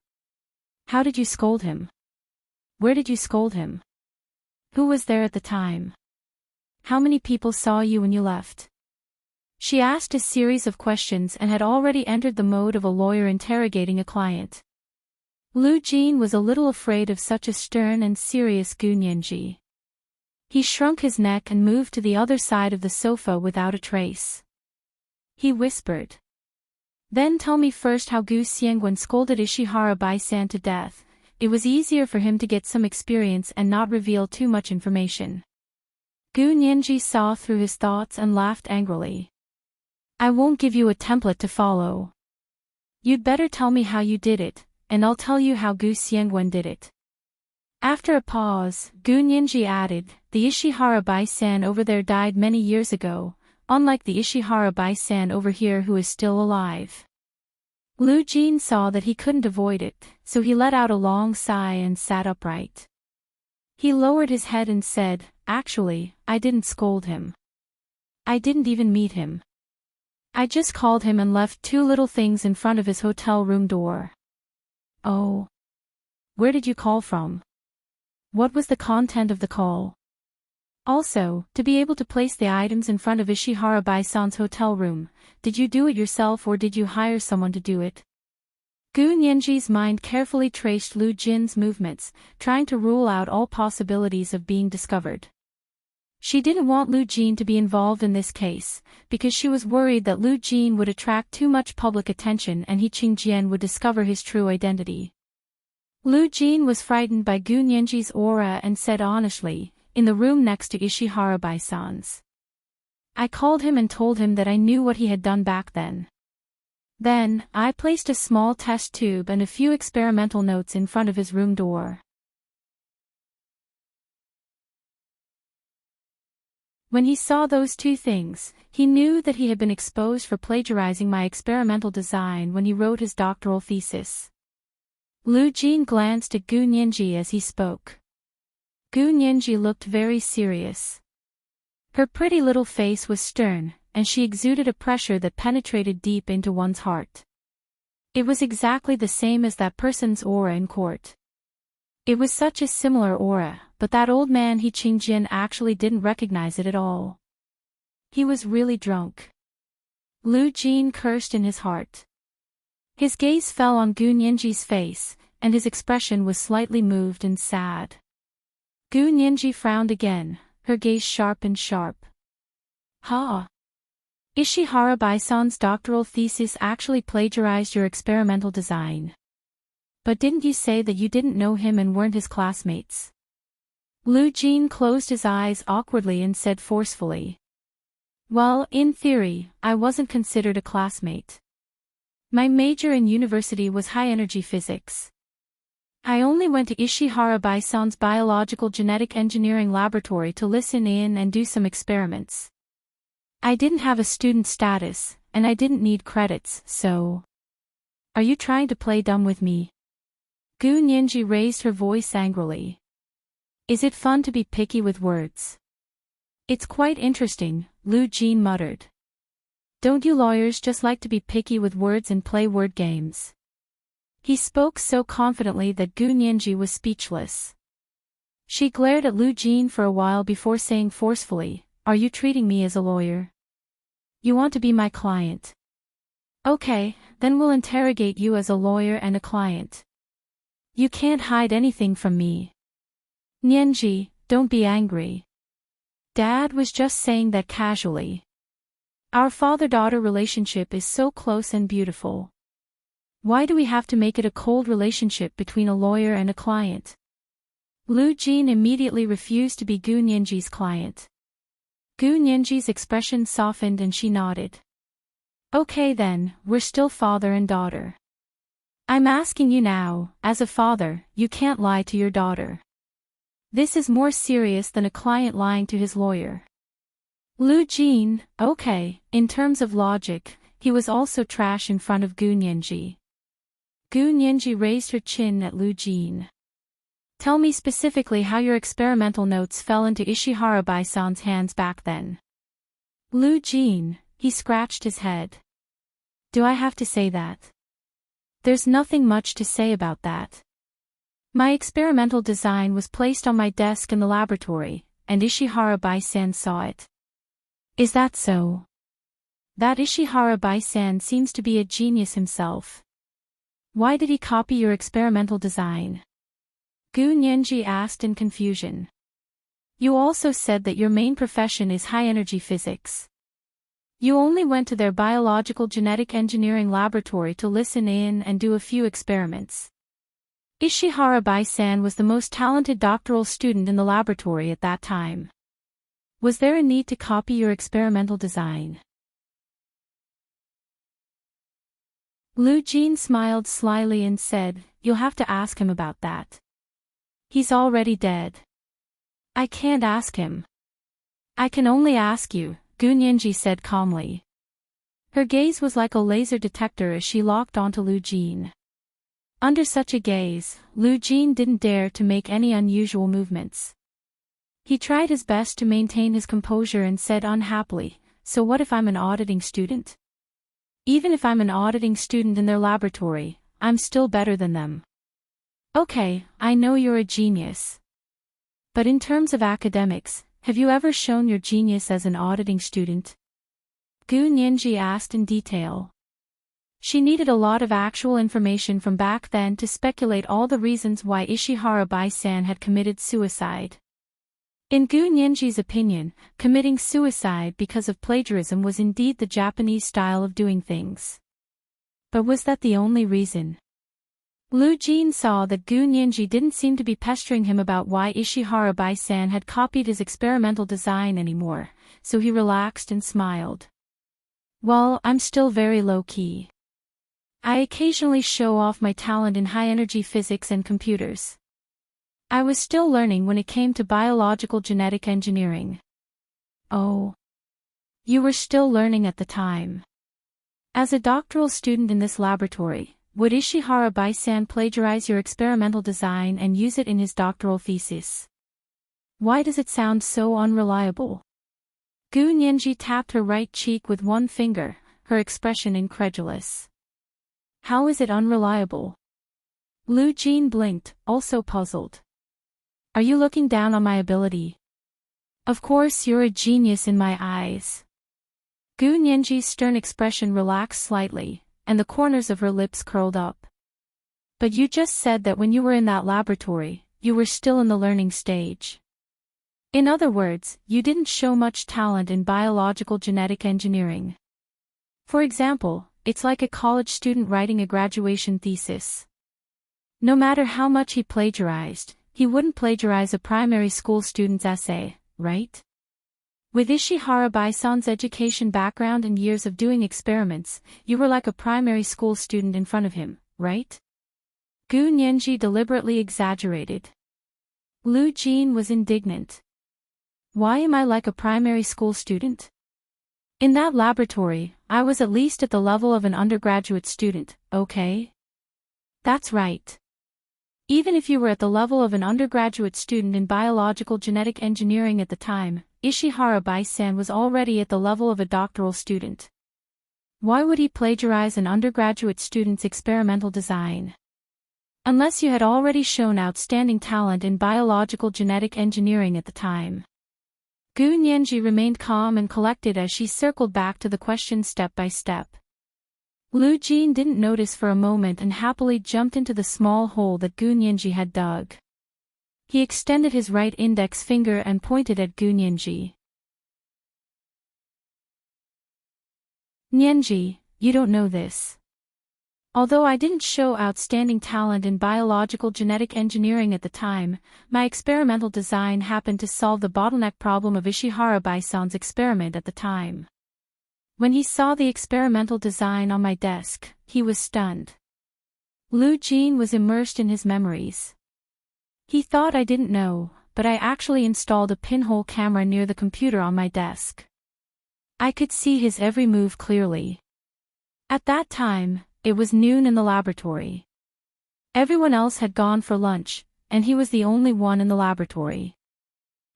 How did you scold him? Where did you scold him? Who was there at the time? How many people saw you when you left? She asked a series of questions and had already entered the mode of a lawyer interrogating a client. Lu Jin was a little afraid of such a stern and serious Gu Nianji. He shrunk his neck and moved to the other side of the sofa without a trace. He whispered. Then tell me first how Gu Xiangwen scolded Ishihara Bai-san to death. It was easier for him to get some experience and not reveal too much information. Gu Nianji saw through his thoughts and laughed angrily. I won't give you a template to follow. You'd better tell me how you did it, and I'll tell you how Gu Xiangwen did it. After a pause, Gu Nianji added, the Ishihara Bai-san over there died many years ago, unlike the Ishihara Bai-san over here who is still alive. Lu Jin saw that he couldn't avoid it, so he let out a long sigh and sat upright. He lowered his head and said, actually, I didn't scold him. I didn't even meet him. I just called him and left 2 little things in front of his hotel room door. Oh. Where did you call from? What was the content of the call? Also, to be able to place the items in front of Ishihara Bai-san's hotel room, did you do it yourself or did you hire someone to do it? Gu Nianji's mind carefully traced Lu Jin's movements, trying to rule out all possibilities of being discovered. She didn't want Lu Jin to be involved in this case, because she was worried that Lu Jin would attract too much public attention and He Qingjian would discover his true identity. Lu Jin was frightened by Gu Nianji's aura and said honestly, in the room next to Ishihara Bai-san's. I called him and told him that I knew what he had done back then. Then, I placed a small test tube and a few experimental notes in front of his room door. When he saw those 2 things, he knew that he had been exposed for plagiarizing my experimental design when he wrote his doctoral thesis. Lu Jin glanced at Gu Nianji as he spoke. Gu Nianji looked very serious. Her pretty little face was stern, and she exuded a pressure that penetrated deep into one's heart. It was exactly the same as that person's aura in court. It was such a similar aura, but that old man He Qingjian actually didn't recognize it at all. He was really drunk. Lu Jin cursed in his heart. His gaze fell on Gu Nianji's face, and his expression was slightly moved and sad. Gu Nianji frowned again, her gaze sharp and sharp. Ha! Ishihara Bai-san's doctoral thesis actually plagiarized your experimental design. But didn't you say that you didn't know him and weren't his classmates? Lu Jin closed his eyes awkwardly and said forcefully. Well, in theory, I wasn't considered a classmate. My major in university was high-energy physics. I only went to Ishihara Bai-san's biological genetic engineering laboratory to listen in and do some experiments. I didn't have a student status, and I didn't need credits, so... Are you trying to play dumb with me? Gu Nianji raised her voice angrily. Is it fun to be picky with words? It's quite interesting, Lu Jin muttered. Don't you lawyers just like to be picky with words and play word games? He spoke so confidently that Gu Nianji was speechless. She glared at Lu Jin for a while before saying forcefully, are you treating me as a lawyer? You want to be my client? Okay, then we'll interrogate you as a lawyer and a client. You can't hide anything from me. Nianji, don't be angry. Dad was just saying that casually. Our father-daughter relationship is so close and beautiful. Why do we have to make it a cold relationship between a lawyer and a client? Lu Jin immediately refused to be Gu Nianji's client. Gu Nianji's expression softened and she nodded. Okay then, we're still father and daughter. I'm asking you now, as a father, you can't lie to your daughter. This is more serious than a client lying to his lawyer. Lu Jin, okay, in terms of logic, he was also trash in front of Gu Nianji. Gu Nianji raised her chin at Lu Jin. Tell me specifically how your experimental notes fell into Ishihara Bai-san's hands back then. Lu Jin, he scratched his head. Do I have to say that? There's nothing much to say about that. My experimental design was placed on my desk in the laboratory, and Ishihara Bai-san saw it. Is that so? That Ishihara Bai-san seems to be a genius himself. Why did he copy your experimental design? Gu Nianji asked in confusion. You also said that your main profession is high-energy physics. You only went to their biological genetic engineering laboratory to listen in and do a few experiments. Ishihara Bai-san was the most talented doctoral student in the laboratory at that time. Was there a need to copy your experimental design? Lu Jin smiled slyly and said, "You'll have to ask him about that. He's already dead. I can't ask him." "I can only ask you," Gunyenji said calmly. Her gaze was like a laser detector as she locked onto Lu Jin. Under such a gaze, Lu Jin didn't dare to make any unusual movements. He tried his best to maintain his composure and said unhappily, "So what if I'm an auditing student? Even if I'm an auditing student in their laboratory, I'm still better than them." "Okay, I know you're a genius. But in terms of academics, have you ever shown your genius as an auditing student?" Gu Nianji asked in detail. She needed a lot of actual information from back then to speculate all the reasons why Ishihara Bai-san had committed suicide. In Gu Nianji's opinion, committing suicide because of plagiarism was indeed the Japanese style of doing things. But was that the only reason? Lu Jin saw that Gu Nianji didn't seem to be pestering him about why Ishihara Bai-san had copied his experimental design anymore, so he relaxed and smiled. "Well, I'm still very low-key. I occasionally show off my talent in high-energy physics and computers. I was still learning when it came to biological genetic engineering." "Oh. You were still learning at the time. As a doctoral student in this laboratory, would Ishihara Bai-san plagiarize your experimental design and use it in his doctoral thesis? Why does it sound so unreliable?" Gu Nianji tapped her right cheek with one finger, her expression incredulous. "How is it unreliable?" Lu Jin blinked, also puzzled. "Are you looking down on my ability? Of course you're a genius in my eyes." Gu Nianji's stern expression relaxed slightly, and the corners of her lips curled up. "But you just said that when you were in that laboratory, you were still in the learning stage. In other words, you didn't show much talent in biological genetic engineering. For example, it's like a college student writing a graduation thesis. No matter how much he plagiarized, he wouldn't plagiarize a primary school student's essay, right? With Ishihara Bai-san's education background and years of doing experiments, you were like a primary school student in front of him, right?" Gu Nianji deliberately exaggerated. Lu Jin was indignant. "Why am I like a primary school student? In that laboratory, I was at least at the level of an undergraduate student, okay? That's right. Even if you were at the level of an undergraduate student in biological genetic engineering at the time, Ishihara Bai-san was already at the level of a doctoral student. Why would he plagiarize an undergraduate student's experimental design? Unless you had already shown outstanding talent in biological genetic engineering at the time." Gu Nianji remained calm and collected as she circled back to the question step by step. Lu Jin didn't notice for a moment and happily jumped into the small hole that Gu Nianji had dug. He extended his right index finger and pointed at Gu Nianji. "Nianji, you don't know this. Although I didn't show outstanding talent in biological genetic engineering at the time, my experimental design happened to solve the bottleneck problem of Ishihara Bai-san's experiment at the time. When he saw the experimental design on my desk, he was stunned." Lu Jin was immersed in his memories. "He thought I didn't know, but I actually installed a pinhole camera near the computer on my desk. I could see his every move clearly. At that time, it was noon in the laboratory. Everyone else had gone for lunch, and he was the only one in the laboratory.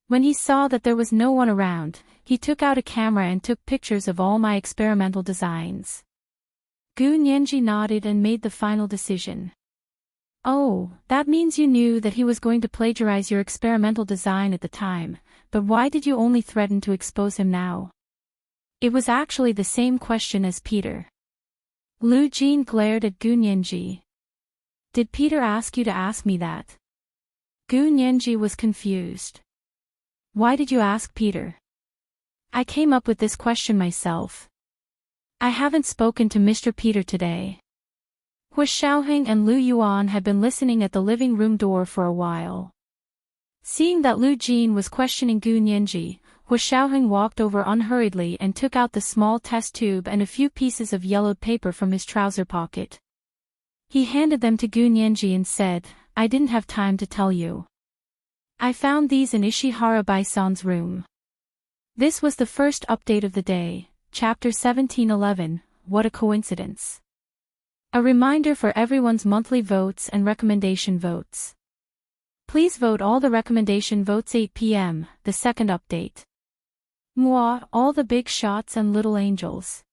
When he saw that there was no one around, he took out a camera and took pictures of all my experimental designs." Gu Nianji nodded and made the final decision. "Oh, that means you knew that he was going to plagiarize your experimental design at the time, but why did you only threaten to expose him now?" It was actually the same question as Peter. Lu Jin glared at Gu Nianji. "Did Peter ask you to ask me that?" Gu Nianji was confused. "Why did you ask Peter?" "I came up with this question myself. I haven't spoken to Mr. Peter today. Hu Xiaoheng and Lu Yuan had been listening at the living room door for a while. Seeing that Lu Jin was questioning Gu Nianji, Hu Xiaoheng walked over unhurriedly and took out the small test tube and a few pieces of yellowed paper from his trouser pocket. He handed them to Gu Nianji and said, I didn't have time to tell you. I found these in Ishihara Bai-san's room. This was the first update of the day, Chapter 1711, What a Coincidence. A reminder for everyone's monthly votes and recommendation votes. Please vote all the recommendation votes 8 p.m., the second update. Moi, all the big shots and little angels.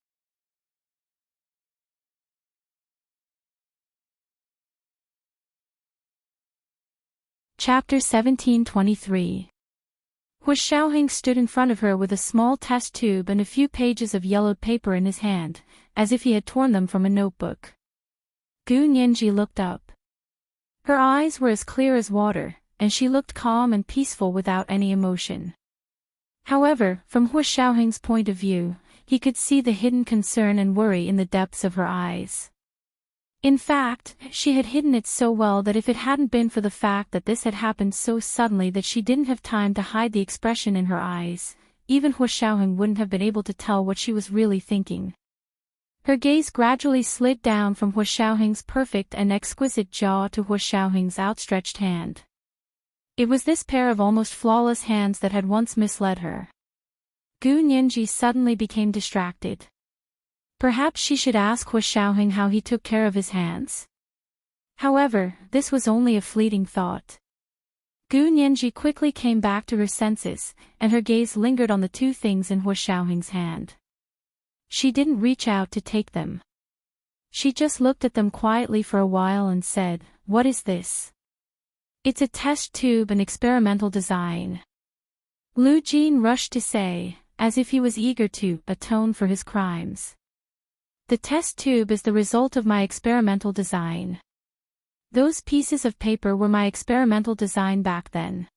Chapter 1723. Hu Xiaoheng stood in front of her with a small test tube and a few pages of yellowed paper in his hand, as if he had torn them from a notebook. Gu Nianji looked up. Her eyes were as clear as water, and she looked calm and peaceful without any emotion. However, from Hu Xiaoheng's point of view, he could see the hidden concern and worry in the depths of her eyes. In fact, she had hidden it so well that if it hadn't been for the fact that this had happened so suddenly that she didn't have time to hide the expression in her eyes, even Hu Xiaoheng wouldn't have been able to tell what she was really thinking. Her gaze gradually slid down from Hu Xiaoheng's perfect and exquisite jaw to Hu Xiaoheng's outstretched hand. It was this pair of almost flawless hands that had once misled her. Gu Nianji suddenly became distracted. Perhaps she should ask Hu Xiaoheng how he took care of his hands. However, this was only a fleeting thought. Gu Nianji quickly came back to her senses, and her gaze lingered on the two things in Hu Xiaoheng's hand. She didn't reach out to take them. She just looked at them quietly for a while and said, What is this? It's a test tube and experimental design. Lu Jin rushed to say, as if he was eager to atone for his crimes. The test tube is the result of my experimental design. Those pieces of paper were my experimental design back then.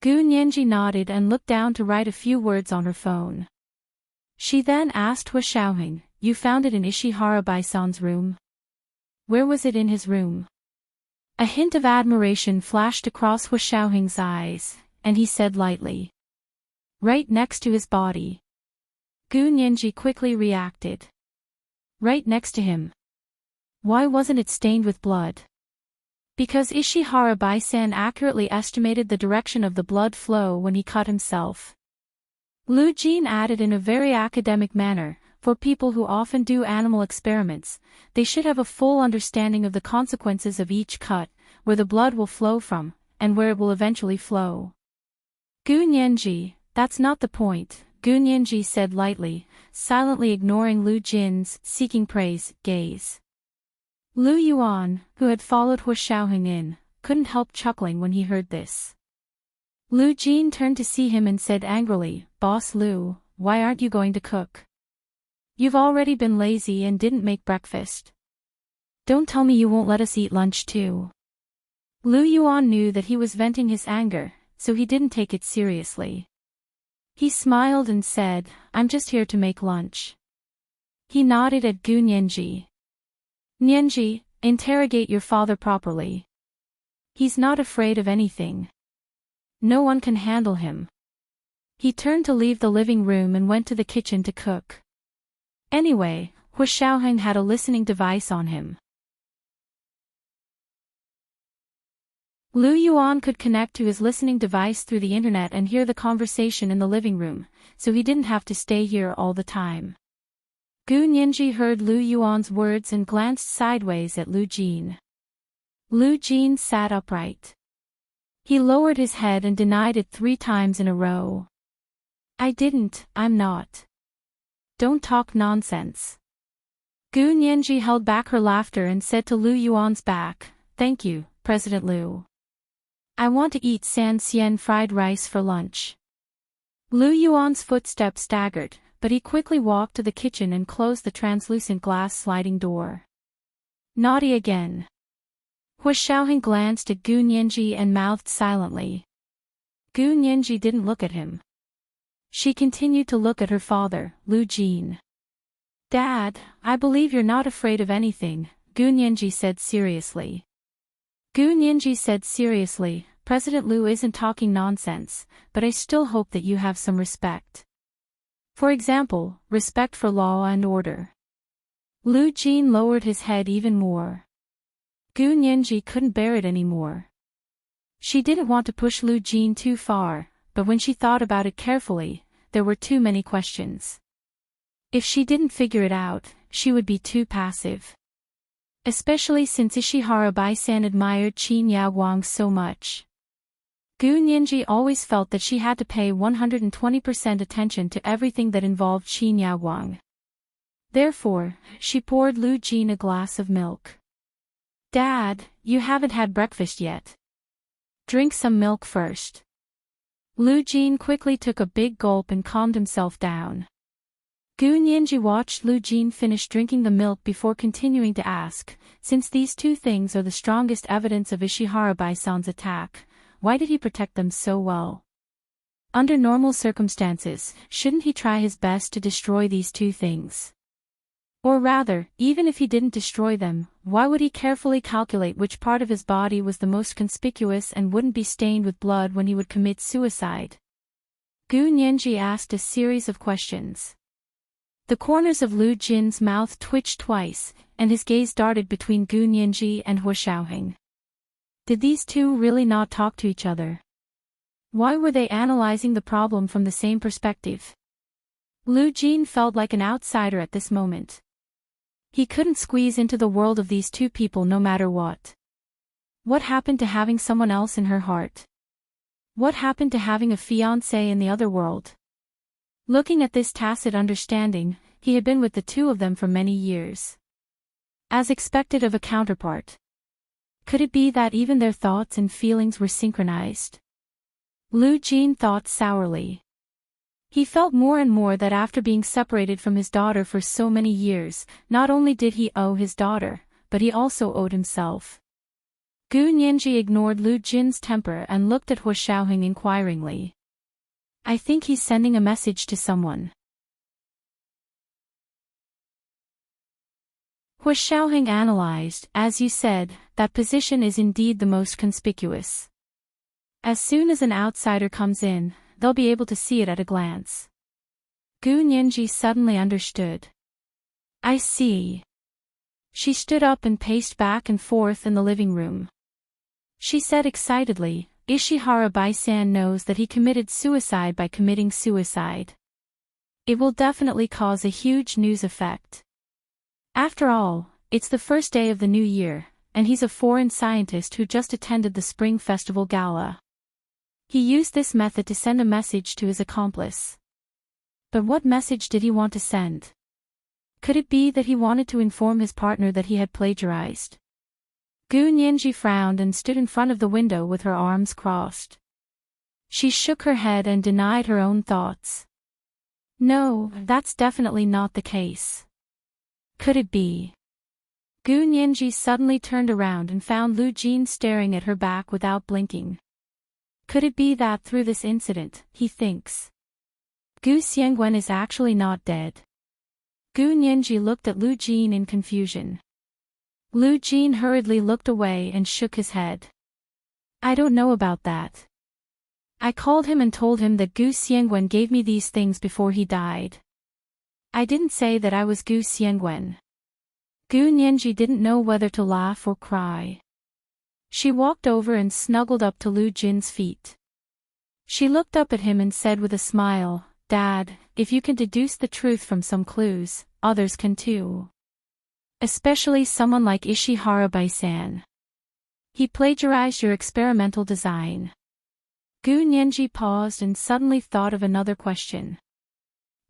Gu Nianji nodded and looked down to write a few words on her phone. She then asked Hu Xiaoheng, You found it in Ishihara Bai-san's room? Where was it in his room? A hint of admiration flashed across Hu Xiaoheng's eyes, and he said lightly. Right next to his body. Gu Nianji quickly reacted. Right next to him. Why wasn't it stained with blood? Because Ishihara Bai-san accurately estimated the direction of the blood flow when he cut himself. Lu Jin added in a very academic manner, for people who often do animal experiments, they should have a full understanding of the consequences of each cut, where the blood will flow from, and where it will eventually flow. Gu Nianji, that's not the point, Gu Nianji said lightly, silently ignoring Lu Jin's seeking praise gaze. Lu Yuan, who had followed Hu Xiaoheng in, couldn't help chuckling when he heard this. Lu Jin turned to see him and said angrily, Boss Lu, why aren't you going to cook? You've already been lazy and didn't make breakfast. Don't tell me you won't let us eat lunch too. Lu Yuan knew that he was venting his anger, so he didn't take it seriously. He smiled and said, I'm just here to make lunch. He nodded at Gu Nianji. Nianji, interrogate your father properly. He's not afraid of anything. No one can handle him. He turned to leave the living room and went to the kitchen to cook. Anyway, Hu Xiaoheng had a listening device on him. Lu Yuan could connect to his listening device through the internet and hear the conversation in the living room, so he didn't have to stay here all the time. Gu Nianji heard Lu Yuan's words and glanced sideways at Lu Jin. Lu Jin sat upright. He lowered his head and denied it 3 times in a row. I didn't, I'm not. Don't talk nonsense. Gu Nianji held back her laughter and said to Lu Yuan's back, Thank you, President Lu. I want to eat san xian fried rice for lunch. Lu Yuan's footsteps staggered, but he quickly walked to the kitchen and closed the translucent glass sliding door. Naughty again. Hu Xiaoheng glanced at Gu Nianji and mouthed silently. Gu Nianji didn't look at him. She continued to look at her father, Lu Jin. Dad, I believe you're not afraid of anything, Gu Nianji said seriously. Gu Nianji said seriously, President Liu isn't talking nonsense, but I still hope that you have some respect. For example, respect for law and order. Lu Jin lowered his head even more. Gu Nianji couldn't bear it anymore. She didn't want to push Lu Jin too far, but when she thought about it carefully, there were too many questions. If she didn't figure it out, she would be too passive. Especially since Ishihara Bai-san admired Qin Yaoguang so much. Gu Nianji always felt that she had to pay 120% attention to everything that involved Qin Yaoguang. Therefore, she poured Lu Jin a glass of milk. Dad, you haven't had breakfast yet. Drink some milk first. Lu Jin quickly took a big gulp and calmed himself down. Gu Nianji watched Lu Jin finish drinking the milk before continuing to ask, since these two things are the strongest evidence of Ishihara Bai-san's attack, why did he protect them so well? Under normal circumstances, shouldn't he try his best to destroy these two things? Or rather, even if he didn't destroy them, why would he carefully calculate which part of his body was the most conspicuous and wouldn't be stained with blood when he would commit suicide? Gu Nianji asked a series of questions. The corners of Lu Jin's mouth twitched twice, and his gaze darted between Gu Nianji and Hua Xiaoheng. Did these two really not talk to each other? Why were they analyzing the problem from the same perspective? Lu Jin felt like an outsider at this moment. He couldn't squeeze into the world of these two people no matter what. What happened to having someone else in her heart? What happened to having a fiancé in the other world? Looking at this tacit understanding, he had been with the two of them for many years. As expected of a counterpart. Could it be that even their thoughts and feelings were synchronized? Lu Jin thought sourly. He felt more and more that after being separated from his daughter for so many years, not only did he owe his daughter, but he also owed himself. Gu Nianji ignored Lu Jin's temper and looked at Hua Xiaoheng inquiringly. I think he's sending a message to someone. Hua Xiaoheng analyzed, as you said, that position is indeed the most conspicuous. As soon as an outsider comes in, they'll be able to see it at a glance. Gu Nianji suddenly understood. I see. She stood up and paced back and forth in the living room. She said excitedly, Ishihara Bai-san knows that he committed suicide by committing suicide. It will definitely cause a huge news effect. After all, it's the first day of the new year, and he's a foreign scientist who just attended the Spring Festival Gala. He used this method to send a message to his accomplice. But what message did he want to send? Could it be that he wanted to inform his partner that he had plagiarized? Gu Nianji frowned and stood in front of the window with her arms crossed. She shook her head and denied her own thoughts. No, that's definitely not the case. Could it be? Gu Nianji suddenly turned around and found Lu Jin staring at her back without blinking. Could it be that through this incident, he thinks Gu Xiangwen is actually not dead? Gu Nianji looked at Lu Jin in confusion. Lu Jin hurriedly looked away and shook his head. I don't know about that. I called him and told him that Gu Xiangwen gave me these things before he died. I didn't say that I was Gu Xiangwen. Gu Nianji didn't know whether to laugh or cry. She walked over and snuggled up to Lu Jin's feet. She looked up at him and said with a smile, Dad, if you can deduce the truth from some clues, others can too. Especially someone like Ishihara Bai-san. He plagiarized your experimental design. Gu Nianji paused and suddenly thought of another question.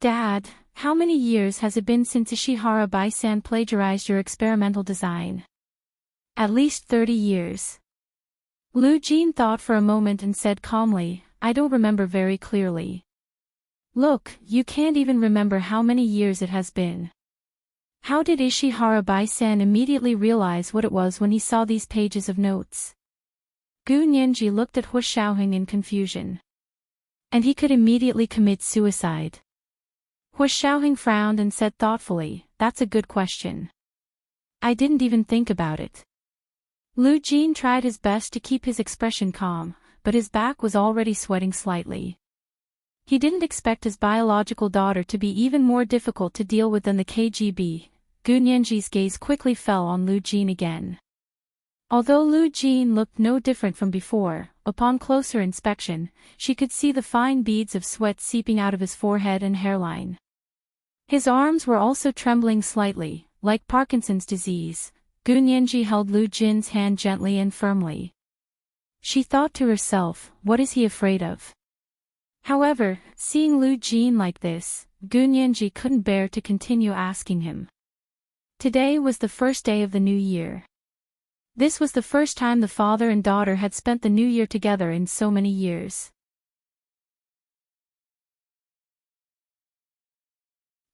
Dad, how many years has it been since Ishihara Bai-san plagiarized your experimental design? At least 30 years. Lu Jin thought for a moment and said calmly, I don't remember very clearly. Look, you can't even remember how many years it has been. How did Ishihara Bai-san immediately realize what it was when he saw these pages of notes? Gu Nianji looked at Hua Xiaoheng in confusion. And he could immediately commit suicide. Hu Xiaoheng frowned and said thoughtfully, "That's a good question. I didn't even think about it." Lu Jin tried his best to keep his expression calm, but his back was already sweating slightly. He didn't expect his biological daughter to be even more difficult to deal with than the KGB. Gu Nianji's gaze quickly fell on Lu Jin again. Although Lu Jin looked no different from before, upon closer inspection, she could see the fine beads of sweat seeping out of his forehead and hairline. His arms were also trembling slightly, like Parkinson's disease. Gu Nianji held Lu Jin's hand gently and firmly. She thought to herself, what is he afraid of? However, seeing Lu Jin like this, Gu Nianji couldn't bear to continue asking him. Today was the first day of the new year. This was the first time the father and daughter had spent the new year together in so many years.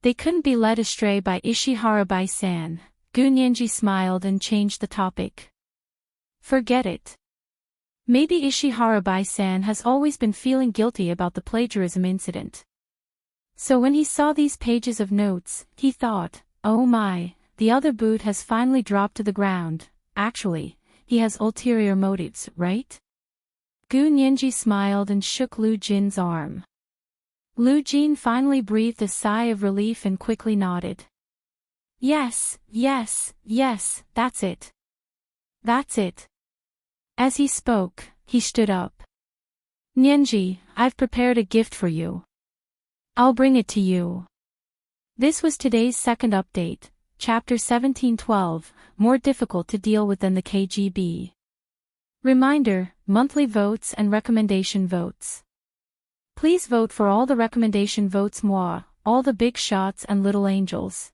They couldn't be led astray by Ishihara-bai-san. Gu Nianji smiled and changed the topic. Forget it. Maybe Ishihara-bai-san has always been feeling guilty about the plagiarism incident. So when he saw these pages of notes, he thought, oh my, the other boot has finally dropped to the ground. Actually, he has ulterior motives, right? Gu Nianji smiled and shook Lu Jin's arm. Lu Jin finally breathed a sigh of relief and quickly nodded. Yes, yes, yes, that's it. That's it. As he spoke, he stood up. Nianji, I've prepared a gift for you. I'll bring it to you. This was today's second update. Chapter 1712, more difficult to deal with than the KGB. Reminder, monthly votes and recommendation votes. Please vote for all the recommendation votes moi, all the big shots and little angels.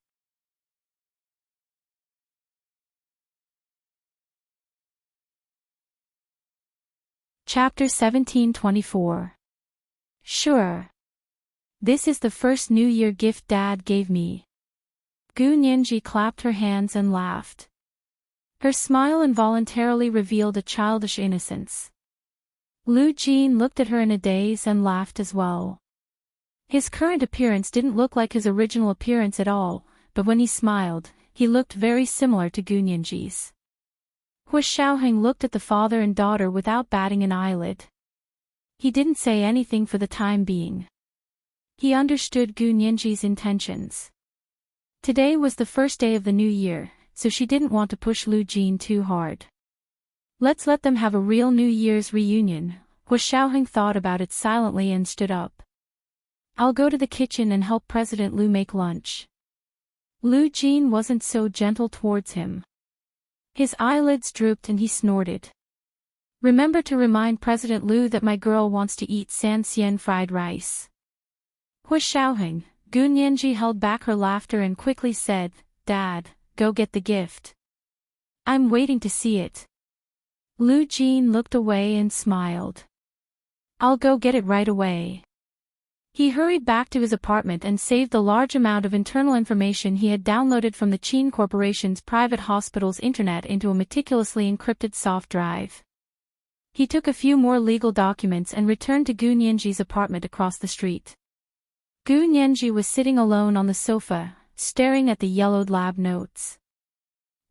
Chapter 1724. Sure. This is the first New Year gift Dad gave me. Gu Nianji clapped her hands and laughed. Her smile involuntarily revealed a childish innocence. Lu Jin looked at her in a daze and laughed as well. His current appearance didn't look like his original appearance at all, but when he smiled, he looked very similar to Gu Nianji's. Hu Xiaoheng looked at the father and daughter without batting an eyelid. He didn't say anything for the time being. He understood Gu Nianji's intentions. Today was the first day of the new year, so she didn't want to push Lu Jin too hard. Let's let them have a real New Year's reunion. Hu Xiaoheng thought about it silently and stood up. I'll go to the kitchen and help President Lu make lunch. Lu Jin wasn't so gentle towards him. His eyelids drooped and he snorted. Remember to remind President Lu that my girl wants to eat Sanxian fried rice. Hu Xiaoheng. Gu Nianji held back her laughter and quickly said, Dad, go get the gift. I'm waiting to see it. Lu Jin looked away and smiled. I'll go get it right away. He hurried back to his apartment and saved the large amount of internal information he had downloaded from the Qin Corporation's private hospital's internet into a meticulously encrypted soft drive. He took a few more legal documents and returned to Gu Nianji's apartment across the street. Gu Nianji was sitting alone on the sofa, staring at the yellowed lab notes.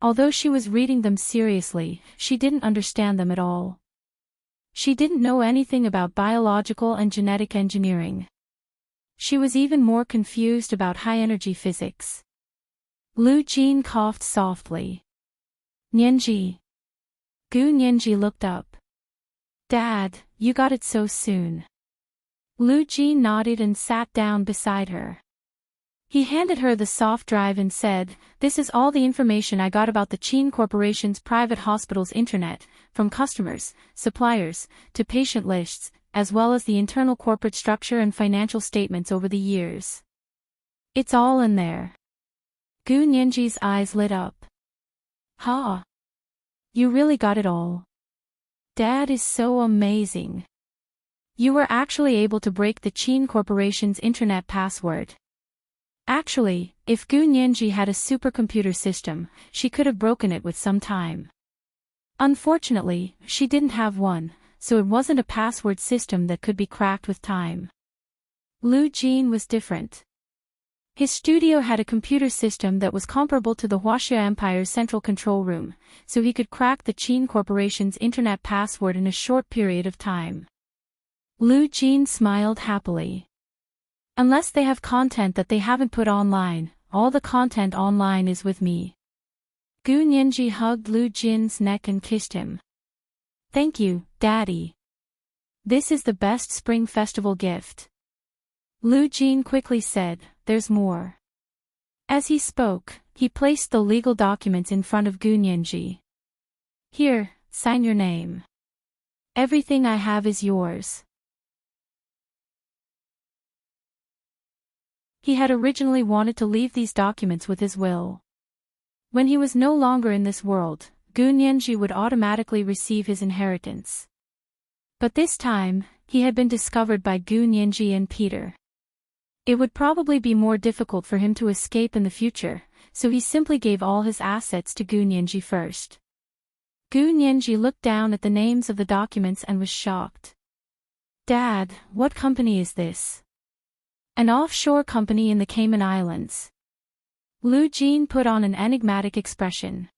Although she was reading them seriously, she didn't understand them at all. She didn't know anything about biological and genetic engineering. She was even more confused about high-energy physics. Lu Jin coughed softly. Nianji. Gu Nianji looked up. Dad, you got it so soon. Lu Jin nodded and sat down beside her. He handed her the soft drive and said, This is all the information I got about the Qin Corporation's private hospital's internet, from customers, suppliers, to patient lists, as well as the internal corporate structure and financial statements over the years. It's all in there. Gu Nianji's eyes lit up. Ha! You really got it all. Dad is so amazing. You were actually able to break the Qin Corporation's internet password. Actually, if Gu Nianji had a supercomputer system, she could have broken it with some time. Unfortunately, she didn't have one, so it wasn't a password system that could be cracked with time. Lu Jin was different. His studio had a computer system that was comparable to the Huaxia Empire's central control room, so he could crack the Qin Corporation's internet password in a short period of time. Lu Jin smiled happily. Unless they have content that they haven't put online, all the content online is with me. Gu Nianji hugged Lu Jin's neck and kissed him. Thank you, Daddy. This is the best spring festival gift. Lu Jin quickly said, there's more. As he spoke, he placed the legal documents in front of Gu Nianji. Here, sign your name. Everything I have is yours. He had originally wanted to leave these documents with his will. When he was no longer in this world, Gu Nianji would automatically receive his inheritance. But this time, he had been discovered by Gu Nianji and Peter. It would probably be more difficult for him to escape in the future, so he simply gave all his assets to Gu Nianji first. Gu Nianji looked down at the names of the documents and was shocked. Dad, what company is this? An offshore company in the Cayman Islands. Lu Jin put on an enigmatic expression.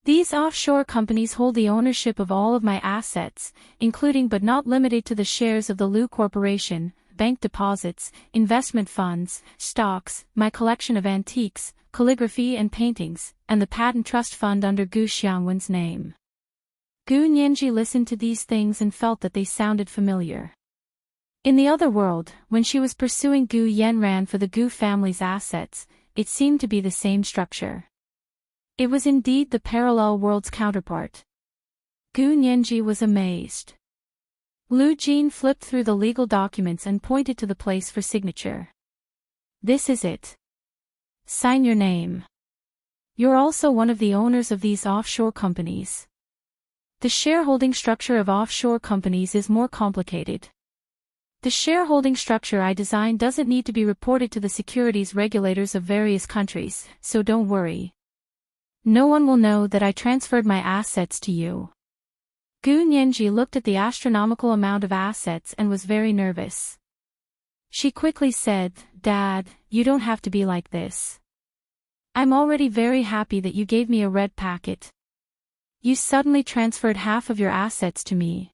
These offshore companies hold the ownership of all of my assets, including but not limited to the shares of the Lu Corporation, bank deposits, investment funds, stocks, my collection of antiques, calligraphy and paintings, and the patent trust fund under Gu Xiangwen's name. Gu Nianji listened to these things and felt that they sounded familiar. In the other world, when she was pursuing Gu Yanran for the Gu family's assets, it seemed to be the same structure. It was indeed the parallel world's counterpart. Gu Nianji was amazed. Lu Jin flipped through the legal documents and pointed to the place for signature. This is it. Sign your name. You're also one of the owners of these offshore companies. The shareholding structure of offshore companies is more complicated. The shareholding structure I designed doesn't need to be reported to the securities regulators of various countries, so don't worry. No one will know that I transferred my assets to you. Gu Nianji looked at the astronomical amount of assets and was very nervous. She quickly said, Dad, you don't have to be like this. I'm already very happy that you gave me a red packet. You suddenly transferred half of your assets to me.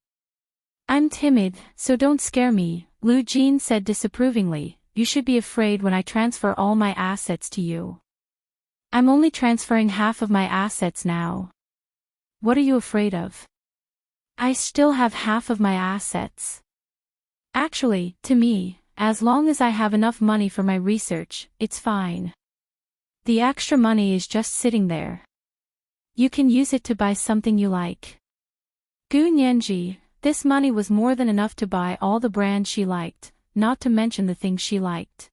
I'm timid, so don't scare me, Lu Jin said disapprovingly. You should be afraid when I transfer all my assets to you. I'm only transferring half of my assets now. What are you afraid of? I still have half of my assets. Actually, to me, as long as I have enough money for my research, it's fine. The extra money is just sitting there. You can use it to buy something you like. Gu Nianji, this money was more than enough to buy all the brands she liked, not to mention the things she liked.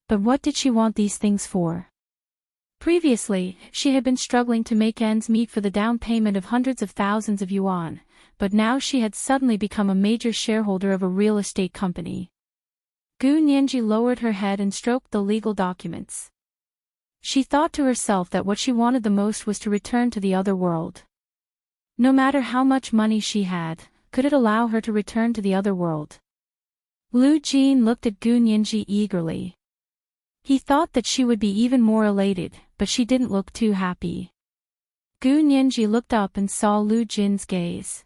But what did she want these things for? Previously, she had been struggling to make ends meet for the down payment of hundreds of thousands of yuan, but now she had suddenly become a major shareholder of a real estate company. Gu Nianji lowered her head and stroked the legal documents. She thought to herself that what she wanted the most was to return to the other world. No matter how much money she had, could it allow her to return to the other world? Lu Jin looked at Gu Nianji eagerly. He thought that she would be even more elated, but she didn't look too happy. Gu Nianji looked up and saw Lu Jin's gaze.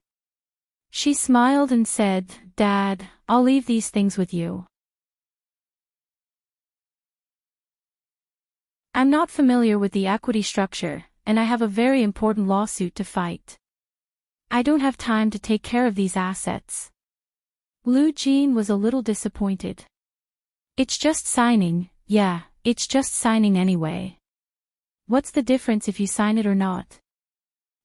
She smiled and said, Dad, I'll leave these things with you. I'm not familiar with the equity structure, and I have a very important lawsuit to fight. I don't have time to take care of these assets. Lu Jin was a little disappointed. It's just signing, yeah, it's just signing anyway. What's the difference if you sign it or not?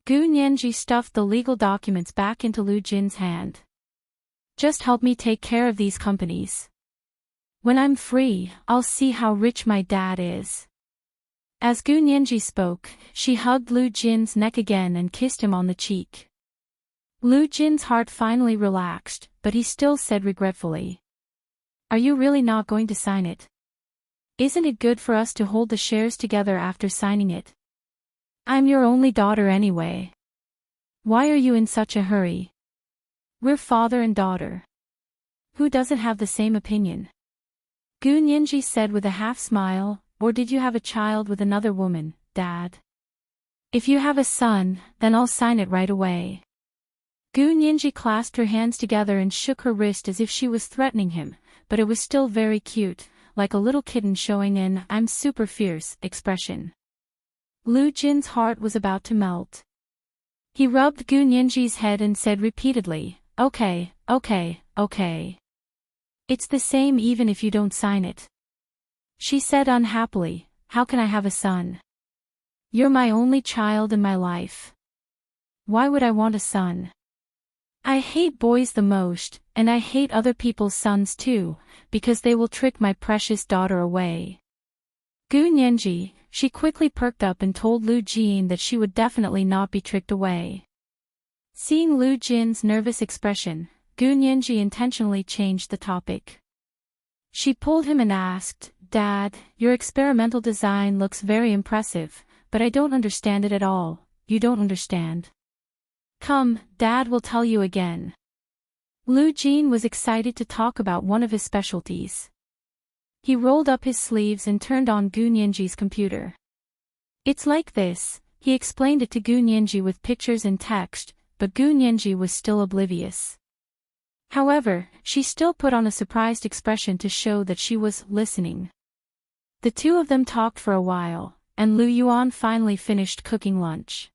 Gu Nianji stuffed the legal documents back into Lu Jin's hand. Just help me take care of these companies. When I'm free, I'll see how rich my dad is. As Gu Nianji spoke, she hugged Lu Jin's neck again and kissed him on the cheek. Lu Jin's heart finally relaxed, but he still said regretfully. Are you really not going to sign it? Isn't it good for us to hold the shares together after signing it? I'm your only daughter anyway. Why are you in such a hurry? We're father and daughter. Who doesn't have the same opinion? Gu Nianji said with a half-smile, or did you have a child with another woman, Dad? If you have a son, then I'll sign it right away. Gu Nianji clasped her hands together and shook her wrist as if she was threatening him, but it was still very cute, like a little kitten showing an "I'm super fierce" expression. Lu Jin's heart was about to melt. He rubbed Gu Nianji's head and said repeatedly, "Okay, okay, okay. It's the same even if you don't sign it." She said unhappily, "How can I have a son? You're my only child in my life. Why would I want a son? I hate boys the most, and I hate other people's sons too, because they will trick my precious daughter away." Gu Nianji, she quickly perked up and told Lu Jin that she would definitely not be tricked away. Seeing Lu Jin's nervous expression, Gu Nianji intentionally changed the topic. She pulled him and asked, "Dad, your experimental design looks very impressive, but I don't understand it at all." "You don't understand? Come, Dad will tell you again." Lu Jin was excited to talk about one of his specialties. He rolled up his sleeves and turned on Gu Nianji's computer. "It's like this," he explained it to Gu Nianji with pictures and text, but Gu Nianji was still oblivious. However, she still put on a surprised expression to show that she was listening. The two of them talked for a while, and Lu Yuan finally finished cooking lunch.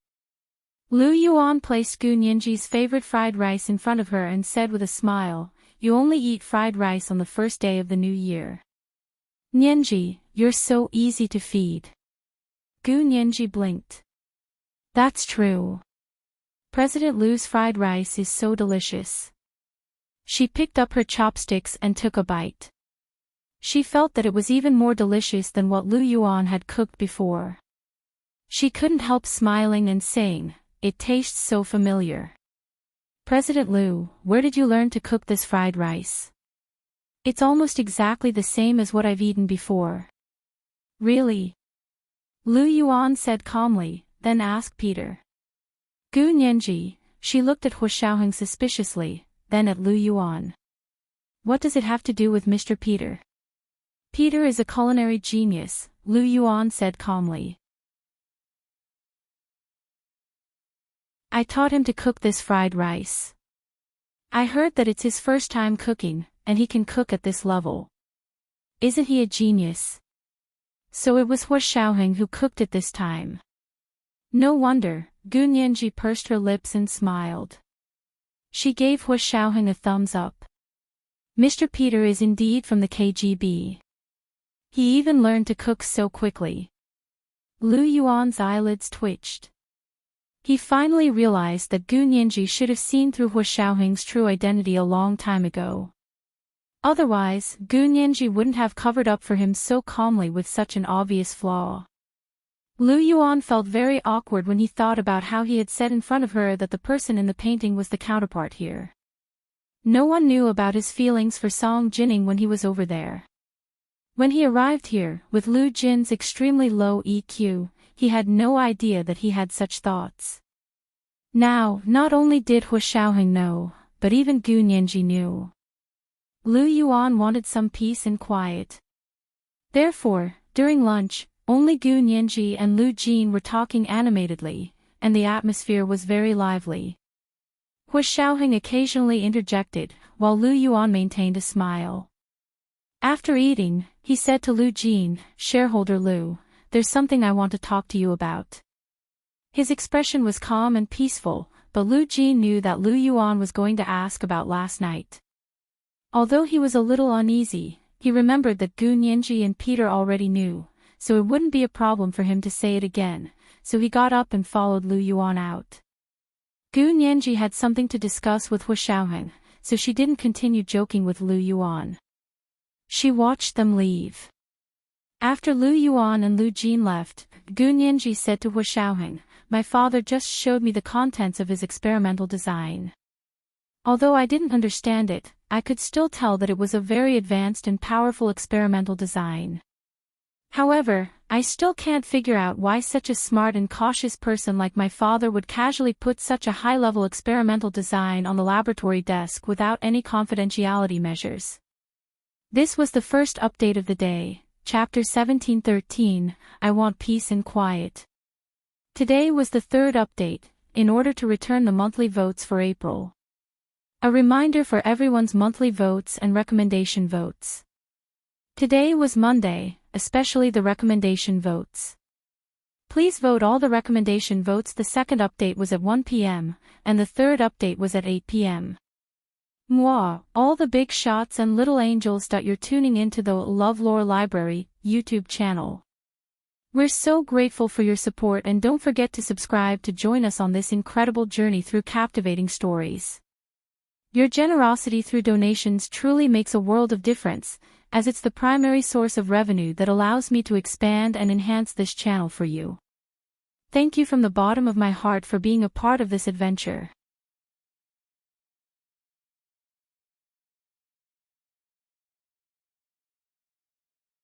Lu Yuan placed Gu Nianji's favorite fried rice in front of her and said with a smile, "You only eat fried rice on the first day of the new year. Nianji, you're so easy to feed." Gu Nianji blinked. "That's true. President Lu's fried rice is so delicious." She picked up her chopsticks and took a bite. She felt that it was even more delicious than what Lu Yuan had cooked before. She couldn't help smiling and saying, "It tastes so familiar. President Lu, where did you learn to cook this fried rice? It's almost exactly the same as what I've eaten before." "Really?" Lu Yuan said calmly, then asked Peter. Gu Nianji, she looked at Hu Xiaoheng suspiciously, then at Lu Yuan. "What does it have to do with Mr. Peter?" "Peter is a culinary genius," Lu Yuan said calmly. "I taught him to cook this fried rice. I heard that it's his first time cooking, and he can cook at this level. Isn't he a genius?" So it was Hu Xiaoheng who cooked it this time. No wonder, Gu Nianji pursed her lips and smiled. She gave Hu Xiaoheng a thumbs up. Mr. Peter is indeed from the KGB. He even learned to cook so quickly. Lu Yuan's eyelids twitched. He finally realized that Gu Nianji should have seen through Hu Xiaoheng's true identity a long time ago. Otherwise, Gu Nianji wouldn't have covered up for him so calmly with such an obvious flaw. Lu Yuan felt very awkward when he thought about how he had said in front of her that the person in the painting was the counterpart here. No one knew about his feelings for Song Jining when he was over there. When he arrived here, with Lu Jin's extremely low EQ, he had no idea that he had such thoughts. Now, not only did Hu Xiaoheng know, but even Gu Nianji knew. Lu Yuan wanted some peace and quiet. Therefore, during lunch, only Gu Nianji and Lu Jin were talking animatedly, and the atmosphere was very lively. Hu Xiaoheng occasionally interjected, while Lu Yuan maintained a smile. After eating, he said to Lu Jin, "Shareholder Lu, there's something I want to talk to you about." His expression was calm and peaceful, but Lu Jin knew that Lu Yuan was going to ask about last night. Although he was a little uneasy, he remembered that Gu Nianji and Peter already knew, so it wouldn't be a problem for him to say it again, so he got up and followed Lu Yuan out. Gu Nianji had something to discuss with Hu Xiaoheng, so she didn't continue joking with Lu Yuan. She watched them leave. After Lu Yuan and Lu Jin left, Gu Nianji said to Hu Xiaoheng, "My father just showed me the contents of his experimental design. Although I didn't understand it, I could still tell that it was a very advanced and powerful experimental design. However, I still can't figure out why such a smart and cautious person like my father would casually put such a high-level experimental design on the laboratory desk without any confidentiality measures. This was the first update of the day, Chapter 1713, I Want Peace and Quiet. Today was the third update, in order to return the monthly votes for April. A reminder for everyone's monthly votes and recommendation votes. Today was Monday, especially the recommendation votes. Please vote all the recommendation votes. The second update was at 1 p.m., and the third update was at 8 p.m. Mwah, all the big shots and little angels. You're tuning into the LoveLore Library YouTube channel. We're so grateful for your support, and don't forget to subscribe to join us on this incredible journey through captivating stories. Your generosity through donations truly makes a world of difference, as it's the primary source of revenue that allows me to expand and enhance this channel for you. Thank you from the bottom of my heart for being a part of this adventure.